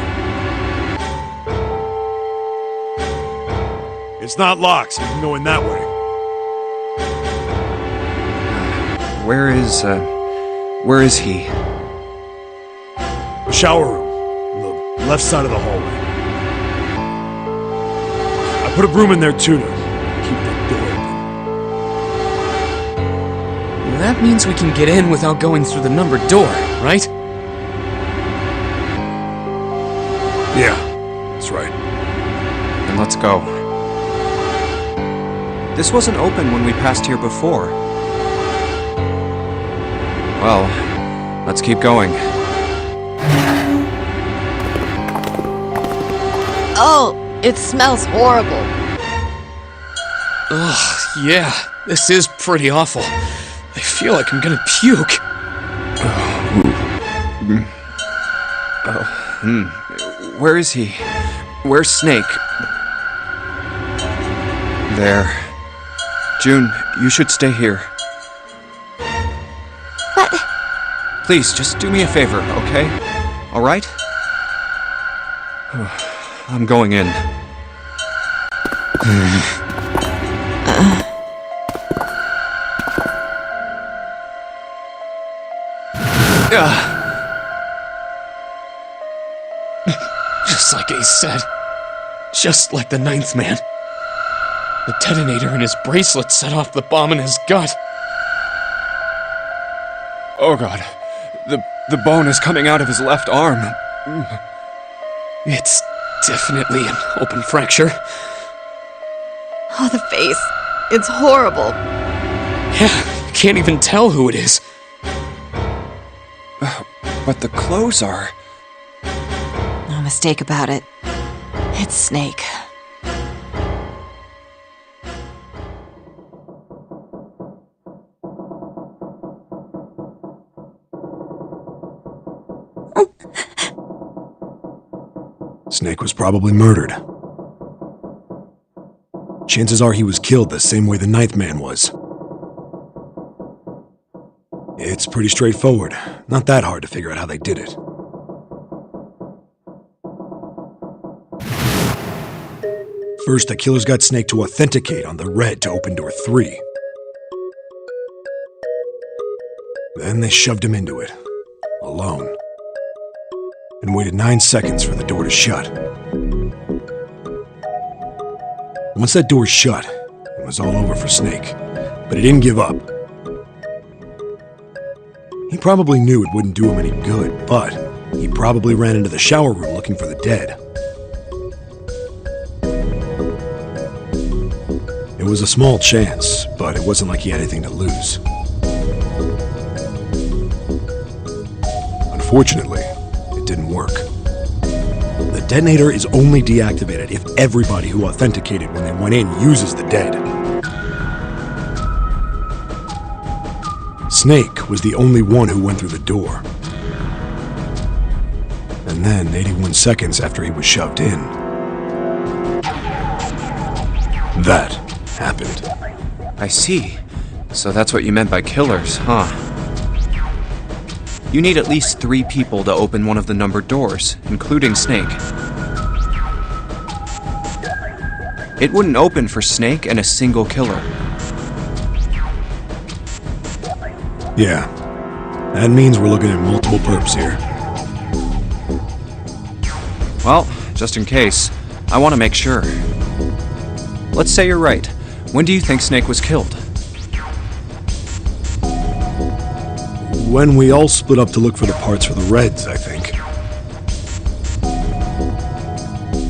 It's not locked, so you can go in that way. Where is he? The shower room, on the left side of the hallway. I put a broom in there too to keep the door open. That means we can get in without going through the numbered door, right? Yeah, that's right. Then let's go. This wasn't open when we passed here before. Well, let's keep going. Oh, it smells horrible. Ugh, yeah, this is pretty awful. I feel like I'm gonna puke. Where is he? Where's Snake? There. June, you should stay here. But... Please, just do me a favor, okay? Alright? I'm going in. Just like Ace said. Just like the 9th man. The detonator in his bracelet set off the bomb in his gut. Oh god. The bone is coming out of his left arm. It's definitely an open fracture. Oh, the face. It's horrible. Yeah, you can't even tell who it is. But the clothes are... No mistake about it. It's Snake. Snake was probably murdered. Chances are he was killed the same way the 9th man was. It's pretty straightforward. Not that hard to figure out how they did it. First, the killers got Snake to authenticate on the red to open door 3. Then they shoved him into it, alone, and waited 9 seconds for the door to shut. Once that door shut, it was all over for Snake, but he didn't give up. He probably knew it wouldn't do him any good, but he probably ran into the shower room looking for the dead. It was a small chance, but it wasn't like he had anything to lose. Unfortunately, it didn't work. The detonator is only deactivated if everybody who authenticated when they went in uses the dead. Snake was the only one who went through the door. And then, 81 seconds after he was shoved in, that happened. I see. So that's what you meant by killers, huh? You need at least 3 people to open one of the numbered doors, including Snake. It wouldn't open for Snake and a single killer. Yeah. That means we're looking at multiple perps here. Well, just in case, I want to make sure. Let's say you're right. When do you think Snake was killed? When we all split up to look for the parts for the Reds, I think.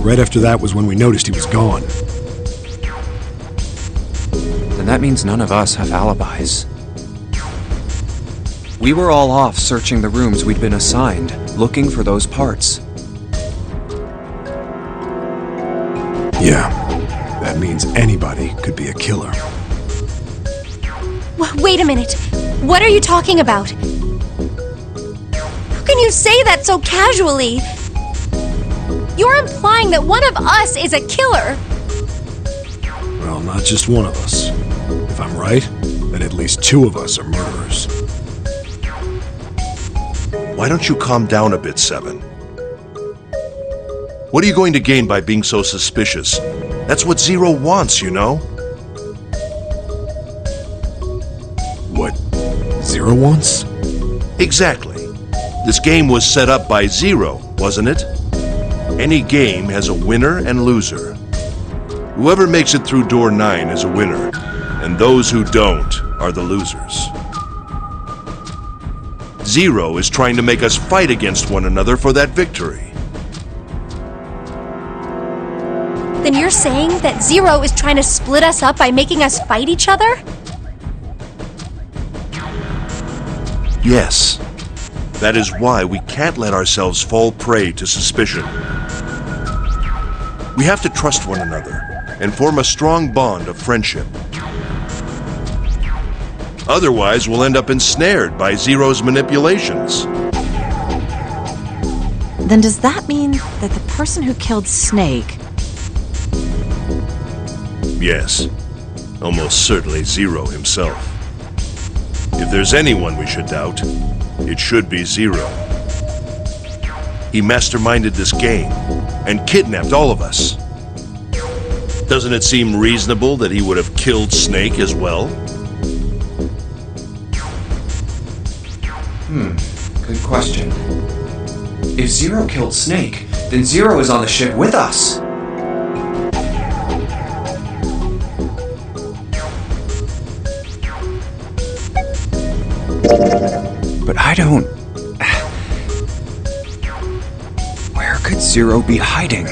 Right after that was when we noticed he was gone. Then that means none of us have alibis. We were all off searching the rooms we'd been assigned, looking for those parts. Yeah, that means anybody could be a killer. Wait a minute. What are you talking about? How can you say that so casually? You're implying that one of us is a killer. Well, not just one of us. If I'm right, then at least 2 of us are murderers. Why don't you calm down a bit, 7? What are you going to gain by being so suspicious? That's what Zero wants, you know? What Zero wants? Exactly. This game was set up by Zero, wasn't it? Any game has a winner and loser. Whoever makes it through door 9 is a winner, and those who don't are the losers. Zero is trying to make us fight against one another for that victory. Then you're saying that Zero is trying to split us up by making us fight each other? Yes. That is why we can't let ourselves fall prey to suspicion. We have to trust one another and form a strong bond of friendship. Otherwise, we'll end up ensnared by Zero's manipulations. Then does that mean that the person who killed Snake... Yes. Almost certainly Zero himself. If there's anyone we should doubt, it should be Zero. He masterminded this game and kidnapped all of us. Doesn't it seem reasonable that he would have killed Snake as well? Good question. If Zero killed Snake, then Zero is on the ship with us. But I don't... Where could Zero be hiding?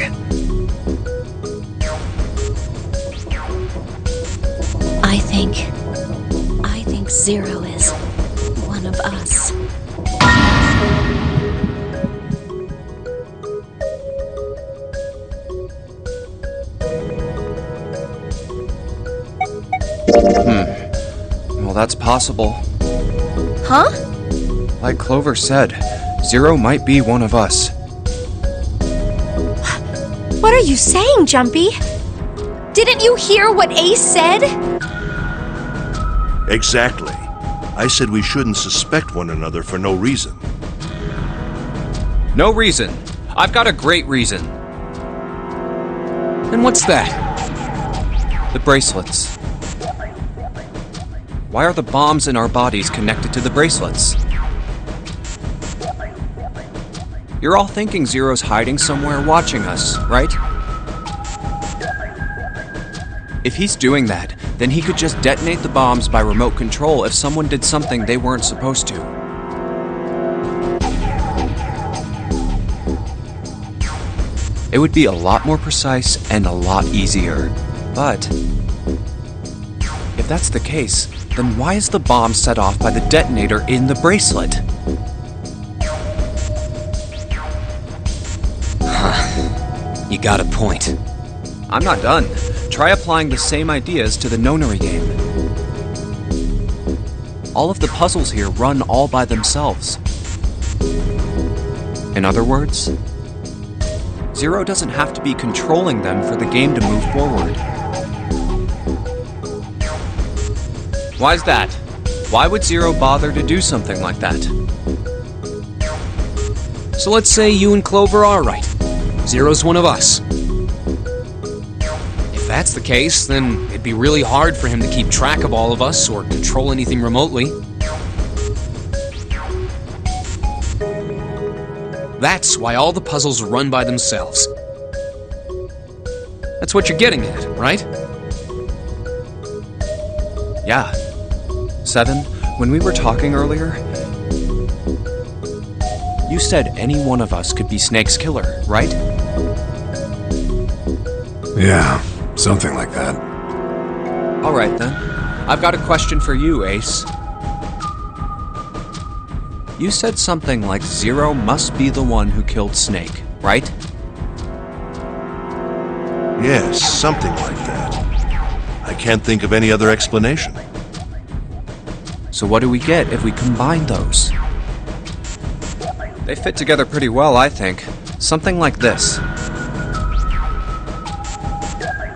I think Zero is one of us. Well, that's possible. Huh? Like Clover said, Zero might be one of us. What are you saying, Jumpy? Didn't you hear what Ace said? Exactly. I said we shouldn't suspect one another for no reason. No reason. I've got a great reason. And what's that? The bracelets. Why are the bombs in our bodies connected to the bracelets? You're all thinking Zero's hiding somewhere watching us, right? If he's doing that, then he could just detonate the bombs by remote control if someone did something they weren't supposed to. It would be a lot more precise and a lot easier. But if that's the case, then why is the bomb set off by the detonator in the bracelet? You got a point. I'm not done. Try applying the same ideas to the nonary game. All of the puzzles here run all by themselves. In other words, Zero doesn't have to be controlling them for the game to move forward. Why's that? Why would Zero bother to do something like that? So let's say you and Clover are right. Zero's one of us. If that's the case, then it'd be really hard for him to keep track of all of us or control anything remotely. That's why all the puzzles run by themselves. That's what you're getting at, right? Yeah. 7, when we were talking earlier, you said any one of us could be Snake's killer, right? Yeah, something like that. Alright then. I've got a question for you, Ace. You said something like Zero must be the one who killed Snake, right? Yes, something like that. I can't think of any other explanation. So what do we get if we combine those? They fit together pretty well, I think. Something like this.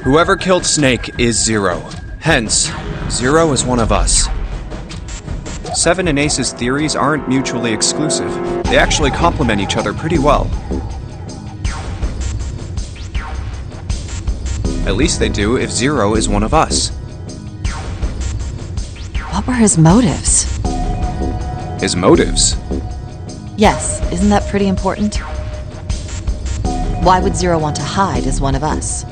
Whoever killed Snake is Zero. Hence, Zero is one of us. 7 and Ace's theories aren't mutually exclusive. They actually complement each other pretty well. At least they do if Zero is one of us. What were his motives? His motives? Yes, isn't that pretty important? Why would Zero want to hide as one of us?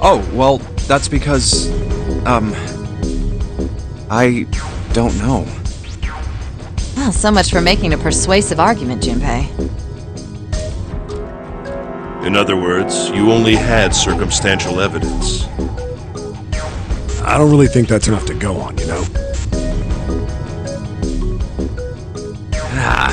Oh, well, that's because, I don't know. Well, so much for making a persuasive argument, Junpei. In other words, you only had circumstantial evidence. I don't really think that's enough to go on, you know? Ah.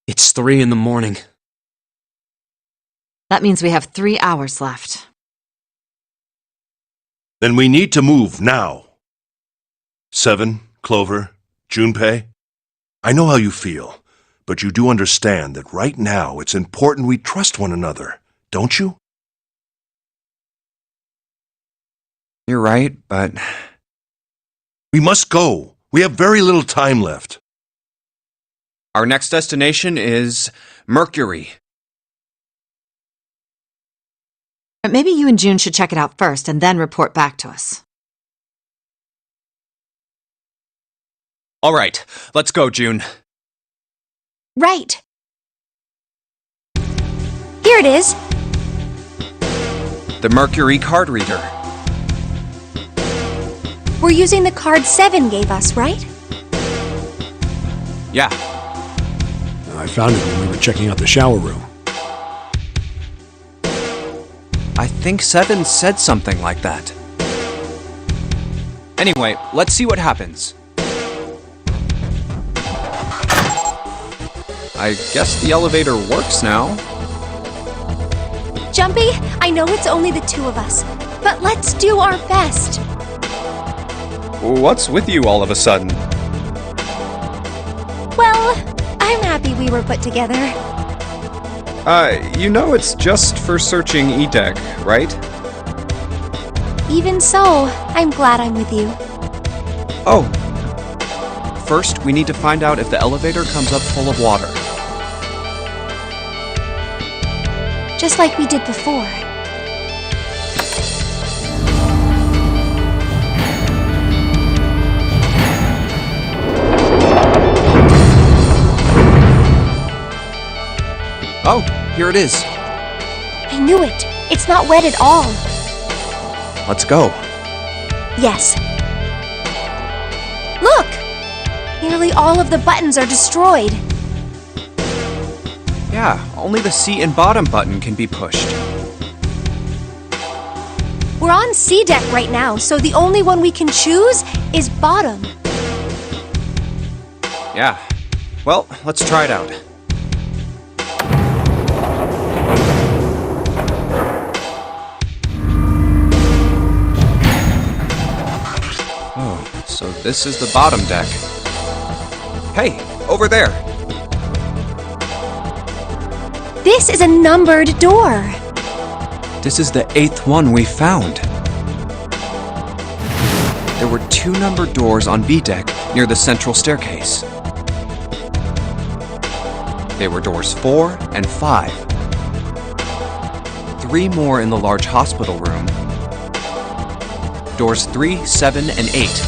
It's 3 in the morning. That means we have 3 hours left. Then we need to move now. 7, Clover, Junpei, I know how you feel, but you do understand that right now it's important we trust one another, don't you? You're right, but... We must go. We have very little time left. Our next destination is Mercury. Maybe you and June should check it out first and then report back to us. All right, let's go, June. Right. Here it is. The Mercury card reader. We're using the card 7 gave us, right? Yeah. I found it when we were checking out the shower room. I think 7 said something like that. Anyway, let's see what happens. I guess the elevator works now. Jumpy, I know it's only the 2 of us, but let's do our best. What's with you all of a sudden? Well, I'm happy we were put together. You know it's just for searching E-Deck, right? Even so, I'm glad I'm with you. Oh. First, we need to find out if the elevator comes up full of water. Just like we did before. Oh, here it is. I knew it. It's not wet at all. Let's go. Yes. Look! Nearly all of the buttons are destroyed. Yeah, only the seat and bottom button can be pushed. We're on C deck right now, so the only one we can choose is bottom. Yeah. Well, let's try it out. Oh, so this is the bottom deck. Hey, over there. This is a numbered door. This is the 8th one we found. There were 2 numbered doors on B deck near the central staircase. They were doors 4 and 5. 3 more in the large hospital room. Doors 3, 7, and 8.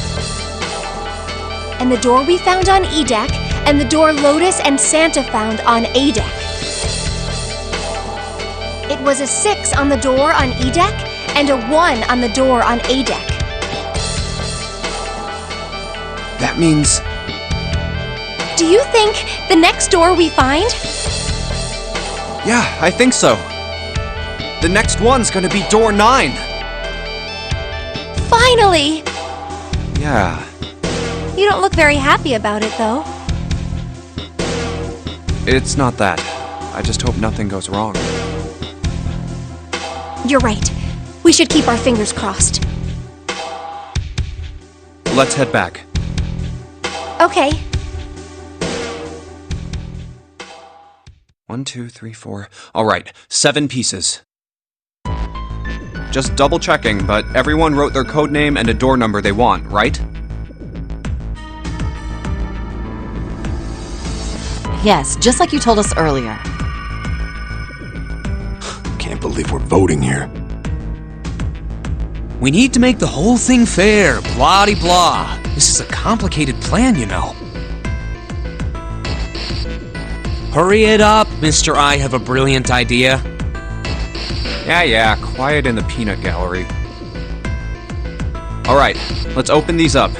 And the door we found on E deck, and the door Lotus and Santa found on A deck. It was a 6 on the door on E deck, and a 1 on the door on A deck. That means... Do you think the next door we find? Yeah, I think so. The next one's gonna be door 9. Finally! Yeah. You don't look very happy about it, though. It's not that. I just hope nothing goes wrong. You're right. We should keep our fingers crossed. Let's head back. Okay. 1, 2, 3, 4. All right, 7 pieces. Just double checking, but everyone wrote their code name and a door number they want, right? Yes, just like you told us earlier. Can't believe we're voting here. We need to make the whole thing fair, blah-de-blah. This is a complicated plan, you know. Hurry it up, Mr. I have a brilliant idea. Yeah, quiet in the peanut gallery. All right, let's open these up.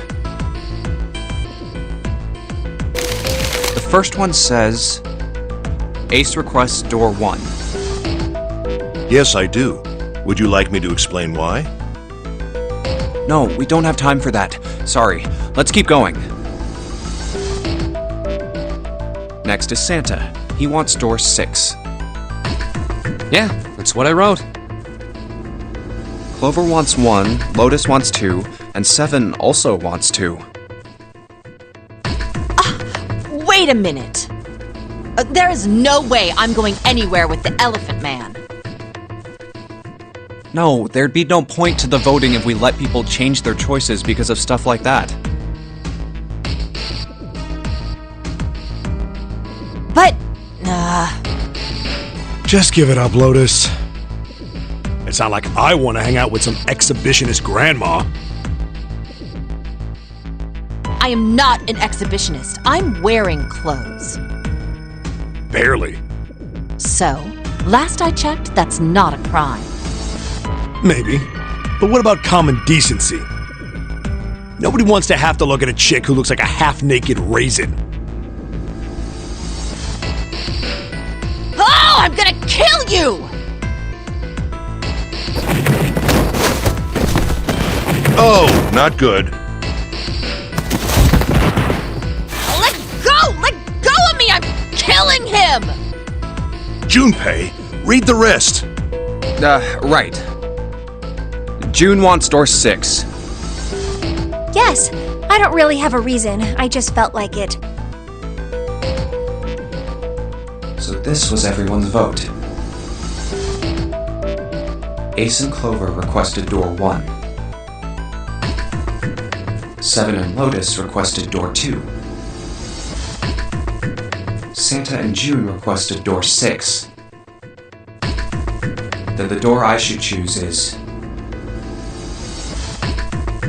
The first one says, Ace requests door 1. Yes, I do. Would you like me to explain why? No, we don't have time for that. Sorry, let's keep going. Next is Santa. He wants door 6. Yeah, that's what I wrote. Clover wants 1, Lotus wants 2, and 7 also wants 2. Wait a minute! There is no way I'm going anywhere with the Elephant Man. No, there'd be no point to the voting if we let people change their choices because of stuff like that. But, Just give it up, Lotus. It's not like I want to hang out with some exhibitionist grandma. I am not an exhibitionist. I'm wearing clothes. Barely. So, last I checked, that's not a crime. Maybe. But what about common decency? Nobody wants to have to look at a chick who looks like a half-naked raisin. Oh, I'm gonna kill you! Oh, not good. Let go! Let go of me! I'm killing him! Junpei, read the rest. Right. June wants door 6. Yes, I don't really have a reason. I just felt like it. So this was everyone's vote. Ace and Clover requested door 1. 7 and Lotus requested door 2. Santa and June requested door 6. Then the door I should choose is...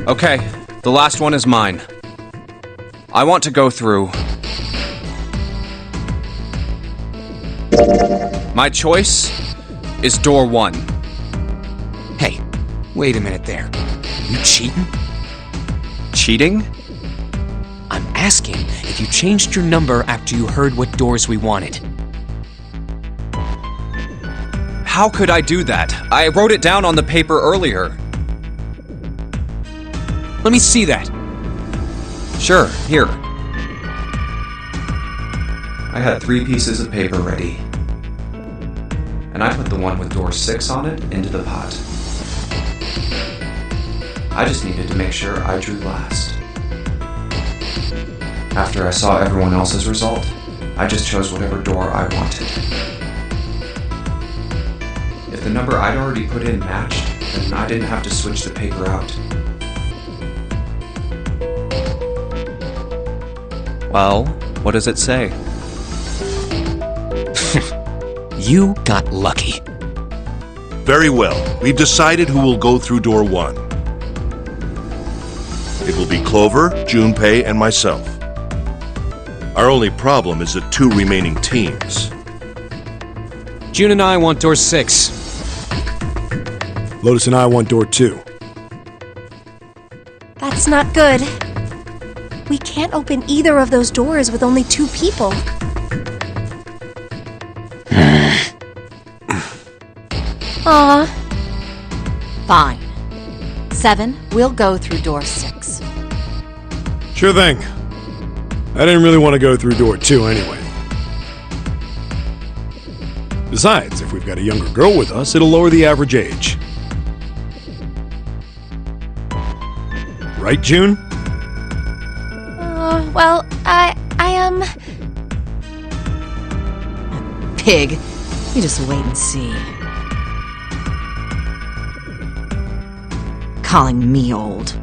Okay, the last one is mine. I want to go through... My choice is door 1. Hey, wait a minute there. You cheating? Cheating? I'm asking if you changed your number after you heard what doors we wanted. How could I do that? I wrote it down on the paper earlier. Let me see that. Sure, here. I had 3 pieces of paper ready. And I put the one with door 6 on it into the pot. I just needed to make sure I drew last. After I saw everyone else's result, I just chose whatever door I wanted. If the number I'd already put in matched, then I didn't have to switch the paper out. Well, what does it say? You got lucky. Very well. We've decided who will go through door 1. It will be Clover, Junpei, and myself. Our only problem is the 2 remaining teams. June and I want door 6. Lotus and I want door 2. That's not good. We can't open either of those doors with only 2 people. Aw. Fine. 7, we'll go through door 6. Sure thing. I didn't really want to go through door 2 anyway. Besides, if we've got a younger girl with us, it'll lower the average age. Right, June? Well, Pig, you just wait and see. Calling me old.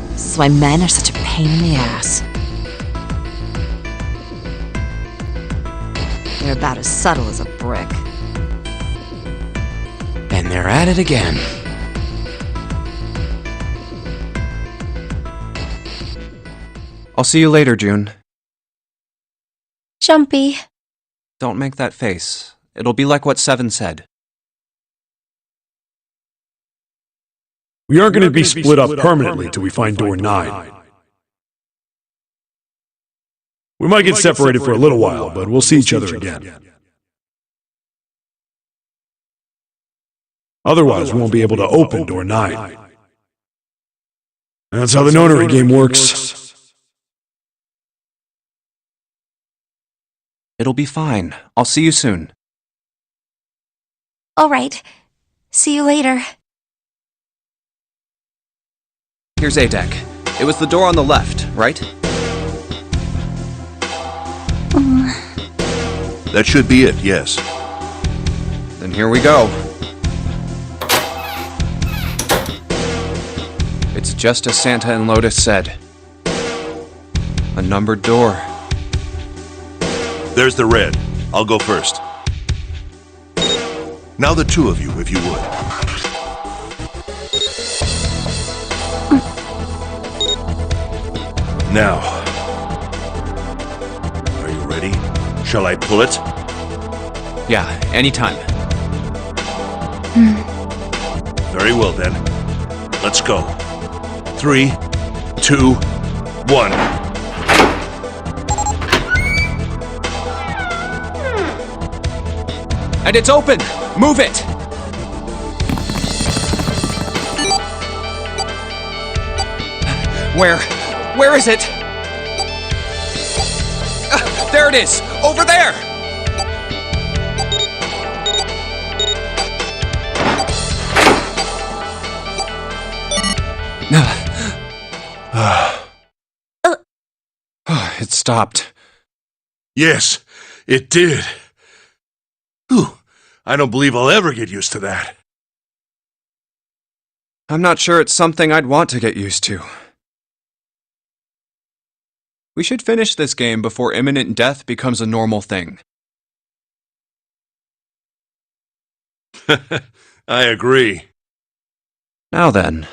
This is why men are such a pain in the ass. They're about as subtle as a brick. And they're at it again. I'll see you later, June. Jumpy. Don't make that face. It'll be like what 7 said. We aren't going to be split up permanently till we find door 9. We might get separated for a little while, but we'll see each other again. Otherwise, we won't be able to open door 9. That's how the notary game works. It'll be fine. I'll see you soon. All right. See you later. Here's A deck. It was the door on the left, right? That should be it, yes. Then here we go. It's just as Santa and Lotus said. A numbered door. There's the red. I'll go first. Now the 2 of you, if you would. Now. Are you ready? Shall I pull it? Yeah, anytime. Very well then. Let's go. 3, 2, 1. And it's open! Move it! Where is it? There it is! Over there! It stopped. Yes, it did. Whew, I don't believe I'll ever get used to that. I'm not sure it's something I'd want to get used to. We should finish this game before imminent death becomes a normal thing. I agree. Now then.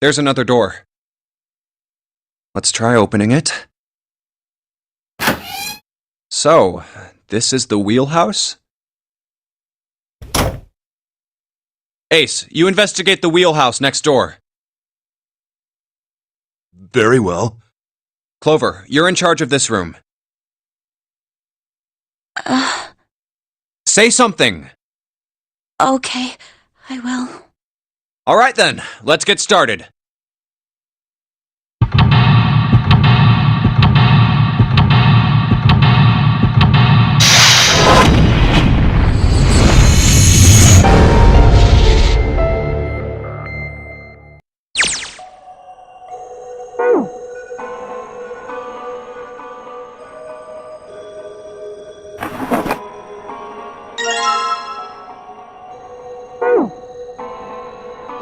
There's another door. Let's try opening it. So, this is the wheelhouse? Ace, you investigate the wheelhouse next door. Very well. Clover, you're in charge of this room. Say something! Okay, I will. All right then, let's get started.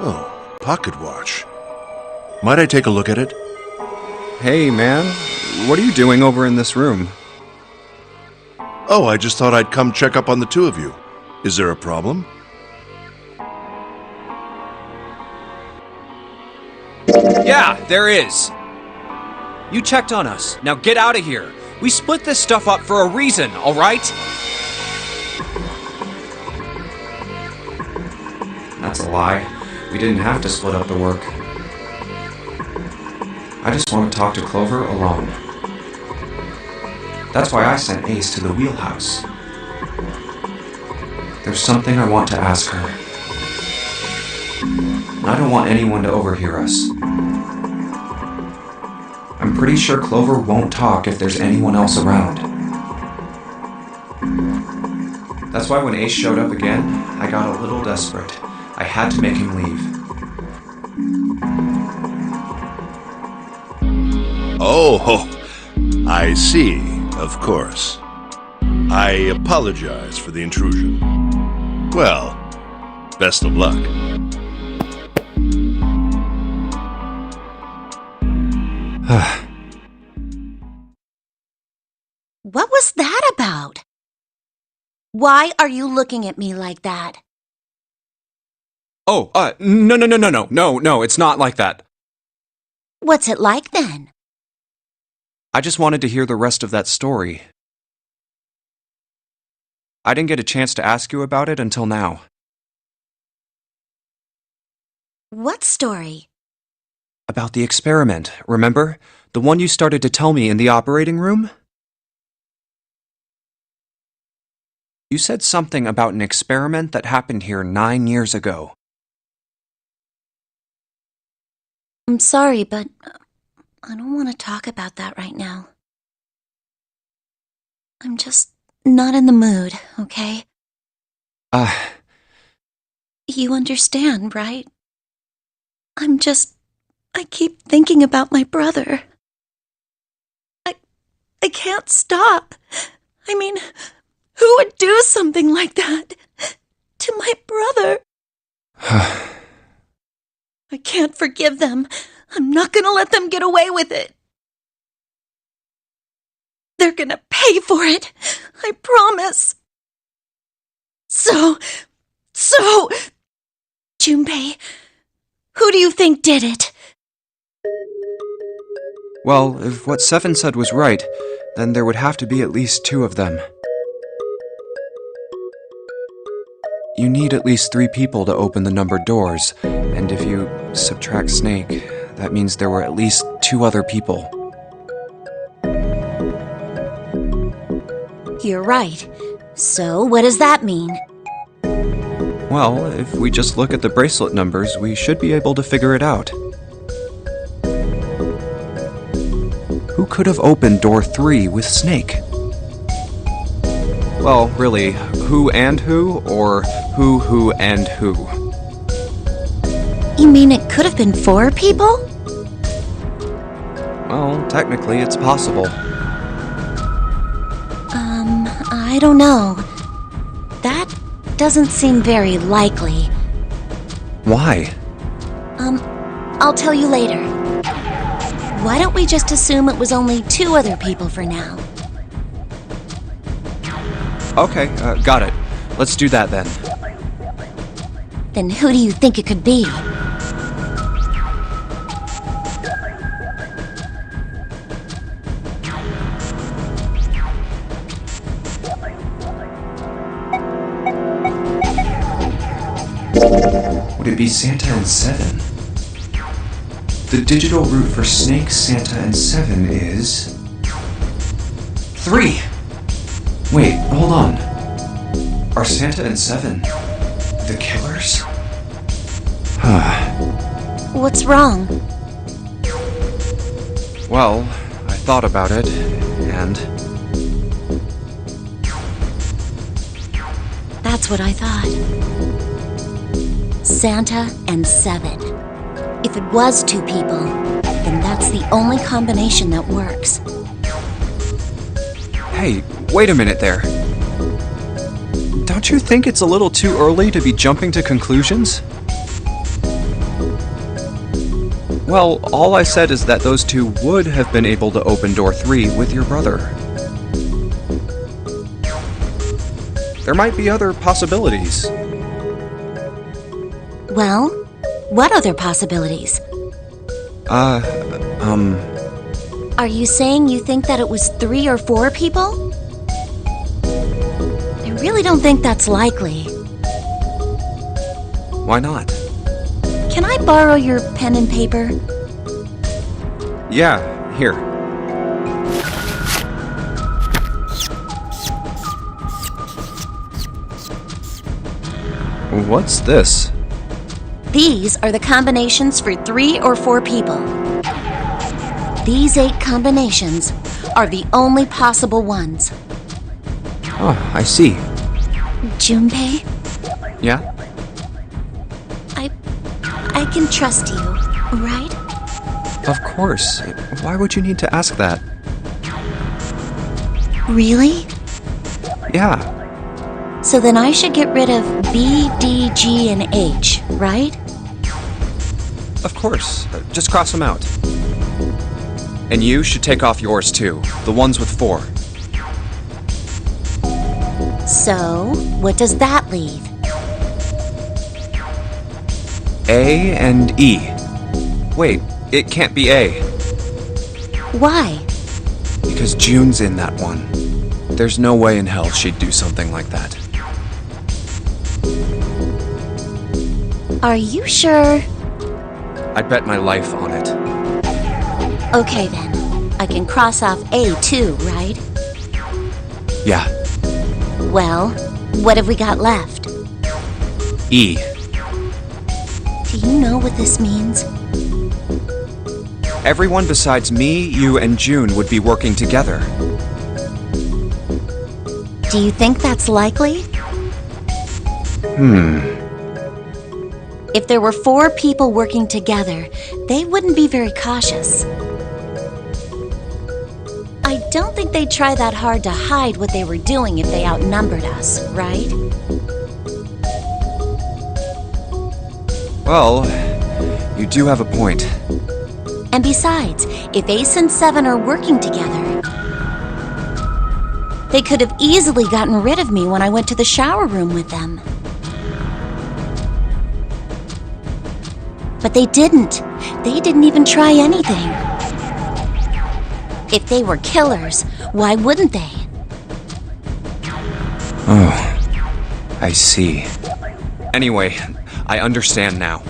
Oh, pocket watch. Might I take a look at it? Hey man, what are you doing over in this room? Oh, I just thought I'd come check up on the two of you. Is there a problem? Yeah, there is. You checked on us. Now get out of here. We split this stuff up for a reason, all right? That's a lie. We didn't have to split up the work. I just want to talk to Clover alone. That's why I sent Ace to the wheelhouse. There's something I want to ask her. I don't want anyone to overhear us. I'm pretty sure Clover won't talk if there's anyone else around. That's why when Ace showed up again, I got a little desperate. I had to make him leave. Oh, I see, of course. I apologize for the intrusion. Well, best of luck. What was that about? Why are you looking at me like that? Oh, no, it's not like that. What's it like then? I just wanted to hear the rest of that story. I didn't get a chance to ask you about it until now. What story? About the experiment, remember? The one you started to tell me in the operating room? You said something about an experiment that happened here 9 years ago. I'm sorry, but I don't want to talk about that right now. I'm just not in the mood, okay? You understand, right? I keep thinking about my brother. I can't stop. I mean, who would do something like that to my brother? I can't forgive them. I'm not gonna let them get away with it. They're gonna pay for it. I promise. So, Junpei, who do you think did it? Well, if what Seven said was right, then there would have to be at least 2 of them. You need at least 3 people to open the numbered doors, and if you subtract Snake, that means there were at least 2 other people. You're right. So, what does that mean? Well, if we just look at the bracelet numbers, we should be able to figure it out. Who could have opened door 3 with Snake? Well, really, who and who, or who and who? You mean it could have been 4 people? Well, technically it's possible. I don't know. That doesn't seem very likely. Why? I'll tell you later. Why don't we just assume it was only 2 other people for now? Okay, got it. Let's do that then. Then who do you think it could be? Would it be Santa and 7? The digital route for Snake, Santa, and 7 is... 3! Wait, hold on. Are Santa and 7 the killers? What's wrong? Well, I thought about it, and... That's what I thought. Santa and 7. If it was 2 people, then that's the only combination that works. Hey, wait a minute there. Don't you think it's a little too early to be jumping to conclusions? Well, all I said is that those 2 would have been able to open door 3 with your brother. There might be other possibilities. Well, what other possibilities? Are you saying you think that it was 3 or 4 people? I really don't think that's likely. Why not? Can I borrow your pen and paper? Yeah, here. What's this? These are the combinations for 3 or 4 people. These 8 combinations are the only possible ones. Oh, I see. Junpei, Yeah? I can trust you, right? Of course. Why would you need to ask that? Really? Yeah. So then I should get rid of B, D, G, and H, right? Of course. Just cross them out. And you should take off yours too. The ones with 4. So, what does that leave? A and E. Wait, it can't be A. Why? Because June's in that one. There's no way in hell she'd do something like that. Are you sure? I'd bet my life on it. Okay then. I can cross off A too, right? Yeah. Well, what have we got left? E. Do you know what this means? Everyone besides me, you, and June would be working together. Do you think that's likely? If there were 4 people working together, they wouldn't be very cautious. I don't think they'd try that hard to hide what they were doing if they outnumbered us, right? Well, you do have a point. And besides, if Ace and 7 are working together, they could have easily gotten rid of me when I went to the shower room with them. But they didn't. They didn't even try anything. If they were killers, why wouldn't they? Oh, I see. Anyway, I understand now.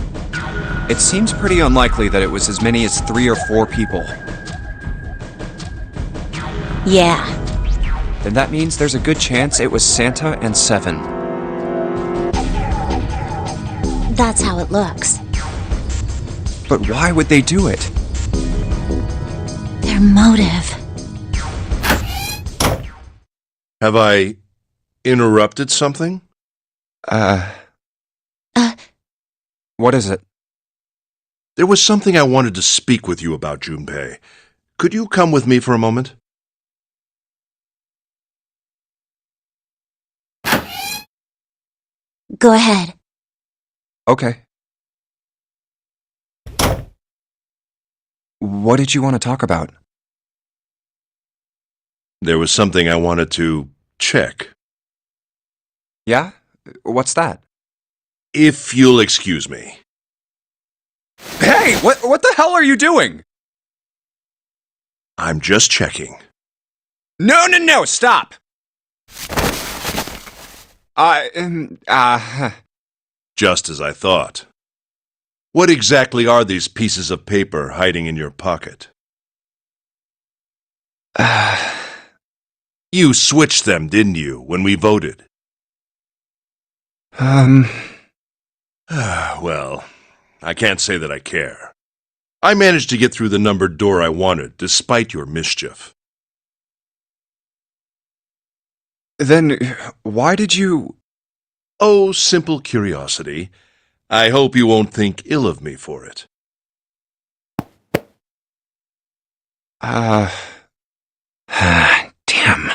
It seems pretty unlikely that it was as many as 3 or 4 people. Yeah. Then that means there's a good chance it was Santa and 7. That's how it looks. But why would they do it? Their motive. Have I interrupted something? What is it? There was something I wanted to speak with you about, Junpei. Could you come with me for a moment? Go ahead. Okay. What did you want to talk about? There was something I wanted to check. Yeah? What's that? If you'll excuse me. Hey! What the hell are you doing? I'm just checking. No! Stop! Just as I thought. What exactly are these pieces of paper hiding in your pocket? You switched them, didn't you, when we voted? Well, I can't say that I care. I managed to get through the numbered door I wanted, despite your mischief. Then, why did you... Oh, simple curiosity. I hope you won't think ill of me for it. Damn.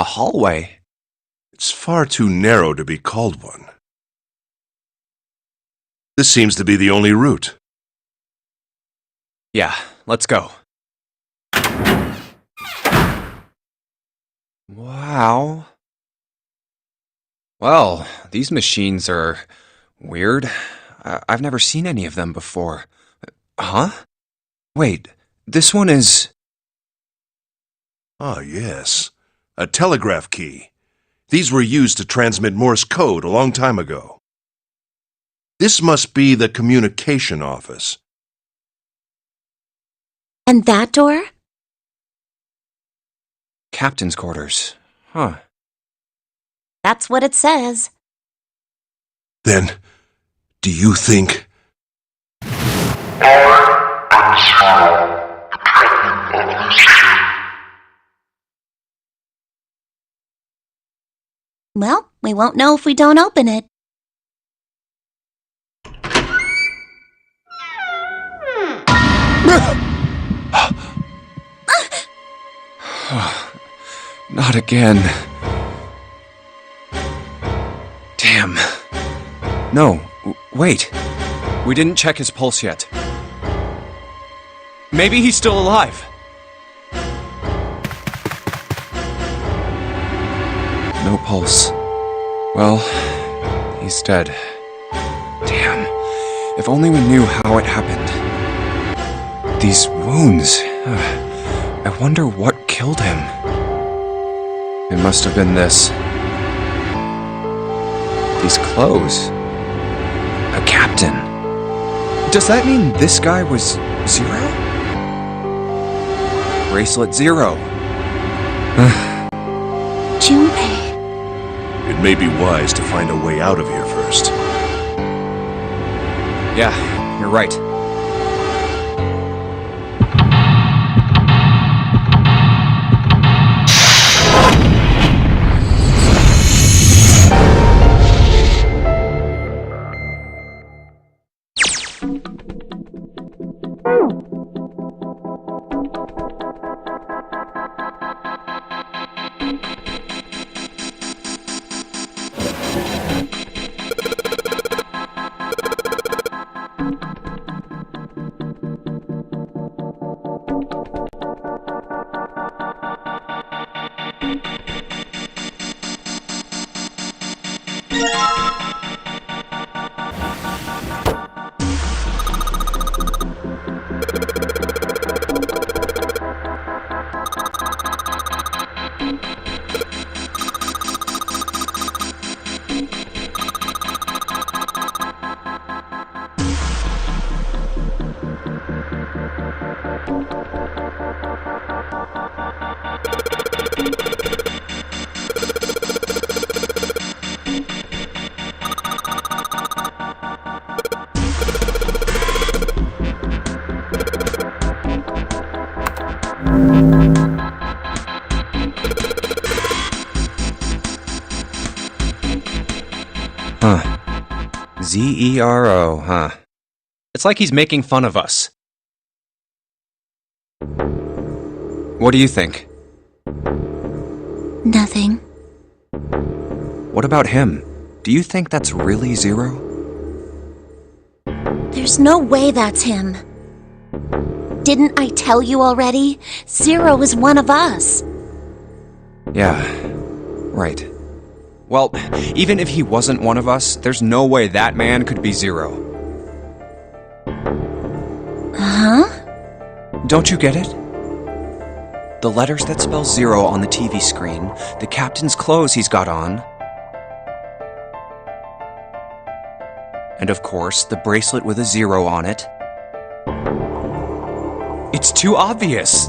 A hallway? It's far too narrow to be called one. This seems to be the only route. Yeah, let's go. Wow. Well, these machines are weird. I've never seen any of them before. Huh? Wait, this one is... Ah, yes. A telegraph key. These were used to transmit Morse code a long time ago. This must be the communication office. And that door? Captain's quarters. Huh. That's what it says. Then, do you think... Well, we won't know if we don't open it. Not again. Damn. No, wait. We didn't check his pulse yet. Maybe he's still alive. No pulse. Well, he's dead. Damn. If only we knew how it happened. These wounds. I wonder what killed him. It must have been this. These clothes. A captain. Does that mean this guy was Zero? Bracelet Zero. Junpei. It may be wise to find a way out of here first. Yeah, you're right. Huh. Z-E-R-O, huh? It's like he's making fun of us. What do you think? Nothing. What about him? Do you think that's really Zero? There's no way that's him. Didn't I tell you already? Zero is one of us. Yeah, right. Well, even if he wasn't one of us, there's no way that man could be Zero. Huh? Don't you get it? The letters that spell Zero on the TV screen, the captain's clothes he's got on, and of course, the bracelet with a 0 on it. It's too obvious.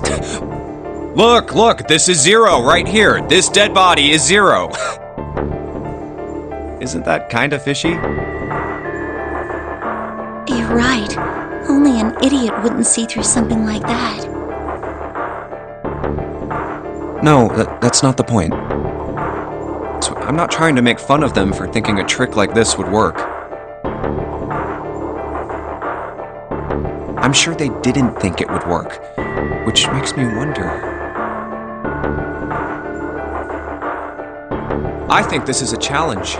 Look, this is Zero right here. This dead body is Zero. Isn't that kinda fishy? You're right. Only an idiot wouldn't see through something like that. No, that's not the point. So I'm not trying to make fun of them for thinking a trick like this would work. I'm sure they didn't think it would work, which makes me wonder. I think this is a challenge.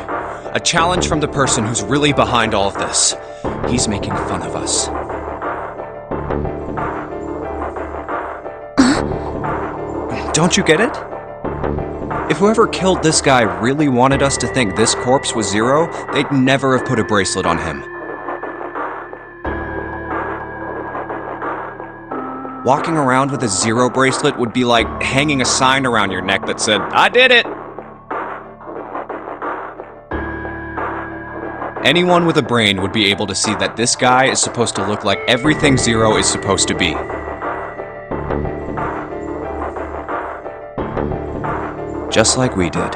A challenge from the person who's really behind all of this. He's making fun of us. Don't you get it? If whoever killed this guy really wanted us to think this corpse was Zero, they'd never have put a bracelet on him. Walking around with a Zero bracelet would be like hanging a sign around your neck that said, "I did it!" Anyone with a brain would be able to see that this guy is supposed to look like everything Zero is supposed to be. Just like we did.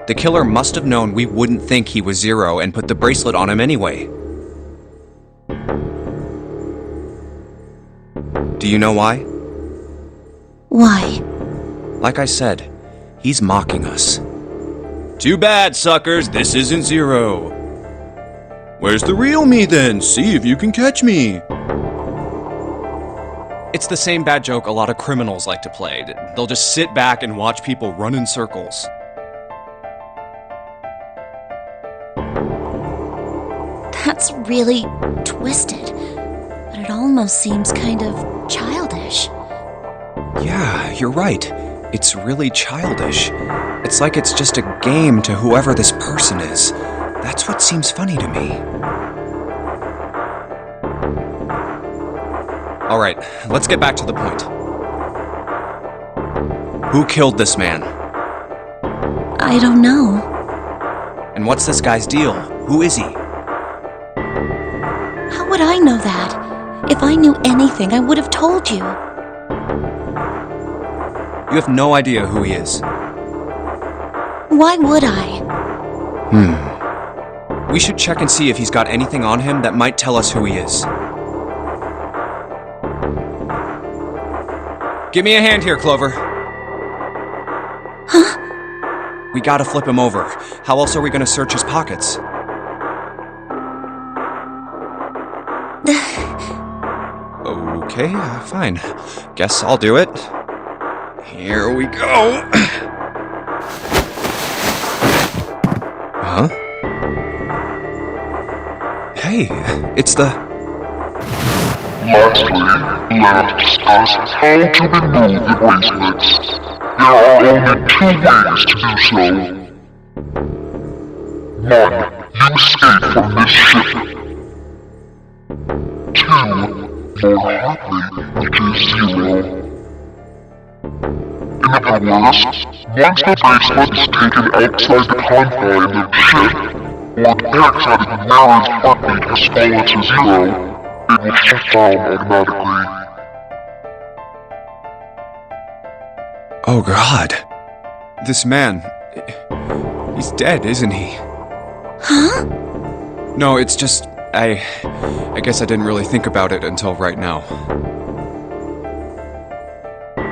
The killer must have known we wouldn't think he was Zero and put the bracelet on him anyway. Do you know why? Why? Like I said, he's mocking us. Too bad, suckers, this isn't Zero. Where's the real me then? See if you can catch me. It's the same bad joke a lot of criminals like to play. They'll just sit back and watch people run in circles. That's really twisted. But it almost seems kind of childish. Yeah, you're right. It's really childish. It's like it's just a game to whoever this person is. That's what seems funny to me. Alright, let's get back to the point. Who killed this man? I don't know. And what's this guy's deal? Who is he? How would I know that? If I knew anything, I would have told you. You have no idea who he is. Why would I? We should check and see if he's got anything on him that might tell us who he is. Give me a hand here, Clover. Huh? We gotta flip him over. How else are we gonna search his pockets? Okay, fine. Guess I'll do it. Here we go. Huh? Hey, it's the... Lastly, let us discuss how to remove the bracelets. There are only 2 ways to do so. 1. You escape from this ship. 2. More likely, which is 0. In other words, once the bracelet is taken outside the confine of the ship, or the dioxide in the mirror's heartbeat has fallen to 0, it will shut down automatically. Oh God. This man... he's dead, isn't he? Huh? No, it's just... I guess I didn't really think about it until right now.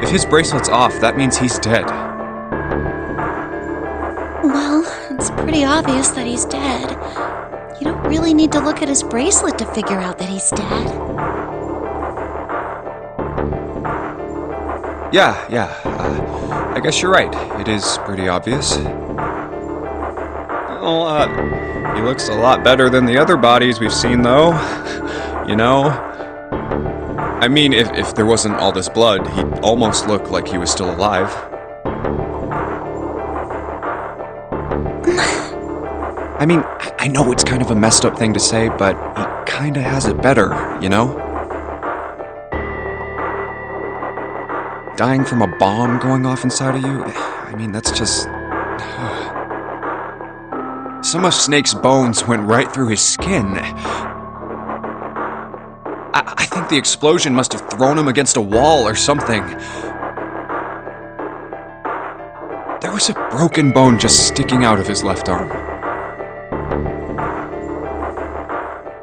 If his bracelet's off, that means he's dead. Well, it's pretty obvious that he's dead. You don't really need to look at his bracelet to figure out that he's dead. Yeah, I guess you're right. It is pretty obvious. Well, he looks a lot better than the other bodies we've seen, though. You know? I mean, if there wasn't all this blood, he'd almost look like he was still alive. I mean, I know it's kind of a messed up thing to say, but he kinda has it better, you know? Dying from a bomb going off inside of you? I mean, that's just... Some of Snake's bones went right through his skin. I think the explosion must have thrown him against a wall or something. There was a broken bone just sticking out of his left arm.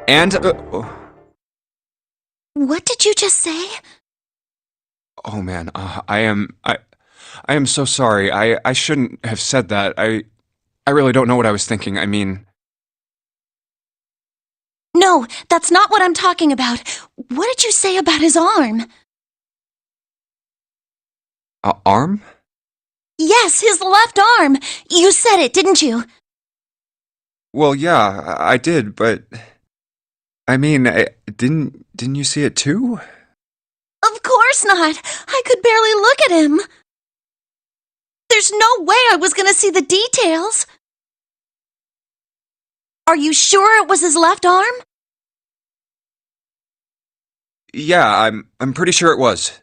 And... What did you just say? Oh man, I am so sorry. I shouldn't have said that. I really don't know what I was thinking. I mean... No, that's not what I'm talking about. What did you say about his arm? Arm? Yes, his left arm. You said it, didn't you? Well, yeah, I did, but... I mean, didn't you see it too? Of course not. I could barely look at him. There's no way I was going to see the details. Are you sure it was his left arm? Yeah, I'm pretty sure it was.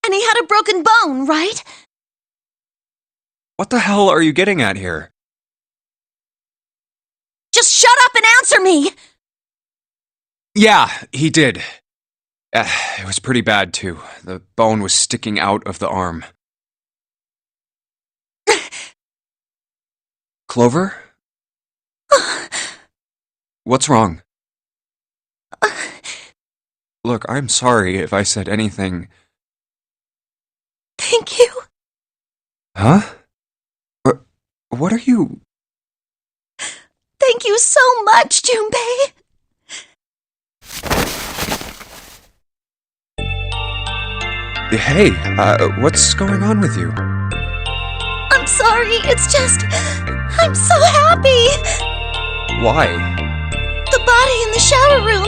And he had a broken bone, right? What the hell are you getting at here? Just shut up and answer me! Yeah, he did. It was pretty bad, too. The bone was sticking out of the arm. Clover? What's wrong? Look, I'm sorry if I said anything. Thank you. Huh? What are you... Thank you so much, Junpei. Hey, what's going on with you? I'm sorry, it's just... I'm so happy! Why? The body in the shower room,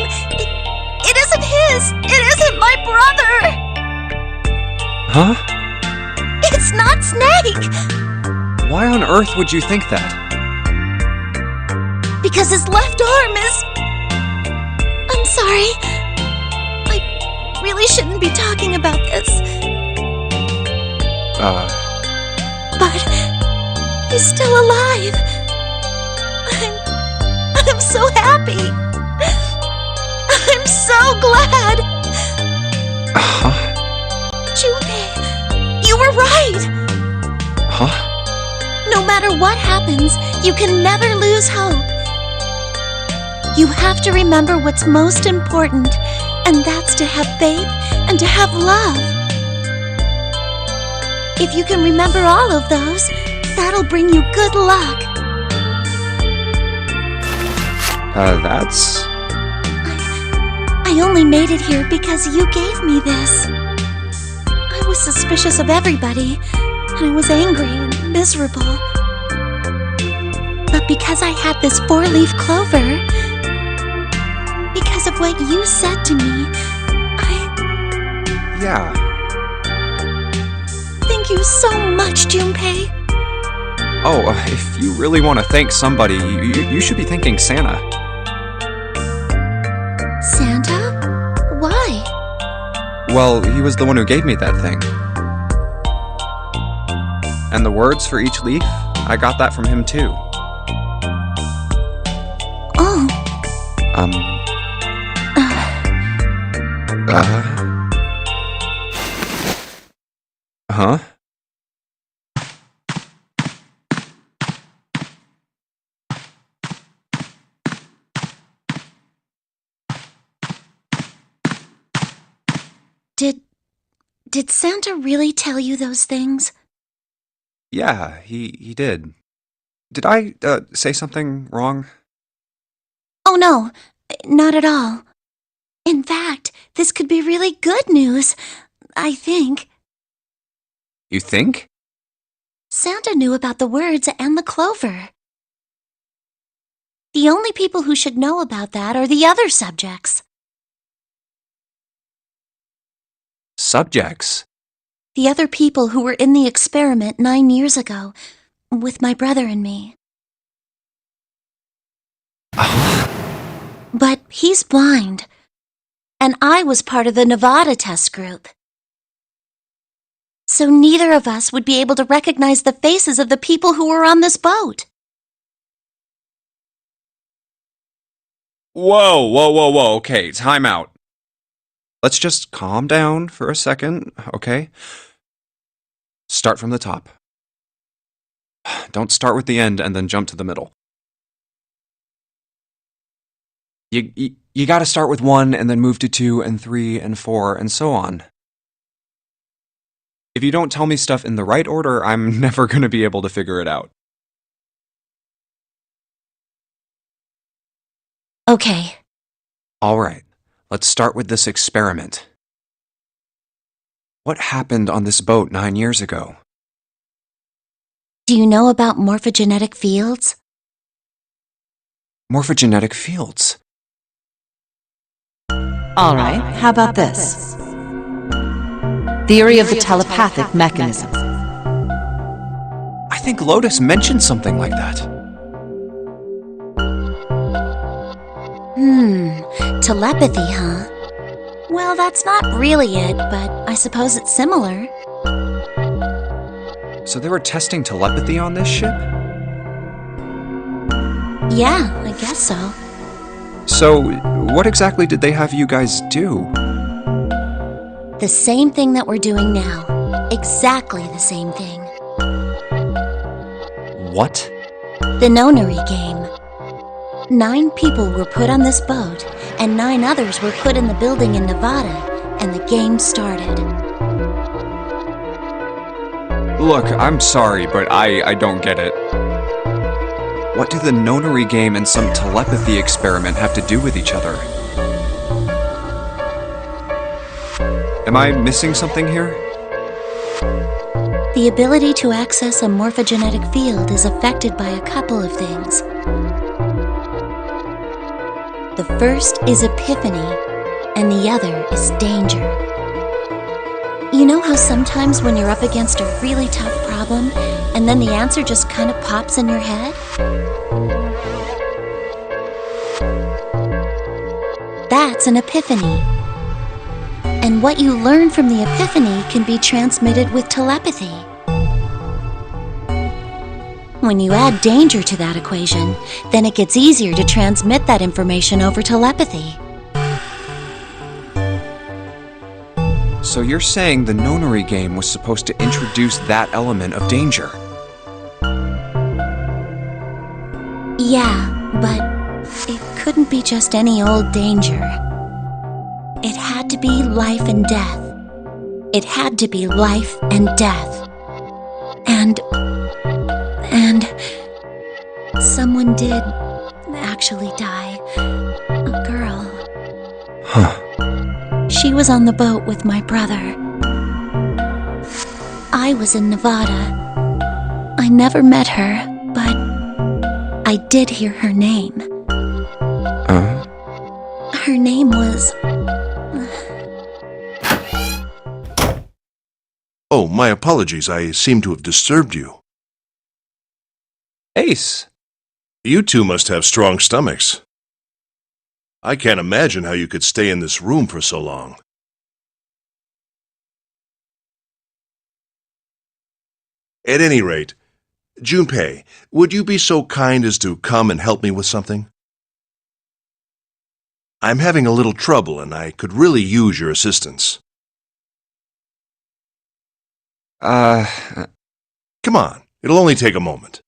it isn't his! It isn't my brother! Huh? It's not Snake! Why on earth would you think that? Because his left arm is... I'm sorry. I really shouldn't be talking about this. But he's still alive. I'm so happy. I'm so glad. Junpei, you were right. Huh? No matter what happens, you can never lose hope. You have to remember what's most important, and that's to have faith and to have love. If you can remember all of those, that'll bring you good luck. That's... I only made it here because you gave me this. I was suspicious of everybody, and I was angry and miserable. But because I had this 4-leaf clover, because of what you said to me, Yeah. Thank you so much, Junpei. Oh, if you really want to thank somebody, you should be thanking Santa. Santa? Why? Well, he was the one who gave me that thing. And the words for each leaf, I got that from him too. Oh. Huh? Did Santa really tell you those things? Yeah, he did. Did I, say something wrong? Oh no, not at all. In fact, this could be really good news, I think. You think? Santa knew about the words and the clover. The only people who should know about that are the other subjects. Subjects? The other people who were in the experiment 9 years ago, with my brother and me. But he's blind, and I was part of the Nevada test group. So neither of us would be able to recognize the faces of the people who were on this boat. Whoa, okay, time out. Let's just calm down for a second, okay? Start from the top. Don't start with the end and then jump to the middle. You gotta start with 1 and then move to 2 and 3 and 4 and so on. If you don't tell me stuff in the right order, I'm never gonna be able to figure it out. Okay. Alright, let's start with this experiment. What happened on this boat 9 years ago? Do you know about morphogenetic fields? Morphogenetic fields. All right, how about this? Theory of the telepathic mechanism. I think Lotus mentioned something like that. Telepathy, huh? Well, that's not really it, but I suppose it's similar. So they were testing telepathy on this ship? Yeah, I guess so. So, what exactly did they have you guys do? The same thing that we're doing now. Exactly the same thing. What? The nonary game. 9 people were put on this boat, and 9 others were put in the building in Nevada, and the game started. Look, I'm sorry, but I don't get it. What do the nonary game and some telepathy experiment have to do with each other? Am I missing something here? The ability to access a morphogenetic field is affected by a couple of things. The first is epiphany, and the other is danger. You know how sometimes when you're up against a really tough problem, and then the answer just kind of pops in your head? That's an epiphany. And what you learn from the epiphany can be transmitted with telepathy. When you add danger to that equation, then it gets easier to transmit that information over telepathy. So you're saying the nonary game was supposed to introduce that element of danger? Yeah, but it couldn't be just any old danger. It had to be life and death. It had to be life and death. And someone did actually die. A girl. Huh. She was on the boat with my brother. I was in Nevada. I never met her, but I did hear her name. Her name was... Oh, my apologies. I seem to have disturbed you. Ace! You two must have strong stomachs. I can't imagine how you could stay in this room for so long. At any rate, Junpei, would you be so kind as to come and help me with something? I'm having a little trouble and I could really use your assistance. Come on, it'll only take a moment.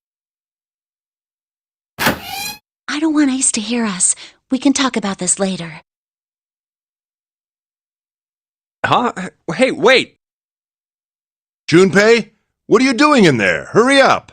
I don't want Ace to hear us. We can talk about this later. Huh? Hey, wait! Junpei, what are you doing in there? Hurry up!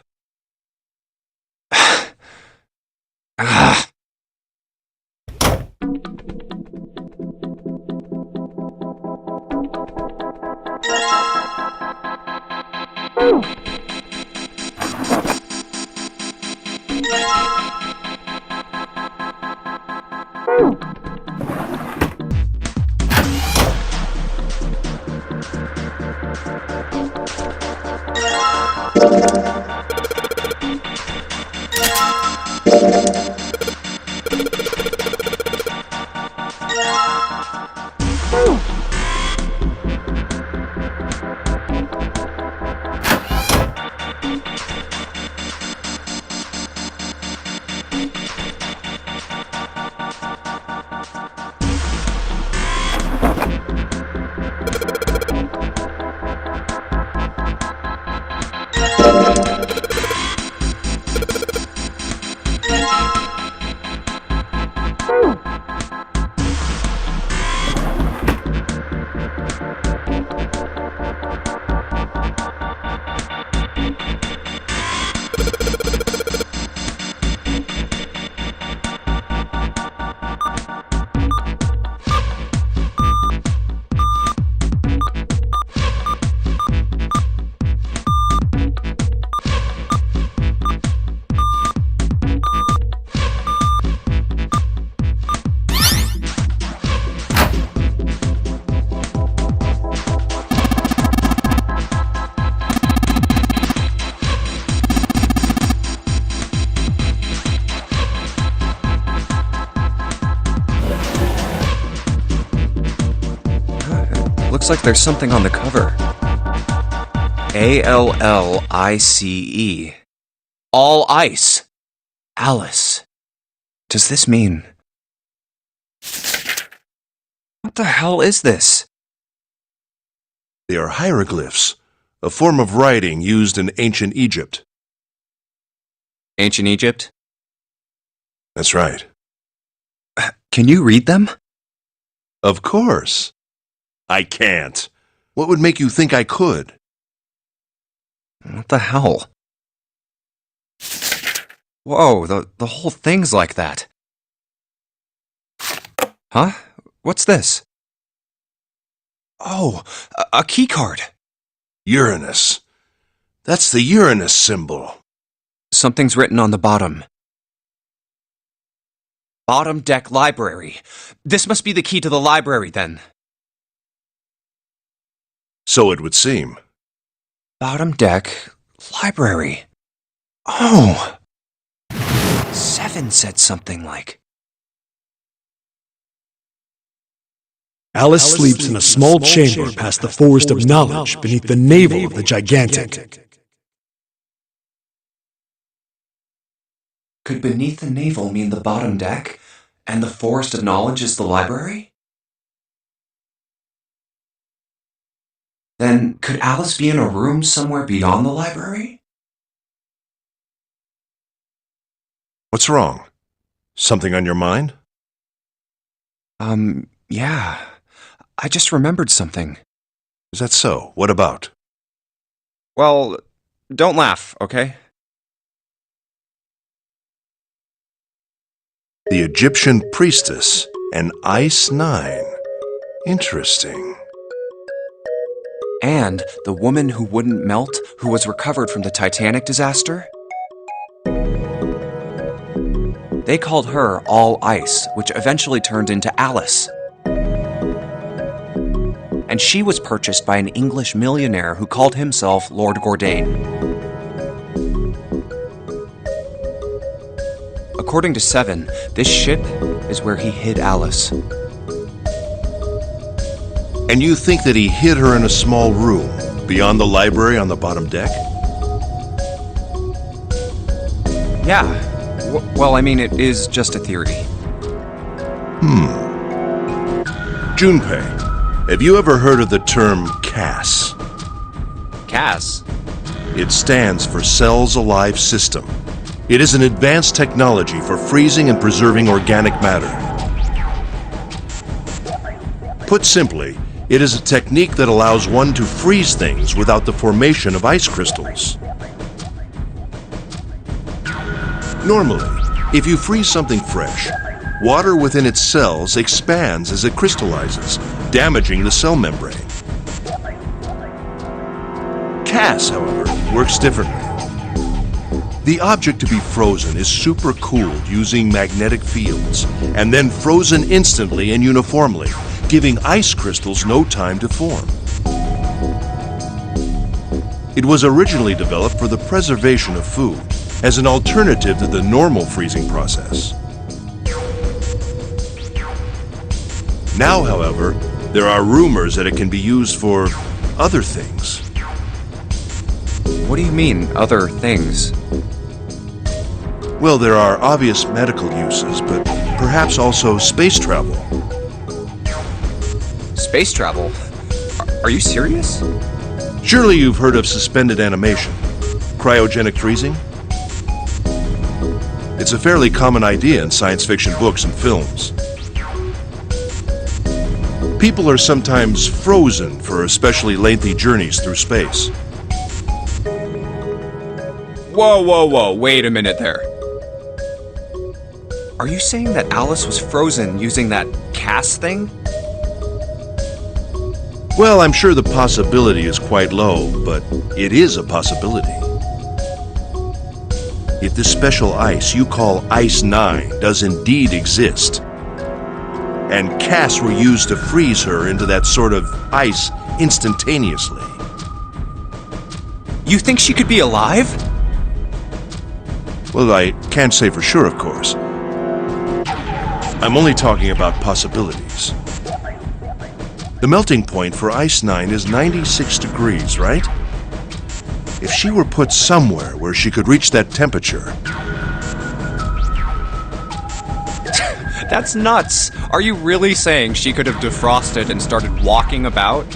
Looks like there's something on the cover. ALLICE. All ice. Alice. Does this mean... What the hell is this? They are hieroglyphs, a form of writing used in ancient Egypt. Ancient Egypt? That's right. Can you read them? Of course. I can't. What would make you think I could? What the hell? Whoa, the whole thing's like that. Huh? What's this? Oh, a key card. Uranus. That's the Uranus symbol. Something's written on the bottom. Bottom deck library. This must be the key to the library, then. So it would seem. Bottom deck library. Oh! 7 said something like... Alice sleeps in a small chamber past the forest of knowledge beneath the navel of the gigantic. Could beneath the navel mean the bottom deck, and the forest of knowledge is the library? Then, could Alice be in a room somewhere beyond the library? What's wrong? Something on your mind? Yeah. I just remembered something. Is that so? What about? Well, don't laugh, okay? The Egyptian priestess and Ice 9. Interesting. And the woman who wouldn't melt, who was recovered from the Titanic disaster? They called her All Ice, which eventually turned into Alice. And she was purchased by an English millionaire who called himself Lord Gordain. According to 7, this ship is where he hid Alice. And you think that he hid her in a small room, beyond the library on the bottom deck? Yeah. Well, I mean, it is just a theory. Junpei, have you ever heard of the term CAS? Cass? It stands for Cells Alive System. It is an advanced technology for freezing and preserving organic matter. Put simply, it is a technique that allows one to freeze things without the formation of ice crystals. Normally, if you freeze something fresh, water within its cells expands as it crystallizes, damaging the cell membrane. CAS, however, works differently. The object to be frozen is supercooled using magnetic fields, and then frozen instantly and uniformly, giving ice crystals no time to form. It was originally developed for the preservation of food, as an alternative to the normal freezing process. Now, however, there are rumors that it can be used for other things. What do you mean, other things? Well, there are obvious medical uses, but perhaps also space travel. Space travel? Are you serious? Surely you've heard of suspended animation, cryogenic freezing? It's a fairly common idea in science fiction books and films. People are sometimes frozen for especially lengthy journeys through space. Whoa, wait a minute there. Are you saying that Alice was frozen using that CAS thing? Well, I'm sure the possibility is quite low, but it is a possibility. If this special ice you call Ice 9 does indeed exist, and CAS were used to freeze her into that sort of ice instantaneously. You think she could be alive? Well, I can't say for sure, of course. I'm only talking about possibilities. The melting point for Ice 9 is 96 degrees, right? If she were put somewhere where she could reach that temperature... That's nuts! Are you really saying she could have defrosted and started walking about?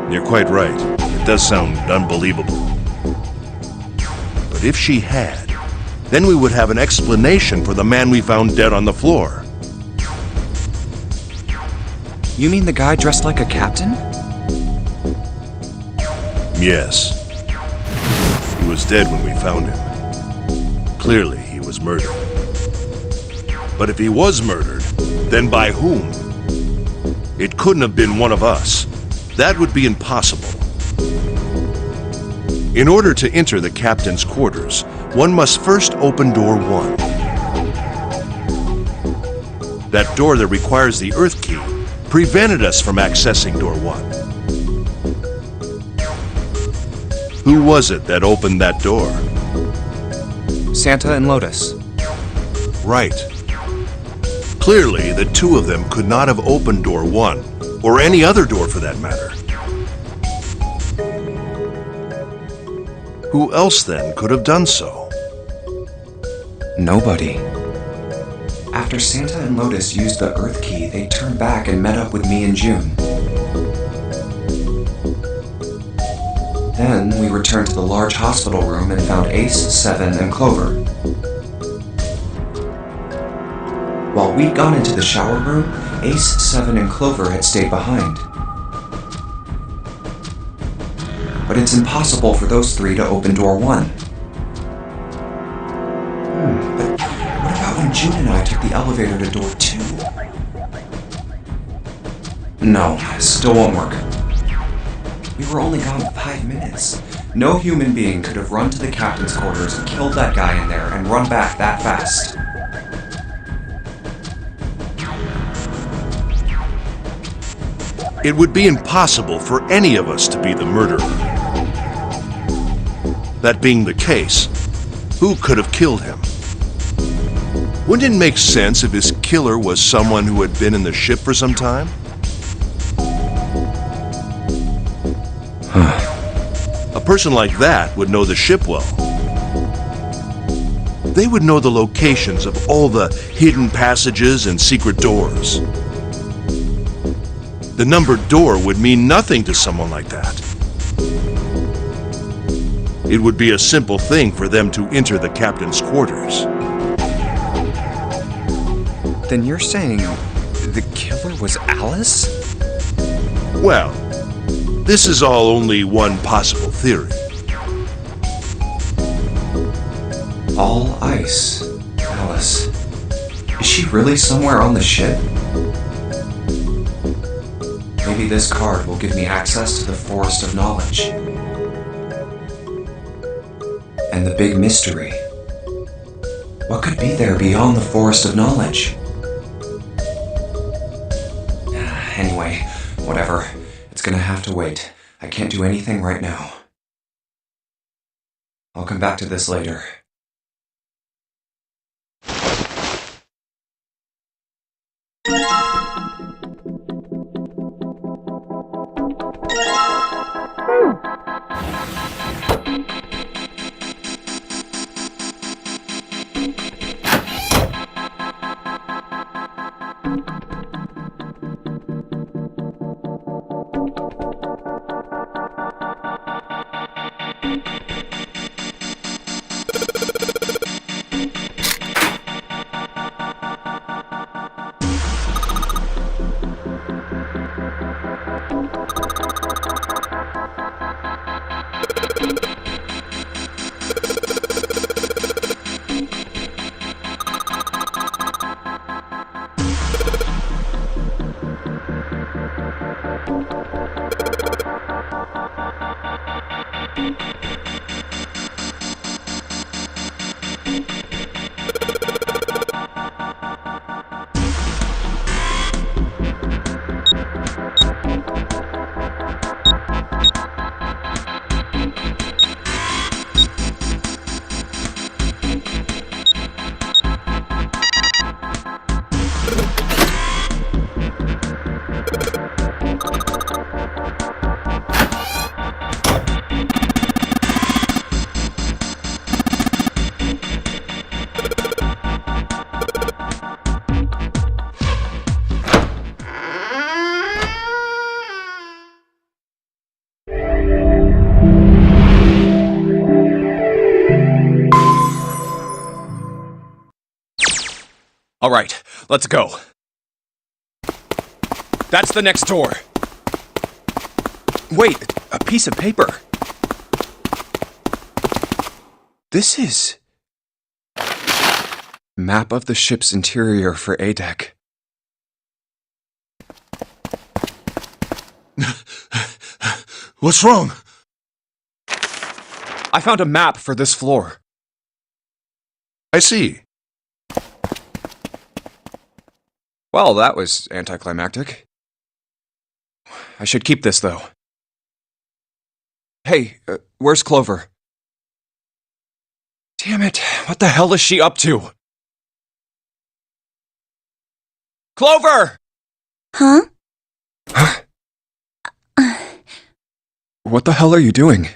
You're quite right. It does sound unbelievable. But if she had, then we would have an explanation for the man we found dead on the floor. You mean the guy dressed like a captain? Yes. He was dead when we found him. Clearly, he was murdered. But if he was murdered, then by whom? It couldn't have been one of us. That would be impossible. In order to enter the captain's quarters, one must first open door 1. That door that requires the Earth key prevented us from accessing door 1. Who was it that opened that door? Santa and Lotus. Right. Clearly, the two of them could not have opened door 1, or any other door for that matter. Who else then could have done so? Nobody. After Santa and Lotus used the Earth key, they turned back and met up with me and June. Then we returned to the large hospital room and found Ace, 7, and Clover. While we'd gone into the shower room, Ace, 7, and Clover had stayed behind. But it's impossible for those 3 to open door 1. But what about when June and I took the elevator to door 2? No, still won't work. We were only gone 5 minutes. No human being could have run to the captain's quarters and killed that guy in there and run back that fast. It would be impossible for any of us to be the murderer. That being the case, who could have killed him? Wouldn't it make sense if his killer was someone who had been in the ship for some time? A person like that would know the ship well. They would know the locations of all the hidden passages and secret doors. The numbered door would mean nothing to someone like that. It would be a simple thing for them to enter the captain's quarters. Then you're saying the killer was Alice? Well, this is all only one possible theory. All ice. Alice. Is she really somewhere on the ship? Maybe this card will give me access to the Forest of Knowledge. And the big mystery. What could be there beyond the Forest of Knowledge? Anyway, whatever. It's gonna have to wait. I can't do anything right now. I'll come back to this later. All right, let's go. That's the next door. Wait, a piece of paper. This is... Map of the ship's interior for A-Deck. What's wrong? I found a map for this floor. I see. Well, that was anticlimactic. I should keep this, though. Hey, where's Clover? Damn it, what the hell is she up to? Clover! Huh? What the hell are you doing?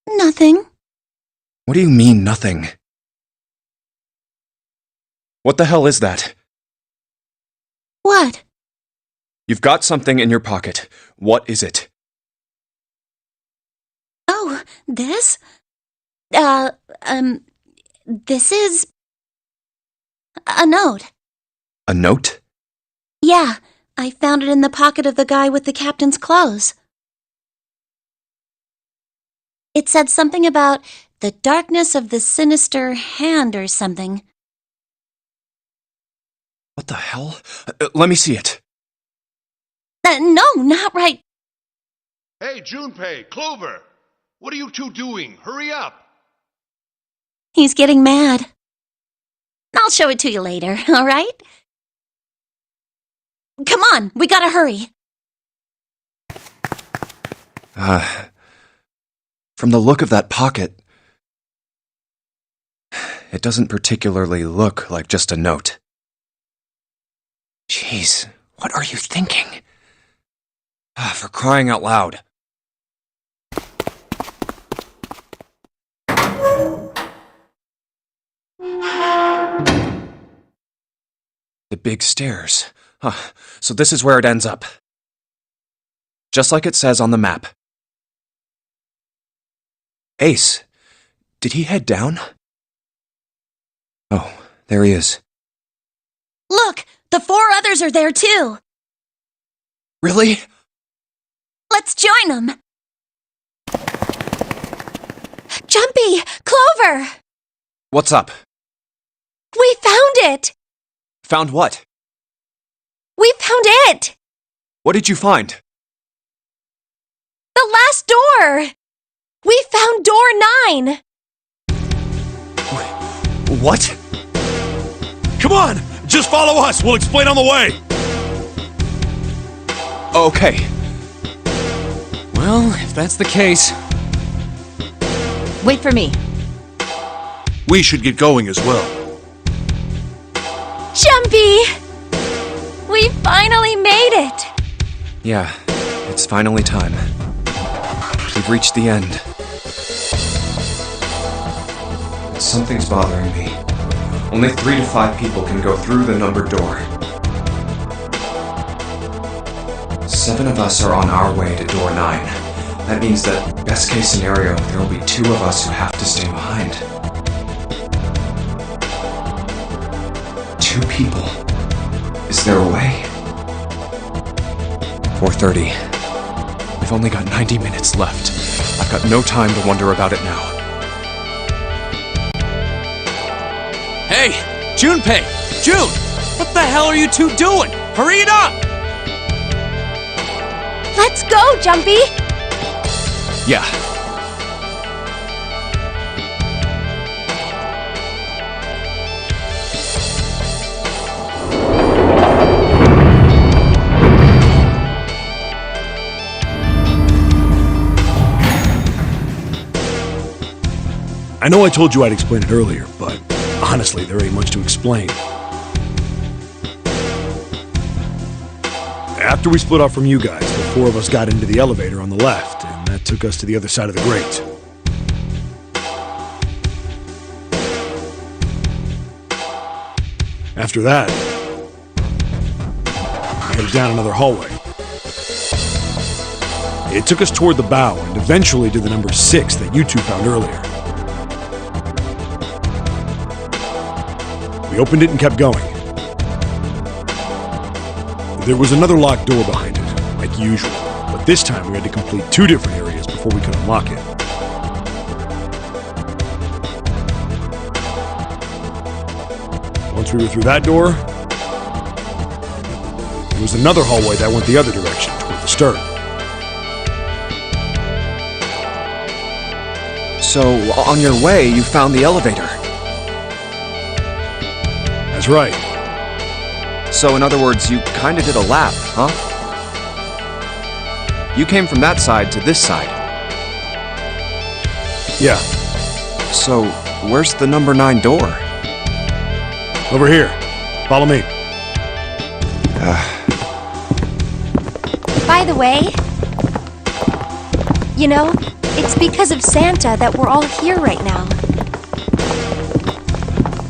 Nothing. What do you mean, nothing? What the hell is that? What? You've got something in your pocket. What is it? Oh, this? This is... a note. A note? Yeah, I found it in the pocket of the guy with the captain's clothes. It said something about the darkness of the sinister hand or something. What the hell? Let me see it. No, not right. Hey, Junpei, Clover! What are you two doing? Hurry up! He's getting mad. I'll show it to you later, all right? Come on, we gotta hurry. From the look of that pocket, it doesn't particularly look like just a note. Jeez, what are you thinking? For crying out loud. The big stairs. So this is where it ends up. Just like it says on the map. Ace, did he head down? Oh, there he is. Look, the 4 others are there too. Really? Let's join them. Jumpy, Clover! What's up? We found it! Found what? We found it! What did you find? The last door! We found door 9! What? Come on! Just follow us! We'll explain on the way! Okay. Well, if that's the case... Wait for me. We should get going as well. Jumpy! We finally made it! Yeah, it's finally time. We've reached the end. Something's bothering me. Only 3 to 5 people can go through the numbered door. 7 of us are on our way to door 9. That means that, best case scenario, there will be 2 of us who have to stay behind. 2 people. Is there a way? 4:30. We've only got 90 minutes left. I've got no time to wonder about it now. Hey, Junpei! June! What the hell are you two doing? Hurry it up! Let's go, Jumpy! Yeah. I know I told you I'd explain it earlier, but honestly, there ain't much to explain. After we split off from you guys, the 4 of us got into the elevator on the left, and that took us to the other side of the grate. After that, we headed down another hallway. It took us toward the bow and eventually to the number 6 that you two found earlier. We We opened it and kept going. There was another locked door behind it, like usual, but this time we had to complete 2 different areas before we could unlock it. Once we were through that door, there was another hallway that went the other direction, toward the stern. So, on your way, you found the elevator. That's right. So, in other words, you kinda did a lap, huh? You came from that side to this side. Yeah. So, where's the number 9 door? Over here. Follow me. By the way, you know, it's because of Santa that we're all here right now.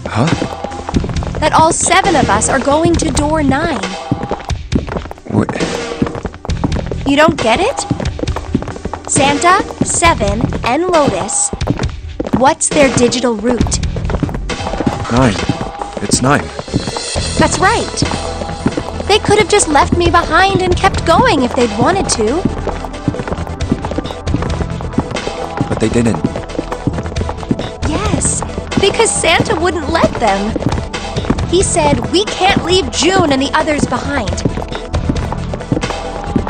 Huh? That all 7 of us are going to door 9. What? You don't get it? Santa, 7, and Lotus. What's their digital route? 9. It's 9. That's right. They could have just left me behind and kept going if they'd wanted to. But they didn't. Yes, because Santa wouldn't let them. He said, we can't leave June and the others behind.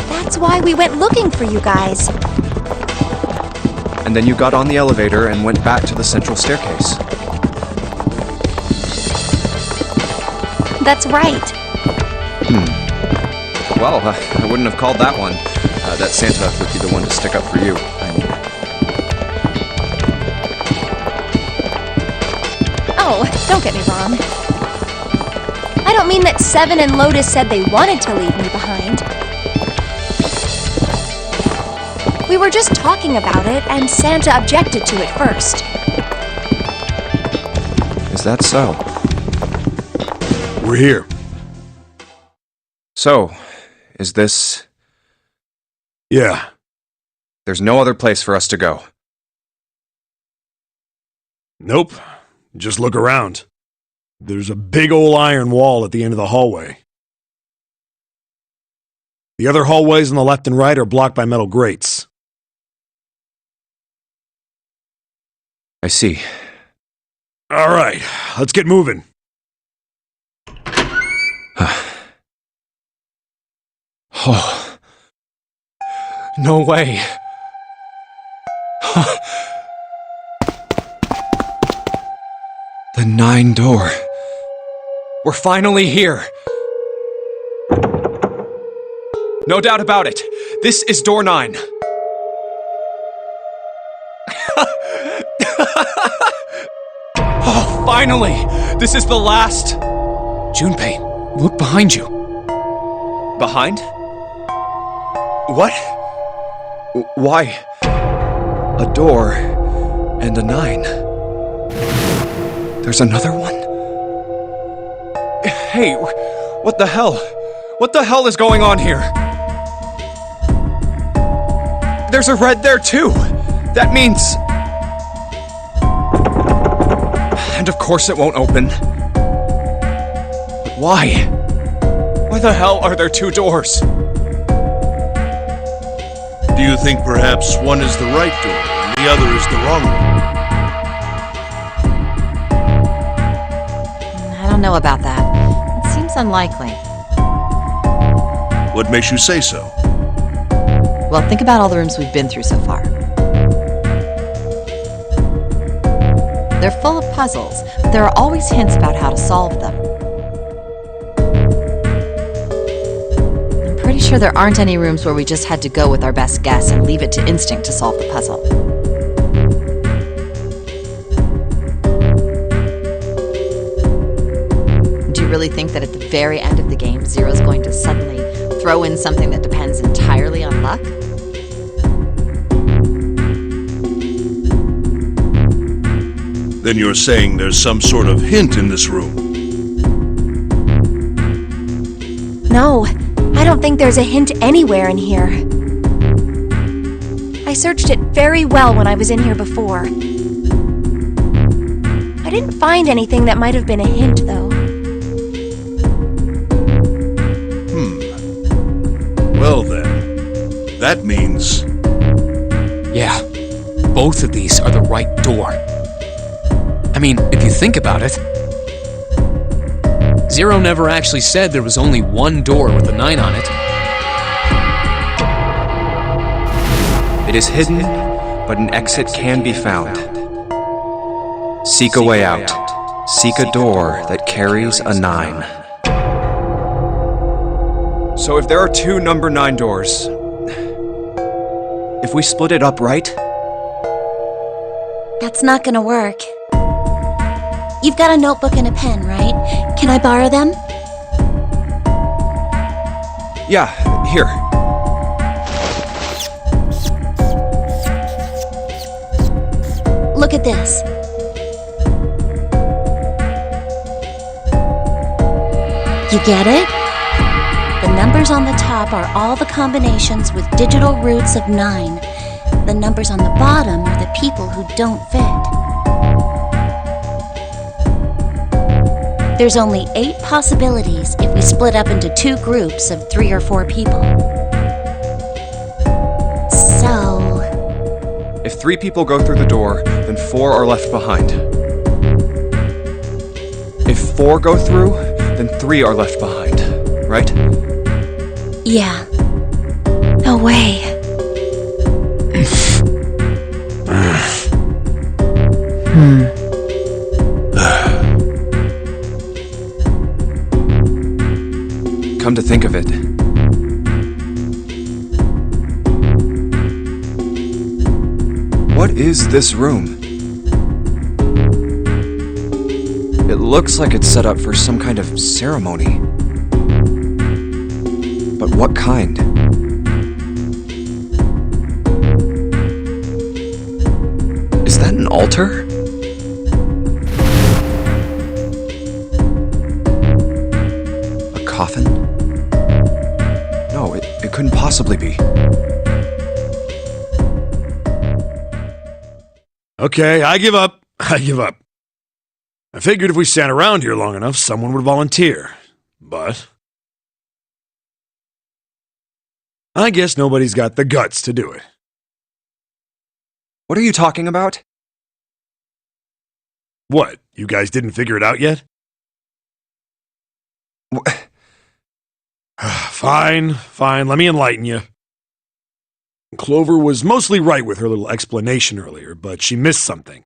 That's why we went looking for you guys. And then you got on the elevator and went back to the central staircase. That's right. Well, I wouldn't have called that one. That Santa would be the one to stick up for you. Oh, don't get me wrong. I don't mean that 7 and Lotus said they wanted to leave me behind. We were just talking about it, and Santa objected to it first. Is that so? We're here. So, is this... Yeah. There's no other place for us to go. Nope. Just look around. There's a big old iron wall at the end of the hallway. The other hallways on the left and right are blocked by metal grates. I see. All right, let's get moving. Oh. No way. The 9 door. We're finally here. No doubt about it. This is door 9. Oh, finally! This is the last. Junpei, look behind you. Behind? What? Why? A door and a 9. There's another one? Hey, what the hell? What the hell is going on here? There's a red there too! That means... And of course it won't open. But why? Why the hell are there 2 doors? Do you think perhaps one is the right door and the other is the wrong one? I don't know about that. It seems unlikely. What makes you say so? Well, think about all the rooms we've been through so far. They're full of puzzles, but there are always hints about how to solve them. I'm pretty sure there aren't any rooms where we just had to go with our best guess and leave it to instinct to solve the puzzle. Do you really think that at the very end of the game, Zero's going to suddenly throw in something that depends entirely on luck? Then you're saying there's some sort of hint in this room? No, I don't think there's a hint anywhere in here. I searched it very well when I was in here before. I didn't find anything that might have been a hint, though. that means... Yeah, both of these are the right door. I mean, if you think about it, Zero never actually said there was only one door with a 9 on it. It is hidden, but an exit can be found. Seek a way out. Seek a door that carries a 9. So if there are 2 number 9 doors, if we split it up, right? That's not gonna work. You've got a notebook and a pen, right? Can I borrow them? Yeah, here. Look at this. You get it? The numbers on the top are all the combinations with digital roots of 9. The numbers on the bottom are the people who don't fit. There's only 8 possibilities if we split up into 2 groups of 3 or 4 people. So... If 3 people go through the door, then 4 are left behind. If 4 go through, then 3 are left behind, right? yeah. No way. Come to think of it, what is this room? It looks like it's set up for some kind of ceremony. But what kind? Is that an altar? A coffin? No, it couldn't possibly be. Okay, I give up. I give up. I figured if we sat around here long enough, someone would volunteer. But I guess nobody's got the guts to do it. What are you talking about? What, you guys didn't figure it out yet? Fine, let me enlighten you. Clover was mostly right with her little explanation earlier, but she missed something.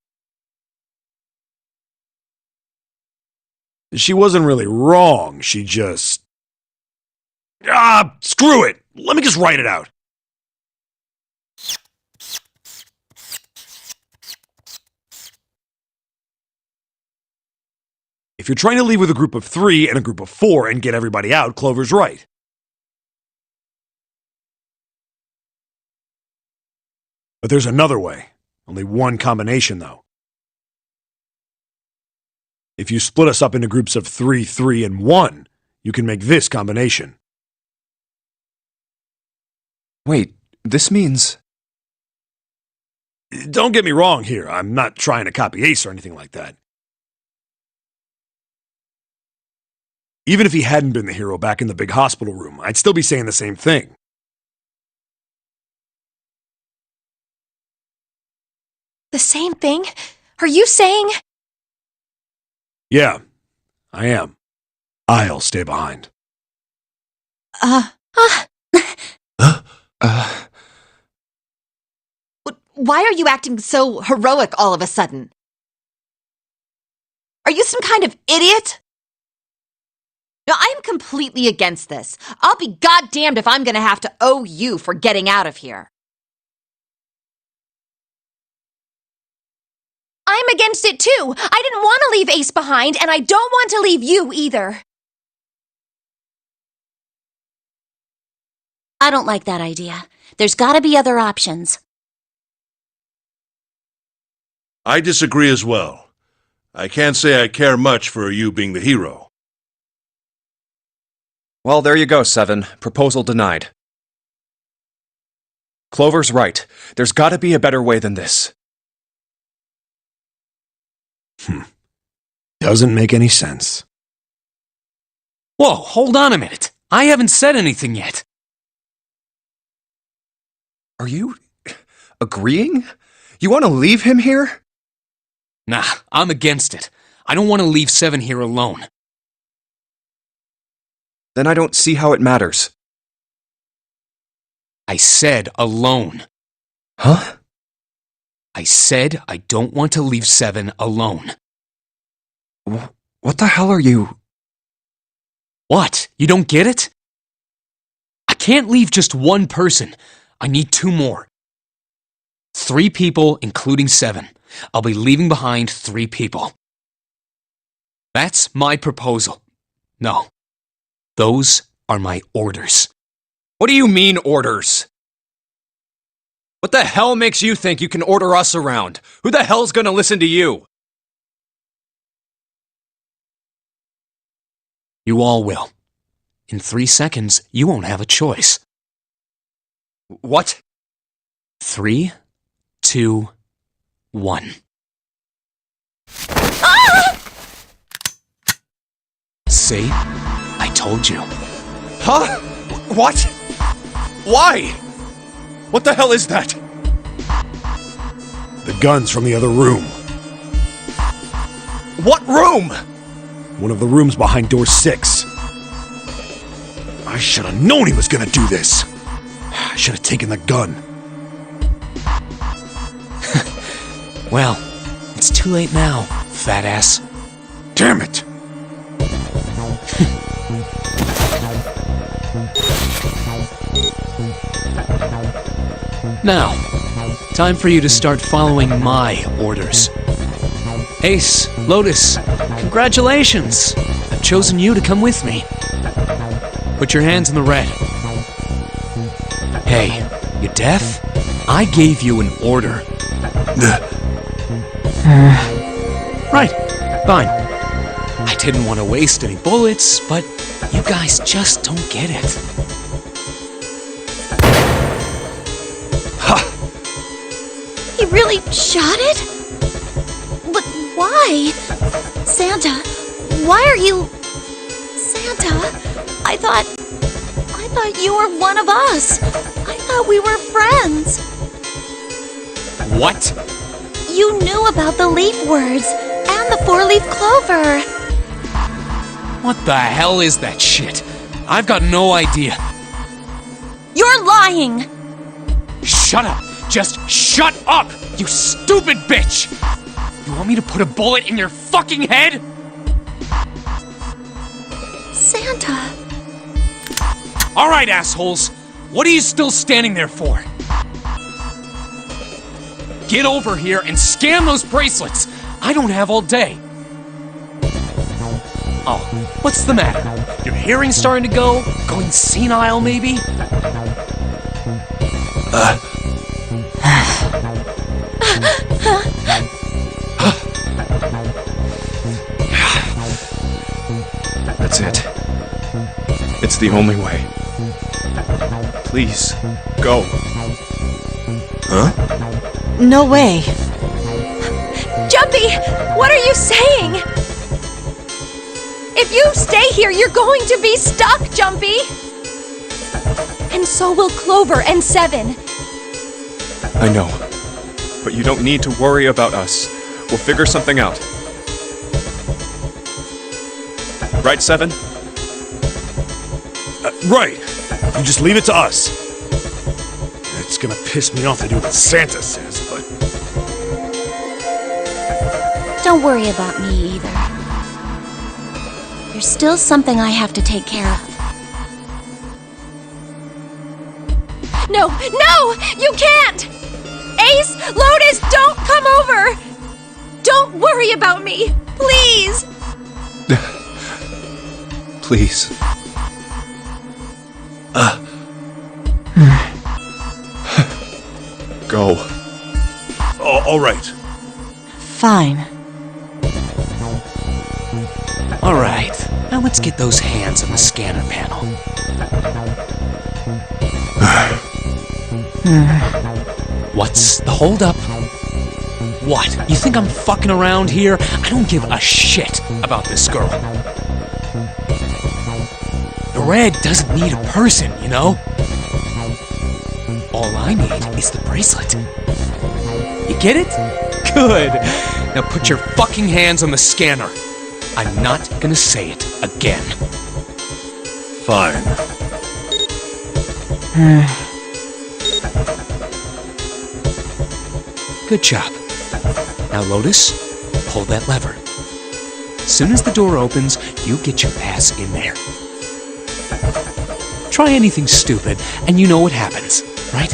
She wasn't really wrong, she just... screw it! Let me just write it out. If you're trying to leave with a group of 3 and a group of 4 and get everybody out, Clover's right. But there's another way. Only one combination, though. If you split us up into groups of 3, 3, and 1, you can make this combination. Wait, this means... Don't get me wrong here. I'm not trying to copy Ace or anything like that. Even if he hadn't been the hero back in the big hospital room, I'd still be saying the same thing. The same thing? Are you saying? Yeah, I am. I'll stay behind. Why are you acting so heroic all of a sudden? Are you some kind of idiot? No, I'm completely against this. I'll be goddamned if I'm gonna have to owe you for getting out of here. I'm against it too. I didn't want to leave Ace behind, and I don't want to leave you either. I don't like that idea. There's gotta be other options. I disagree as well. I can't say I care much for you being the hero. Well, there you go, 7. Proposal denied. Clover's right. There's gotta be a better way than this. Doesn't make any sense. Whoa, hold on a minute. I haven't said anything yet. Are you agreeing? You want to leave him here? Nah, I'm against it. I don't want to leave 7 here alone. Then I don't see how it matters. I said alone. Huh? I said I don't want to leave 7 alone. What the hell are you... What? You don't get it? I can't leave just one person. I need 2 more. 3 people, including 7. I'll be leaving behind 3 people. That's my proposal. No. Those are my orders. What do you mean, orders? What the hell makes you think you can order us around? Who the hell's gonna listen to you? You all will. In 3 seconds, you won't have a choice. What? 3, 2, 1. See? I told you. Huh? What? Why? What the hell is that? The gun's from the other room. What room? One of the rooms behind door 6. I should have known he was gonna do this. I should have taken the gun. Well, it's too late now, fat ass. Damn it! Now, time for you to start following my orders. Ace, Lotus, congratulations! I've chosen you to come with me. Put your hands in the red. Hey, you deaf? I gave you an order. Right, fine. I didn't want to waste any bullets, but you guys just don't get it. He really shot it? But why? Santa, why are you... Santa, I thought you were one of us. I thought we were friends. What? You knew about the leaf words and the 4-leaf clover. What the hell is that shit? I've got no idea. You're lying! Shut up! Just shut up, you stupid bitch! You want me to put a bullet in your fucking head? Santa. Alright, assholes. What are you still standing there for? Get over here and scan those bracelets! I don't have all day. Oh, what's the matter? Your hearing's starting to go? Going senile, maybe? That's it. It's the only way. Please, go. Huh? No way. Jumpy, what are you saying? If you stay here, you're going to be stuck, Jumpy. And so will Clover and 7. I know. But you don't need to worry about us. We'll figure something out. Right, 7? Right. You just leave it to us. It's gonna piss me off to do what Santa says, but... Don't worry about me either. There's still something I have to take care of. No! No! You can't! Ace! Lotus! Don't come over! Don't worry about me! Please! Please. Go. all right. Fine. Alright, now let's get those hands on the scanner panel. What's the holdup? What? You think I'm fucking around here? I don't give a shit about this girl. The red doesn't need a person, you know? All I I need is the bracelet. You get it? Good. Now put your fucking hands on the scanner. I'm not gonna say it again. Fine. Good job. Now, Lotus, pull that lever. As soon as the door opens, you get your ass in there. Try anything stupid, and you know what happens, right?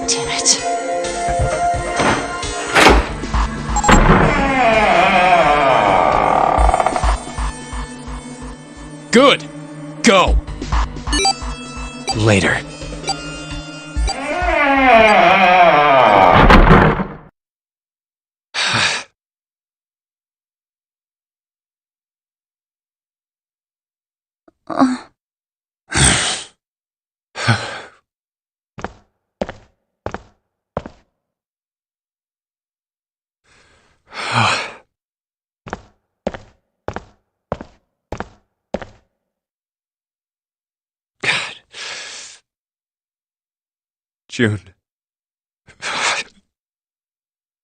Damn it. Good. Go. Later. June.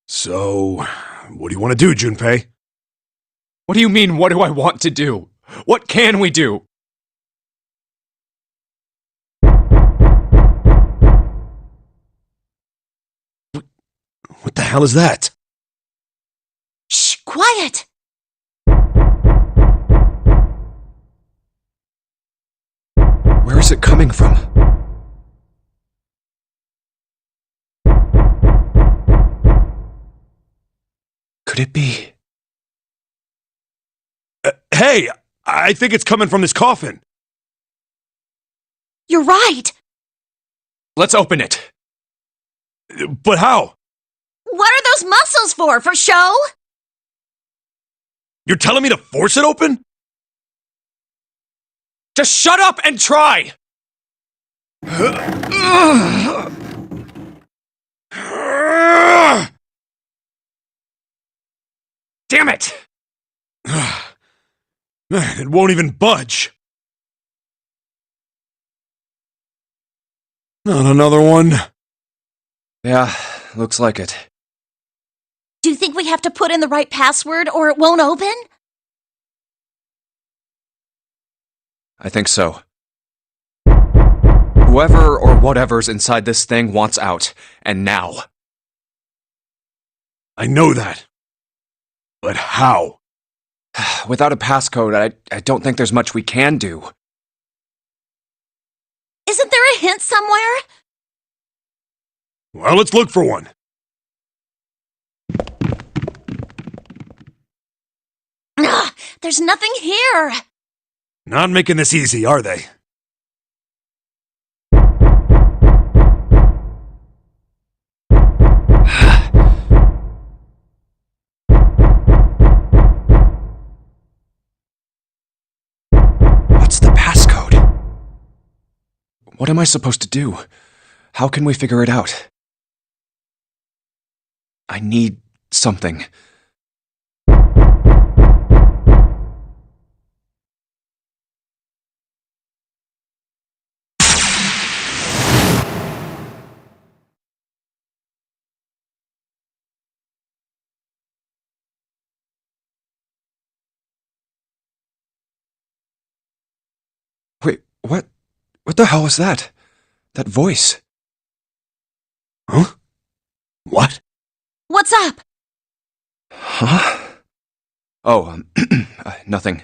So, what do you want to do, Junpei? What do you mean, what do I want to do? What can we do? What the hell is that? Shh, quiet! Where is it coming from? Could it be? Hey! I think it's coming from this coffin. You're right! Let's open it. But how? What are those muscles for? For show? You're telling me to force it open? Just shut up and try! Damn it! Man, it won't even budge. Not another one. Yeah, looks like it. Do you think we have to put in the right password or it won't open? I think so. Whoever or whatever's inside this thing wants out, and now. I know that. But how? Without a passcode, I don't think there's much we can do. Isn't there a hint somewhere? Well, let's look for one. Ugh, there's nothing here. Not making this easy, are they? What's the passcode? What am I supposed to do? How can we figure it out? I need something. Wait, what? What the hell was that? That voice? Huh? What? What's up? Huh? Oh, nothing.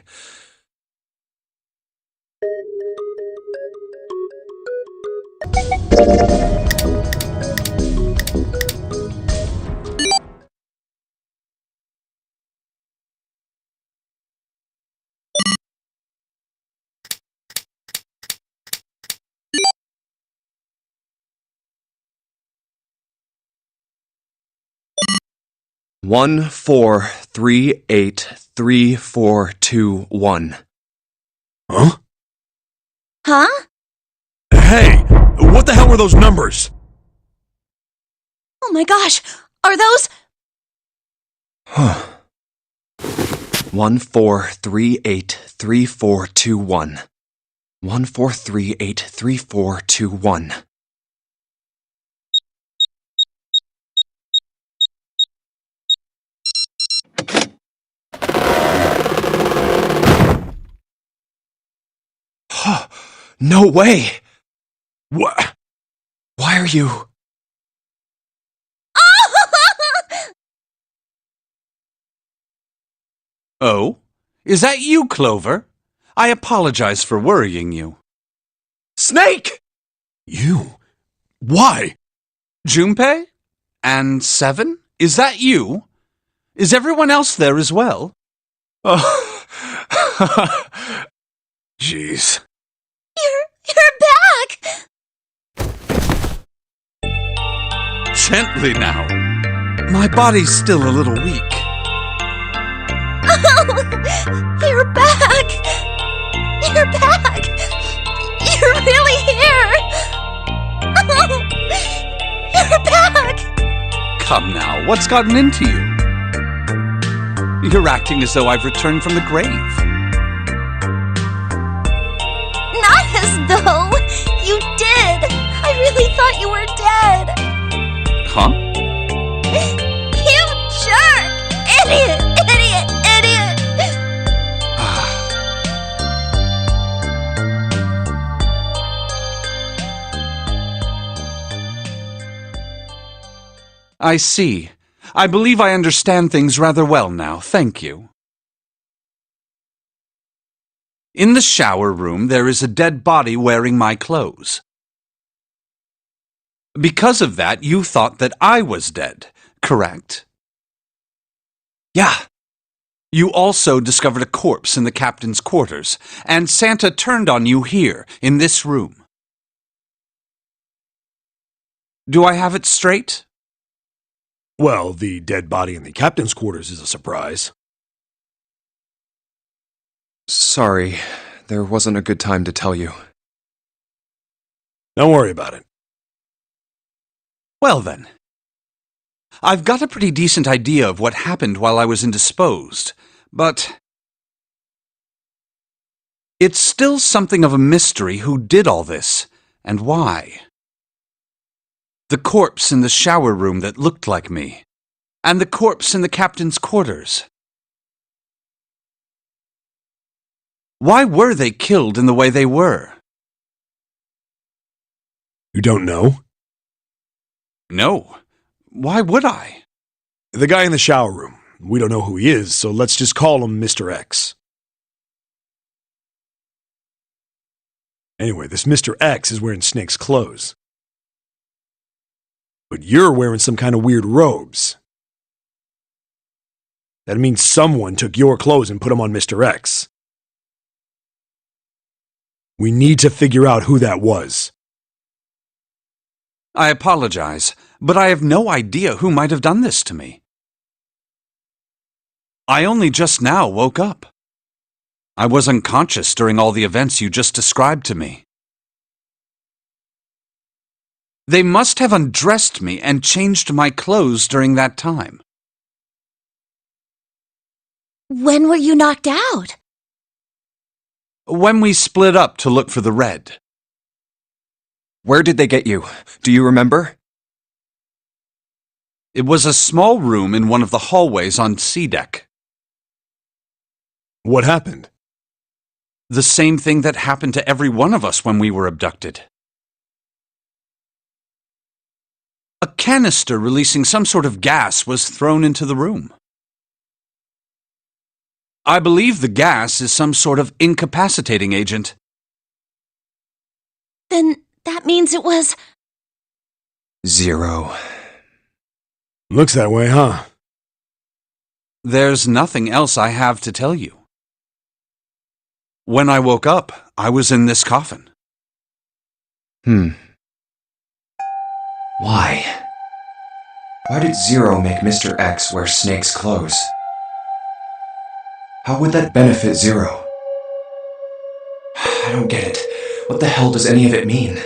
One 1-4-3-8-3-4-2-1. Huh? Huh? Hey! What the hell were those numbers? Oh my gosh! Are those... Huh. 1-4-3-8-3-4-2-1. 1-4-3-8-3-4-2-1. No way! What? Why are you... Oh? Is that you, Clover? I apologize for worrying you. Snake! You? Why? Junpei? And Seven? Is that you? Is everyone else there as well? Oh. Jeez. You're back! Gently now. My body's still a little weak. Oh, you're back! You're back! You're really here! Oh, you're back! Come now, what's gotten into you? You're acting as though I've returned from the grave. Not as though! You did! I really thought you were dead! Huh? You jerk! Idiot! Idiot! Idiot! I see. I believe I understand things rather well now, thank you. In the shower room, there is a dead body wearing my clothes. Because of that, you thought that I was dead, correct? Yeah. You also discovered a corpse in the captain's quarters, and Santa turned on you here, in this room. Do I have it straight? Well, the dead body in the captain's quarters is a surprise. Sorry, there wasn't a good time to tell you. Don't worry about it. Well then. I've got a pretty decent idea of what happened while I was indisposed, but it's still something of a mystery who did all this, and why. The corpse in the shower room that looked like me, and the corpse in the captain's quarters. Why were they killed in the way they were? You don't know? No. Why would I? The guy in the shower room. We don't know who he is, so let's just call him Mr. X. Anyway, this Mr. X is wearing Snake's clothes. But you're wearing some kind of weird robes. That means someone took your clothes and put them on Mr. X. We need to figure out who that was. I apologize, but I have no idea who might have done this to me. I only just now woke up. I was unconscious during all the events you just described to me. They must have undressed me and changed my clothes during that time. When were you knocked out? When we split up to look for the red. Where did they get you? Do you remember? It was a small room in one of the hallways on C deck. What happened? The same thing that happened to every one of us when we were abducted. A canister releasing some sort of gas was thrown into the room. I believe the gas is some sort of incapacitating agent. Then that means it was... Zero. Looks that way, huh? There's nothing else I have to tell you. When I woke up, I was in this coffin. Why? Why did Zero make Mr. X wear Snake's clothes? How would that benefit Zero? I don't get it. What the hell does any of it mean?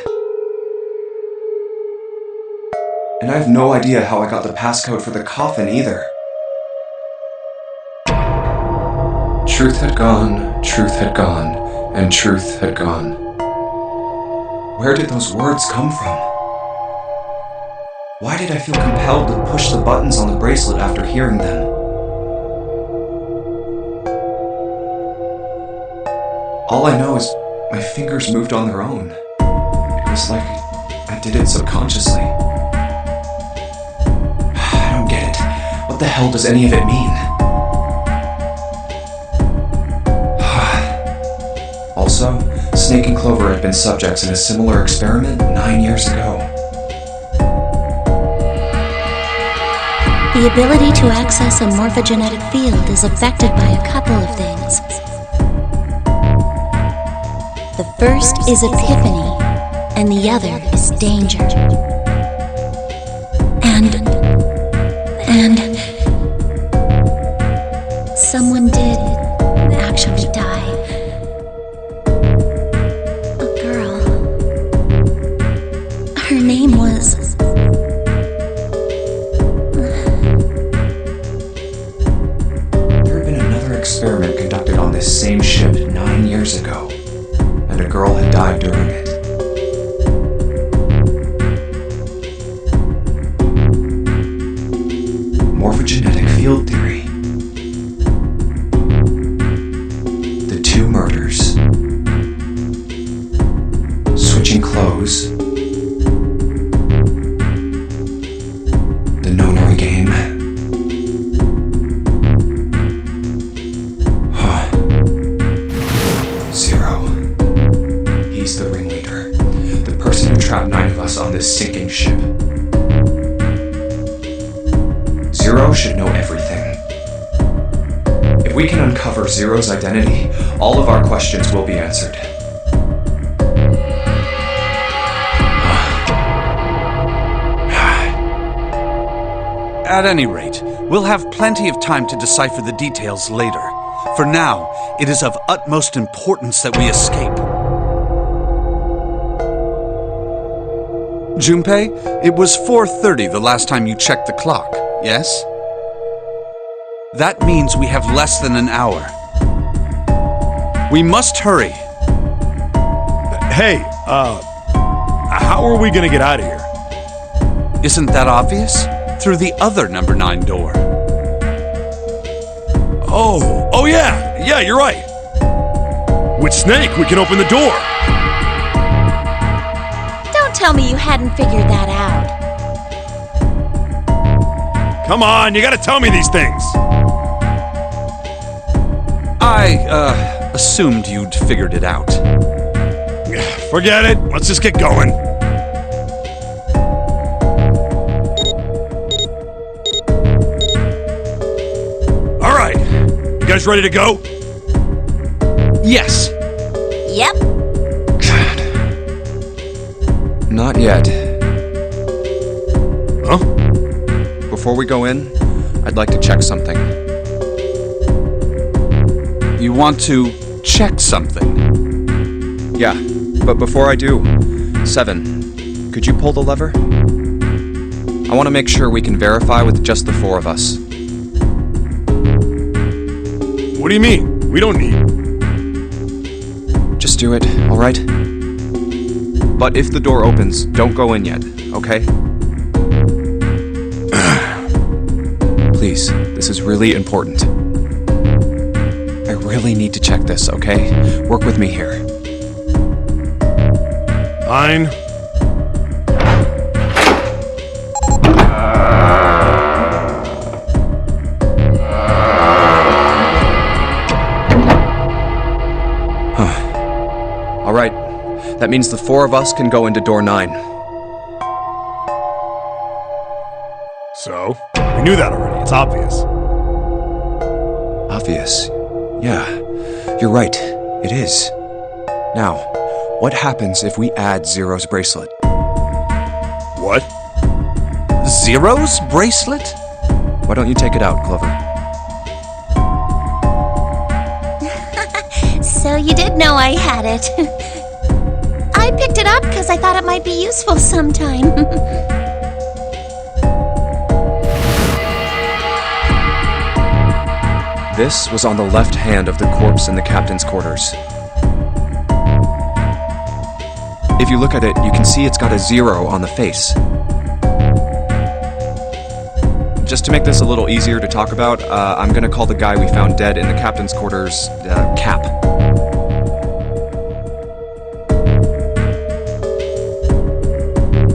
And I have no idea how I got the passcode for the coffin either. Truth had gone, and truth had gone. Where did those words come from? Why did I feel compelled to push the buttons on the bracelet after hearing them? All I know is My fingers moved on their own. It was like I did it subconsciously. I don't get it. What the hell does any of it mean? Also, Snake and Clover had been subjects in a similar experiment 9 years ago. The ability to access a morphogenetic field is affected by a couple of things. The first is epiphany, and the other is danger. And someone did actually die. A girl. Her name was... There had been another experiment conducted on this same ship 9 years ago, and a girl had died during it. Morphogenetic field theory. The two murders. Switching clothes. The nonary game. Zero. He's the ringleader. The person who trapped 9 of us on this sinking ship. Zero should know everything. If we can uncover Zero's identity, all of our questions will be answered. At any rate, we'll have plenty of time to decipher the details later. For now, it is of utmost importance that we escape. Junpei, it was 4:30 the last time you checked the clock, yes? That means we have less than an hour. We must hurry. Hey, how are we gonna get out of here? Isn't that obvious? Through the other number 9 door. Oh yeah, you're right. With Snake, we can open the door. Don't tell me you hadn't figured that out. Come on, you gotta tell me these things. I, assumed you'd figured it out. Forget it, let's just get going. All right, you guys ready to go? Yes. Yep. Not yet. Huh? Before we go in, I'd like to check something. You want to check something? Yeah, but before I do, 7, could you pull the lever? I want to make sure we can verify with just the 4 of us. What do you mean? We don't need... Just do it, alright? But if the door opens, don't go in yet, okay? Please, this is really important. I really need to check this, okay? Work with me here. Fine. Alright, that means the 4 of us can go into door 9. So, we knew that already, it's obvious. Obvious. Yeah, you're right, it is. Now, what happens if we add Zero's bracelet? What? Zero's bracelet? Why don't you take it out, Clover? So you did know I had it. I picked it up because I thought it might be useful sometime. This was on the left hand of the corpse in the captain's quarters. If you look at it, you can see it's got a 0 on the face. Just to make this a little easier to talk about, I'm gonna call the guy we found dead in the captain's quarters, Cap.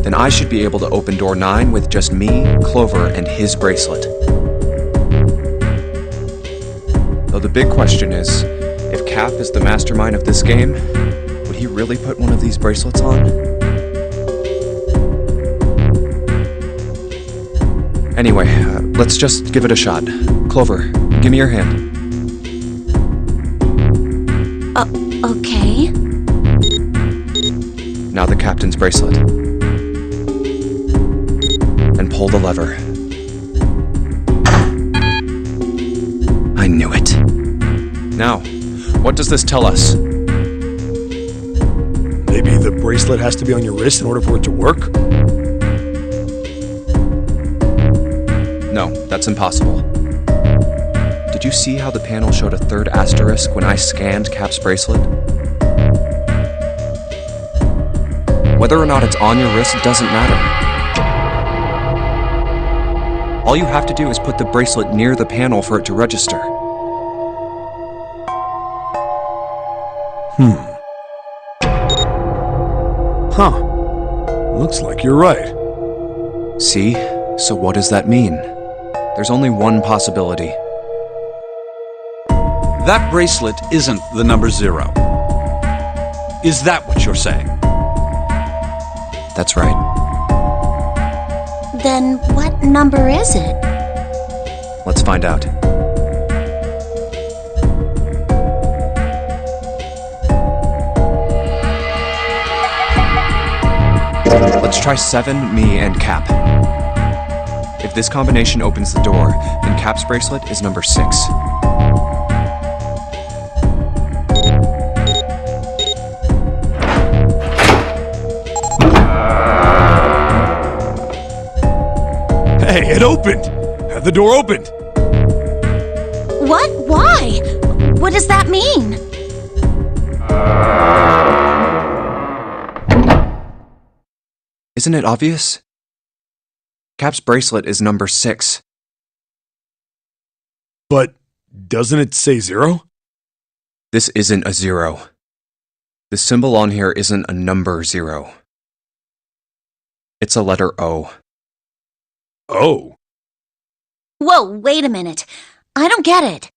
then I should be able to open door 9 with just me, Clover, and his bracelet. Though the big question is, if Cap is the mastermind of this game, would he really put one of these bracelets on? Anyway, let's just give it a shot. Clover, give me your hand. Okay. Now the captain's bracelet. And pull the lever. I knew it. Now, what does this tell us? Maybe the bracelet has to be on your wrist in order for it to work? No, that's impossible. Did you see how the panel showed a third asterisk when I scanned Cap's bracelet? Whether or not it's on your wrist doesn't matter. All you have to do is put the bracelet near the panel for it to register. Huh. Looks like you're right. See? So what does that mean? There's only one possibility. That bracelet isn't the number 0. Is that what you're saying? That's right. Then what number is it? Let's find out. Let's try 7, me, and Cap. If this combination opens the door, then Cap's bracelet is number 6. Hey, it opened! The door opened! What? Why? What does that mean? Isn't it obvious? Cap's bracelet is number 6. But doesn't it say 0? This isn't a 0. The symbol on here isn't a number 0. It's a letter O. Oh. Whoa, wait a minute. I don't get it.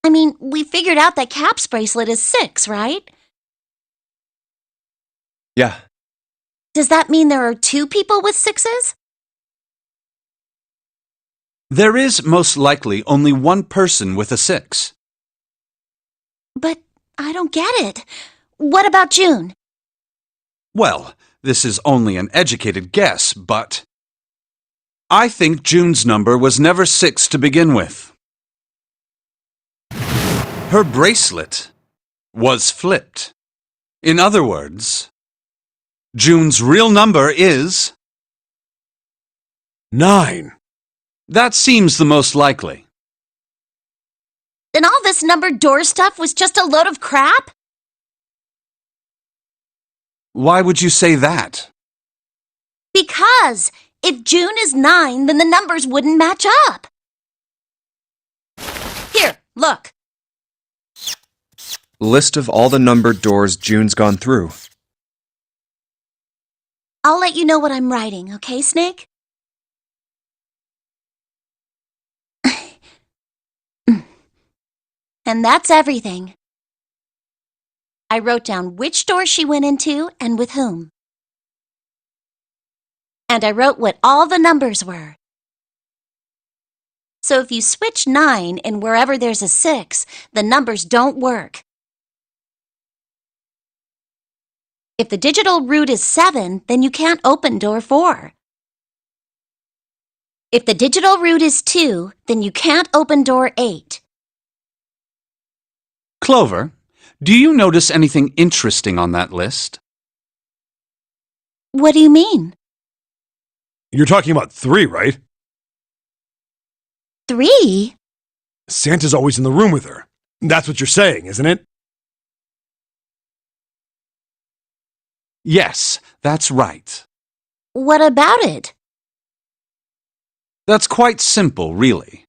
I mean, we figured out that Cap's bracelet is 6, right? Yeah. Does that mean there are 2 people with 6s? There is most likely only one person with a 6. But I don't get it. What about June? Well, this is only an educated guess, but I think June's number was never 6 to begin with. Her bracelet was flipped. In other words, June's real number is 9. That seems the most likely. Then all this numbered door stuff was just a load of crap? Why would you say that? Because if June is 9, then the numbers wouldn't match up. Here, look. List of all the numbered doors June's gone through. I'll let you know what I'm writing, okay, Snake? And that's everything. I wrote down which door she went into and with whom. And I wrote what all the numbers were. So if you switch 9 and wherever there's a 6, the numbers don't work. If the digital root is 7, then you can't open door 4. If the digital root is 2, then you can't open door 8. Clover, do you notice anything interesting on that list? What do you mean? You're talking about 3, right? 3? Santa's always in the room with her. That's what you're saying, isn't it? Yes, that's right. What about it? That's quite simple, really.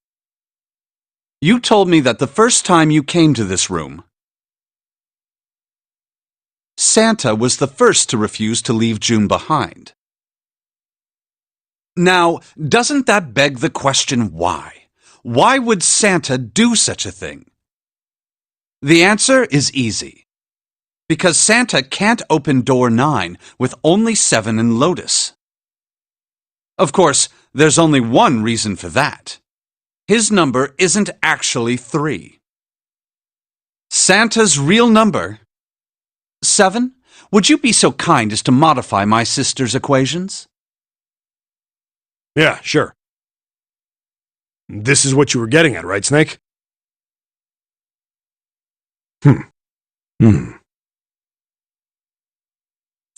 You told me that the first time you came to this room, Santa was the first to refuse to leave June behind. Now, doesn't that beg the question why? Why would Santa do such a thing? The answer is easy. Because Santa can't open door 9 with only 7 in Lotus. Of course, there's only one reason for that. His number isn't actually 3. Santa's real number... 7? Would you be so kind as to modify my sister's equations? Yeah, sure. This is what you were getting at, right, Snake?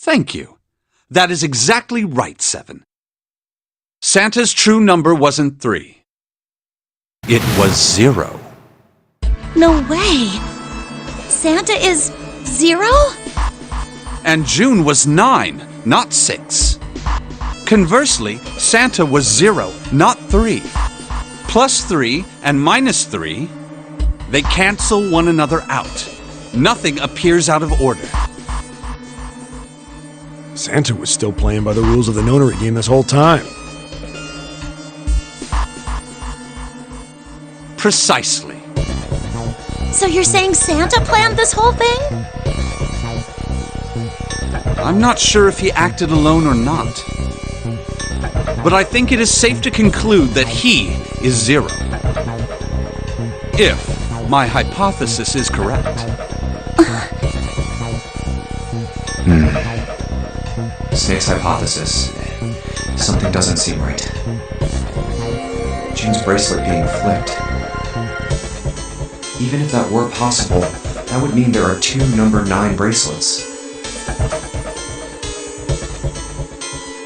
Thank you. That is exactly right, 7. Santa's true number wasn't 3. It was 0. No way! Santa is 0? And June was 9, not 6. Conversely, Santa was 0, not 3. Plus 3 and minus 3, they cancel one another out. Nothing appears out of order. Santa was still playing by the rules of the nonary game this whole time. Precisely. So you're saying Santa planned this whole thing? I'm not sure if he acted alone or not. But I think it is safe to conclude that he is 0. If my hypothesis is correct. Snake's hypothesis. Something doesn't seem right. June's bracelet being flipped. Even if that were possible, that would mean there are 2 number 9 bracelets.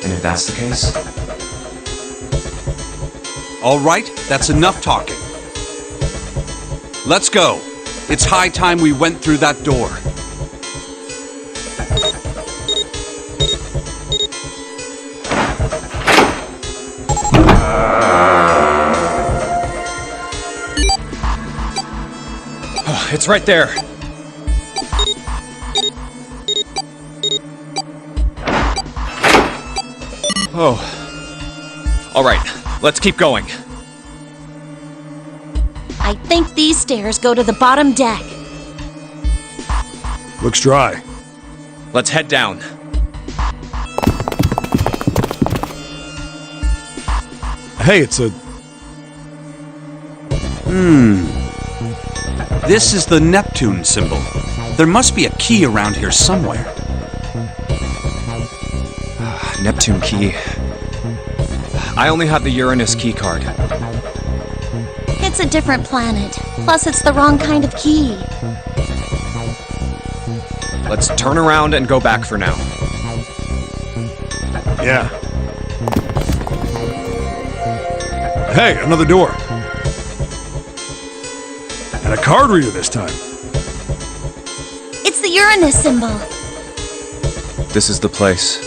And if that's the case... All right, that's enough talking. Let's go. It's high time we went through that door. It's right there. Oh. All right, let's keep going. I think these stairs go to the bottom deck. Looks dry. Let's head down. Hey, it's a... This is the Neptune symbol. There must be a key around here somewhere. Neptune key. I only have the Uranus key card. It's a different planet. Plus, it's the wrong kind of key. Let's turn around and go back for now. Yeah. Hey, another door. And a card reader this time. It's the Uranus symbol. This is the place.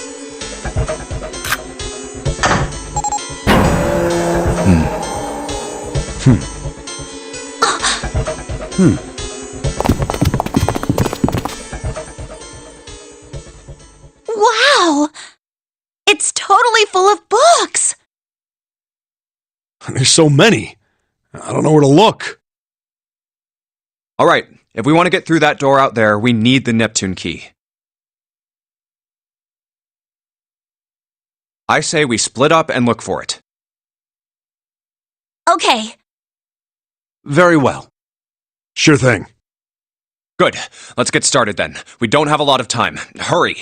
Wow! It's totally full of books! There's so many. I don't know where to look. All right, if we want to get through that door out there, we need the Neptune key. I say we split up and look for it. Okay. Very well. Sure thing. Good. Let's get started then. We don't have a lot of time. Hurry.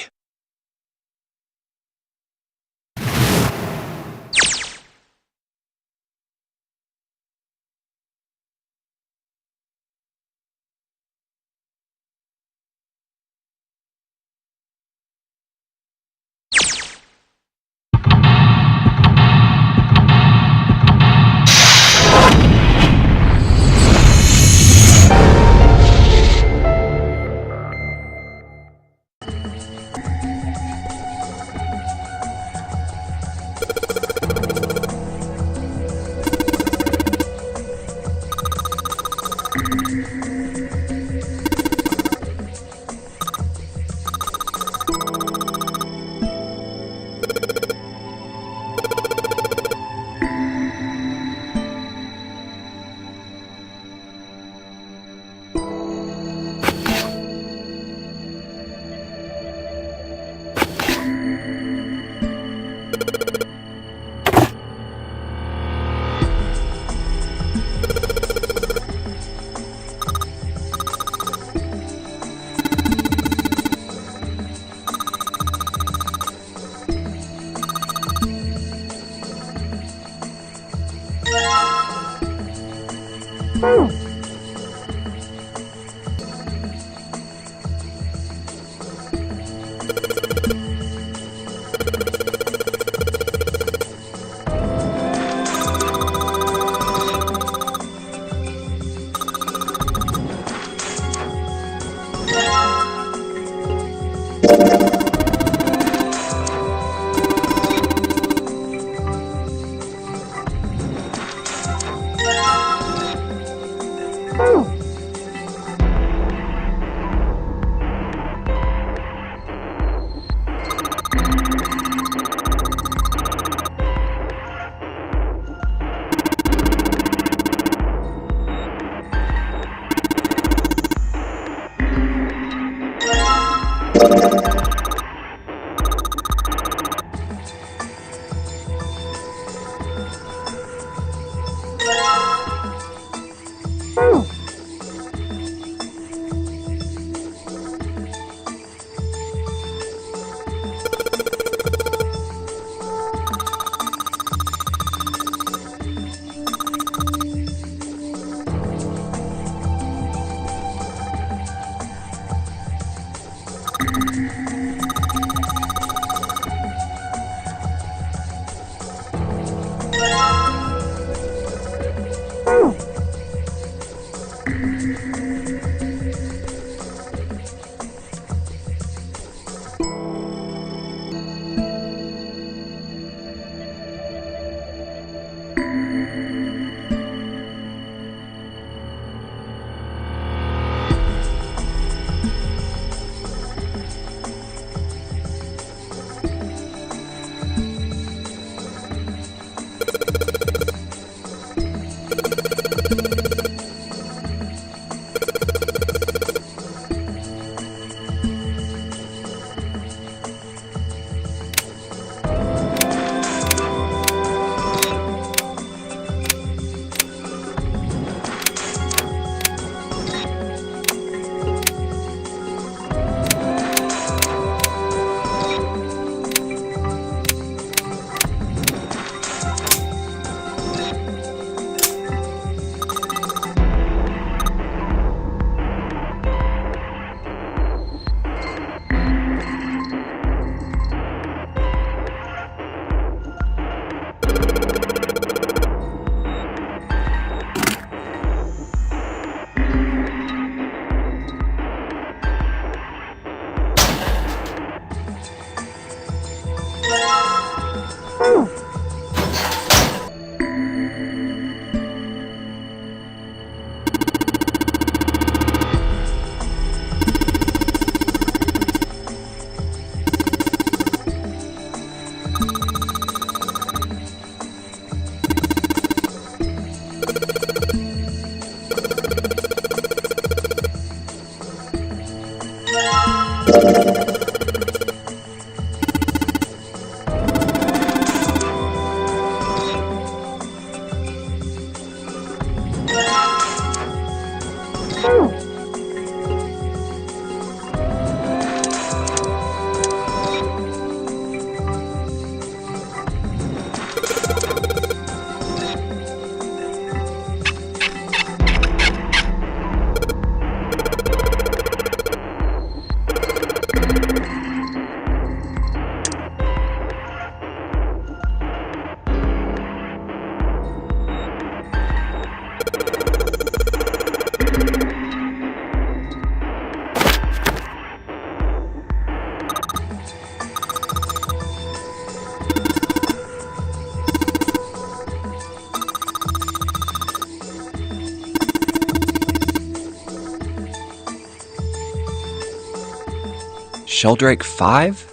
Sheldrake 5?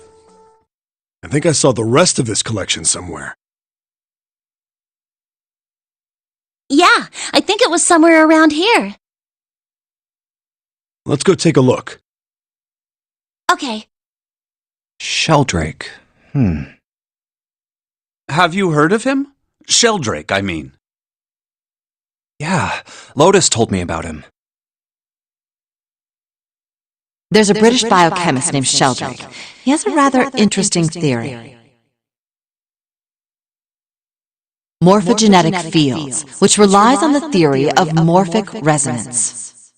I think I saw the rest of this collection somewhere. Yeah, I think it was somewhere around here. Let's go take a look. Okay. Sheldrake. Have you heard of him? Sheldrake, I mean. Yeah, Lotus told me about him. There's a British biochemist named Sheldrake. He has a rather interesting theory. morphogenetic fields, which relies on the theory of morphic resonance.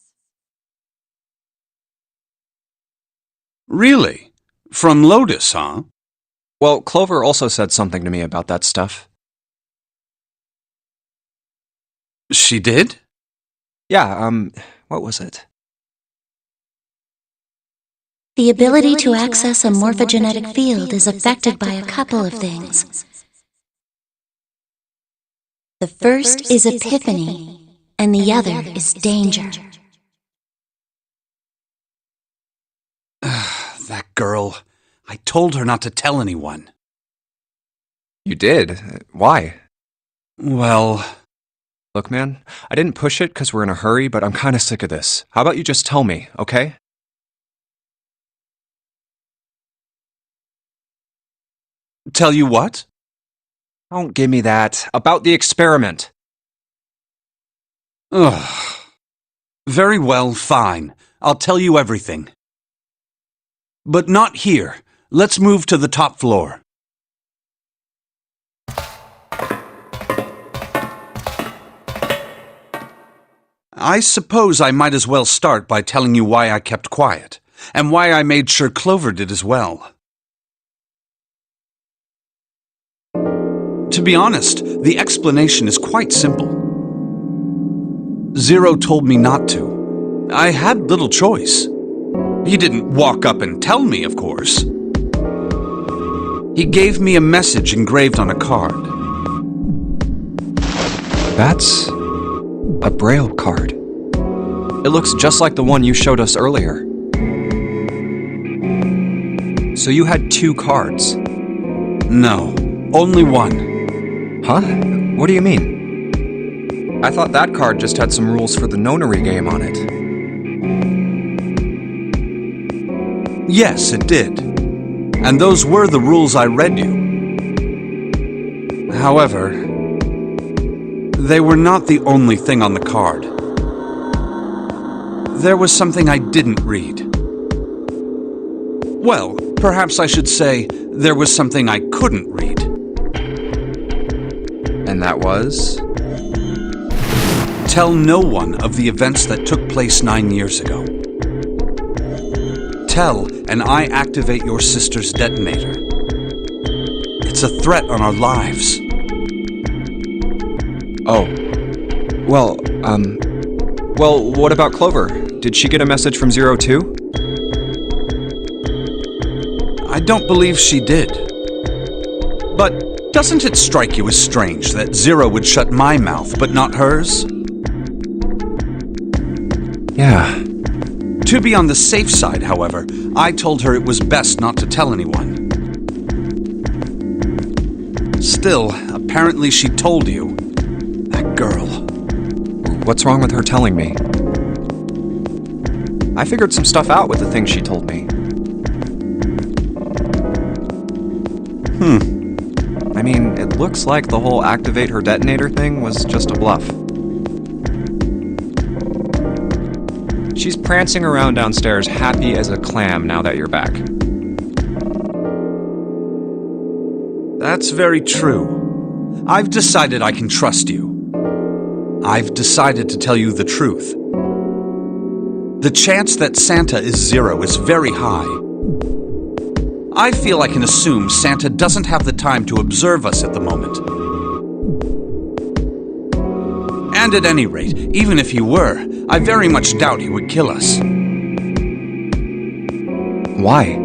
Really? From Lotus, huh? Well, Clover also said something to me about that stuff. She did? Yeah, what was it? The ability to access a morphogenetic field is affected by a couple of things. The first is epiphany, and the other is danger. That girl. I told her not to tell anyone. You did? Why? Well... Look, man, I didn't push it because we're in a hurry, but I'm kind of sick of this. How about you just tell me, okay? Tell you what? Don't give me that. About the experiment. Ugh. Very well, fine. I'll tell you everything. But not here. Let's move to the top floor. I suppose I might as well start by telling you why I kept quiet, and why I made sure Clover did as well. To be honest, the explanation is quite simple. Zero told me not to. I had little choice. He didn't walk up and tell me, of course. He gave me a message engraved on a card. That's a Braille card. It looks just like the one you showed us earlier. So you had 2 cards? No, only one. Huh? What do you mean? I thought that card just had some rules for the nonary game on it. Yes, it did. And those were the rules I read you. However, they were not the only thing on the card. There was something I didn't read. Well, perhaps I should say there was something I couldn't read. And that was? Tell no one of the events that took place 9 years ago. Tell, and I activate your sister's detonator. It's a threat on our lives. Oh. Well, what about Clover? Did she get a message from Zero too? I don't believe she did. But doesn't it strike you as strange that Zero would shut my mouth, but not hers? Yeah. To be on the safe side, however, I told her it was best not to tell anyone. Still, apparently she told you. That girl. What's wrong with her telling me? I figured some stuff out with the things she told me. I mean, it looks like the whole activate her detonator thing was just a bluff. She's prancing around downstairs happy as a clam now that you're back. That's very true. I've decided I can trust you. I've decided to tell you the truth. The chance that Santa is Zero is very high. I feel I can assume Santa doesn't have the time to observe us at the moment. And at any rate, even if he were, I very much doubt he would kill us. Why?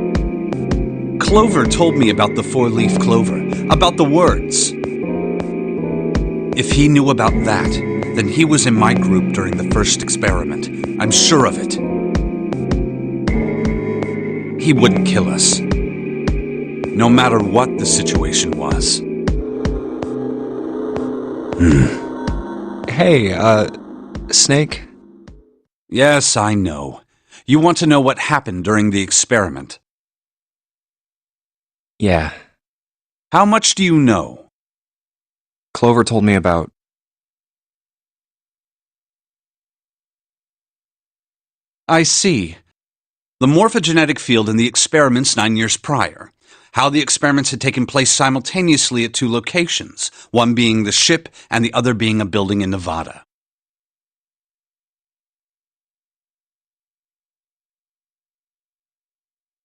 Clover told me about the 4-leaf clover, about the words. If he knew about that, then he was in my group during the first experiment. I'm sure of it. He wouldn't kill us. No matter what the situation was. Hey, Snake? Yes, I know. You want to know what happened during the experiment? Yeah. How much do you know? Clover told me about... I see. The morphogenetic field in the experiments 9 years prior. how the experiments had taken place simultaneously at 2 locations, one being the ship and the other being a building in Nevada.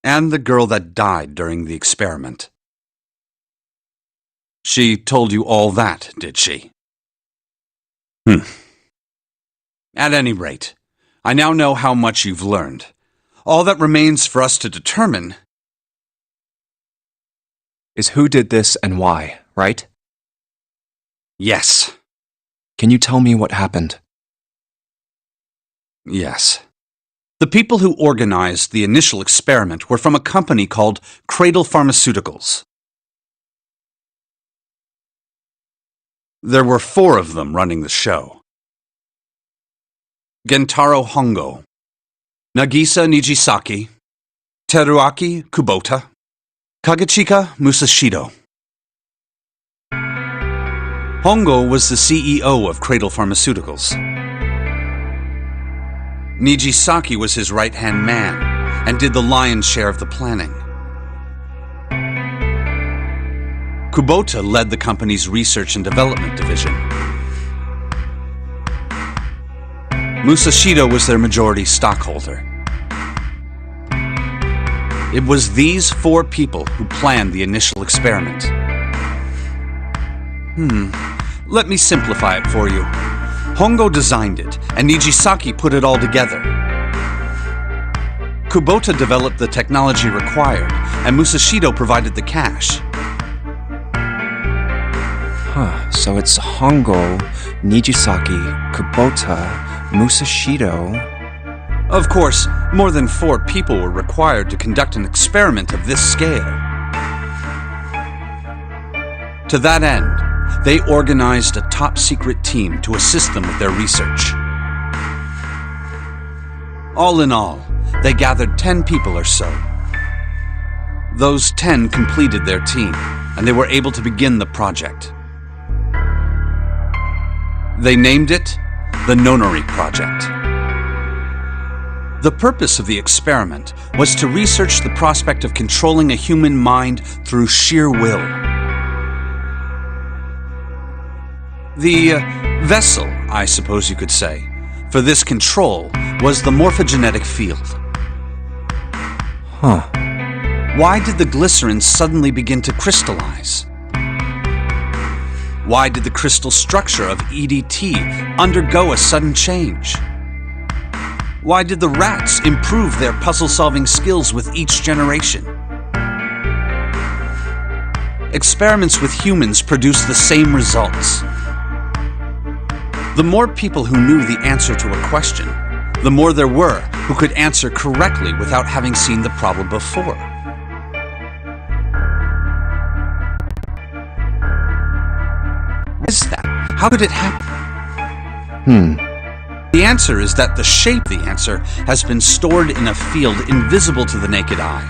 And the girl that died during the experiment. She told you all that, did she? At any rate, I now know how much you've learned. All that remains for us to determine is who did this and why, right? Yes. Can you tell me what happened? Yes. The people who organized the initial experiment were from a company called Cradle Pharmaceuticals. There were 4 of them running the show. Gentaro Hongo, Nagisa Nijisaki, Teruaki Kubota, Kagechika Musashido. Hongo was the CEO of Cradle Pharmaceuticals. Nijisaki was his right-hand man and did the lion's share of the planning. Kubota led the company's research and development division. Musashido was their majority stockholder. It was these 4 people who planned the initial experiment. Let me simplify it for you. Hongo designed it, and Nijisaki put it all together. Kubota developed the technology required, and Musashido provided the cash. So it's Hongo, Nijisaki, Kubota, Musashido. Of course, more than 4 people were required to conduct an experiment of this scale. To that end, they organized a top-secret team to assist them with their research. All in all, they gathered 10 people or so. Those 10 completed their team, and they were able to begin the project. They named it the Nonori Project. The purpose of the experiment was to research the prospect of controlling a human mind through sheer will. The vessel, I suppose you could say, for this control was the morphogenetic field. Why did the glycerin suddenly begin to crystallize? Why did the crystal structure of EDT undergo a sudden change? Why did the rats improve their puzzle-solving skills with each generation? Experiments with humans produced the same results. The more people who knew the answer to a question, the more there were who could answer correctly without having seen the problem before. What is that? How could it happen? The answer is that the shape of the answer has been stored in a field invisible to the naked eye.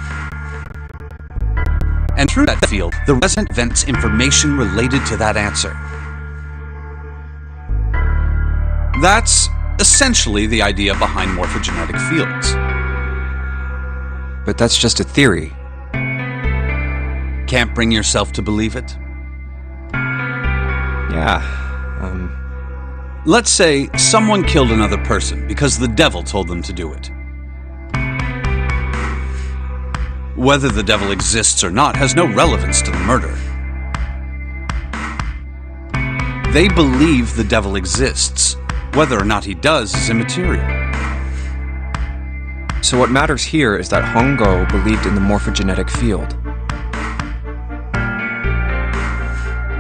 And through that field, the resident vents information related to that answer. That's essentially the idea behind morphogenetic fields. But that's just a theory. Can't bring yourself to believe it? Yeah, Let's say someone killed another person because the devil told them to do it. Whether the devil exists or not has no relevance to the murder. They believe the devil exists. Whether or not he does is immaterial. So what matters here is that Hongo believed in the morphogenetic field.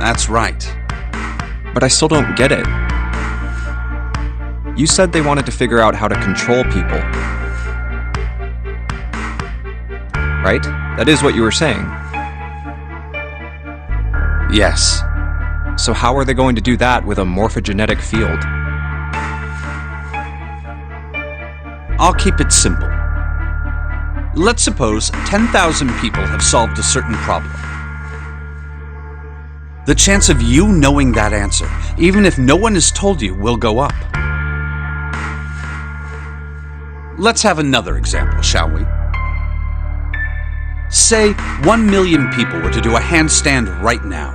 That's right. But I still don't get it. You said they wanted to figure out how to control people. Right? That is what you were saying. Yes. So how are they going to do that with a morphogenetic field? I'll keep it simple. Let's suppose 10,000 people have solved a certain problem. The chance of you knowing that answer, even if no one has told you, will go up. Let's have another example, shall we? Say 1 million people were to do a handstand right now.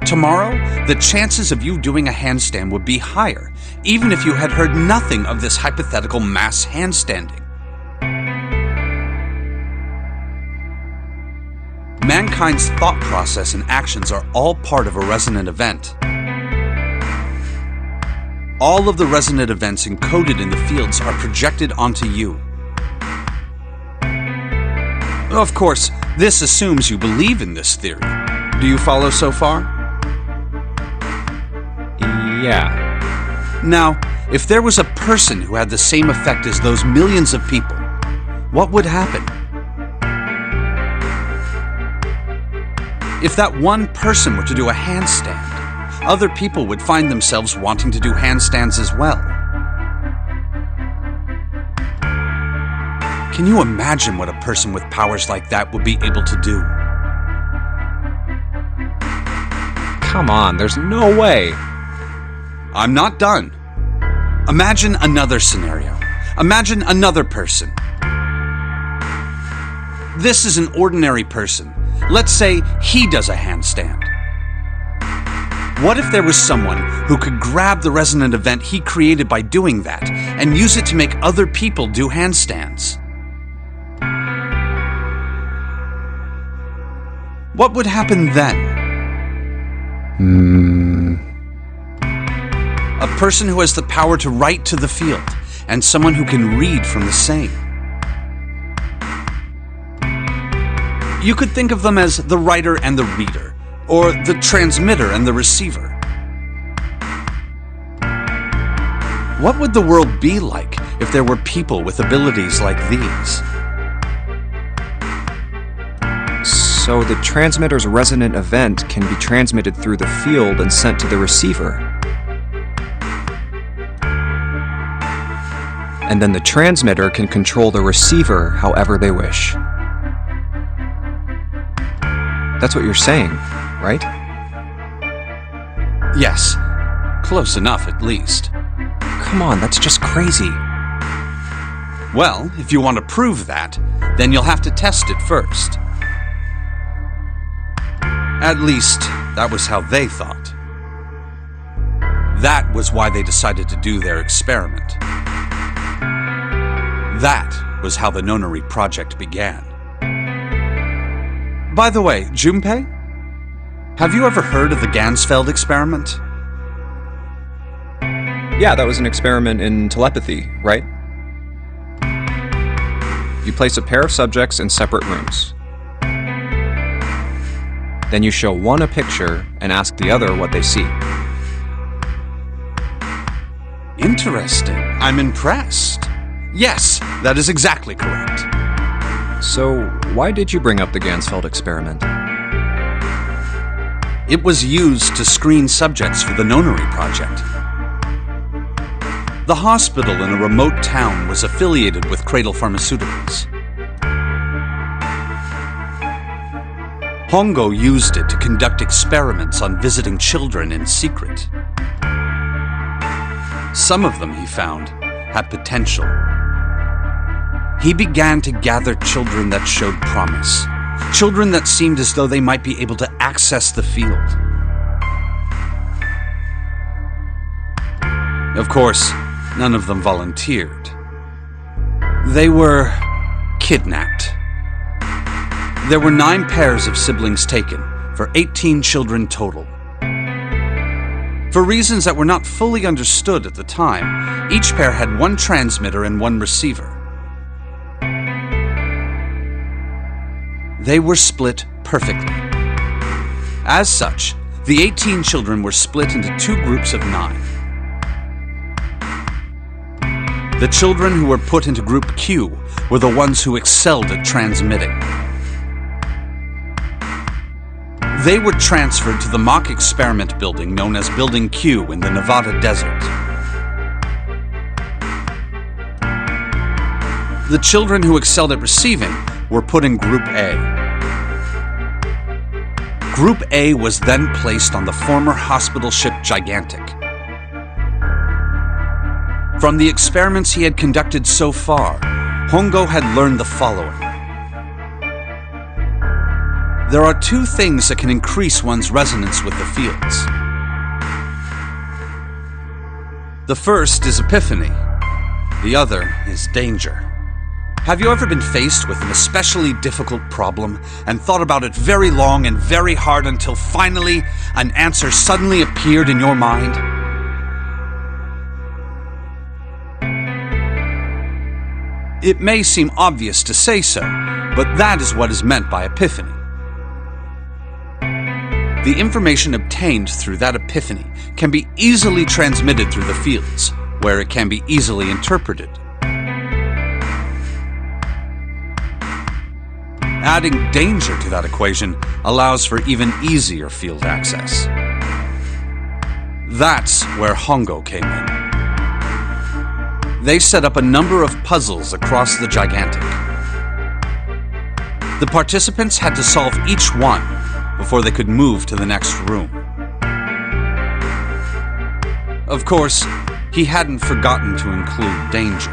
Tomorrow, the chances of you doing a handstand would be higher, even if you had heard nothing of this hypothetical mass handstanding. Mankind's thought process and actions are all part of a resonant event. All of the resonant events encoded in the fields are projected onto you. Of course, this assumes you believe in this theory. Do you follow so far? Yeah. Now, if there was a person who had the same effect as those millions of people, what would happen? If that one person were to do a handstand, other people would find themselves wanting to do handstands as well. Can you imagine what a person with powers like that would be able to do? Come on, there's no way. I'm not done. Imagine another scenario. Imagine another person. This is an ordinary person. Let's say he does a handstand. What if there was someone who could grab the resonant event he created by doing that and use it to make other people do handstands? What would happen then? A person who has the power to write to the field, and someone who can read from the same. You could think of them as the writer and the reader, or the transmitter and the receiver. What would the world be like if there were people with abilities like these? So the transmitter's resonant event can be transmitted through the field and sent to the receiver. And then the transmitter can control the receiver however they wish. That's what you're saying, right? Yes. Close enough, at least. Come on, that's just crazy. Well, if you want to prove that, then you'll have to test it first. At least, that was how they thought. That was why they decided to do their experiment. That was how the Nonary project began. By the way, Junpei, have you ever heard of the Ganzfeld experiment? Yeah, that was an experiment in telepathy, right? You place a pair of subjects in separate rooms. Then you show one a picture and ask the other what they see. Interesting. I'm impressed. Yes, that is exactly correct. So, why did you bring up the Ganzfeld experiment? It was used to screen subjects for the Nonary project. The hospital in a remote town was affiliated with Cradle Pharmaceuticals. Hongo used it to conduct experiments on visiting children in secret. Some of them, he found, had potential. He began to gather children that showed promise, children that seemed as though they might be able to access the field. Of course, none of them volunteered. They were kidnapped. There were 9 pairs of siblings taken, for 18 children total. For reasons that were not fully understood at the time, each pair had 1 transmitter and 1 receiver. They were split perfectly. As such, the 18 children were split into 2 groups of 9. The children who were put into Group Q were the ones who excelled at transmitting. They were transferred to the mock experiment building known as Building Q in the Nevada desert. The children who excelled at receiving were put in Group A. Group A was then placed on the former hospital ship Gigantic. From the experiments he had conducted so far, Hongo had learned the following. There are two things that can increase one's resonance with the fields. The first is epiphany. The other is danger. Have you ever been faced with an especially difficult problem and thought about it very long and very hard until finally an answer suddenly appeared in your mind? It may seem obvious to say so, but that is what is meant by epiphany. The information obtained through that epiphany can be easily transmitted through the fields, where it can be easily interpreted. Adding danger to that equation allows for even easier field access. That's where Hongo came in. They set up a number of puzzles across the Gigantic. The participants had to solve each one before they could move to the next room. Of course, he hadn't forgotten to include danger.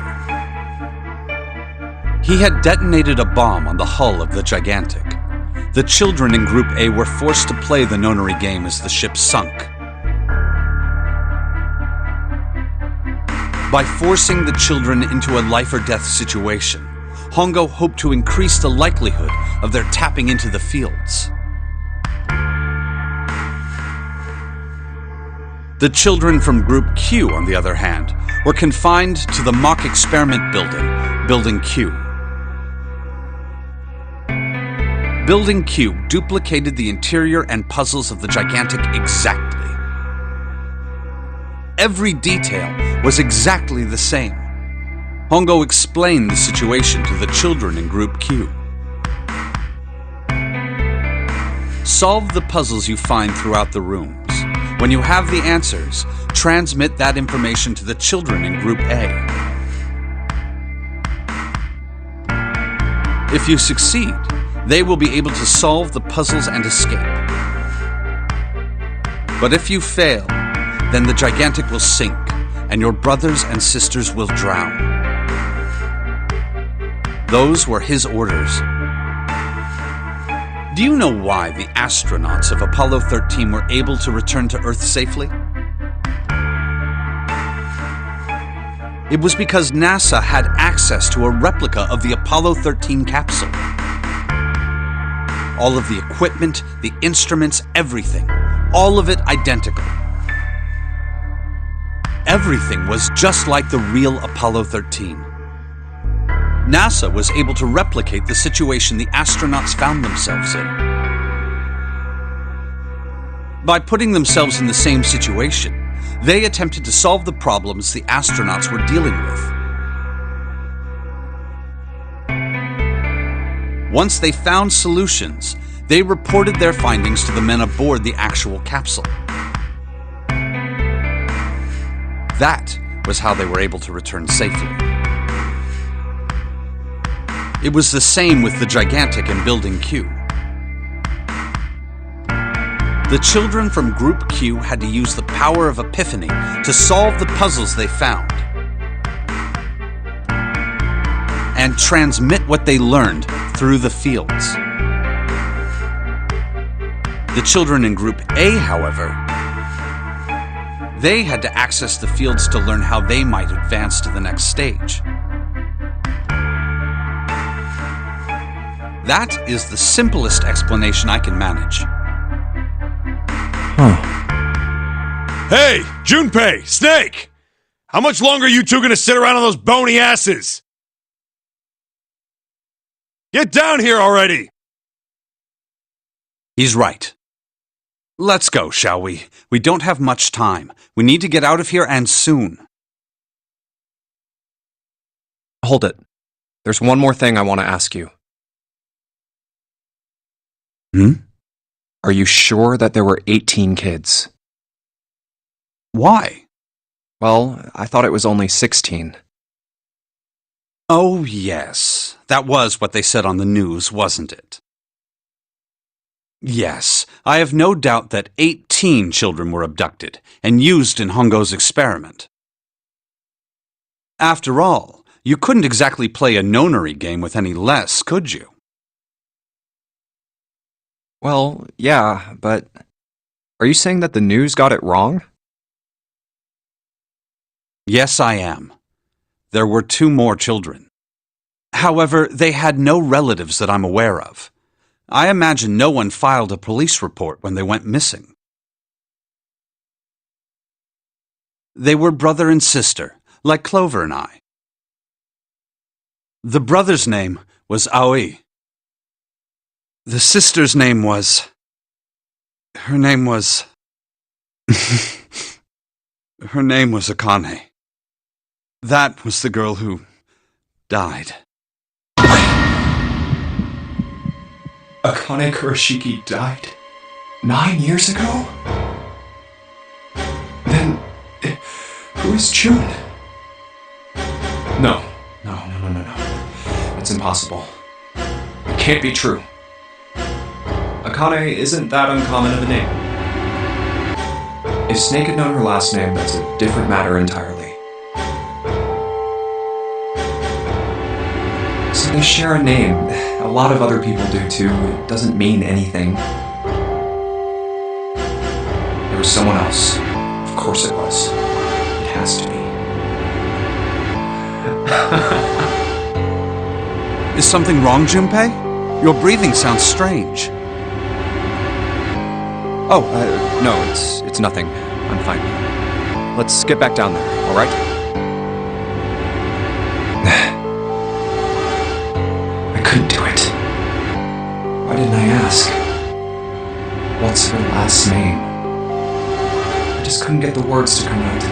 He had detonated a bomb on the hull of the Gigantic. The children in Group A were forced to play the nonary game as the ship sunk. By forcing the children into a life-or-death situation, Hongo hoped to increase the likelihood of their tapping into the fields. The children from Group Q, on the other hand, were confined to the mock experiment building, Building Q. Building Q duplicated the interior and puzzles of the Gigantic exactly. Every detail was exactly the same. Hongo explained the situation to the children in Group Q. Solve the puzzles you find throughout the rooms. When you have the answers, transmit that information to the children in Group A. If you succeed, they will be able to solve the puzzles and escape. But if you fail, then the Gigantic will sink, and your brothers and sisters will drown. Those were his orders. Do you know why the astronauts of Apollo 13 were able to return to Earth safely? It was because NASA had access to a replica of the Apollo 13 capsule. All of the equipment, the instruments, everything. All of it identical. Everything was just like the real Apollo 13. NASA was able to replicate the situation the astronauts found themselves in. By putting themselves in the same situation, they attempted to solve the problems the astronauts were dealing with. Once they found solutions, they reported their findings to the men aboard the actual capsule. That was how they were able to return safely. It was the same with the Gigantic and Building Q. The children from Group Q had to use the power of epiphany to solve the puzzles they found and transmit what they learned through the fields. The children in Group A, however, they had to access the fields to learn how they might advance to the next stage. That is the simplest explanation I can manage. Hey, Junpei, Snake! How much longer are you two gonna sit around on those bony asses? Get down here already! He's right. Let's go, shall we? We don't have much time. We need to get out of here, and soon. Hold it. There's one more thing I want to ask you. Are you sure that there were 18 kids? Why? Well, I thought it was only 16. Oh, yes. That was what they said on the news, wasn't it? Yes, I have no doubt that 18 children were abducted and used in Hongo's experiment. After all, you couldn't exactly play a nonary game with any less, could you? Well, yeah, but are you saying that the news got it wrong? Yes, I am. There were 2 more children. However, they had no relatives that I'm aware of. I imagine no one filed a police report when they went missing. They were brother and sister, like Clover and I. The brother's name was Aoi. The sister's name was... Her name was Akane. That was the girl who died. Akane Kurashiki died 9 years ago? Then, who is June? No. That's impossible. It can't be true. Akane isn't that uncommon of a name. If Snake had known her last name, that's a different matter entirely. So they share a name. A lot of other people do too. It doesn't mean anything. There was someone else. Of course it was. It has to be. Is something wrong, Junpei? Your breathing sounds strange. Oh, no, it's nothing. I'm fine. Let's get back down there, alright? I couldn't do it. Why didn't I ask? What's her last name? I just couldn't get the words to come out.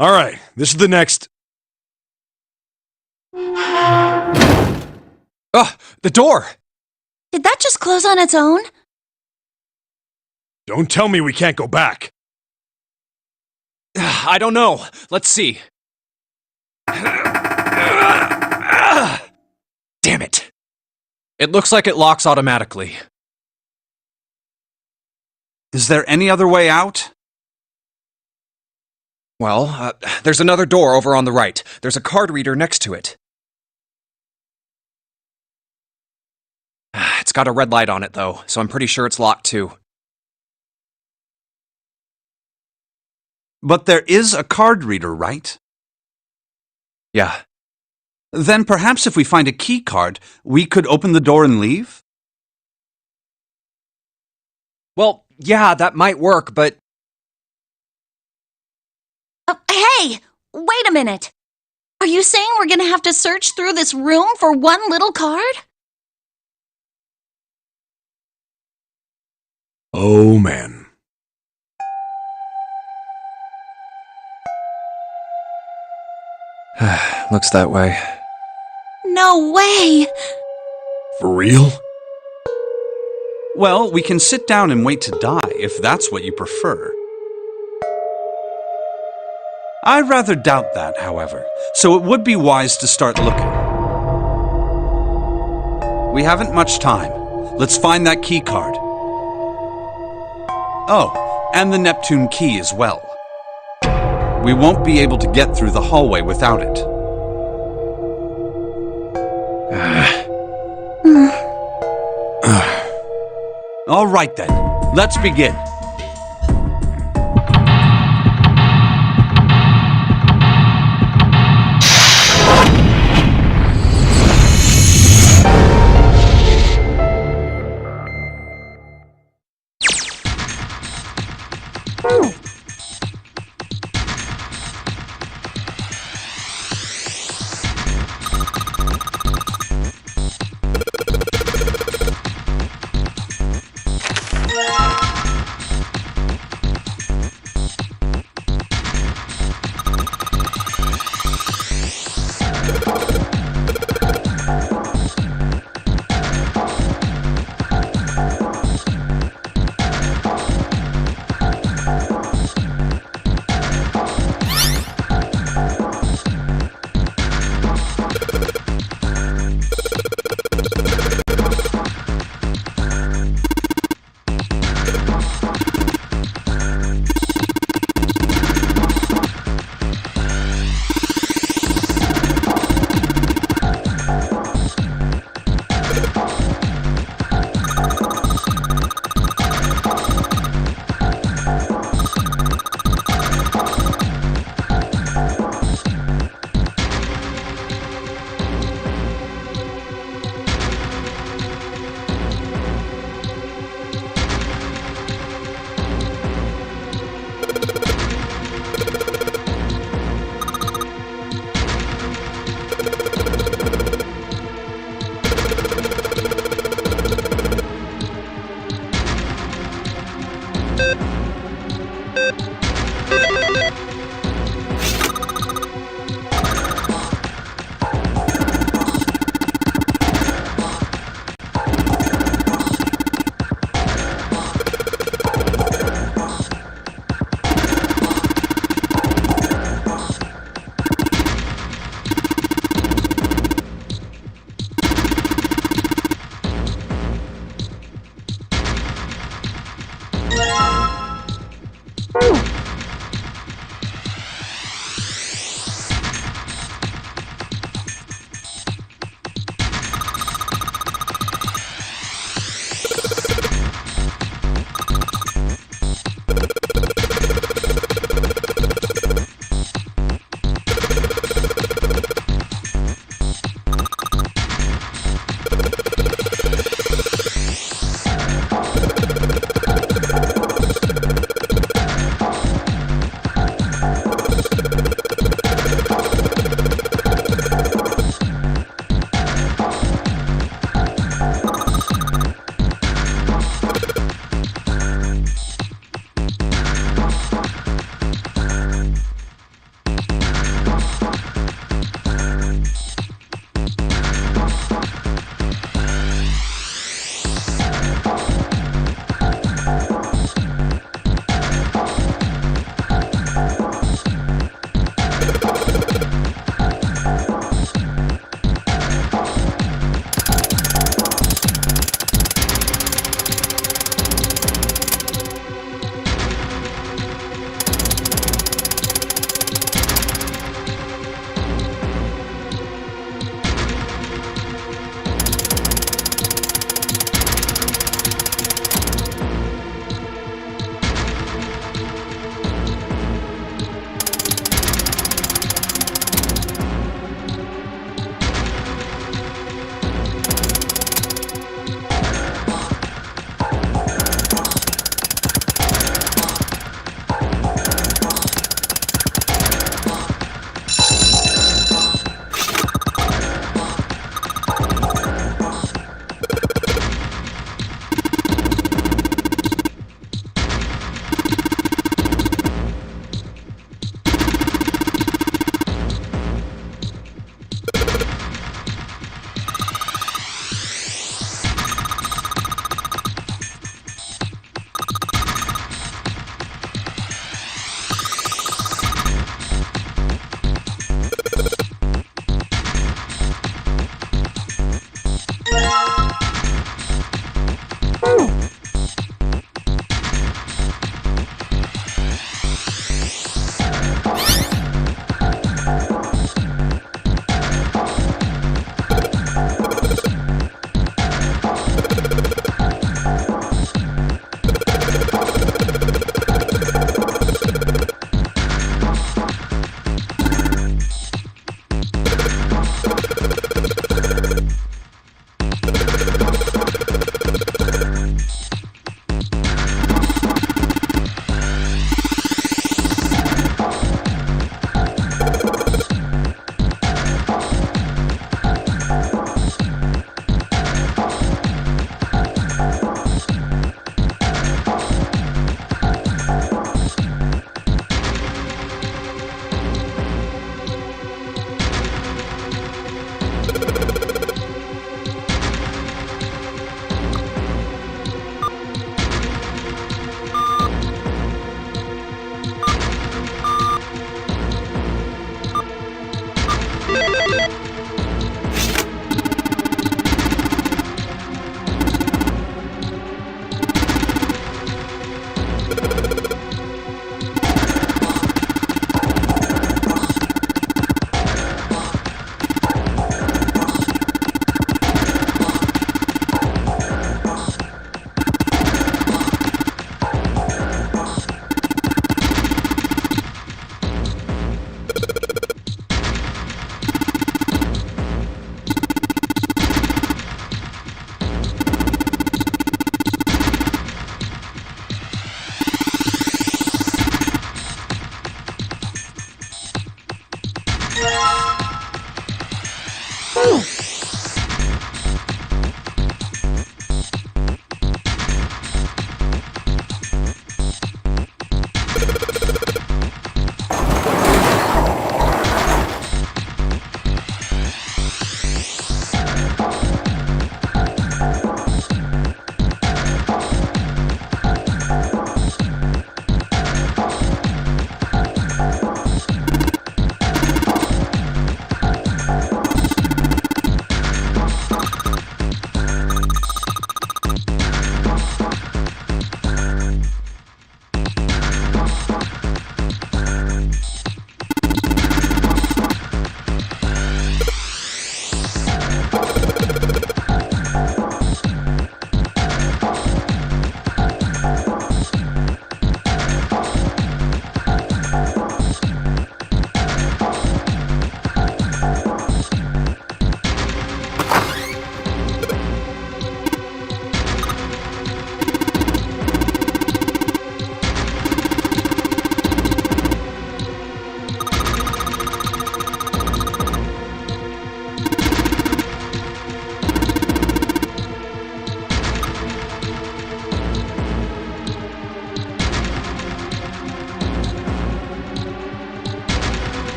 All right, this is the next... The door! Did that just close on its own? Don't tell me we can't go back. I don't know. Let's see. Damn it. It looks like it locks automatically. Is there any other way out? Well, there's another door over on the right. There's a card reader next to it. It's got a red light on it, though, so I'm pretty sure it's locked too. But there is a card reader, right? Yeah. Then perhaps if we find a key card, we could open the door and leave? Well, yeah, that might work, but... Hey! Wait a minute! Are you saying we're gonna have to search through this room for one little card? Oh, man. Looks that way. No way! For real? Well, we can sit down and wait to die, if that's what you prefer. I rather doubt that, however, so it would be wise to start looking. We haven't much time. Let's find that key card. Oh, and the Neptune key as well. We won't be able to get through the hallway without it. All right then, let's begin.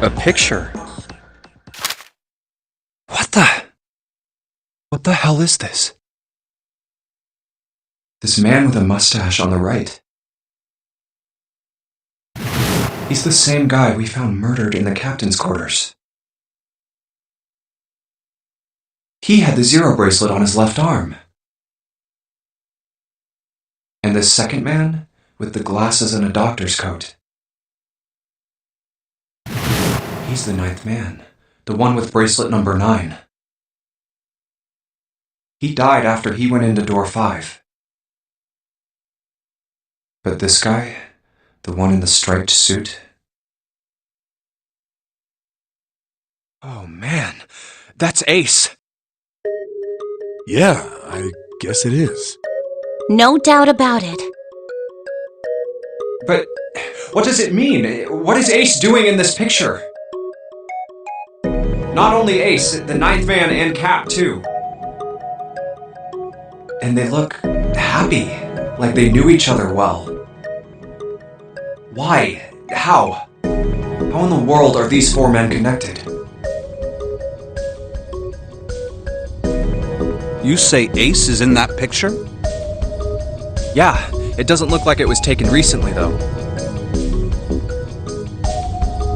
A picture? What the hell is this? This man with a mustache on the right. He's the same guy we found murdered in the captain's quarters. He had the Zero bracelet on his left arm. And this second man, with the glasses and a doctor's coat. He's the 9th man, the one with bracelet number 9. He died after he went into door 5. But this guy, the one in the striped suit? Oh man, that's Ace! Yeah, I guess it is. No doubt about it. But what does it mean? What is Ace doing in this picture? Not only Ace, the 9th man and Cap too. And they look happy, like they knew each other well. Why? How? How in the world are these 4 men connected? You say Ace is in that picture? Yeah, it doesn't look like it was taken recently, though.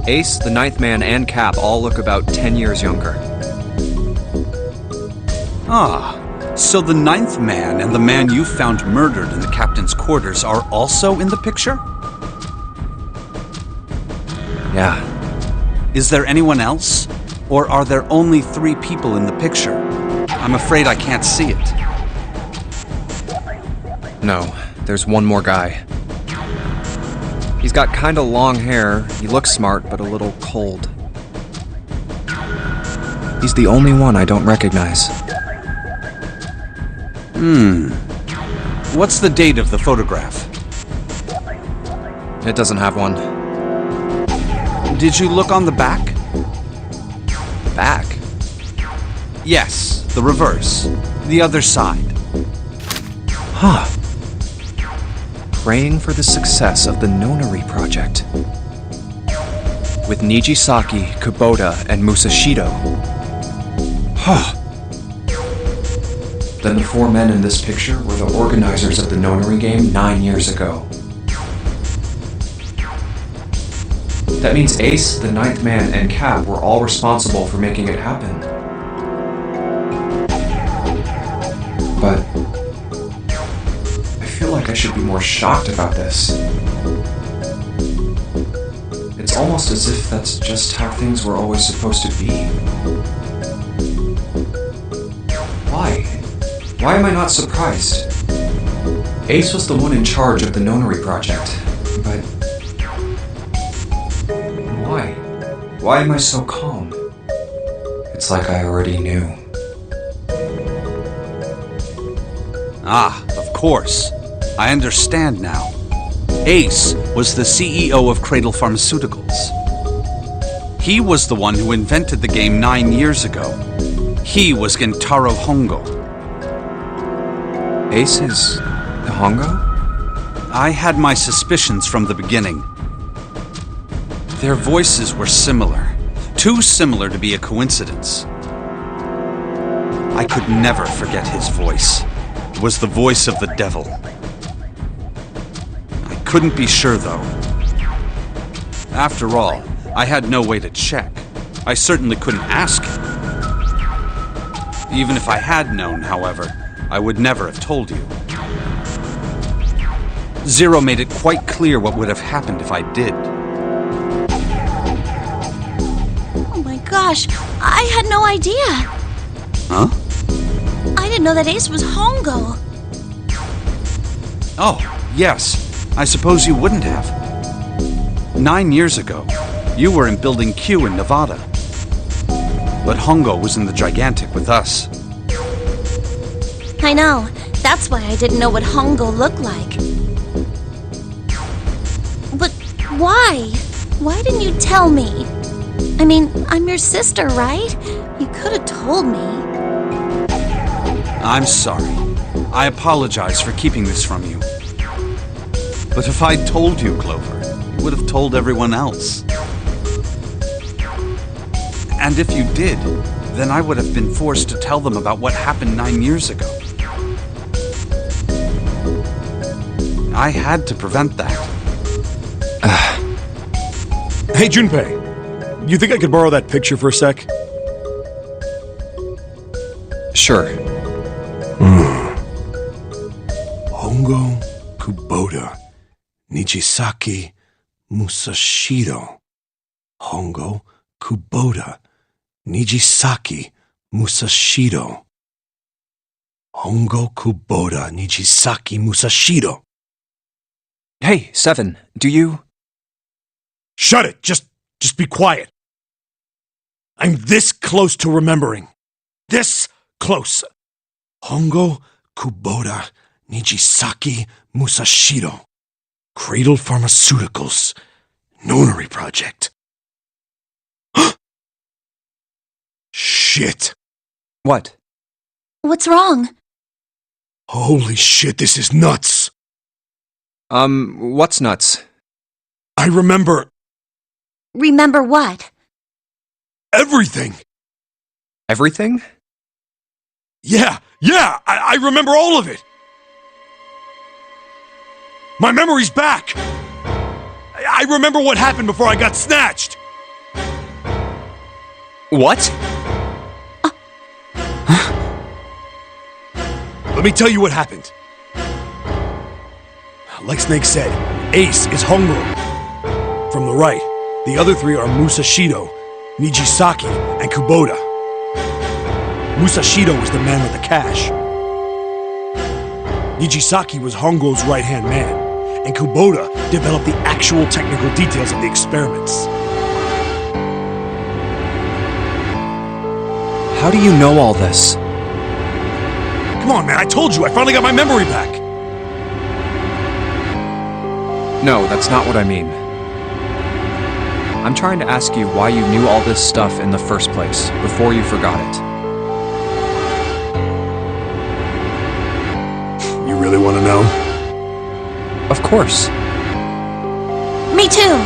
Ace, the 9th man, and Cap all look about 10 years younger. Ah, so the 9th man and the man you found murdered in the captain's quarters are also in the picture? Yeah. Is there anyone else? Or are there only 3 people in the picture? I'm afraid I can't see it. No, there's one more guy. He's got kinda long hair, he looks smart, but a little cold. He's the only one I don't recognize. What's the date of the photograph? It doesn't have one. Did you look on the back? Back? Yes, the reverse. The other side. Huh. Praying for the success of the Nonary project. With Nijisaki, Kubota, and Musashido. Huh. Then the 4 men in this picture were the organizers of the Nonary game 9 years ago. That means Ace, the 9th man, and Cap were all responsible for making it happen. But I feel like I should be more shocked about this. It's almost as if that's just how things were always supposed to be. Why? Why am I not surprised? Ace was the one in charge of the Nonary project, but why? Why am I so calm? It's like I already knew. Ah, of course. I understand now. Ace was the CEO of Cradle Pharmaceuticals. He was the one who invented the game 9 years ago. He was Gentaro Hongo. Ace is the Hongo? I had my suspicions from the beginning. Their voices were similar. Too similar to be a coincidence. I could never forget his voice. It was the voice of the devil. I couldn't be sure, though. After all, I had no way to check. I certainly couldn't ask him. Even if I had known, however, I would never have told you. Zero made it quite clear what would have happened if I did. Oh my gosh, I had no idea. Huh? I didn't know that Ace was Hongo. Oh, yes. I suppose you wouldn't have. 9 years ago, you were in Building Q in Nevada. But Hongo was in the Gigantic with us. I know. That's why I didn't know what Hongo looked like. But why? Why didn't you tell me? I mean, I'm your sister, right? You could have told me. I'm sorry. I apologize for keeping this from you. But if I'd told you, Clover, you would have told everyone else. And if you did, then I would have been forced to tell them about what happened 9 years ago. I had to prevent that. Hey, Junpei. You think I could borrow that picture for a sec? Sure. Hongo Kubota Nijisaki Musashiro. Hongo Kubota Nijisaki Musashiro. Hongo Kubota Nijisaki Musashiro. Hey, Seven, do you... Shut it! Just be quiet. I'm this close to remembering. This close. Hongo Kubota Nijisaki Musashiro. Cradle Pharmaceuticals. Nonary Project. Shit. What? What's wrong? Holy shit, this is nuts. What's nuts? I remember Remember what? everything. Everything? Yeah, I remember all of it. My memory's back. I remember what happened before I got snatched. What? Let me tell you what happened. Like Snake said, Ace is Hongro. From the right, the other three are Musashido, Nijisaki, and Kubota. Musashido was the man with the cash. Nijisaki was Hongo's right-hand man, and Kubota developed the actual technical details of the experiments. How do you know all this? Come on, man, I told you, I finally got my memory back. No, that's not what I mean. I'm trying to ask you why you knew all this stuff in the first place, before you forgot it. You really want to know? Of course. Me too.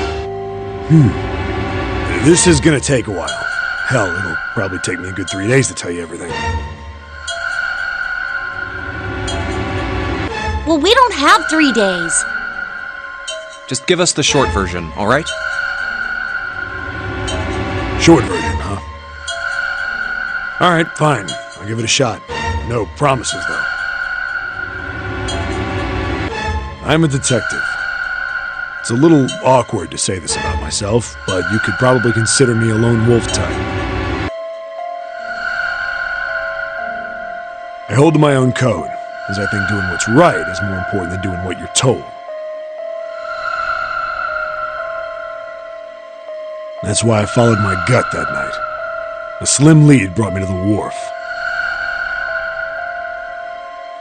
This is gonna take a while. Hell, it'll probably take me a good 3 days to tell you everything. Well, we don't have 3 days. Just give us the short version, all right? Short version, huh? Alright, fine. I'll give it a shot. No promises, though. I'm a detective. It's a little awkward to say this about myself, but you could probably consider me a lone wolf type. I hold to my own code, as I think doing what's right is more important than doing what you're told. That's why I followed my gut that night. A slim lead brought me to the wharf.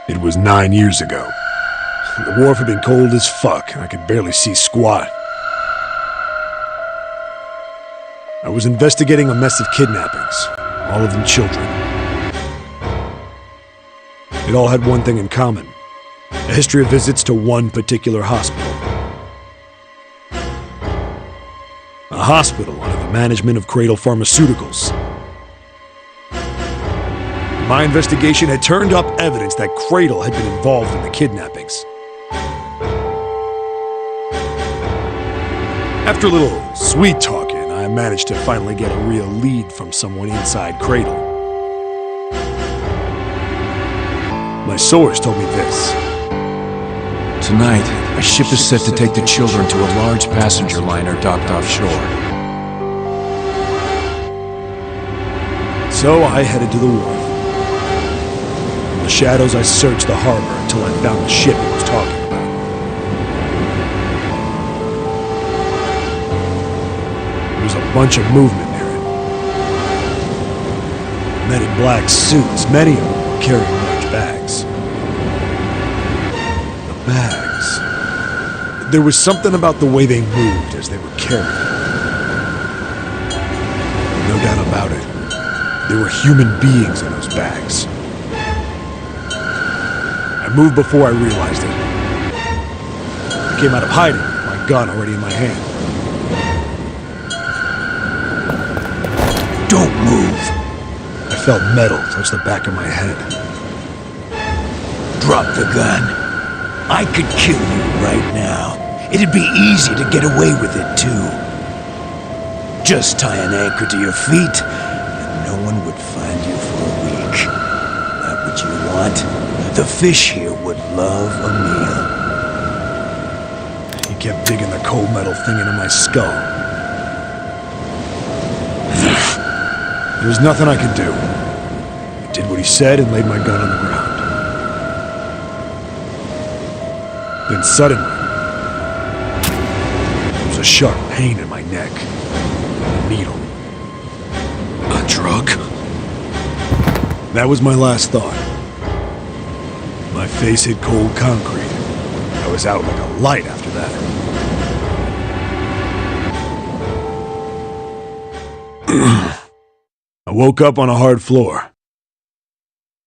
It was 9 years ago. The wharf had been cold as fuck, and I could barely see squat. I was investigating a mess of kidnappings, all of them children. It all had one thing in common: a history of visits to one particular hospital. A hospital under the management of Cradle Pharmaceuticals. My investigation had turned up evidence that Cradle had been involved in the kidnappings. After a little sweet talking, I managed to finally get a real lead from someone inside Cradle. My source told me this. Tonight, a ship is set to take the children to a large passenger liner docked offshore. So I headed to the wharf. In the shadows, I searched the harbor until I found the ship he was talking about. There was a bunch of movement near it. Men in black suits, many of them were carrying large bags. The bags. There was something about the way they moved as they were carried. No doubt about it. There were human beings in those bags. I moved before I realized it. I came out of hiding, my gun already in my hand. Don't felt metal touch the back of my head. Drop the gun. I could kill you right now. It'd be easy to get away with it, too. Just tie an anchor to your feet, and no one would find you for a week. That what you want? The fish here would love a meal. He kept digging the cold metal thing into my skull. There was nothing I could do. I did what he said and laid my gun on the ground. Then suddenly, there was a sharp pain in my neck. A needle. A drug? That was my last thought. My face hit cold concrete. I was out like a light after that. I woke up on a hard floor.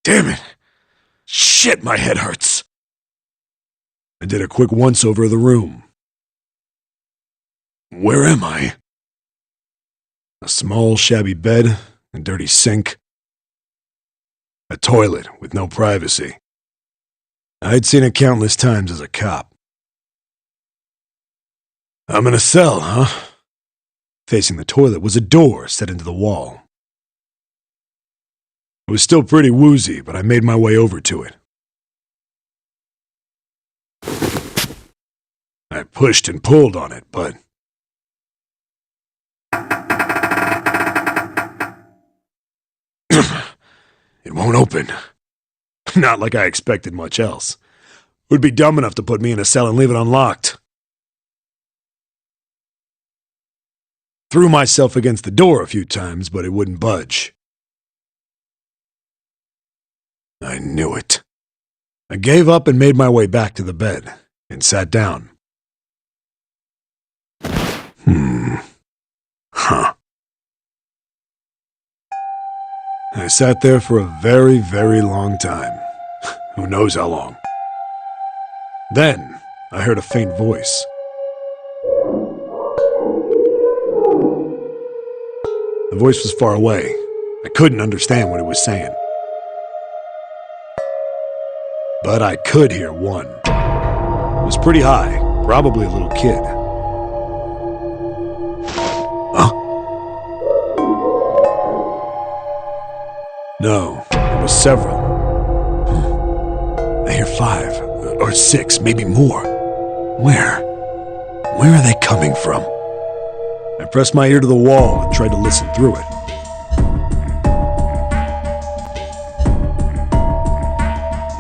Damn it! Shit, my head hurts! I did a quick once-over of the room. Where am I? A small, shabby bed, a dirty sink, a toilet with no privacy. I'd seen it countless times as a cop. I'm in a cell, huh? Facing the toilet was a door set into the wall. It was still pretty woozy, but I made my way over to it. I pushed and pulled on it, but... it won't open. Not like I expected much else. It would be dumb enough to put me in a cell and leave it unlocked. Threw myself against the door a few times, but it wouldn't budge. I knew it. I gave up and made my way back to the bed, and sat down. Huh. I sat there for a very, very long time. Who knows how long. Then, I heard a faint voice. The voice was far away. I couldn't understand what it was saying. But I could hear one. It was pretty high, probably a little kid. Huh? No, it was several. I hear 5, or 6, maybe more. Where? Where are they coming from? I pressed my ear to the wall and tried to listen through it.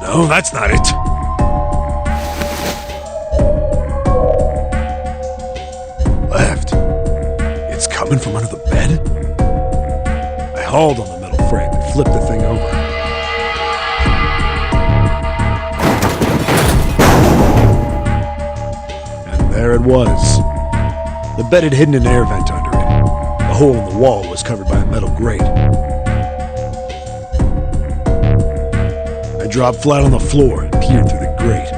No, that's not it. Left. It's coming from under the bed? I hauled on the metal frame and flipped the thing over. And there it was. The bed had hidden an air vent under it. The hole in the wall was covered by a metal grate. I dropped flat on the floor and peered through the grate.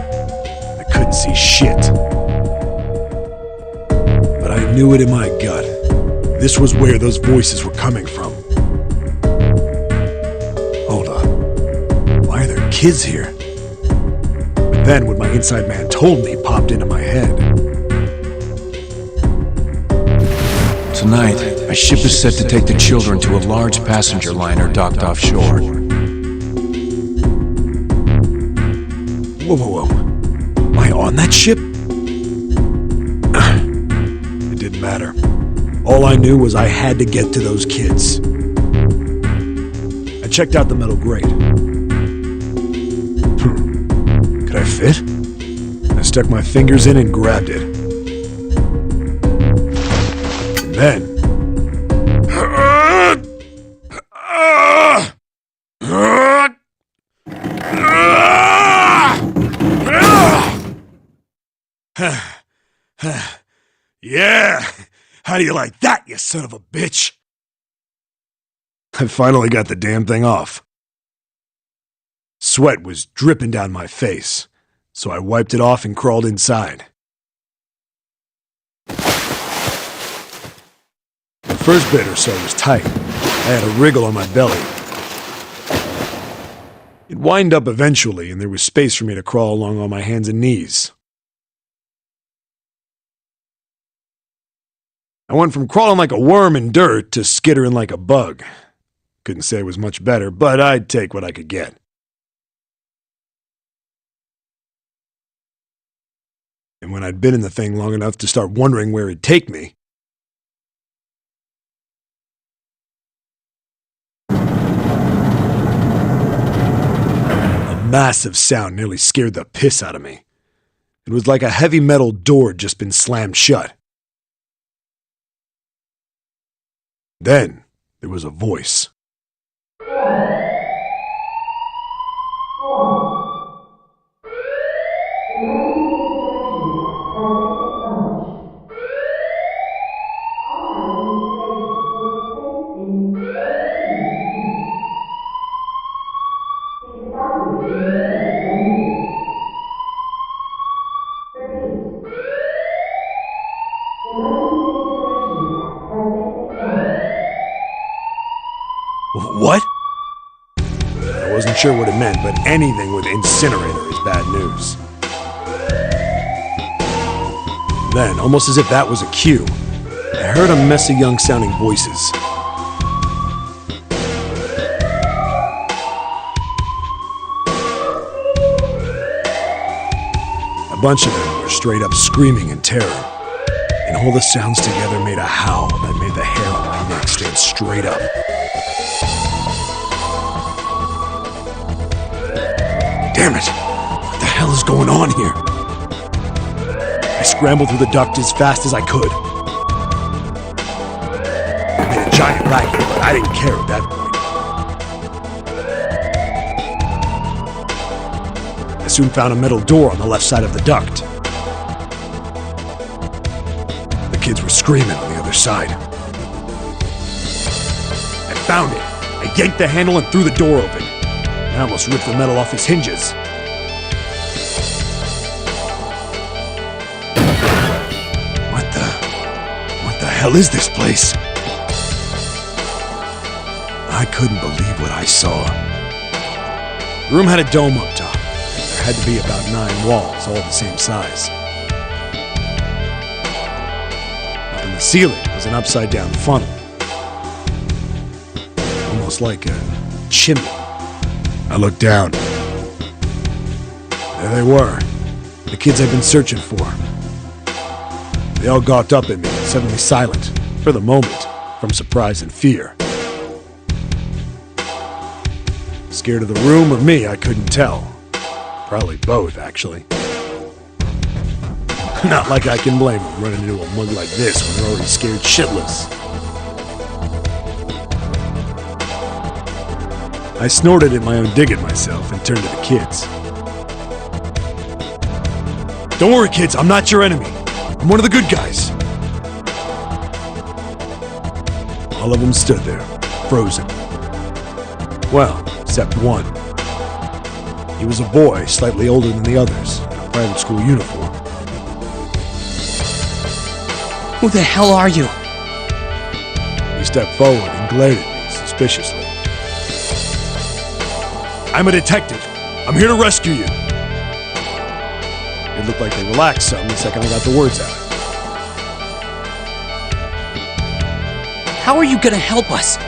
I couldn't see shit. But I knew it in my gut. This was where those voices were coming from. Hold on. Why are there kids here? But then what my inside man told me popped into my head. Tonight, a ship is set to take the children to a large passenger liner docked offshore. Whoa, whoa, whoa. Am I on that ship? It didn't matter. All I knew was I had to get to those kids. I checked out the metal grate. Could I fit? I stuck my fingers in and grabbed it. And then... Yeah! How do you like that, you son of a bitch? I finally got the damn thing off. Sweat was dripping down my face, so I wiped it off and crawled inside. The first bit or so was tight. I had a wriggle on my belly, It wind up eventually, and there was space for me to crawl along on my hands and knees. I went from crawling like a worm in dirt to skittering like a bug. Couldn't say it was much better, but I'd take what I could get. And when I'd been in the thing long enough to start wondering where it'd take me, a massive sound nearly scared the piss out of me. It was like a heavy metal door had just been slammed shut. Then there was a voice. What? I wasn't sure what it meant, but anything with incinerator is bad news. Then, almost as if that was a cue, I heard a mess of young-sounding voices. A bunch of them were straight up screaming in terror, and all the sounds together made a howl that made the hair on my neck stand straight up. Damn it! What the hell is going on here? I scrambled through the duct as fast as I could. I made a giant racket, but I didn't care at that point. I soon found a metal door on the left side of the duct. The kids were screaming on the other side. I found it. I yanked the handle and threw the door open. I almost ripped the metal off its hinges. What the hell is this place? I couldn't believe what I saw. The room had a dome up top. There had to be about 9 walls, all the same size. Up in the ceiling was an upside-down funnel. Almost like a chimney. I looked down. There they were, the kids I'd been searching for. They all gawked up at me, suddenly silent, for the moment, from surprise and fear. Scared of the room or me, I couldn't tell. Probably both, actually. Not like I can blame them running into a mug like this when they're already scared shitless. I snorted at my own dig at myself and turned to the kids. Don't worry, kids, I'm not your enemy. I'm one of the good guys. All of them stood there, frozen. Well, except one. He was a boy, slightly older than the others, in a private school uniform. Who the hell are you? He stepped forward and glared at me suspiciously. I'm a detective. I'm here to rescue you. It looked like they relaxed some the second I got the words out. How are you gonna help us?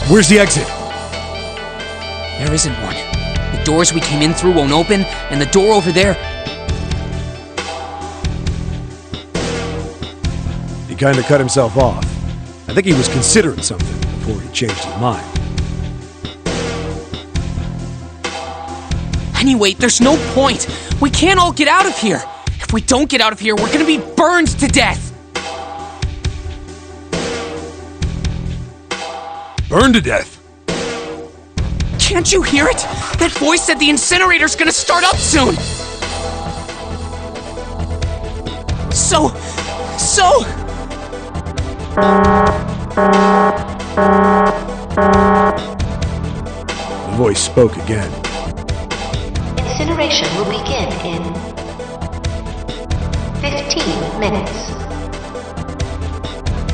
Where's the exit? There isn't one. The doors we came in through won't open, and the door over there... He kinda cut himself off. I think he was considering something before he changed his mind. Anyway, there's no point. We can't all get out of here. If we don't get out of here, we're gonna be burned to death. Burned to death? Can't you hear it? That voice said the incinerator's gonna start up soon. So... The voice spoke again. Incineration will begin in 15 minutes.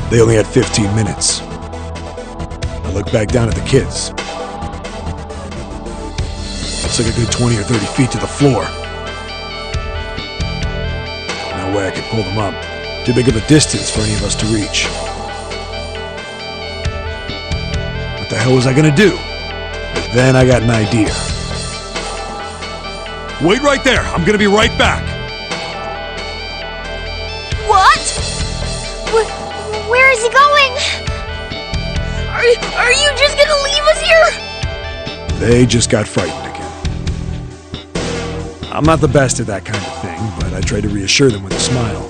They only had 15 minutes. I looked back down at the kids. Looks like a good 20 or 30 feet to the floor. No way I could pull them up. Too big of a distance for any of us to reach. What the hell was I gonna do? But then I got an idea. Wait right there. I'm gonna be right back. What? Where is he going? Are you just gonna leave us here? They just got frightened again. I'm not the best at that kind of thing, but I tried to reassure them with a smile.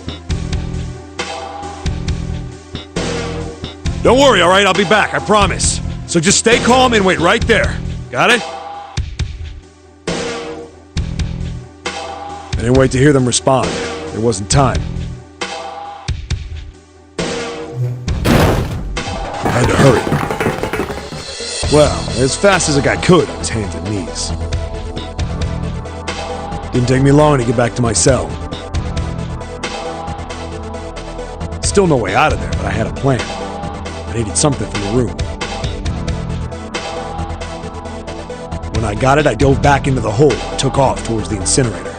Don't worry, all right? I'll be back, I promise. So just stay calm and wait right there. Got it? I didn't wait to hear them respond. There wasn't time. I had to hurry. Well, as fast as I could on his hands and knees. Didn't take me long to get back to my cell. Still no way out of there, but I had a plan. I needed something from the room. When I got it, I dove back into the hole and took off towards the incinerator.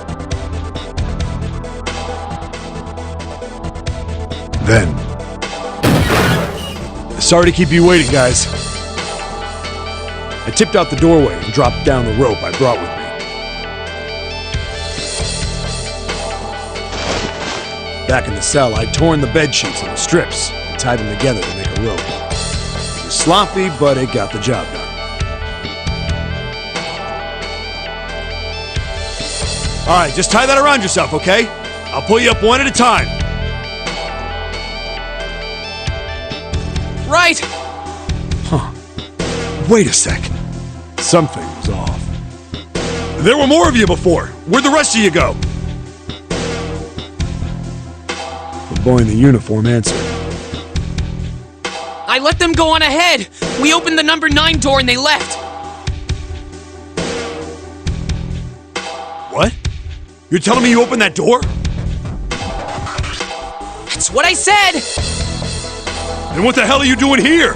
Then... Sorry to keep you waiting, guys. I tipped out the doorway and dropped down the rope I brought with me. Back in the cell, I'd torn the bed sheets into strips and tied them together to make a rope. It was sloppy, but it got the job done. Alright, just tie that around yourself, okay? I'll pull you up one at a time. Right! Huh. Wait a sec. Something was off. There were more of you before. Where'd the rest of you go? The boy in the uniform answered. I let them go on ahead! We opened the number 9 door and they left! What? You're telling me you opened that door? That's what I said! Then what the hell are you doing here?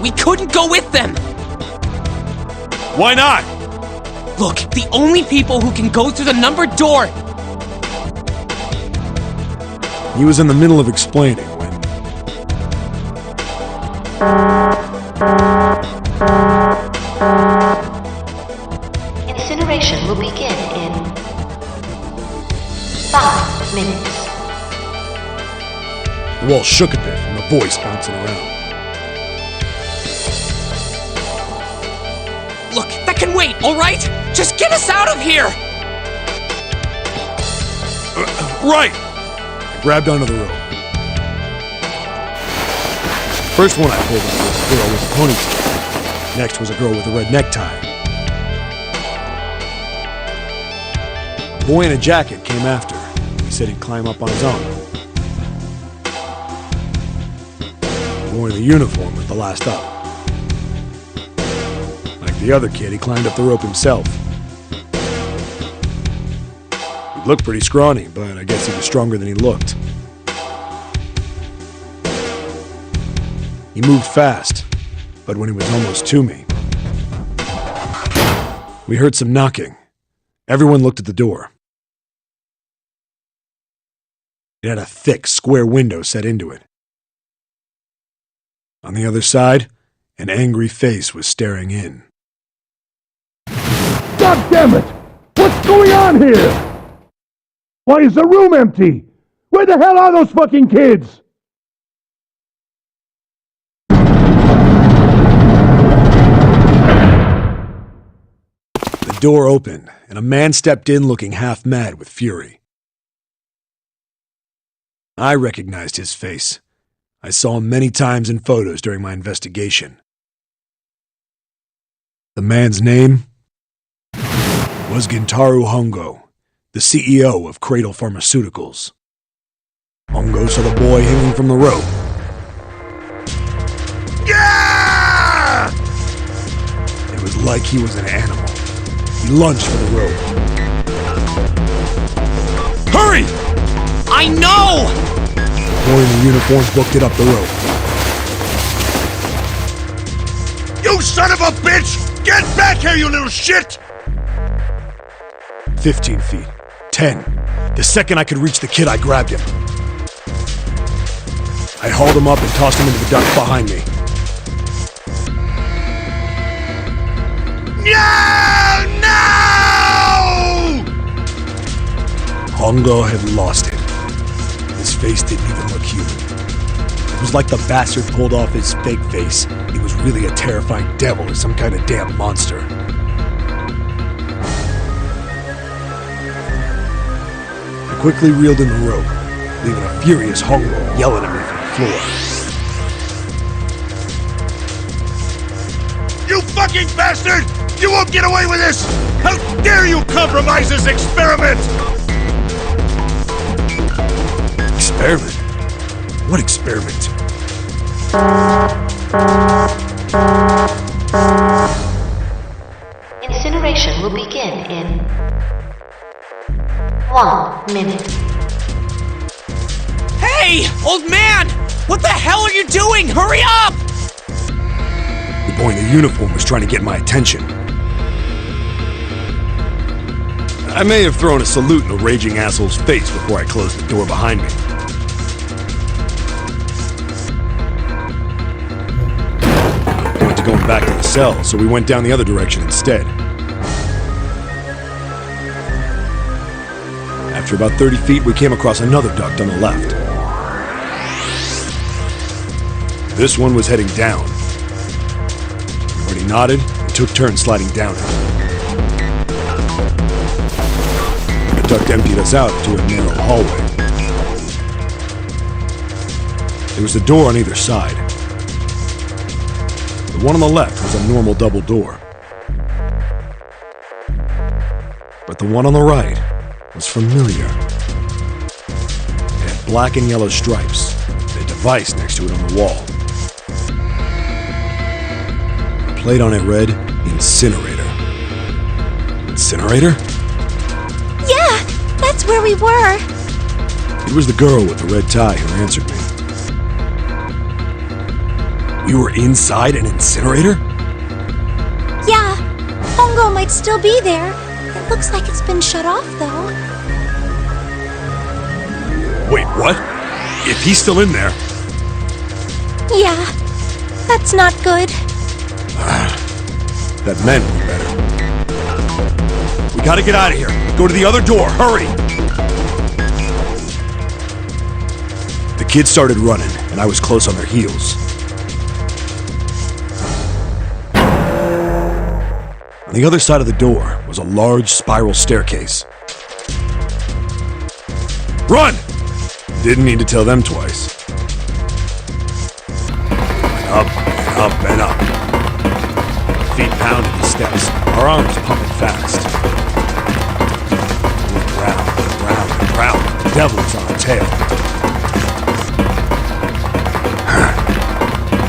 We couldn't go with them! Why not? Look, the only people who can go through the numbered door... He was in the middle of explaining when... Incineration will begin in 5 minutes. The wall shook a bit and the voice bouncing around. Look, that can wait, alright? Just get us out of here! Right! I grabbed onto the rope. First one I pulled out was a girl with a ponytail. Next was a girl with a red necktie. A boy in a jacket came after. He said he'd climb up on his own. The boy in the uniform was the last up. Like the other kid, he climbed up the rope himself. He looked pretty scrawny, but I guess he was stronger than he looked. He moved fast, but when he was almost to me, we heard some knocking. Everyone looked at the door. It had a thick, square window set into it. On the other side, an angry face was staring in. God damn it! What's going on here? Why is the room empty? Where the hell are those fucking kids? The door opened, and a man stepped in looking half mad with fury. I recognized his face. I saw him many times in photos during my investigation. The man's name was Gintaro Hongo, the CEO of Cradle Pharmaceuticals. Hongo saw the boy hanging from the rope. Yeah! It was like he was an animal. He lunged for the rope. Hurry! I know! The boy in the uniform booked it up the rope. You son of a bitch! Get back here, you little shit! 15 feet. 10. The second I could reach the kid, I grabbed him. I hauled him up and tossed him into the duct behind me. No! Hongo had lost it. His face didn't even look human. It was like the bastard pulled off his fake face. He was really a terrifying devil or some kind of damn monster. I quickly reeled in the rope, leaving a furious Hongo yelling at me from the floor. You fucking bastard! You won't get away with this! How dare you compromise this experiment! Experiment? What experiment? Incineration will begin in 1 minute. Hey, old man! What the hell are you doing? Hurry up! The boy in the uniform was trying to get my attention. I may have thrown a salute in the raging asshole's face before I closed the door behind me. I went to going back to the cell, so we went down the other direction instead. After about 30 feet, we came across another duct on the left. This one was heading down. Everybody nodded and took turns sliding down it. The duct emptied us out to a narrow hallway. There was a door on either side. The one on the left was a normal double door. But the one on the right was familiar. It had black and yellow stripes, and a device next to it on the wall. A plate on it read, Incinerator. Incinerator? Yeah, that's where we were. It was the girl with the red tie who answered me. We were inside an incinerator? Yeah, Hongo might still be there. It looks like it's been shut off, though. Wait, what? If he's still in there... Yeah, that's not good. That meant we better. We gotta get out of here. Go to the other door, hurry! The kids started running, and I was close on their heels. On the other side of the door was a large spiral staircase. Run! Didn't need to tell them twice. Up and up and up. Feet pounded the steps, our arms pumping fast. We went round and round and round. The devil was on our tail.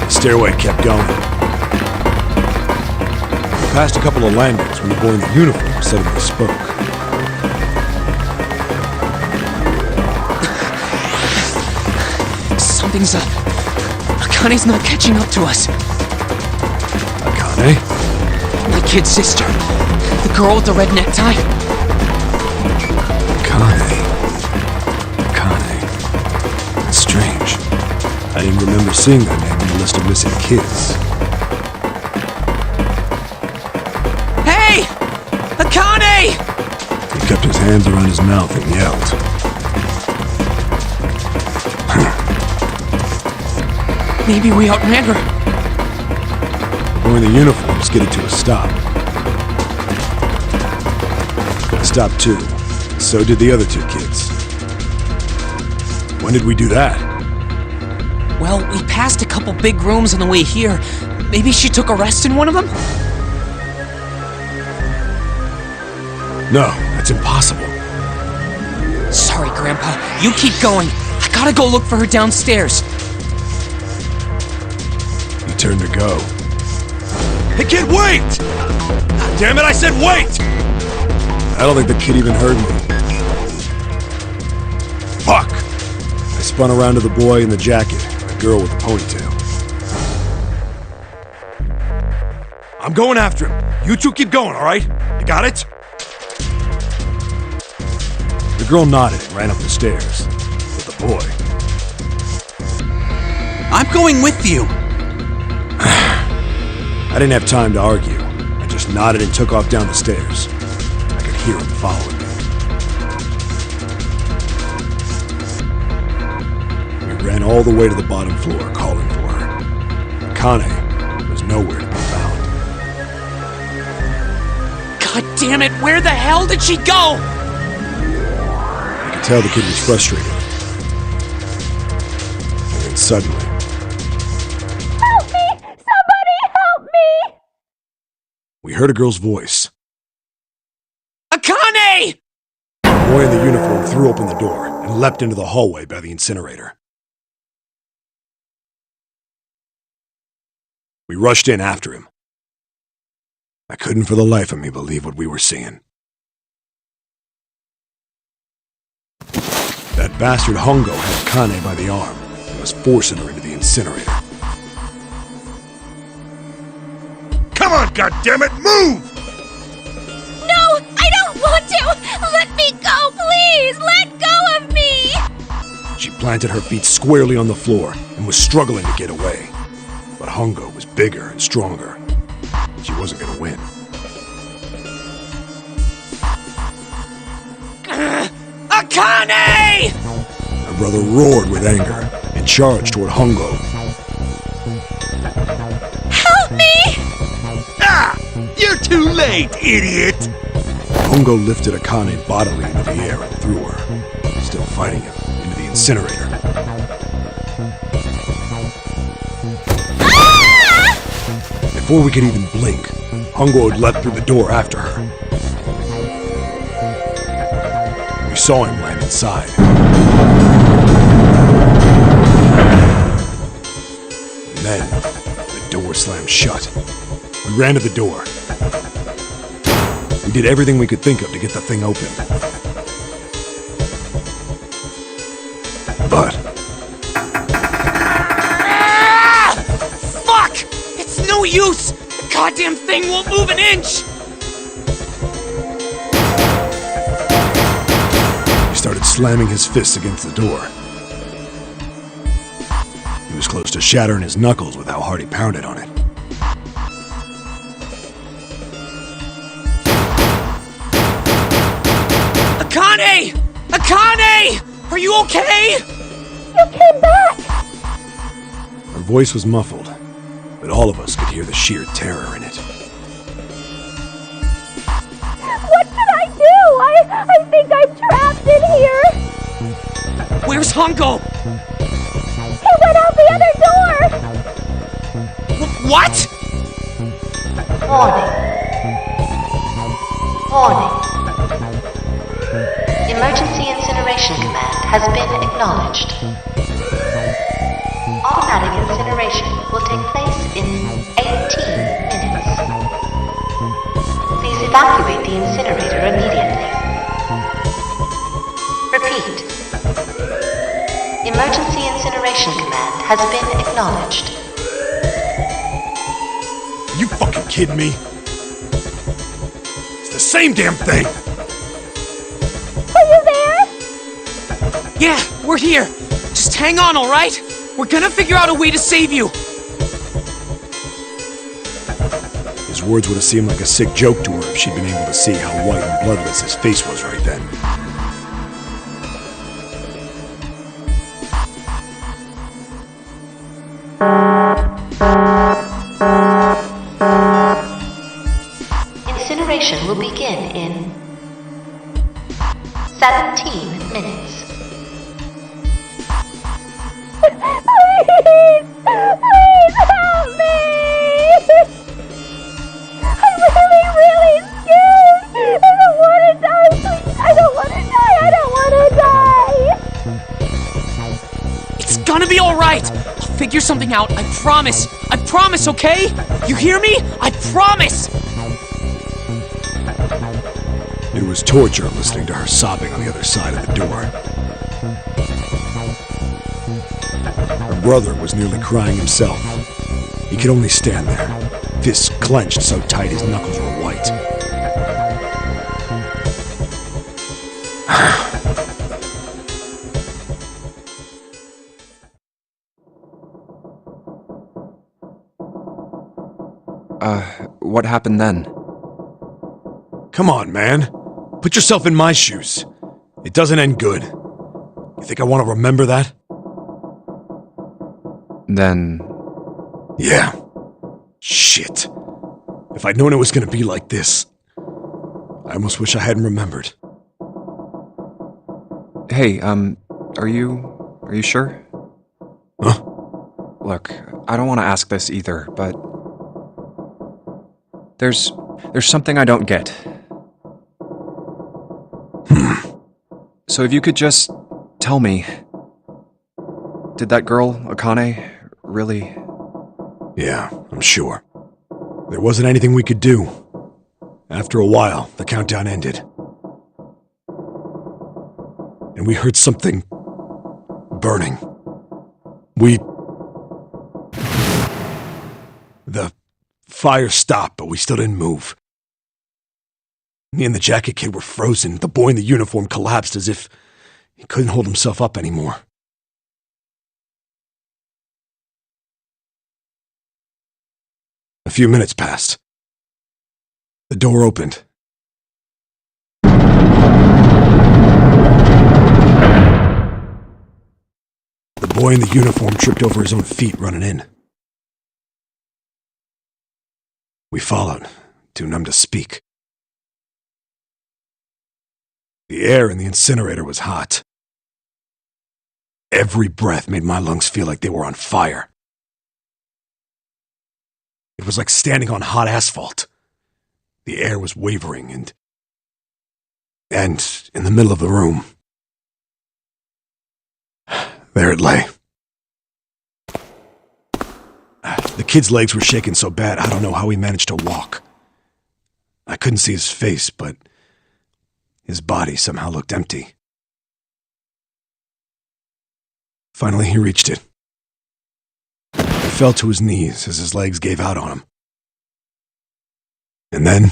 The stairway kept going. We passed a couple of landings when the boy in the uniform suddenly spoke. Something's up. Akane's not catching up to us. Akane? My kid's sister. The girl with the red necktie. Akane. That's strange. I didn't remember seeing that name on the list of missing kids. Hey! Akane! He kept his hands around his mouth and yelled. Maybe we outran her. The boy in the uniform skidded to a stop. I stopped too. So did the other two kids. When did we do that? Well, we passed a couple big rooms on the way here. Maybe she took a rest in one of them? No, that's impossible. Sorry, Grandpa. You keep going. I gotta go look for her downstairs. He turned to go. Hey kid, wait! God damn it, I said wait! I don't think the kid even heard me. Fuck! I spun around to the boy in the jacket, a girl with a ponytail. I'm going after him. You two keep going, all right? You got it? The girl nodded and ran up the stairs. But the boy... I'm going with you. I didn't have time to argue. I just nodded and took off down the stairs. I could hear him following me. We ran all the way to the bottom floor, calling for her. Akane was nowhere to be found. God damn it, where the hell did she go? I could tell the kid was frustrated. And then suddenly... Help me! Somebody help me! we heard a girl's voice. Akane! The boy in the uniform threw open the door and leapt into the hallway by the incinerator. We rushed in after him. I couldn't for the life of me believe what we were seeing. That bastard Hongo had Akane by the arm and was forcing her into the incinerator. Come on, goddammit, move! No, I don't want to! Let me go, please! Let go of me! She planted her feet squarely on the floor and was struggling to get away. But Hongo was bigger and stronger. She wasn't gonna win. Akane! My brother roared with anger and charged toward Hongo. Help me! Ah! You're too late, idiot! Hongo lifted Akane bodily into the air and threw her, still fighting him, into the incinerator. Ah! Before we could even blink, Hongo had leapt through the door after her. We saw him land inside. And then, the door slammed shut. We ran to the door. We did everything we could think of to get the thing open. But... Fuck! It's no use! The goddamn thing won't move an inch! he started slamming his fists against the door. He was close to shattering his knuckles with how hard he pounded on it. Akane! Akane! Are you okay? You came back! Her voice was muffled, but all of us could hear the sheer terror in it. What should I do? I think I'm trapped in here! Where's Hongo? He went out the other door! What? Warning. Warning. Emergency incineration command has been acknowledged. Automatic incineration will take place in 18 minutes. Please evacuate the incinerator immediately. Repeat. Emergency incineration command has been acknowledged. You fucking kidding me? It's the same damn thing! Are you there? Yeah, we're here. Just hang on, alright? We're gonna figure out a way to save you. His words would have seemed like a sick joke to her if she'd been able to see how white and bloodless his face was right then. Incineration will begin in 17 minutes. Please! Please help me! I'm really scared! I don't want to die, please! I don't want to die! I don't want to die! It's gonna be alright! I'll figure something out, I promise! I promise, okay? You hear me? I promise! It was torture listening to her sobbing on the other side of the door. Her brother was nearly crying himself. He could only stand there, fists clenched so tight his knuckles were white. What happened then? Come on, man. Put yourself in my shoes. It doesn't end good. You think I want to remember that? Then... Yeah. Shit. If I'd known it was gonna be like this, I almost wish I hadn't remembered. Hey, are you sure? Huh? Look, I don't want to ask this either, but... There's something I don't get. So if you could just tell me, did that girl, Akane, really... Yeah, I'm sure. There wasn't anything we could do. After a while, the countdown ended. And we heard something... burning. The fire stopped, but we still didn't move. Me and the jacket kid were frozen. The boy in the uniform collapsed as if he couldn't hold himself up anymore. A few minutes passed. The door opened. The boy in the uniform tripped over his own feet running in. We followed, too numb to speak. The air in the incinerator was hot. Every breath made my lungs feel like they were on fire. It was like standing on hot asphalt. The air was wavering and in the middle of the room, there it lay. The kid's legs were shaking so bad, I don't know how he managed to walk. I couldn't see his face, but his body somehow looked empty. Finally, he reached it. He fell to his knees as his legs gave out on him. And then...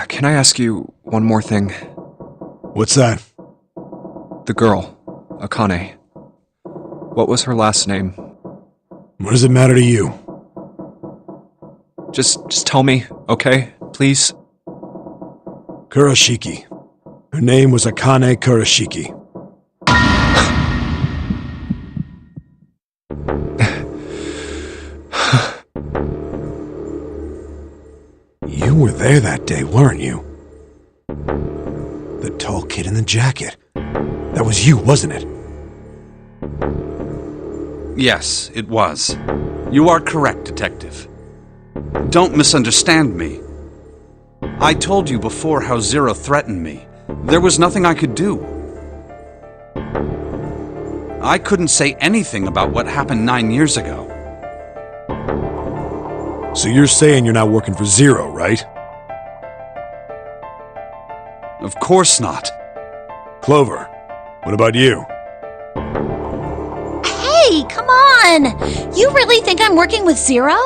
can I ask you one more thing? What's that? The girl, Akane. What was her last name? What does it matter to you? Just tell me, okay? Please? Kurashiki. Her name was Akane Kurashiki. You were there that day, weren't you? The tall kid in the jacket. That was you, wasn't it? Yes, it was. You are correct, Detective. Don't misunderstand me. I told you before how Zero threatened me. There was nothing I could do. I couldn't say anything about what happened 9 years ago. So you're saying you're not working for Zero, right? Of course not. Clover, what about you? Hey, come on! You really think I'm working with Zero?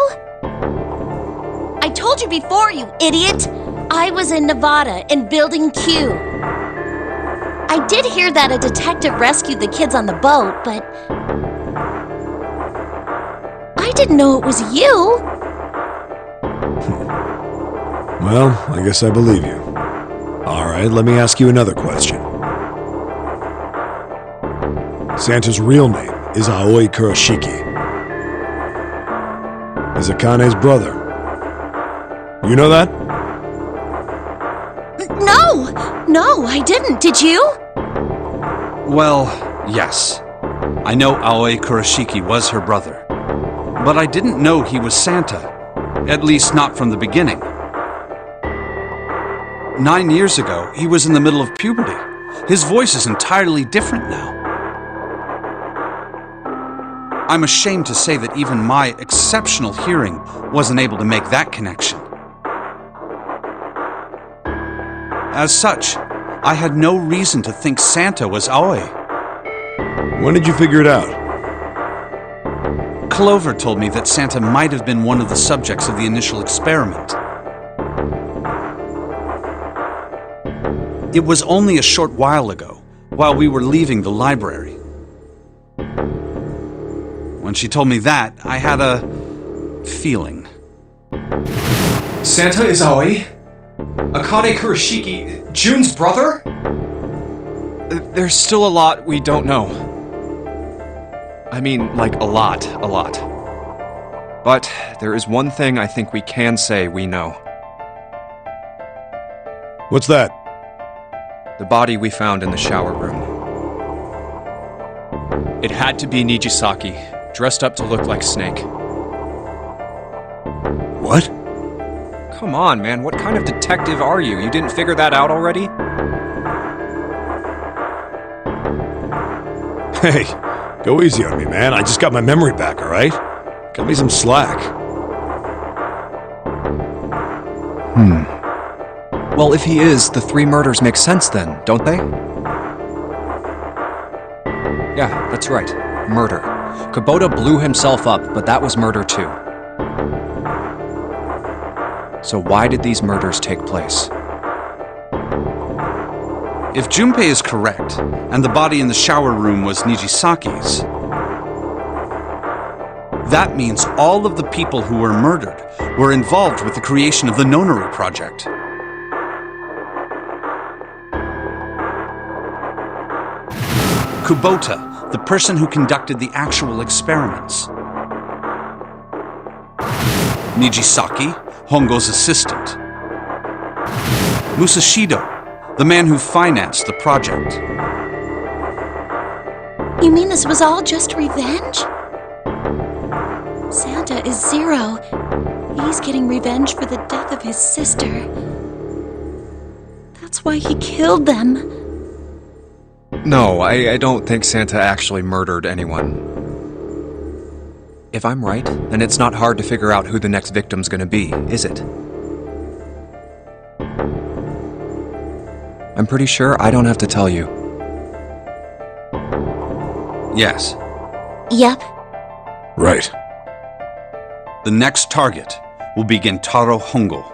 I told you before, you idiot! I was in Nevada, in Building Q. I did hear that a detective rescued the kids on the boat, but... I didn't know it was you! Well, I guess I believe you. Alright, let me ask you another question. Santa's real name is Aoi Kurashiki. He's Akane's brother. You know that? No, I didn't. Did you? Well, yes. I know Aoi Kurashiki was her brother. But I didn't know he was Santa. At least not from the beginning. 9 years ago, he was in the middle of puberty. His voice is entirely different now. I'm ashamed to say that even my exceptional hearing wasn't able to make that connection. As such, I had no reason to think Santa was Aoi. When did you figure it out? Clover told me that Santa might have been one of the subjects of the initial experiment. It was only a short while ago, while we were leaving the library. When she told me that, I had a feeling. Santa is Aoi? Akane Kurashiki, June's brother? There's still a lot we don't know. I mean, like a lot. But there is one thing I think we can say we know. What's that? The body we found in the shower room. It had to be Nijisaki, dressed up to look like Snake. What? Come on, man, what kind of detective are you? You didn't figure that out already? Hey, go easy on me, man. I just got my memory back, alright? Cut me some slack. Well, if he is, the 3 murders make sense then, don't they? Yeah, that's right. Murder. Kubota blew himself up, but that was murder too. So why did these murders take place? If Junpei is correct, and the body in the shower room was Nijisaki's, that means all of the people who were murdered were involved with the creation of the Nonary Project. Kubota, the person who conducted the actual experiments. Nijisaki, Hongo's assistant. Musashido, the man who financed the project. You mean this was all just revenge? Santa is Zero. He's getting revenge for the death of his sister. That's why he killed them. No, I don't think Santa actually murdered anyone. If I'm right, then it's not hard to figure out who the next victim's gonna be, is it? I'm pretty sure I don't have to tell you. Yes. Yep. Right. The next target will be Gentaro Hongo.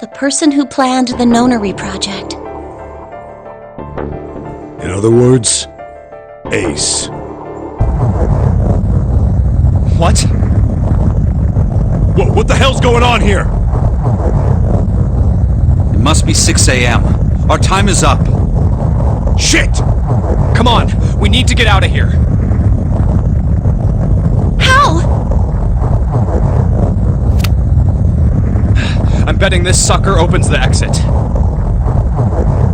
The person who planned the Nonary Project. In other words, Ace. What? What the hell's going on here? It must be 6 a.m. Our time is up. Shit! Come on, we need to get out of here. How? I'm betting this sucker opens the exit.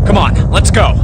Come on, let's go.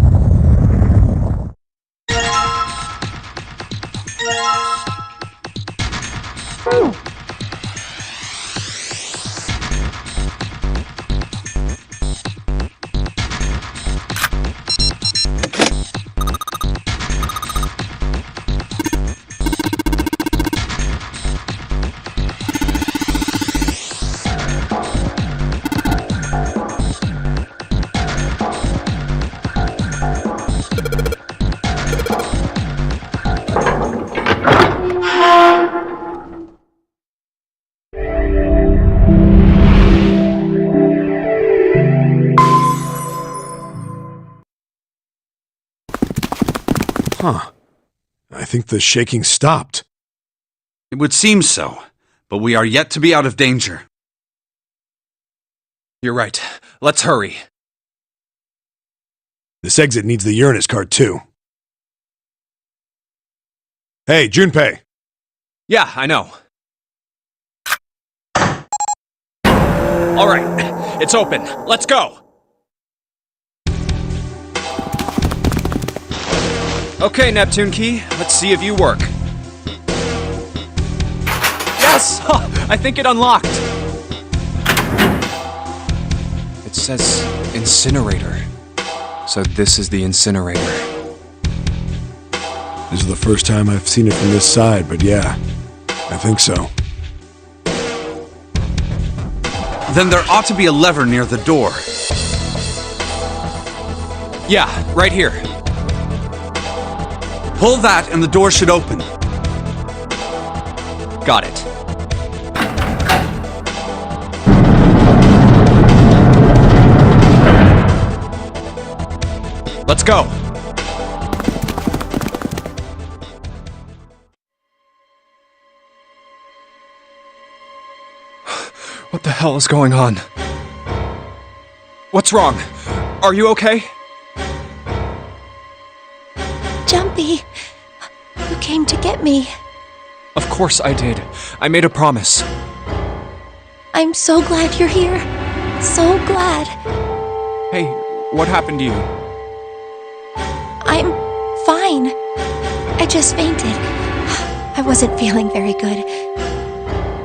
Huh. I think the shaking stopped. It would seem so, but we are yet to be out of danger. You're right. Let's hurry. This exit needs the Uranus card too. Hey, Junpei! Yeah, I know. All right, it's open. Let's go. Okay, Neptune Key, let's see if you work. Yes! I think it unlocked. It says incinerator. So this is the incinerator. This is the first time I've seen it from this side, but yeah, I think so. Then there ought to be a lever near the door. Yeah, right here. Pull that and the door should open. Got it. Let's go. What the hell is going on? What's wrong? Are you okay? Jumpy, you came to get me. Of course I did. I made a promise. I'm so glad you're here. So glad. Hey, what happened to you? I'm fine. I just fainted. I wasn't feeling very good.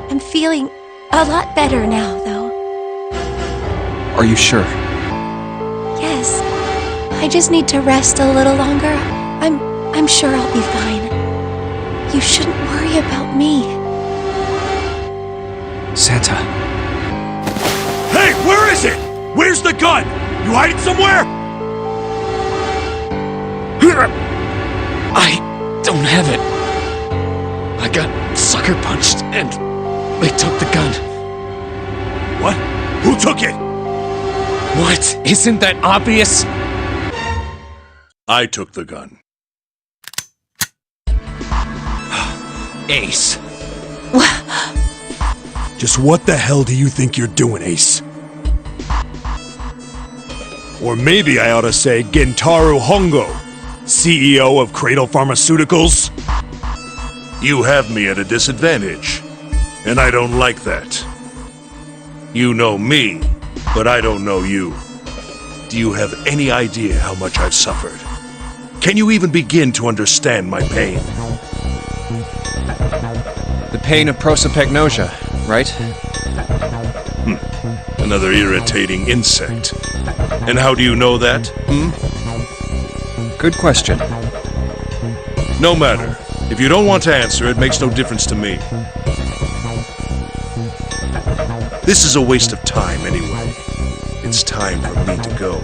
I'm feeling a lot better now, though. Are you sure? Yes. I just need to rest a little longer. I'm sure I'll be fine. You shouldn't worry about me. Santa. Hey, where is it? Where's the gun? You hide it somewhere? I don't have it. I got sucker punched and they took the gun. What? Who took it? What? Isn't that obvious? I took the gun. Ace. Just what the hell do you think you're doing, Ace? Or maybe I ought to say Gentaro Hongo, CEO of Cradle Pharmaceuticals. You have me at a disadvantage, and I don't like that. You know me, but I don't know you. Do you have any idea how much I've suffered? Can you even begin to understand my pain? The pain of prosopagnosia, right? Another irritating insect. And how do you know that, Good question. No matter. If you don't want to answer, it makes no difference to me. This is a waste of time anyway. It's time for me to go.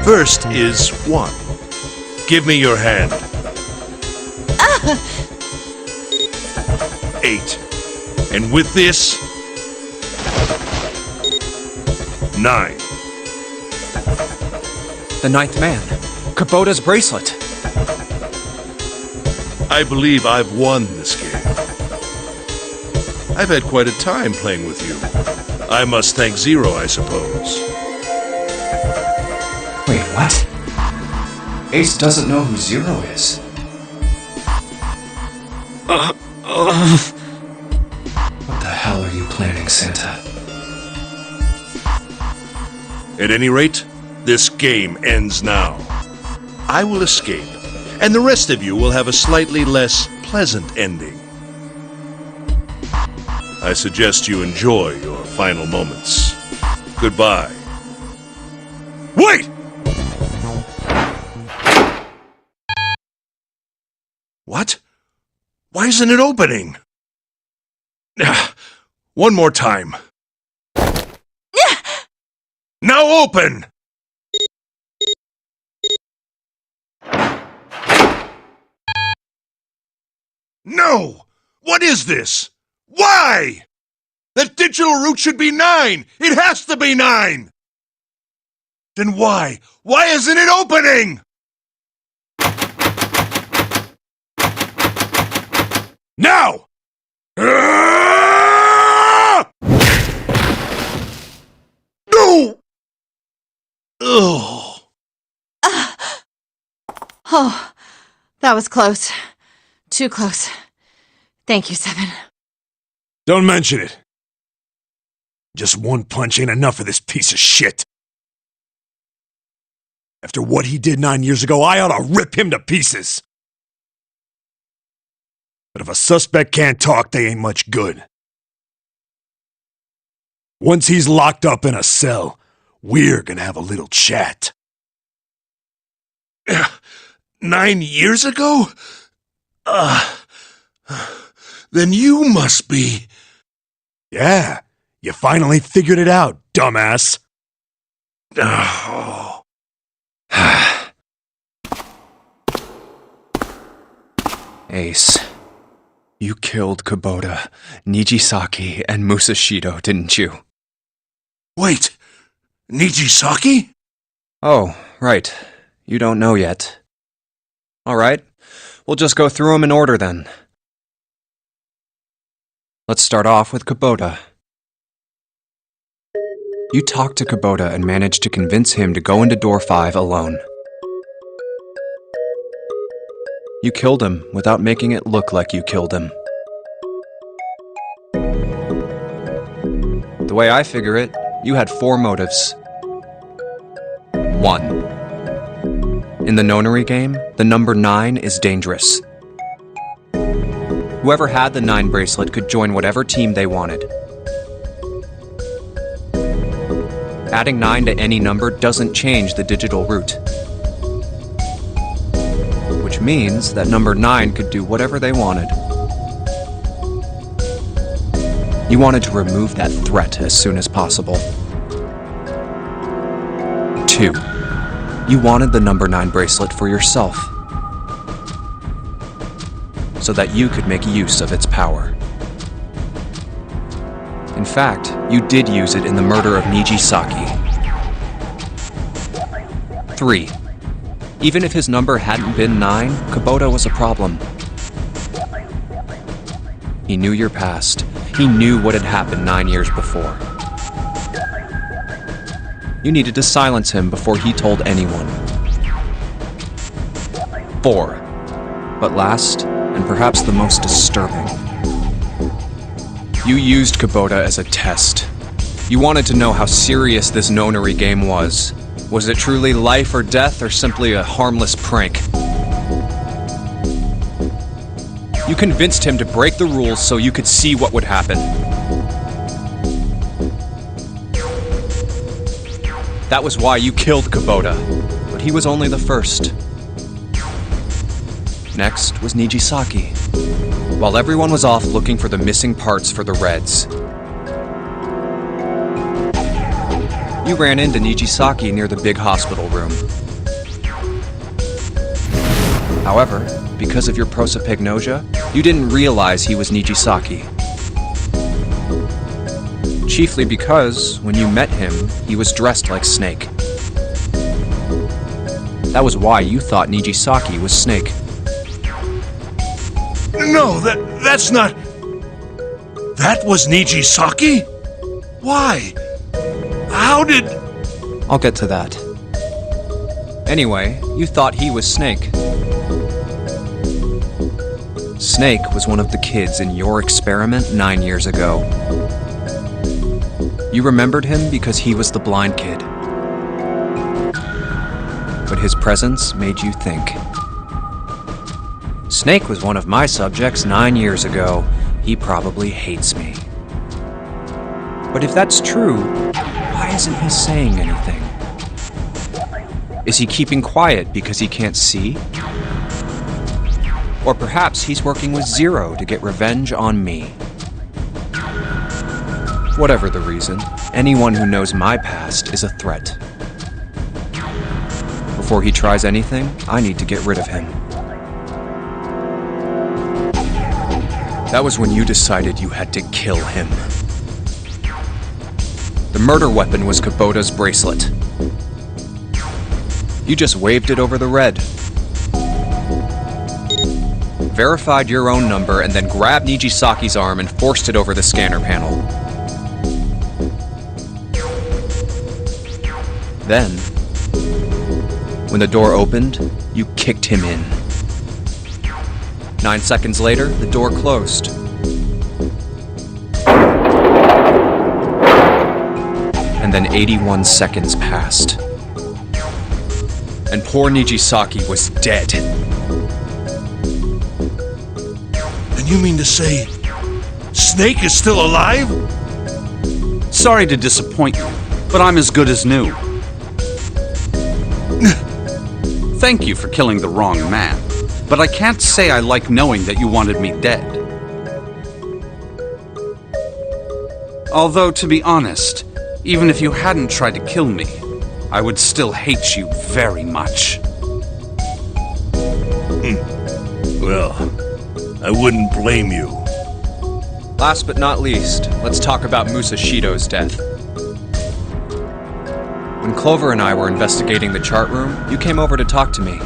First is 1. Give me your hand. 8. And with this, 9. The ninth man. Kubota's bracelet. I believe I've won this game. I've had quite a time playing with you. I must thank Zero, I suppose. Wait, what? Ace doesn't know who Zero is. What the hell are you planning, Santa? At any rate, this game ends now. I will escape, and the rest of you will have a slightly less pleasant ending. I suggest you enjoy your final moments. Goodbye. Wait! What? Why isn't it opening? One more time. Now open! No! What is this? Why? That digital route should be 9! It has to be 9! Then why? Why isn't it opening? Now! No! Ugh. Oh, that was close. Too close. Thank you, Seven. Don't mention it. Just one punch ain't enough for this piece of shit. After what he did 9 years ago, I ought to rip him to pieces. But if a suspect can't talk, they ain't much good. Once he's locked up in a cell, We're gonna have a little chat. 9 years ago? Then you must be... Yeah, you finally figured it out, dumbass. Oh. Ace, you killed Kubota, Nijisaki, and Musashido, didn't you? Wait, Nijisaki? Oh, right. You don't know yet. All right, we'll just go through them in order then. Let's start off with Kubota. You talked to Kubota and managed to convince him to go into door 5 alone. You killed him without making it look like you killed him. The way I figure it, you had 4 motives. 1. In the nonary game, the number 9 is dangerous. Whoever had the 9 bracelet could join whatever team they wanted. Adding 9 to any number doesn't change the digital route. Which means that number 9 could do whatever they wanted. You wanted to remove that threat as soon as possible. 2. You wanted the number 9 bracelet for yourself, so that you could make use of its power. In fact, you did use it in the murder of Nijisaki. 3. Even if his number hadn't been 9, Kubota was a problem. He knew your past. He knew what had happened 9 years before. You needed to silence him before he told anyone. 4. But last, and perhaps the most disturbing, you used Kubota as a test. You wanted to know how serious this nonary game was. Was it truly life or death, or simply a harmless prank? You convinced him to break the rules so you could see what would happen. That was why you killed Kubota, but he was only the first. Next was Nijisaki. While everyone was off looking for the missing parts for the Reds, you ran into Nijisaki near the big hospital room. However, because of your prosopagnosia, you didn't realize he was Nijisaki. Chiefly because, when you met him, he was dressed like Snake. That was why you thought Nijisaki was Snake. No, that's not... That was Nijisaki? Why? How did... I'll get to that. Anyway, you thought he was Snake. Snake was one of the kids in your experiment 9 years ago. You remembered him because he was the blind kid. But his presence made you think. Snake was one of my subjects 9 years ago. He probably hates me. But if that's true, why isn't he saying anything? Is he keeping quiet because he can't see? Or perhaps he's working with Zero to get revenge on me. Whatever the reason, anyone who knows my past is a threat. Before he tries anything, I need to get rid of him. That was when you decided you had to kill him. The murder weapon was Kubota's bracelet. You just waved it over the red. Verified your own number and then grabbed Nijisaki's arm and forced it over the scanner panel. Then, when the door opened, you kicked him in. 9 seconds later, the door closed. And then 81 seconds passed. And poor Nijisaki was dead. And you mean to say Snake is still alive? Sorry to disappoint you, but I'm as good as new. Thank you for killing the wrong man, but I can't say I like knowing that you wanted me dead. Although, to be honest, even if you hadn't tried to kill me, I would still hate you very much. Well, I wouldn't blame you. Last but not least, let's talk about Musashido's death. When Clover and I were investigating the chart room, you came over to talk to me.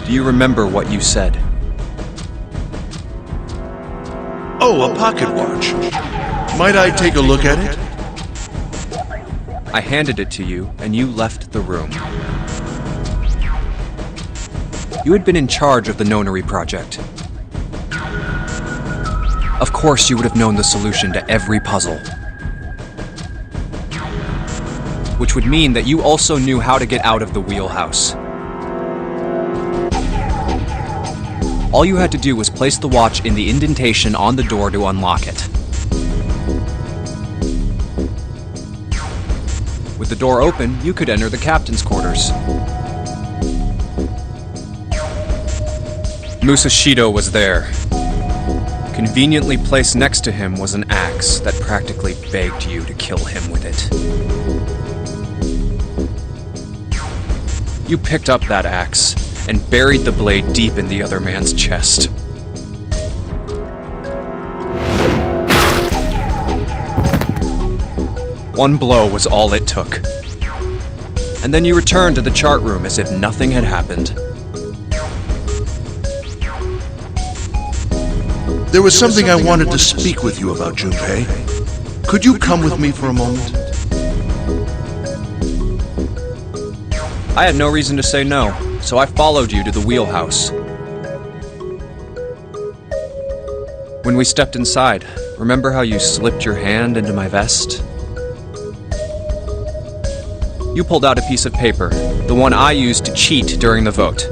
Do you remember what you said? Oh, a pocket watch. Might I take a look at it? I handed it to you, and you left the room. You had been in charge of the Nonary project. Of course you would have known the solution to every puzzle. Which would mean that you also knew how to get out of the wheelhouse. All you had to do was place the watch in the indentation on the door to unlock it. With the door open, you could enter the captain's quarters. Musashido was there. Conveniently placed next to him was an axe that practically begged you to kill him with it. You picked up that axe and buried the blade deep in the other man's chest. One blow was all it took. And then you returned to the chart room as if nothing had happened. There was something I wanted to speak with you about, Junpei. Could you come with me for a moment? I had no reason to say no, so I followed you to the wheelhouse. When we stepped inside, remember how you slipped your hand into my vest? You pulled out a piece of paper, the one I used to cheat during the vote.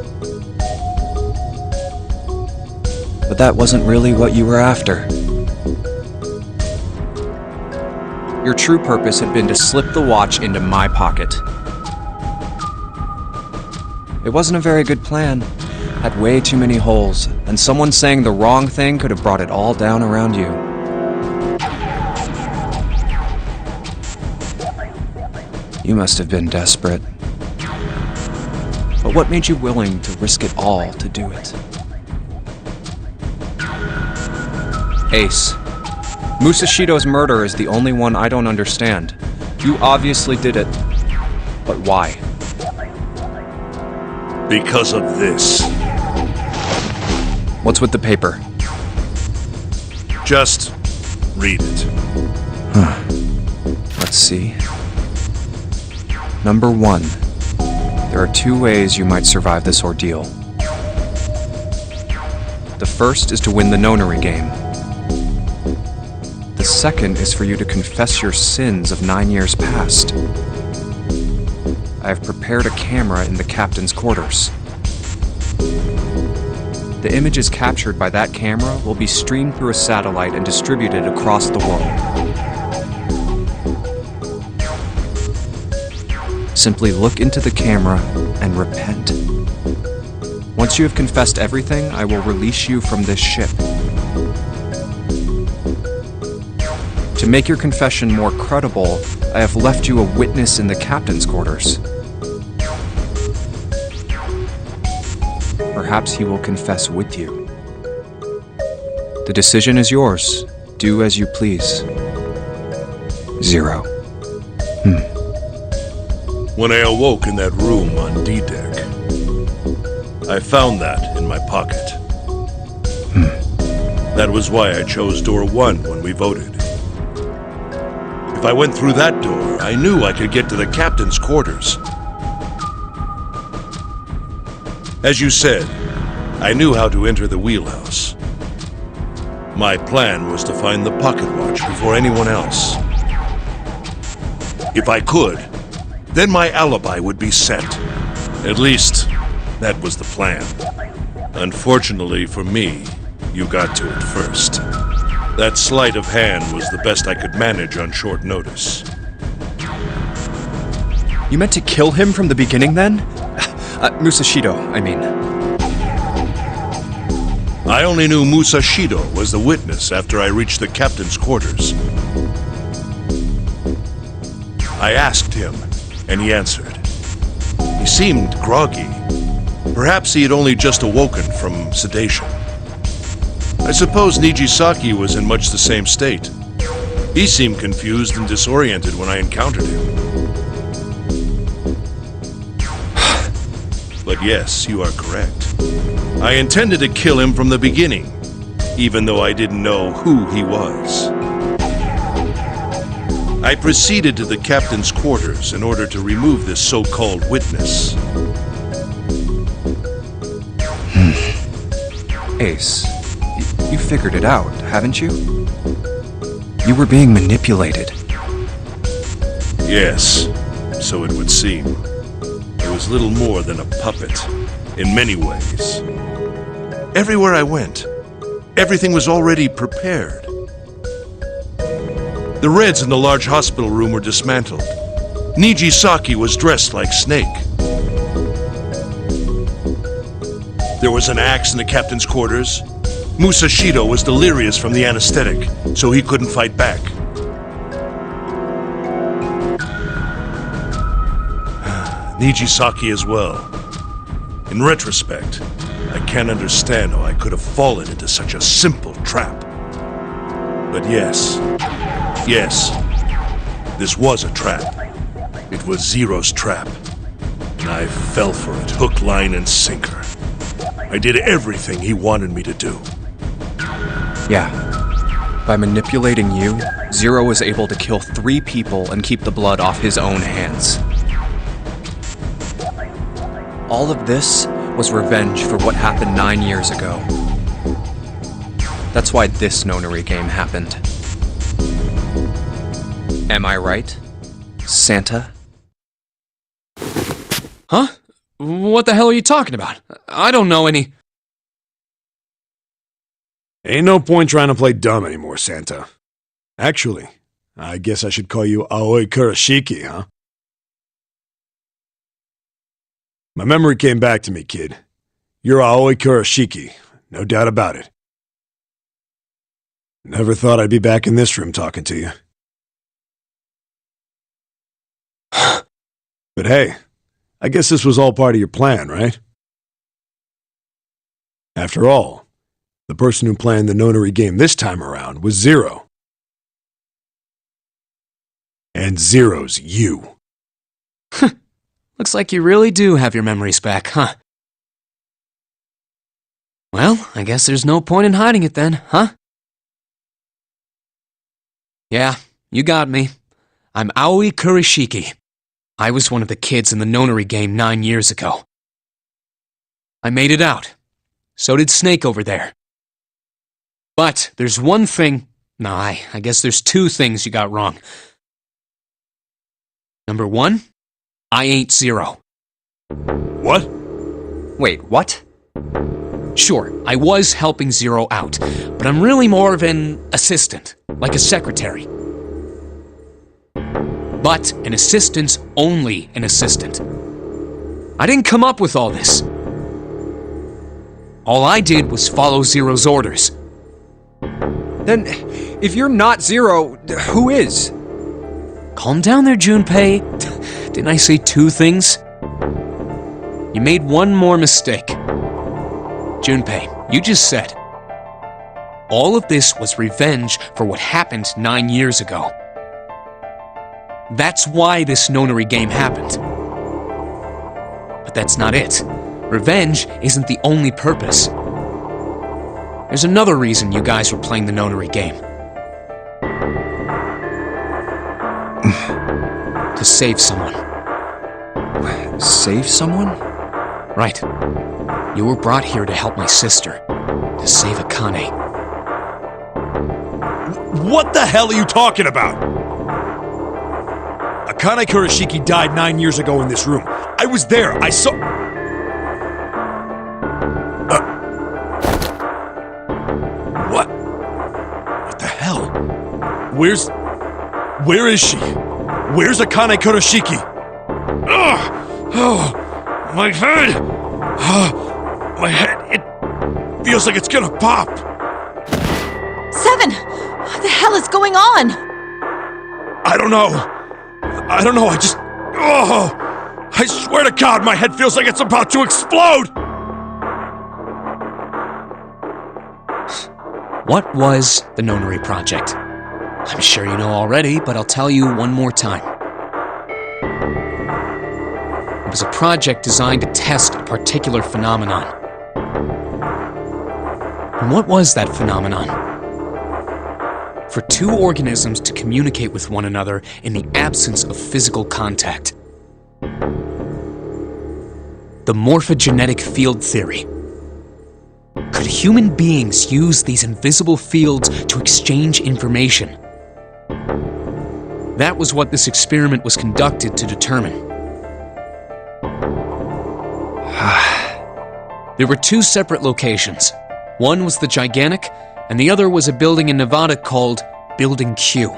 But that wasn't really what you were after. Your true purpose had been to slip the watch into my pocket. It wasn't a very good plan. Had way too many holes, and someone saying the wrong thing could have brought it all down around you. You must have been desperate. But what made you willing to risk it all to do it? Ace, Musashido's murder is the only one I don't understand. You obviously did it, but why? Because of this. What's with the paper? Just read it. Let's see. Number 1. There are 2 ways you might survive this ordeal. The first is to win the Nonary game. The second is for you to confess your sins of 9 years past. I have prepared a camera in the captain's quarters. The images captured by that camera will be streamed through a satellite and distributed across the world. Simply look into the camera and repent. Once you have confessed everything, I will release you from this ship. To make your confession more credible, I have left you a witness in the captain's quarters. Perhaps he will confess with you. The decision is yours. Do as you please. 0. When I awoke in that room on D-Deck, I found that in my pocket. That was why I chose door 1 when we voted. If I went through that door, I knew I could get to the captain's quarters. As you said, I knew how to enter the wheelhouse. My plan was to find the pocket watch before anyone else. If I could, then my alibi would be set. At least, that was the plan. Unfortunately for me, you got to it first. That sleight of hand was the best I could manage on short notice. You meant to kill him from the beginning then? Musashido, I mean. I only knew Musashido was the witness after I reached the captain's quarters. I asked him, and he answered. He seemed groggy. Perhaps he had only just awoken from sedation. I suppose Nijisaki was in much the same state. He seemed confused and disoriented when I encountered him. But yes, you are correct. I intended to kill him from the beginning, even though I didn't know who he was. I proceeded to the captain's quarters in order to remove this so-called witness. Ace, you figured it out, haven't you? You were being manipulated. Yes, so it would seem. I was little more than a puppet, in many ways. Everywhere I went, everything was already prepared. The Reds in the large hospital room were dismantled. Nijisaki was dressed like Snake. There was an axe in the captain's quarters. Musashido was delirious from the anesthetic, so he couldn't fight back. Nijisaki as well. In retrospect, I can't understand how I could have fallen into such a simple trap. But yes, this was a trap. It was Zero's trap. And I fell for it, hook, line, and sinker. I did everything he wanted me to do. Yeah. By manipulating you, Zero was able to kill 3 people and keep the blood off his own hands. All of this was revenge for what happened 9 years ago. That's why this nonary game happened. Am I right, Santa? Huh? What the hell are you talking about? I don't know any... Ain't no point trying to play dumb anymore, Santa. Actually, I guess I should call you Aoi Kurashiki, huh? My memory came back to me, kid. You're Aoi Kurashiki, no doubt about it. Never thought I'd be back in this room talking to you. But hey, I guess this was all part of your plan, right? After all, the person who planned the nonary game this time around was Zero. And Zero's you. Looks like you really do have your memories back, huh? Well, I guess there's no point in hiding it then, huh? Yeah, you got me. I'm Aoi Kurashiki. I was one of the kids in the nonary game 9 years ago. I made it out. So did Snake over there. But there's one thing... No, I guess there's 2 things you got wrong. Number 1, I ain't Zero. What? Wait, what? Sure, I was helping Zero out, but I'm really more of an assistant, like a secretary. But an assistant's only an assistant. I didn't come up with all this. All I did was follow Zero's orders. Then, if you're not Zero, who is? Calm down there, Junpei. Didn't I say 2 things? You made one more mistake. Junpei, you just said, all of this was revenge for what happened 9 years ago. That's why this nonary game happened. But that's not it. Revenge isn't the only purpose. There's another reason you guys were playing the nonary game. To save someone. Save someone? Right. You were brought here to help my sister. To save Akane. What the hell are you talking about? Akane Kurashiki died 9 years ago in this room. I was there. I saw... What the Where is she? Where's Akane Kuroshiki? Ugh! Oh, my head! My head, it feels like it's gonna pop! 7! What the hell is going on? I don't know, I swear to God, my head feels like it's about to explode! What was the Nonary Project? I'm sure you know already, but I'll tell you one more time. It was a project designed to test a particular phenomenon. And what was that phenomenon? For two organisms to communicate with one another in the absence of physical contact. The morphogenetic field theory. Could human beings use these invisible fields to exchange information? That was what this experiment was conducted to determine. There were two separate locations. One was the Gigantic, and the other was a building in Nevada called Building Q.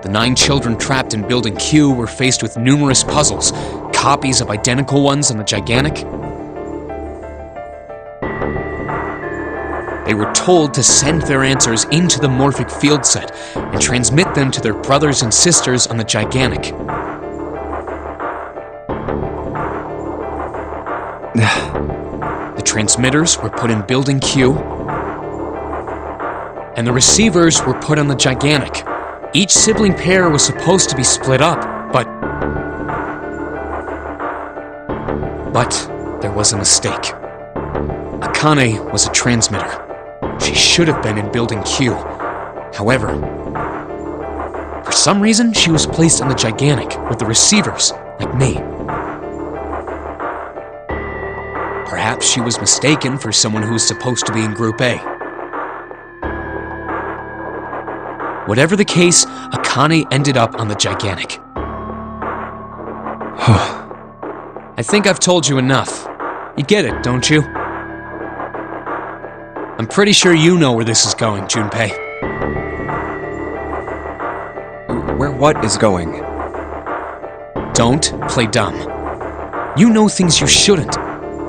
The 9 children trapped in Building Q were faced with numerous puzzles, copies of identical ones on the Gigantic. They were told to send their answers into the morphic field set and transmit them to their brothers and sisters on the Gigantic. The transmitters were put in Building Q, and the receivers were put on the Gigantic. Each sibling pair was supposed to be split up, but there was a mistake. Akane was a transmitter. She should have been in Building Q. However, for some reason, she was placed on the Gigantic with the receivers, like me. Perhaps she was mistaken for someone who was supposed to be in Group A. Whatever the case, Akane ended up on the Gigantic. I think I've told you enough. You get it, don't you? I'm pretty sure you know where this is going, Junpei. Where what is going? Don't play dumb. You know things you shouldn't.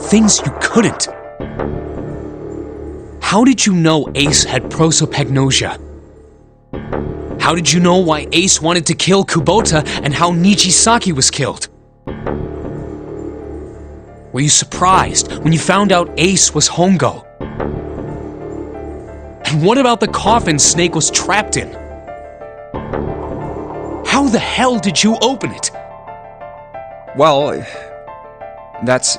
Things you couldn't. How did you know Ace had prosopagnosia? How did you know why Ace wanted to kill Kubota and how Nijisaki was killed? Were you surprised when you found out Ace was Hongo? And what about the coffin Snake was trapped in? How the hell did you open it? Well, that's...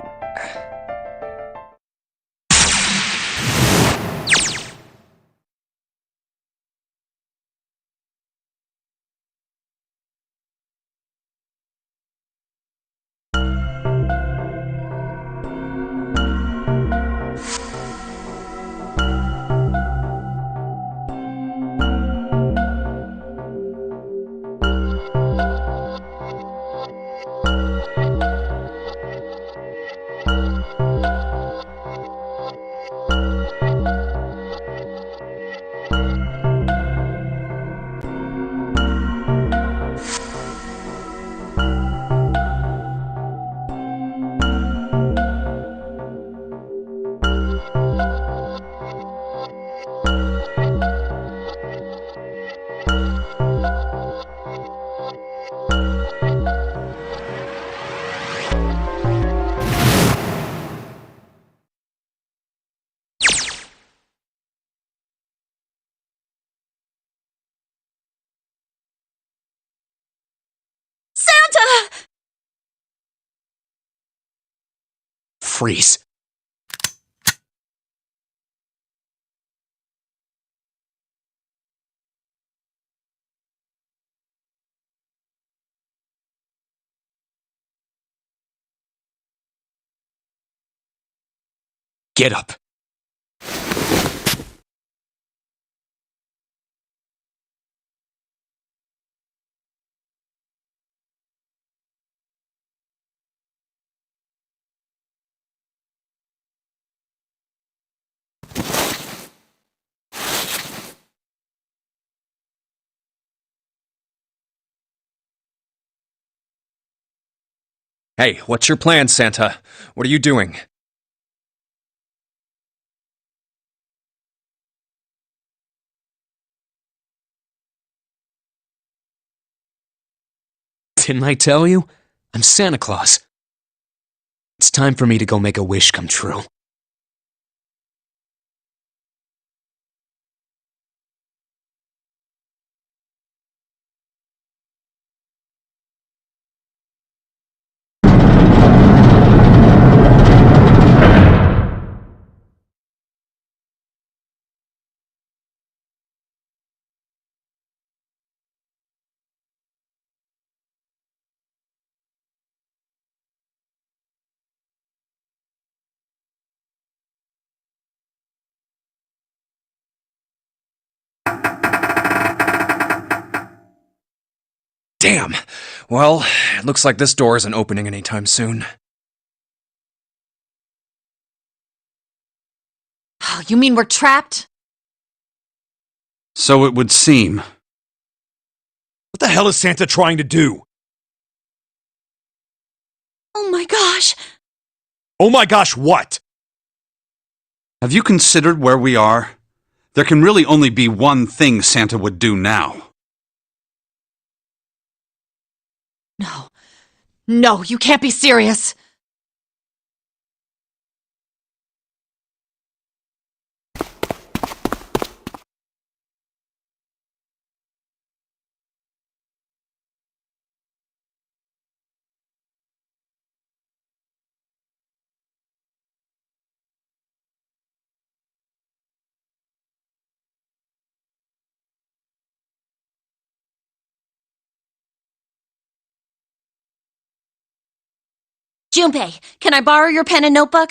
Freeze. Get up. Hey, what's your plan, Santa? What are you doing? Didn't I tell you? I'm Santa Claus. It's time for me to go make a wish come true. Damn! Well, it looks like this door isn't opening anytime soon. Oh, you mean we're trapped? So it would seem. What the hell is Santa trying to do? Oh my gosh! Oh my gosh, what? Have you considered where we are? There can really only be one thing Santa would do now. No. No, you can't be serious. Junpei, can I borrow your pen and notebook?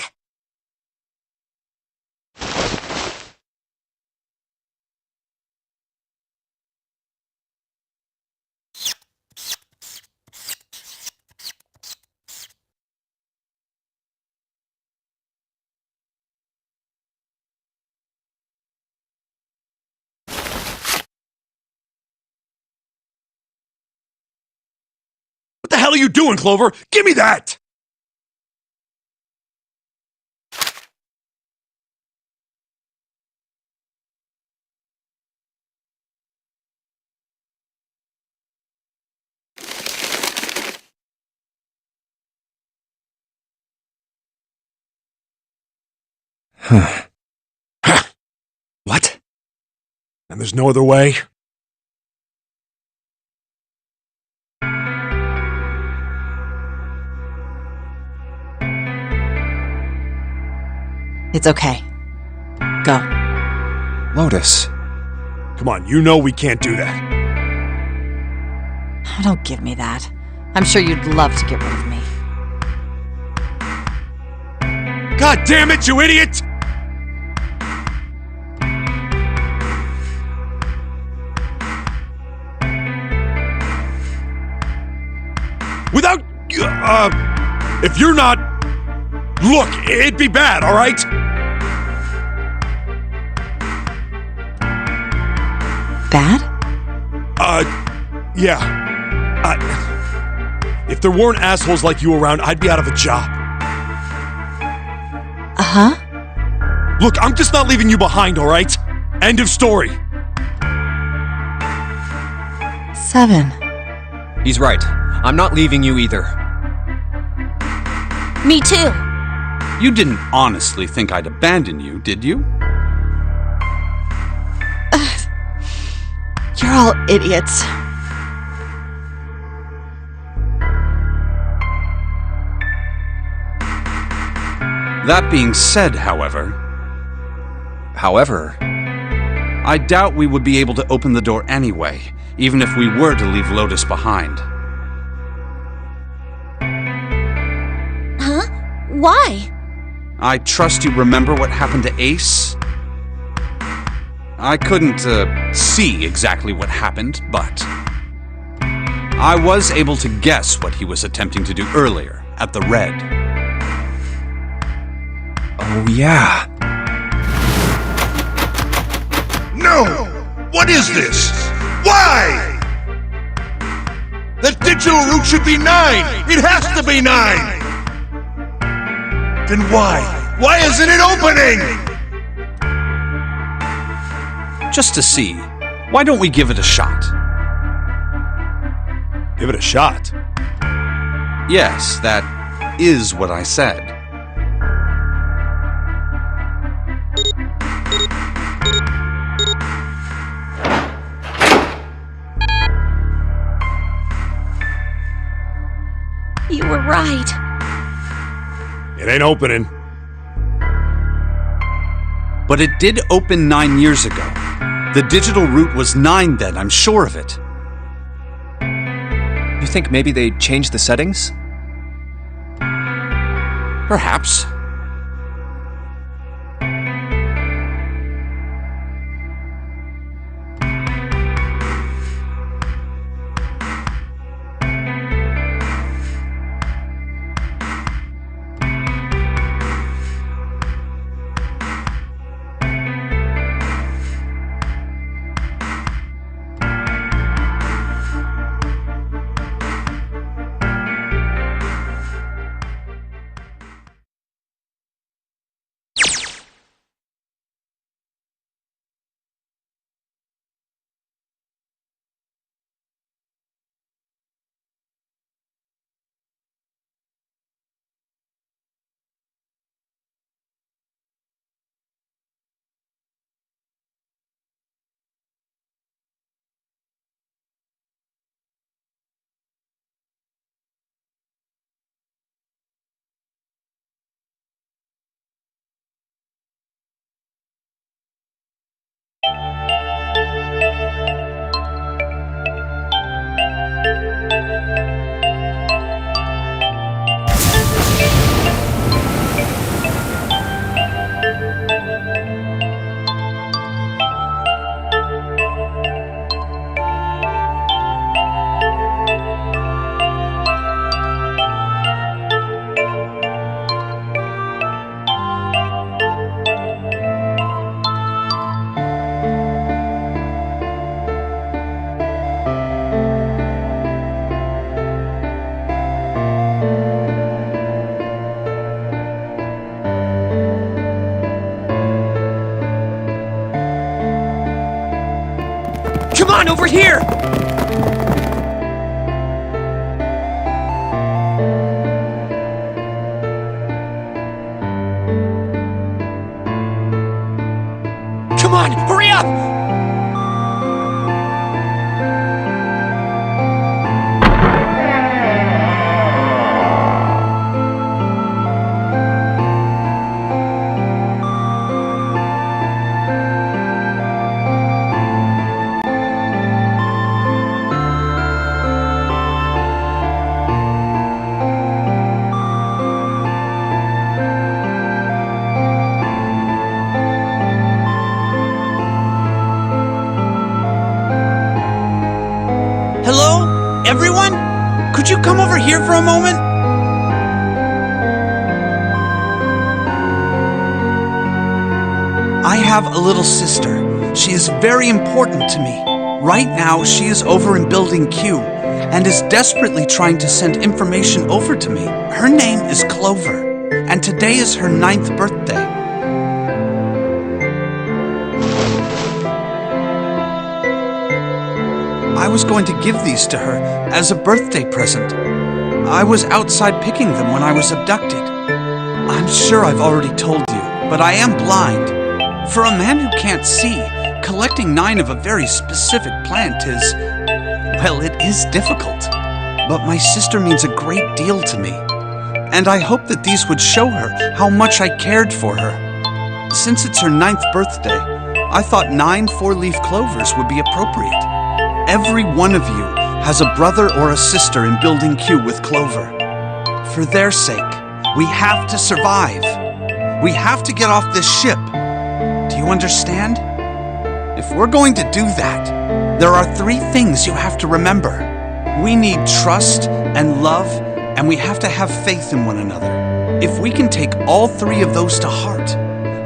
What the hell are you doing, Clover? Give me that! What? And there's no other way? It's okay. Go. Lotus. Come on, you know we can't do that. Oh, don't give me that. I'm sure you'd love to get rid of me. God damn it, you idiot! Without... if you're not... Look, it'd be bad, alright? Bad? Yeah. If there weren't assholes like you around, I'd be out of a job. Uh-huh? Look, I'm just not leaving you behind, alright? End of story. 7. He's right. I'm not leaving you either. Me too! You didn't honestly think I'd abandon you, did you? You're all idiots. That being said, however, I doubt we would be able to open the door anyway, even if we were to leave Lotus behind. Huh? Why? I trust you remember what happened to Ace? I couldn't, see exactly what happened, but I was able to guess what he was attempting to do earlier, at the Red. Oh, yeah. No! What is this? Why? The digital route should be 9! It has to be 9! Then why? Why isn't it opening? Just to see. Why don't we give it a shot? Give it a shot. Yes, that is what I said. You were right. It ain't opening. But it did open 9 years ago. The digital route was 9 then, I'm sure of it. You think maybe they changed the settings? Perhaps. Come on, over here! Come on, hurry up! Hello? Everyone? Could you come over here for a moment? I have a little sister. She is very important to me. Right now, she is over in Building Q and is desperately trying to send information over to me. Her name is Clover, and today is her 9th birthday. I was going to give these to her as a birthday present. I was outside picking them when I was abducted. I'm sure I've already told you, but I am blind. For a man who can't see, collecting 9 of a very specific plant is, well, it is difficult. But my sister means a great deal to me, and I hope that these would show her how much I cared for her. Since it's her 9th birthday, I thought 9 4-leaf clovers would be appropriate. Every one of you has a brother or a sister in Building Q with Clover. For their sake, we have to survive. We have to get off this ship. Do you understand? If we're going to do that, there are 3 things you have to remember. We need trust and love, and we have to have faith in one another. If we can take all 3 of those to heart,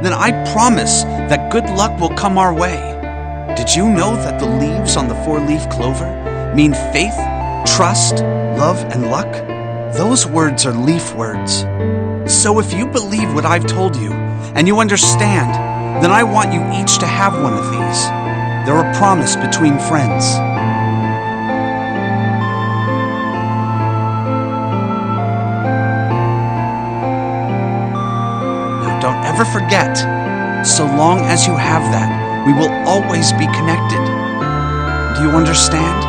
then I promise that good luck will come our way. Did you know that the leaves on the 4-leaf clover mean faith, Trust, love, and luck? Those words are leaf words. So if you believe what I've told you, and you understand, then I want you each to have one of these. They're a promise between friends. Now don't ever forget, so long as you have that, we will always be connected. Do you understand?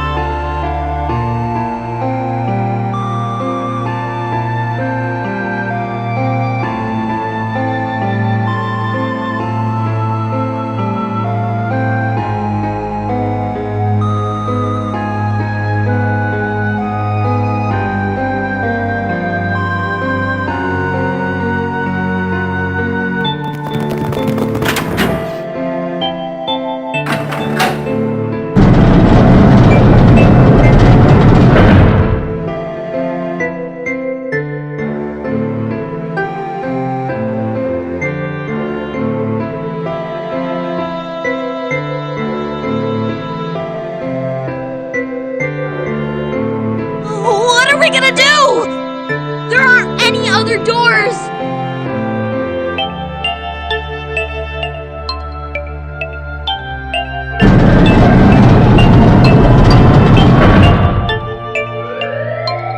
What are we gonna do? There aren't any other doors!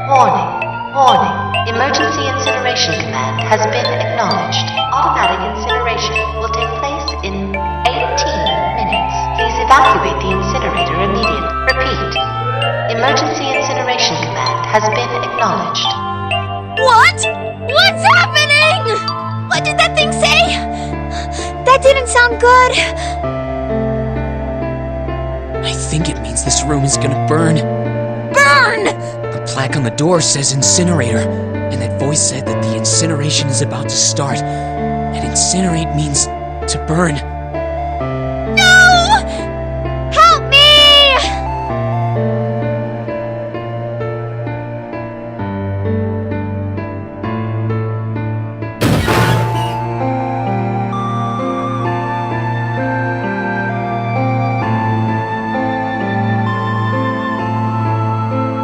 Warning. Warning. Emergency incineration command has been acknowledged. Automatic incineration will take place in 18 minutes. Please evacuate the incinerator immediately. Repeat. Emergency incineration command has been acknowledged. What? What's happening? What did that thing say? That didn't sound good. I think it means this room is gonna burn. Burn! The plaque on the door says incinerator, and that voice said that the incineration is about to start. And incinerate means to burn. No! Help me!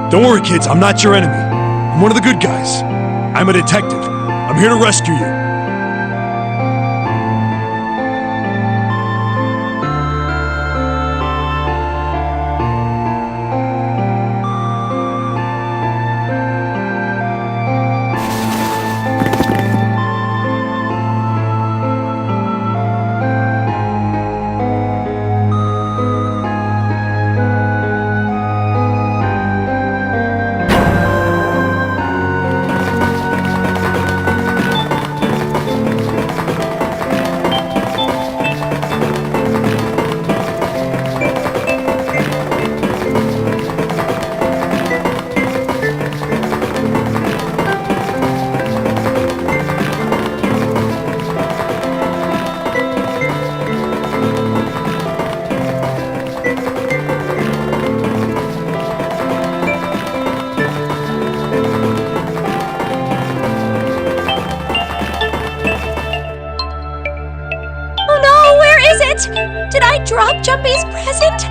Don't worry, kids, I'm not your enemy. I'm one of the good guys. I'm a detective. I'm here to rescue you. Did I drop Jumpy's present?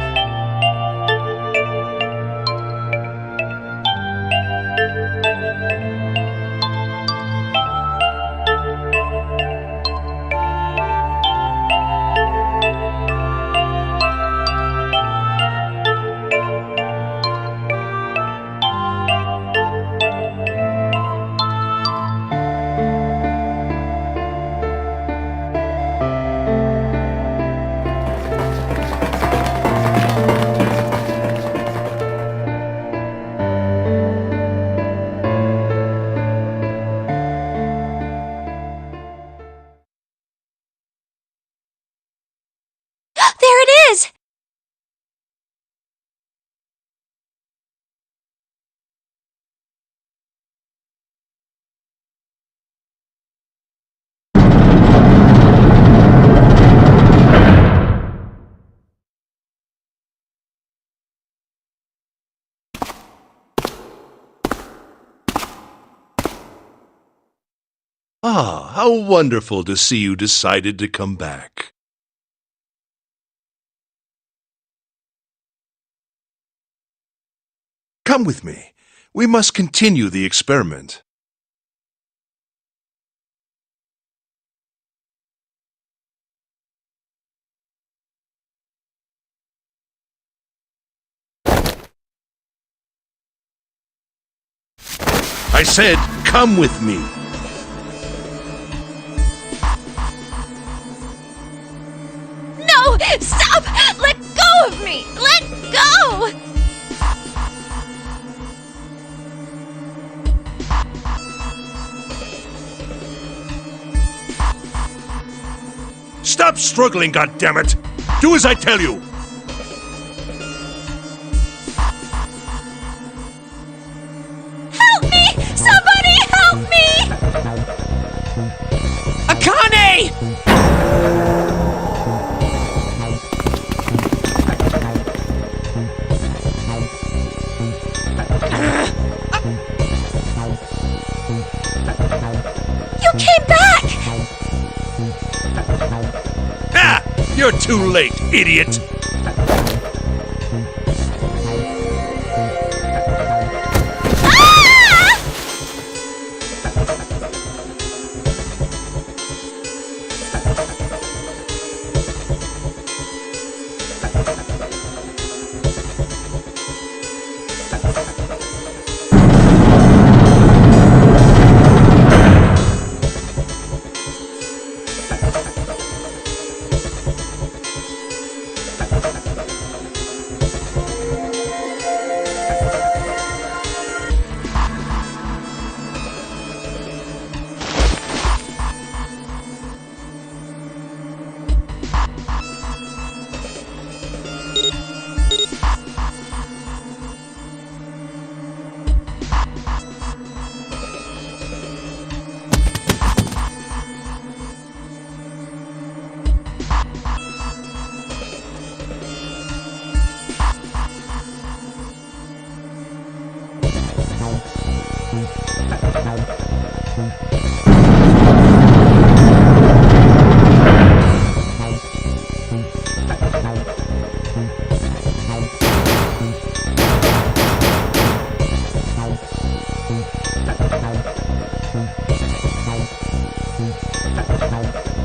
There it is! Ah, how wonderful to see you decided to come back. Come with me. We must continue the experiment. I said, come with me. No! Stop! Let go of me! Let go! Stop struggling, goddammit! Do as I tell you! Help me! Somebody help me! Akane! You came back! Ah! You're too late, idiot!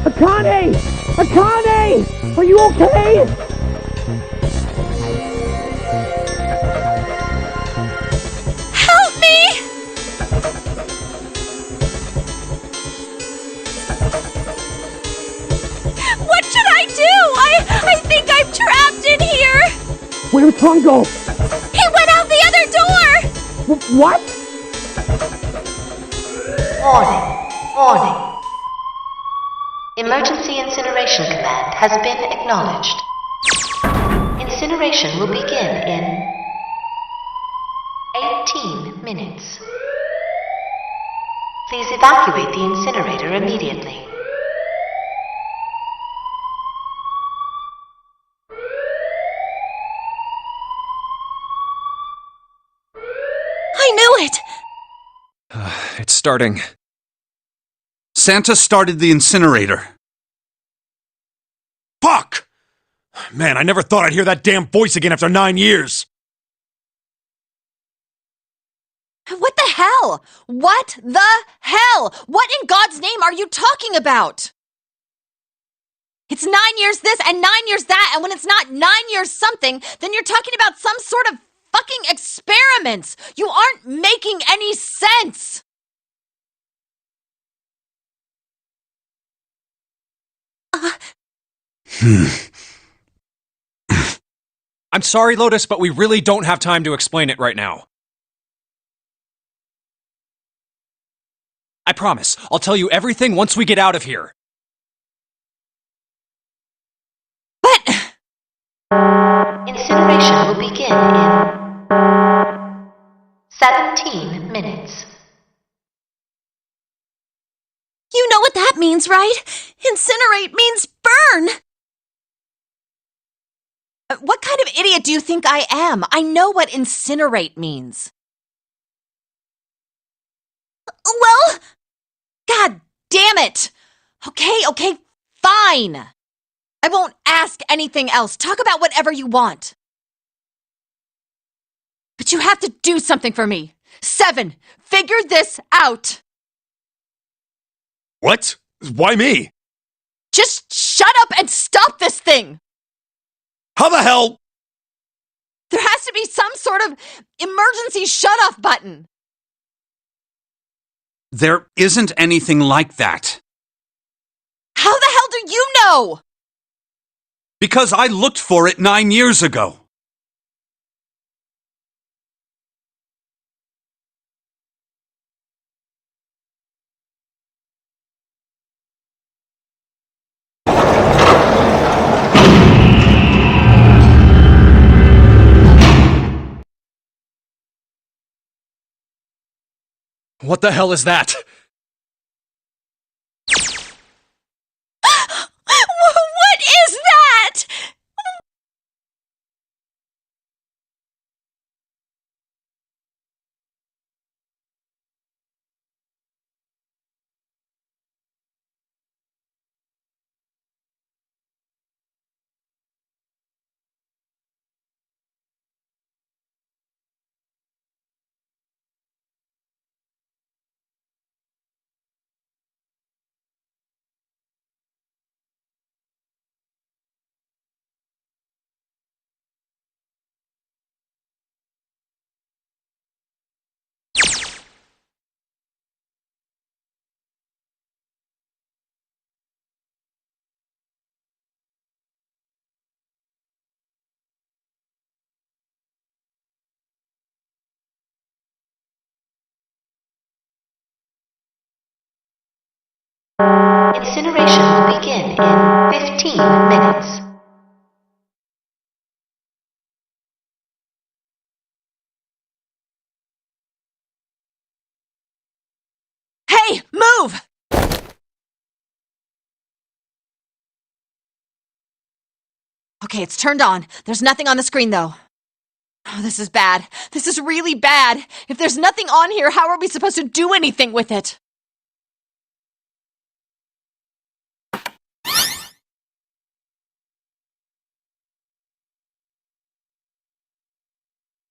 Akane! Akane! Are you okay? Help me! What should I do? I think I'm trapped in here! Where's Hongo? He went out the other door! What? Warning. Emergency incineration command has been acknowledged. Incineration will begin in 18 minutes. Please evacuate the incinerator immediately. I knew it! It's starting. Santa started the incinerator. Fuck! Man, I never thought I'd hear that damn voice again after 9 years. What the hell? What the hell? What in God's name are you talking about? It's 9 years this and 9 years that, and when it's not 9 years something, then you're talking about some sort of fucking experiments. You aren't making any sense. I'm sorry, Lotus, but we really don't have time to explain it right now. I promise, I'll tell you everything once we get out of here. But... Incineration will begin in 17 minutes. You know what that means, right? Incinerate means burn! What kind of idiot do you think I am? I know what incinerate means. Well... God damn it! Okay, fine. I won't ask anything else. Talk about whatever you want. But you have to do something for me. 7, figure this out. What? Why me? Just shut up and stop this thing. How the hell? There has to be some sort of emergency shut-off button. There isn't anything like that. How the hell do you know? Because I looked for it 9 years ago. What the hell is that? What is that? Incineration will begin in 15 minutes. Hey, move! Okay, it's turned on. There's nothing on the screen, though. Oh, this is bad. This is really bad. If there's nothing on here, how are we supposed to do anything with it?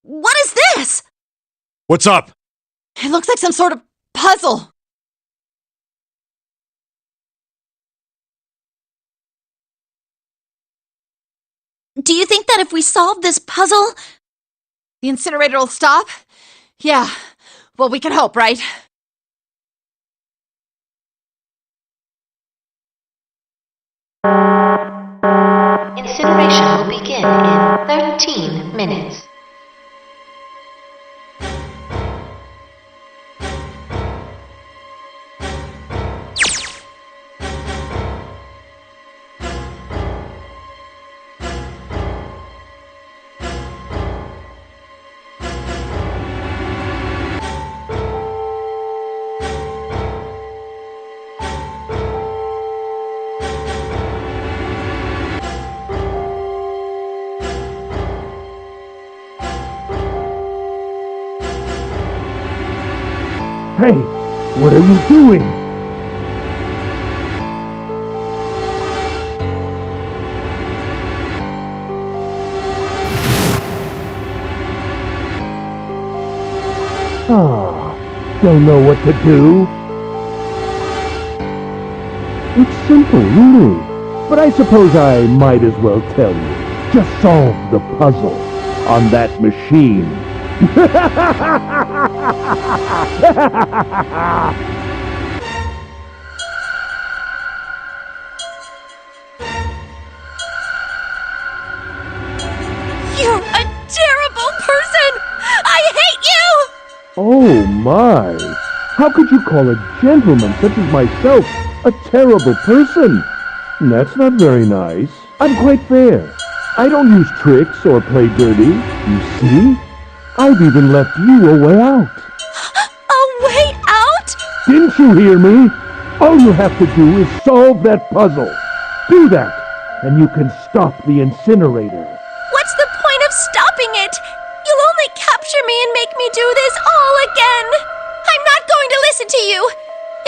What is this? What's up? It looks like some sort of puzzle. Do you think that if we solve this puzzle, the incinerator will stop? Yeah. Well, we can hope, right? Incineration will begin in 13 minutes. Hey, what are you doing? Don't know what to do? It's simple, really. But I suppose I might as well tell you. Just solve the puzzle on that machine. You're a terrible person! I hate you! Oh my! How could you call a gentleman such as myself a terrible person? That's not very nice. I'm quite fair. I don't use tricks or play dirty. You see? I've even left you a way out. A way out? Didn't you hear me? All you have to do is solve that puzzle. Do that, and you can stop the incinerator. What's the point of stopping it? You'll only capture me and make me do this all again. I'm not going to listen to you.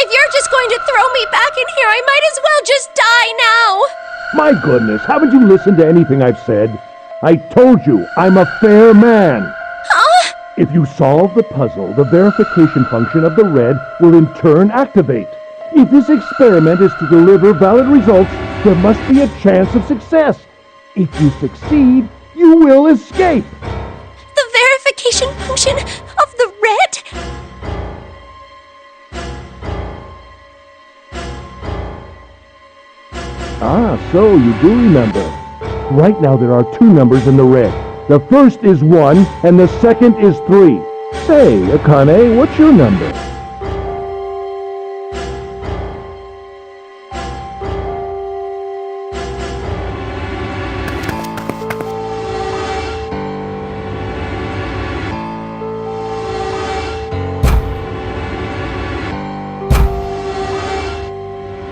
If you're just going to throw me back in here, I might as well just die now. My goodness, haven't you listened to anything I've said? I told you, I'm a fair man. Huh? If you solve the puzzle, the verification function of the red will in turn activate. If this experiment is to deliver valid results, there must be a chance of success. If you succeed, you will escape. The verification function of the red? Ah, so you do remember. Right now there are two numbers in the red. The first is 1, and the second is 3. Say, Akane, what's your number?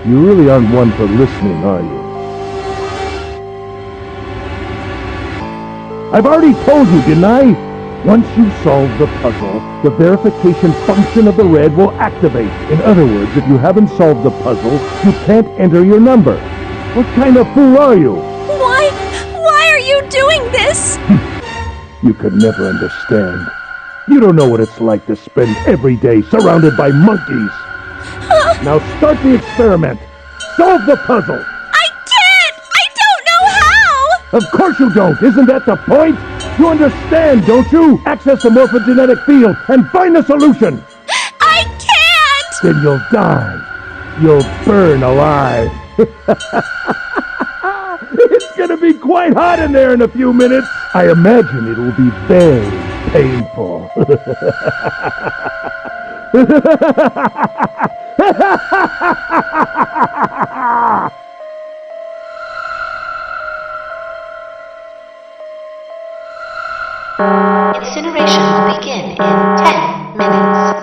You really aren't one for listening, are you? I've already told you, didn't I? Once you solve the puzzle, the verification function of the red will activate. In other words, if you haven't solved the puzzle, you can't enter your number. What kind of fool are you? Why are you doing this? You could never understand. You don't know what it's like to spend every day surrounded by monkeys. Now start the experiment. Solve the puzzle. I can't! I don't know how! Of course you don't. Isn't that the point? You understand, don't you? Access the morphogenetic field and find the solution. I can't! Then you'll die. You'll burn alive. It's gonna be quite hot in there in a few minutes. I imagine it'll be very painful. Incineration will begin in 10 minutes.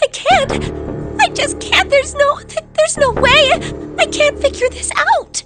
I can't! I just can't! There's no way! I can't figure this out!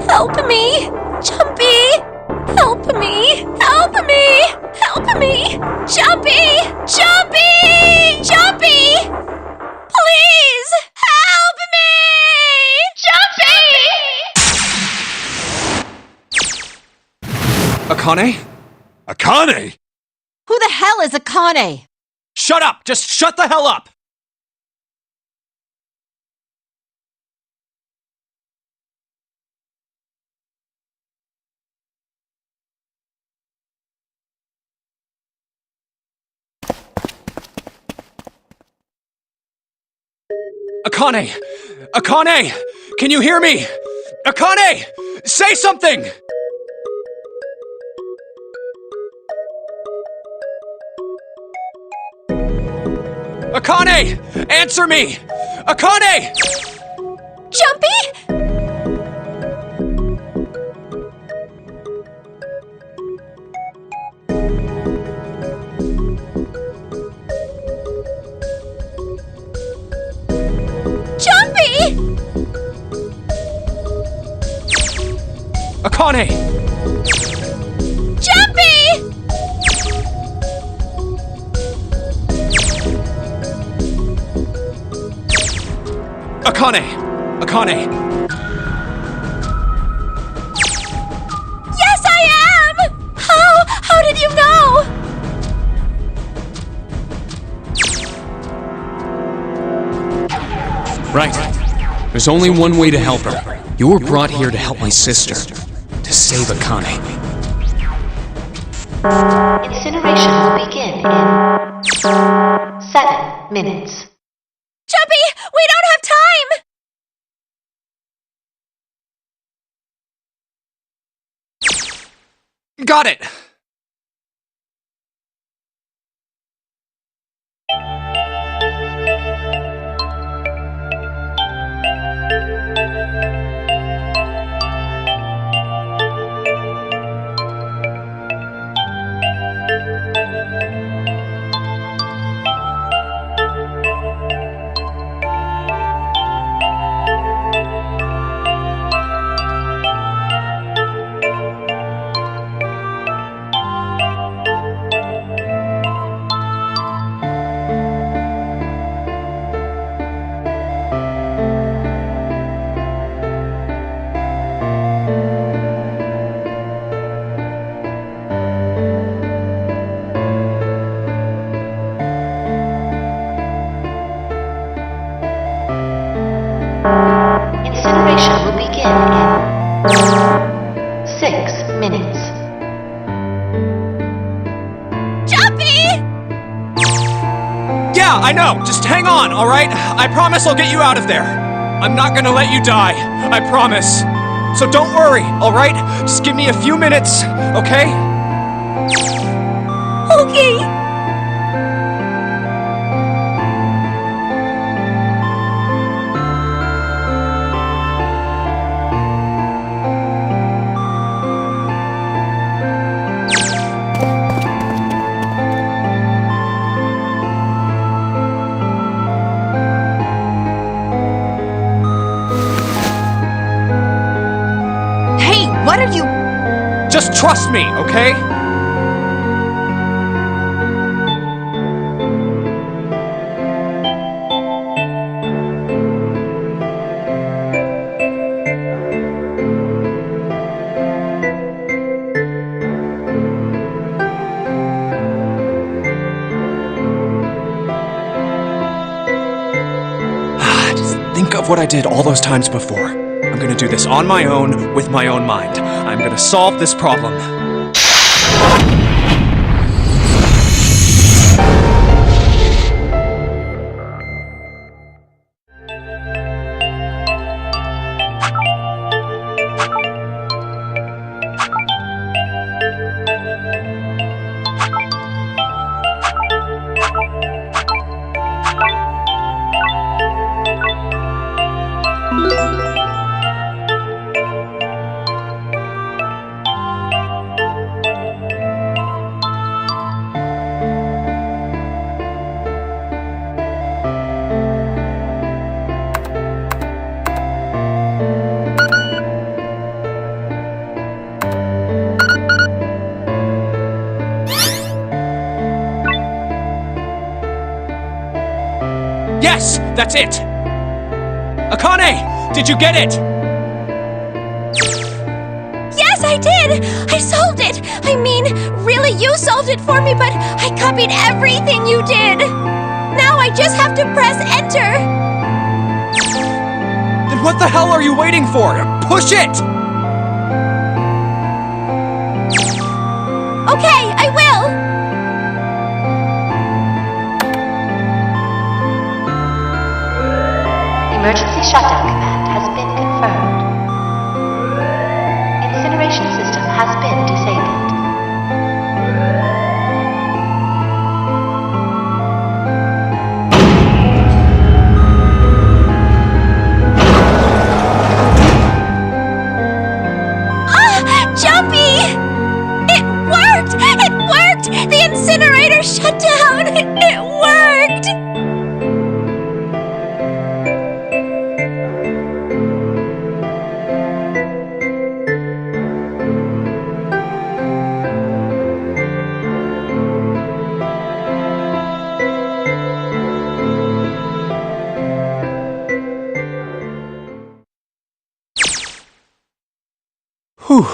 Help me! Jumpy! Help me! Help me! Help me! Jumpy! Jumpy! Jumpy! Please! Help me! Jumpy! Akane? Akane? Who the hell is Akane? Shut up! Just shut the hell up! Akane! Akane! Can you hear me? Akane! Say something! Akane! Answer me! Akane! Jumpy? Jumpy! Akane! Jumpy! Akane! Akane! Yes, I am! How did you know? Right. There's only one way to help her. You were brought here to help my sister. To save Akane. Incineration will begin in 7 minutes. Jumpy, we don't have time! Got it! Incineration will begin in 6 minutes. Jumpy! Yeah, I know! Just hang on, alright? I promise I'll get you out of there. I'm not gonna let you die. I promise. So don't worry, alright? Just give me a few minutes, okay? Okay. What are you... Just trust me, okay? Just think of what I did all those times before. I'm gonna do this on my own, with my own mind. I'm gonna solve this problem. Yes, that's it! Akane, did you get it? Yes, I did! I solved it! I mean, really, you solved it for me, but I copied everything you did! Now I just have to press enter! Then what the hell are you waiting for? Push it! Okay, I will! Emergency shutdown command has been confirmed. Incineration system has been disabled. Jumpy! It worked! It worked! The incinerator shut down! It worked! Whew.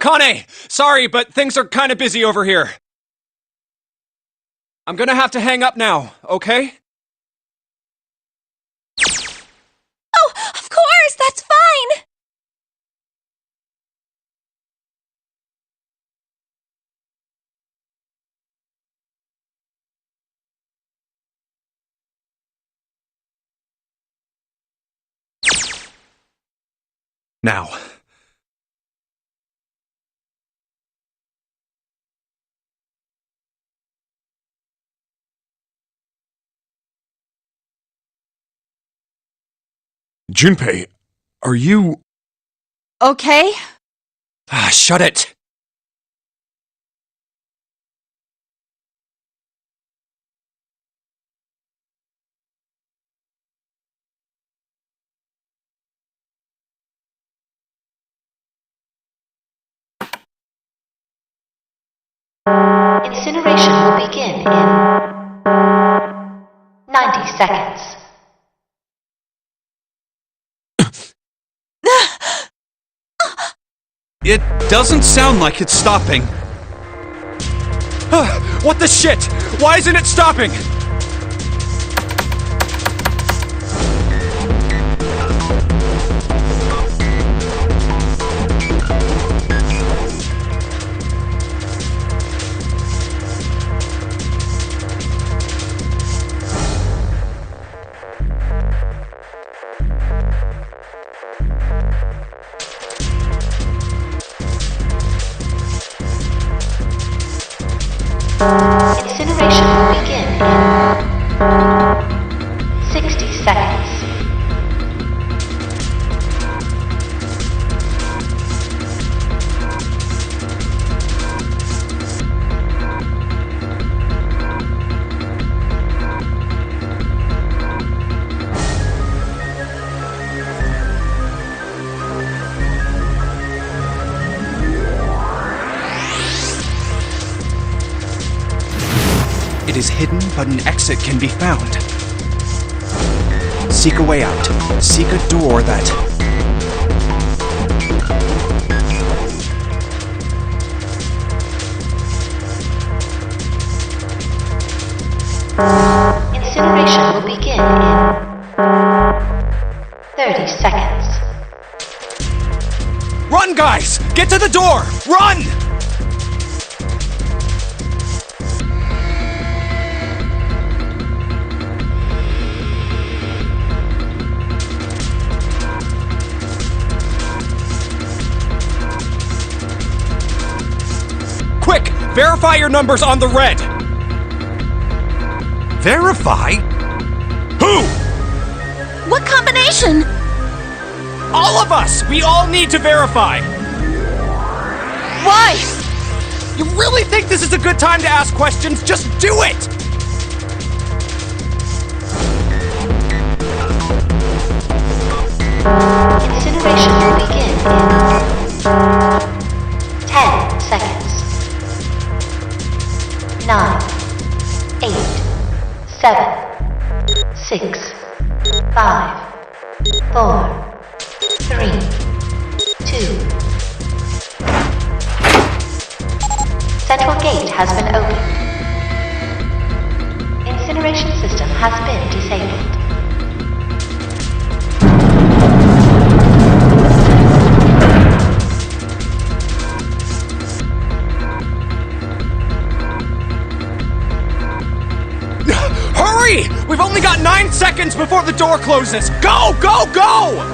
Akane! Sorry, but things are kinda busy over here. I'm gonna have to hang up now, okay? Oh, of course! That's fine! Now. Junpei, are you... Okay? Ah, shut it! Incineration will begin in 90 seconds. It doesn't sound like it's stopping. What the shit? Why isn't it stopping? Incineration will begin in 60 seconds. It is hidden, but an exit can be found. Seek a way out. Seek a door that... Incineration will begin in 30 seconds. Run, guys! Get to the door! Run! Quick! Verify your numbers on the red! Verify? Who? What combination? All of us! We all need to verify! Why? You really think this is a good time to ask questions? Just do it! Incineration will begin in 10 seconds. 9, 8, 7, 6, 5, 4, 3, 2. Central gate has been opened. Incineration system has been disabled. Hurry! We've only got 9 seconds before the door closes! Go, go, go!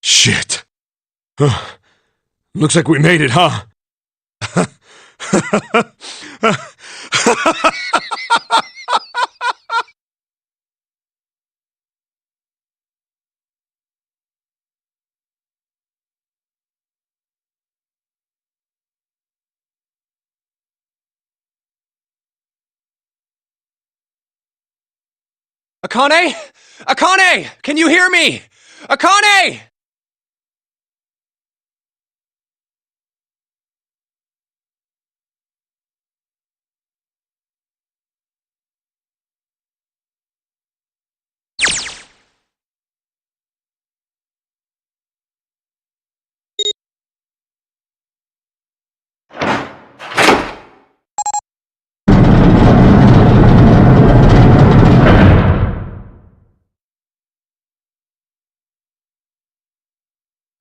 Shit. Looks like we made it, huh? Akane? Akane! Can you hear me? Akane!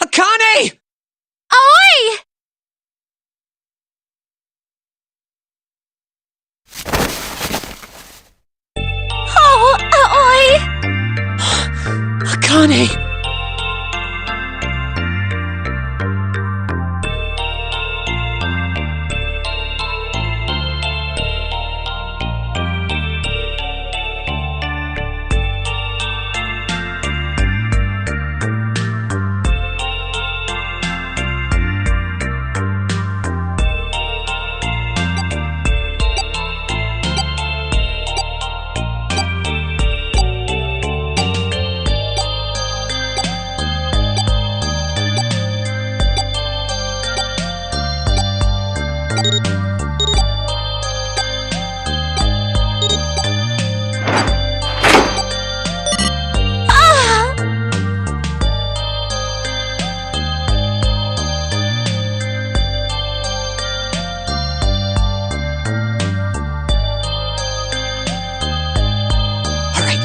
Akane! Oi! Oh, oi! Akane!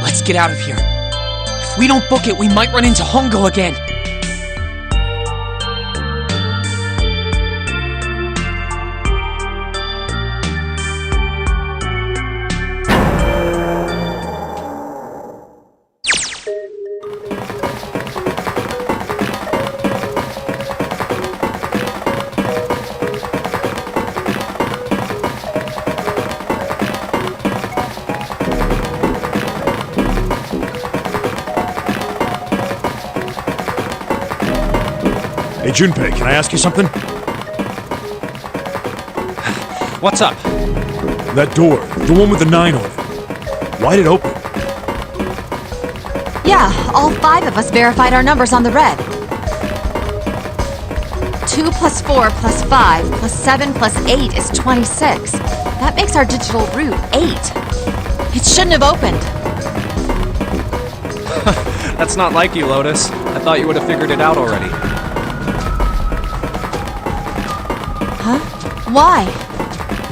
Let's get out of here. If we don't book it, we might run into Hongo again. Hey, Junpei, can I ask you something? What's up? That door, the one with the 9 on it. Why'd it open? Yeah, all 5 of us verified our numbers on the red. 2 plus 4 plus 5 plus 7 plus 8 is 26. That makes our digital route 8. It shouldn't have opened. That's not like you, Lotus. I thought you would have figured it out already. Huh? Why?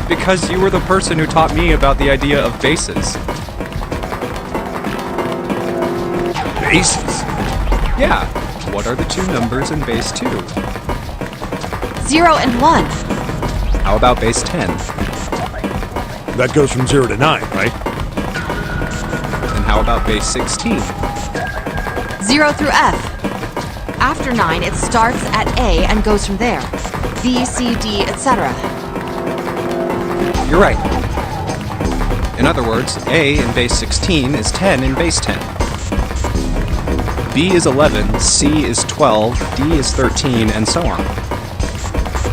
Because you were the person who taught me about the idea of bases. Bases? Yeah. What are the 2 numbers in base 2? 0 and 1. How about base 10? That goes from 0 to 9, right? And how about base 16? 0 through F. After 9, it starts at A and goes from there. B, C, D, etc. You're right. In other words, A in base 16 is 10 in base 10. B is 11, C is 12, D is 13, and so on.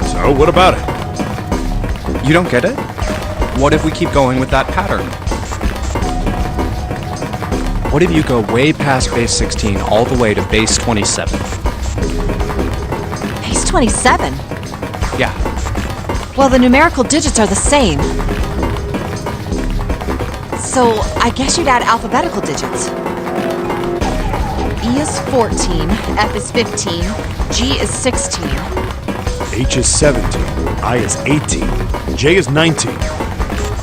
So, what about it? You don't get it? What if we keep going with that pattern? What if you go way past base 16 all the way to base 27? Base 27? Yeah. Well, the numerical digits are the same. So, I guess you'd add alphabetical digits. E is 14, F is 15, G is 16. H is 17, I is 18, J is 19.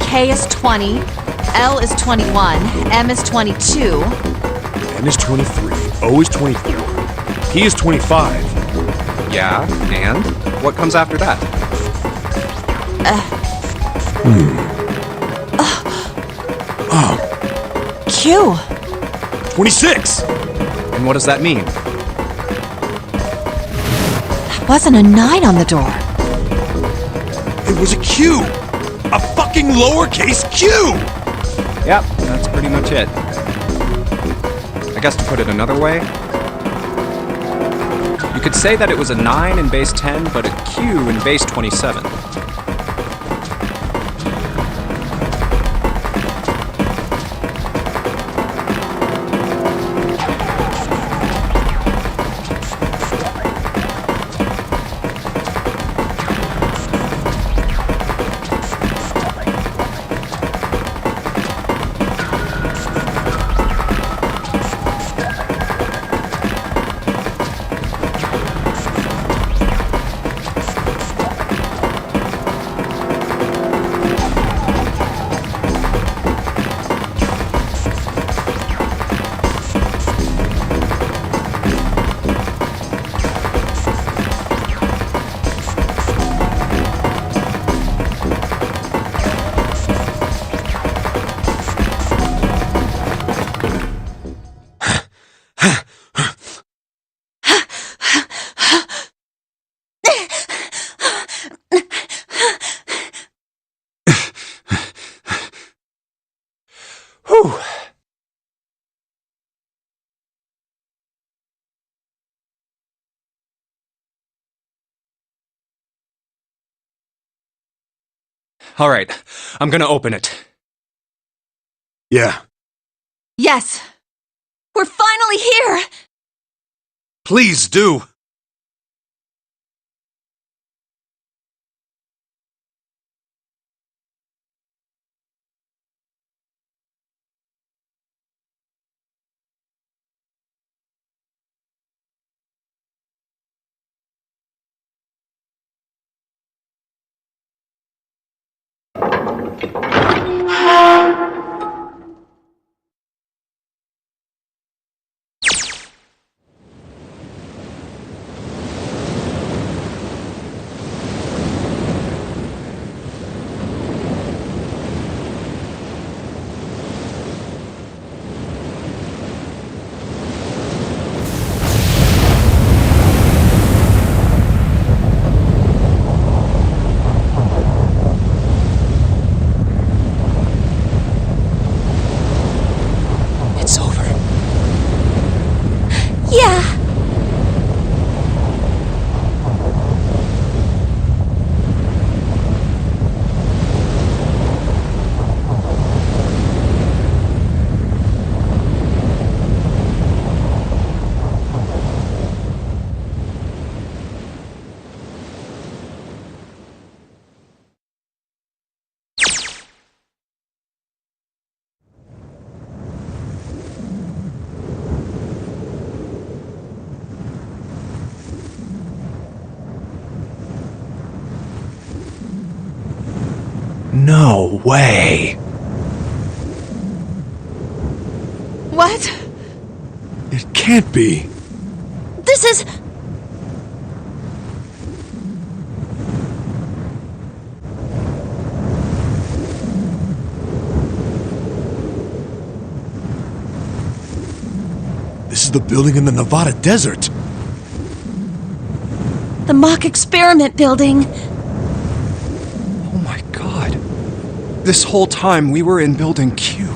K is 20, L is 21, M is 22. N is 23, O is 24, P is 25. Yeah, and? What comes after that? Q. 26! And what does that mean? There wasn't a 9 on the door. It was a Q! A fucking lowercase Q! Yep, that's pretty much it. I guess to put it another way, you could say that it was a 9 in base 10, but a Q in base 27. Whew. All right, I'm gonna open it. Yeah. Yes! We're finally here! Please do! It's over. Yeah! No way! What? It can't be! This is... This is the building in the Nevada desert! the mock experiment building. Oh my god. This whole time we were in Building Q.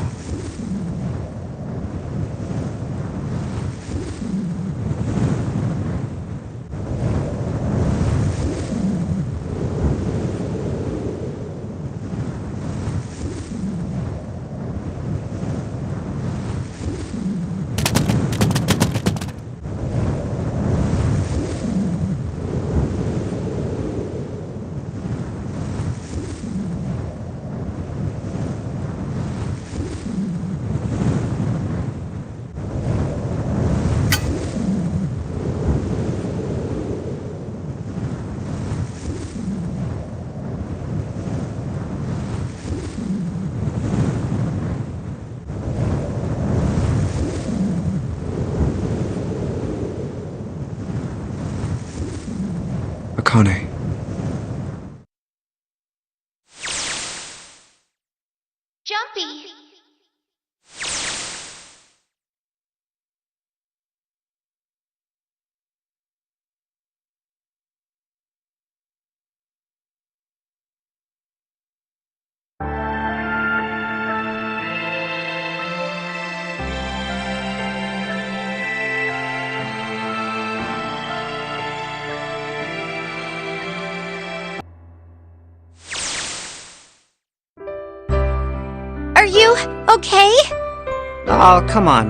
Akane. Jumpy! you okay? Oh, come on.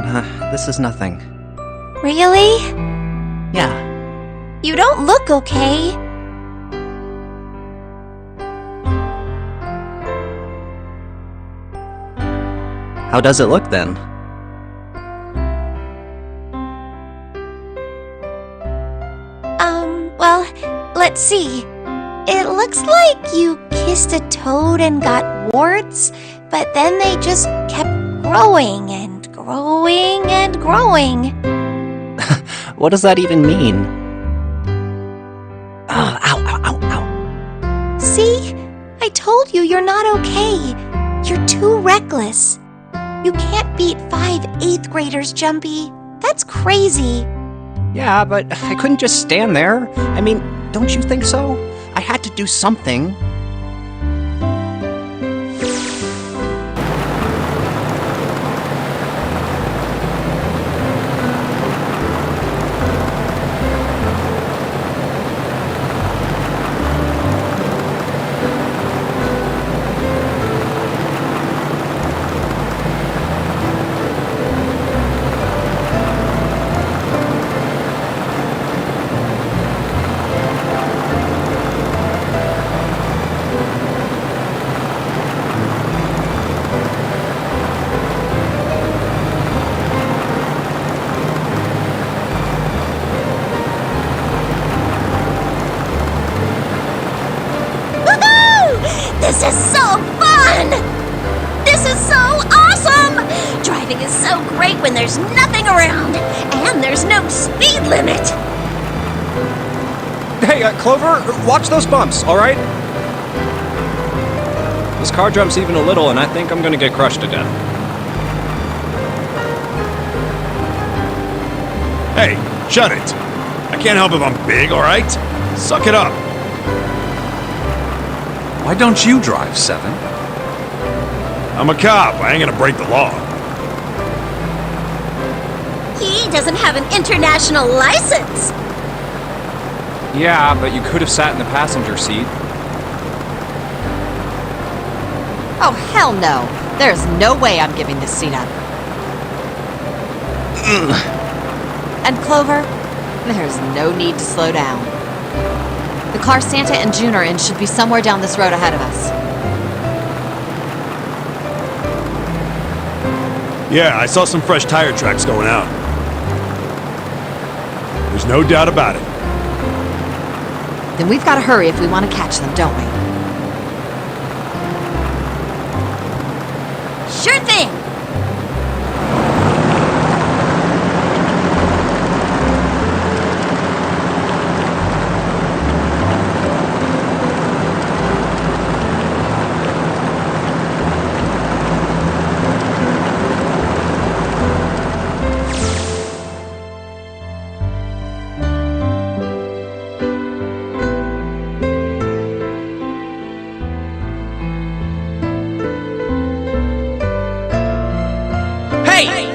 This is nothing. Really? Yeah. You don't look okay. How does it look then? Well, let's see. It looks like you kissed a toad and got warts, but then they just kept growing and growing and growing. What does that even mean? Oh, ow, ow, ow, ow. See? I told you you're not okay. You're too reckless. You can't beat 5 8th graders, Jumpy. That's crazy. Yeah, but I couldn't just stand there. I mean, don't you think so? I had to do something. This is so fun! This is so awesome! Driving is so great when there's nothing around, and there's no speed limit. Hey, Clover, watch those bumps, alright? This car jumps even a little, and I think I'm gonna get crushed to death. Hey, shut it. I can't help if I'm big, alright? Suck it up. Why don't you drive, 7? I'm a cop. I ain't gonna break the law. He doesn't have an international license. Yeah, but you could have sat in the passenger seat. Oh, hell no. There's no way I'm giving this seat up. And Clover, there's no need to slow down. The car Santa and June are in should be somewhere down this road ahead of us. Yeah, I saw some fresh tire tracks going out. There's no doubt about it. Then we've got to hurry if we want to catch them, don't we? Sure thing.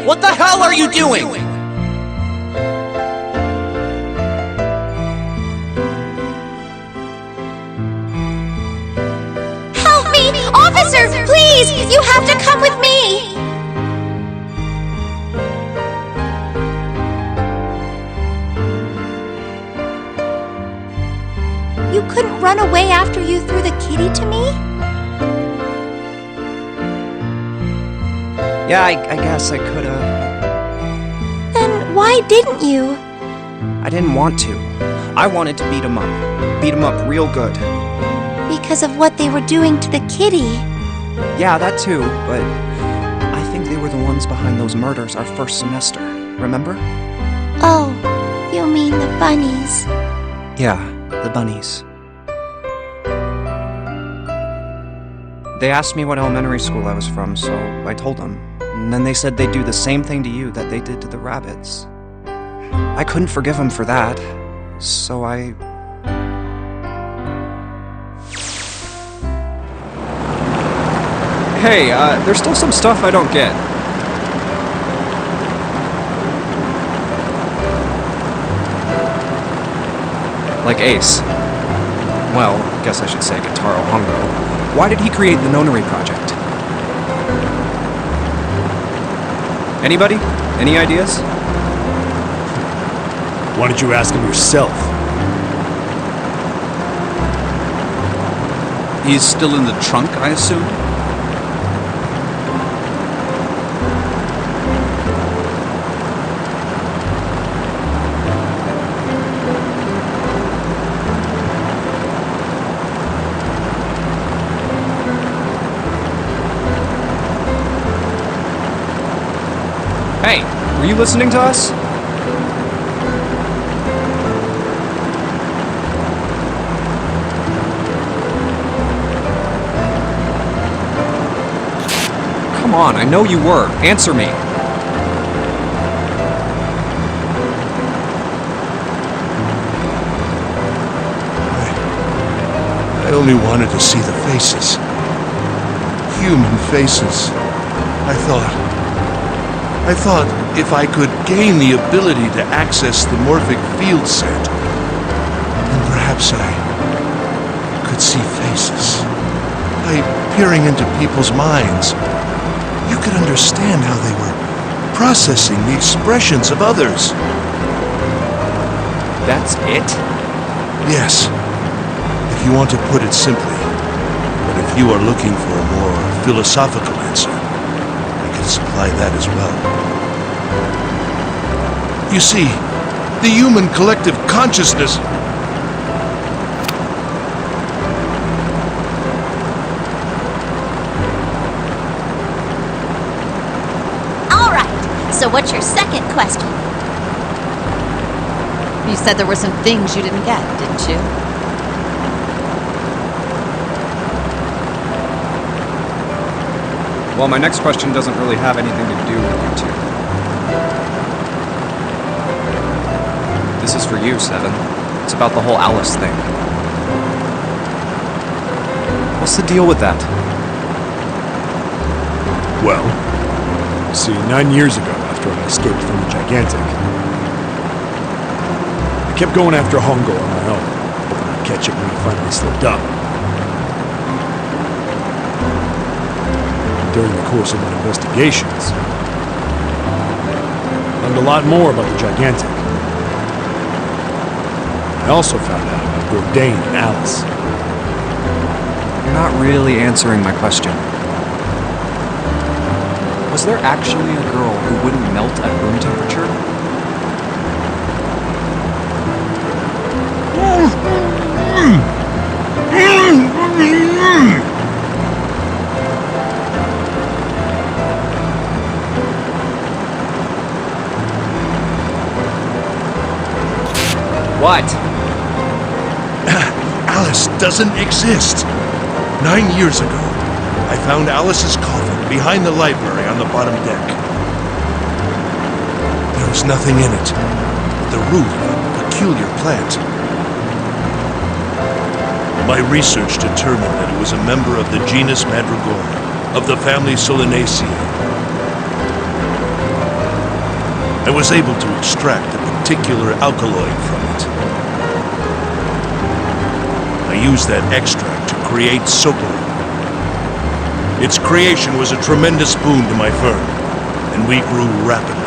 What the hell are you doing? Help me! Officer, please! You have to come with me! You couldn't run away after you threw the kitty to me? Yeah, I guess I could have. Then why didn't you? I didn't want to. I wanted to beat him up. Beat him up real good. Because of what they were doing to the kitty. Yeah, that too, but I think they were the ones behind those murders our first semester. Remember? Oh, you mean the bunnies. Yeah, the bunnies. They asked me what elementary school I was from, so I told them. And then they said they'd do the same thing to you that they did to the rabbits. I couldn't forgive them for that, so I... Hey, there's still some stuff I don't get. Like Ace. Well, I guess I should say Guitaro Hongo. Why did he create the Nonary Project? Anybody? Any ideas? Why don't you ask him yourself? He's still in the trunk, I assume? Hey, were you listening to us? Come on, I know you were. Answer me. I only wanted to see the faces. Human faces. I thought if I could gain the ability to access the morphic field set, then perhaps I could see faces. By peering into people's minds, you could understand how they were processing the expressions of others. That's it? Yes, if you want to put it simply. But if you are looking for a more philosophical answer, I can supply that as well. You see, the human collective consciousness... So what's your second question? You said there were some things you didn't get, didn't you? Well, my next question doesn't really have anything to do with you two. This is for you, Seven. It's about the whole Alice thing. What's the deal with that? Well, see, 9 years ago, after I escaped from the Gigantic, I kept going after Hongo on my own, hoping I'd catch it when he finally slipped up. During the course of my investigations, I learned a lot more about the Gigantic. I also found out about Bourdain and Alice. You're not really answering my question. Was there actually a girl who wouldn't melt at room temperature? What? Alice doesn't exist. 9 years ago, I found Alice's coffin behind the library on the bottom deck. There was nothing in it but the root of a peculiar plant. My research determined that it was a member of the genus Madrigora, of the family Solanaceae. I was able to extract a particular alkaloid from it. I used that extract to create Sokolin. Its creation was a tremendous boon to my firm, and we grew rapidly.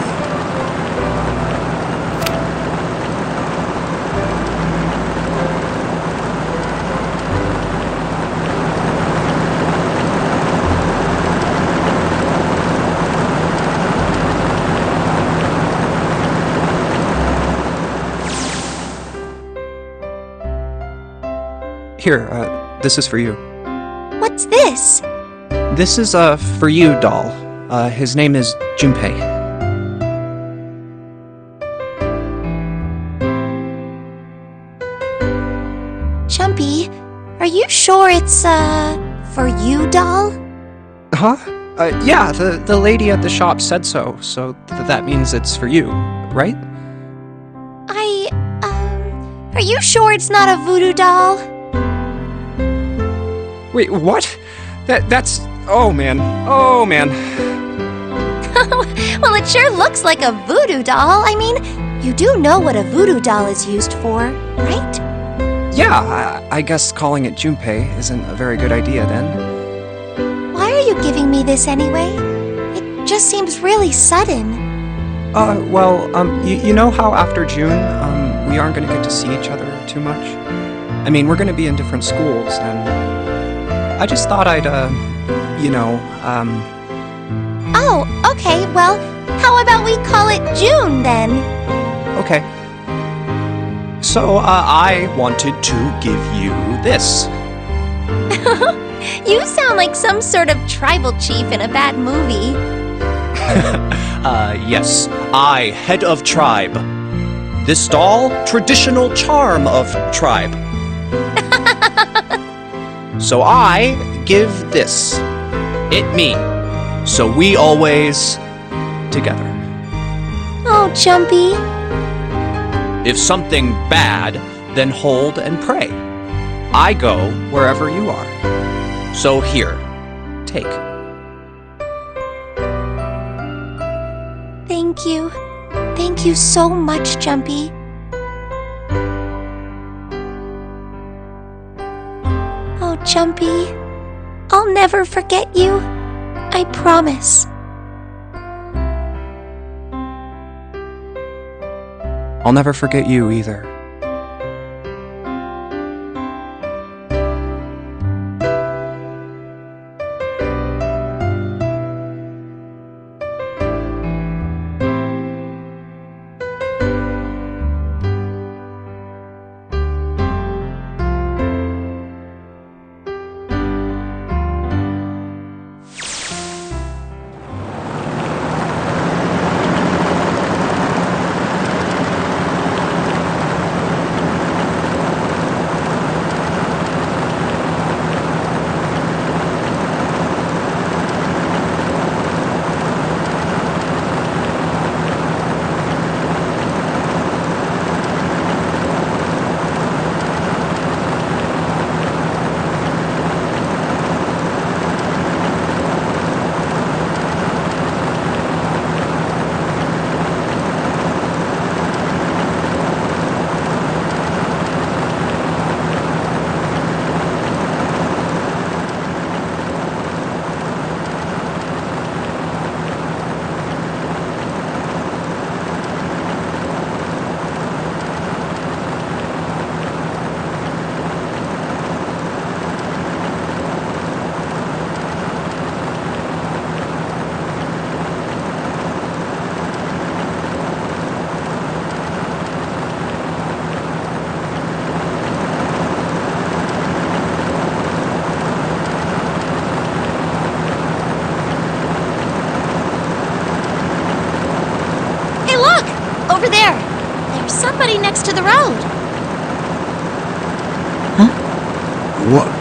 Here, this is for you. What's this? This is for you, doll. His name is Junpei. Chumpy, are you sure it's, for you, doll? Huh? Yeah, the lady at the shop said so, so that means it's for you, right? Are you sure it's not a voodoo doll? Wait, what? That's... Oh, man. Oh, man. Well, it sure looks like a voodoo doll. I mean, you do know what a voodoo doll is used for, right? Yeah, I guess calling it Junpei isn't a very good idea then. Why are you giving me this anyway? It just seems really sudden. You know how after June, we aren't gonna get to see each other too much? I mean, we're gonna be in different schools, and I just thought I'd, Oh, okay, well, how about we call it June then? Okay. So, I wanted to give you this. You sound like some sort of tribal chief in a bad movie. Yes. I, head of tribe. This doll, traditional charm of tribe. So I give this. It me. So we always together. Oh, Jumpy. If something bad, then hold and pray. I go wherever you are. So here, take. Thank you. Thank you so much, Jumpy. Oh, Jumpy, I'll never forget you. I promise. I'll never forget you either. Over there. There's somebody next to the road. What?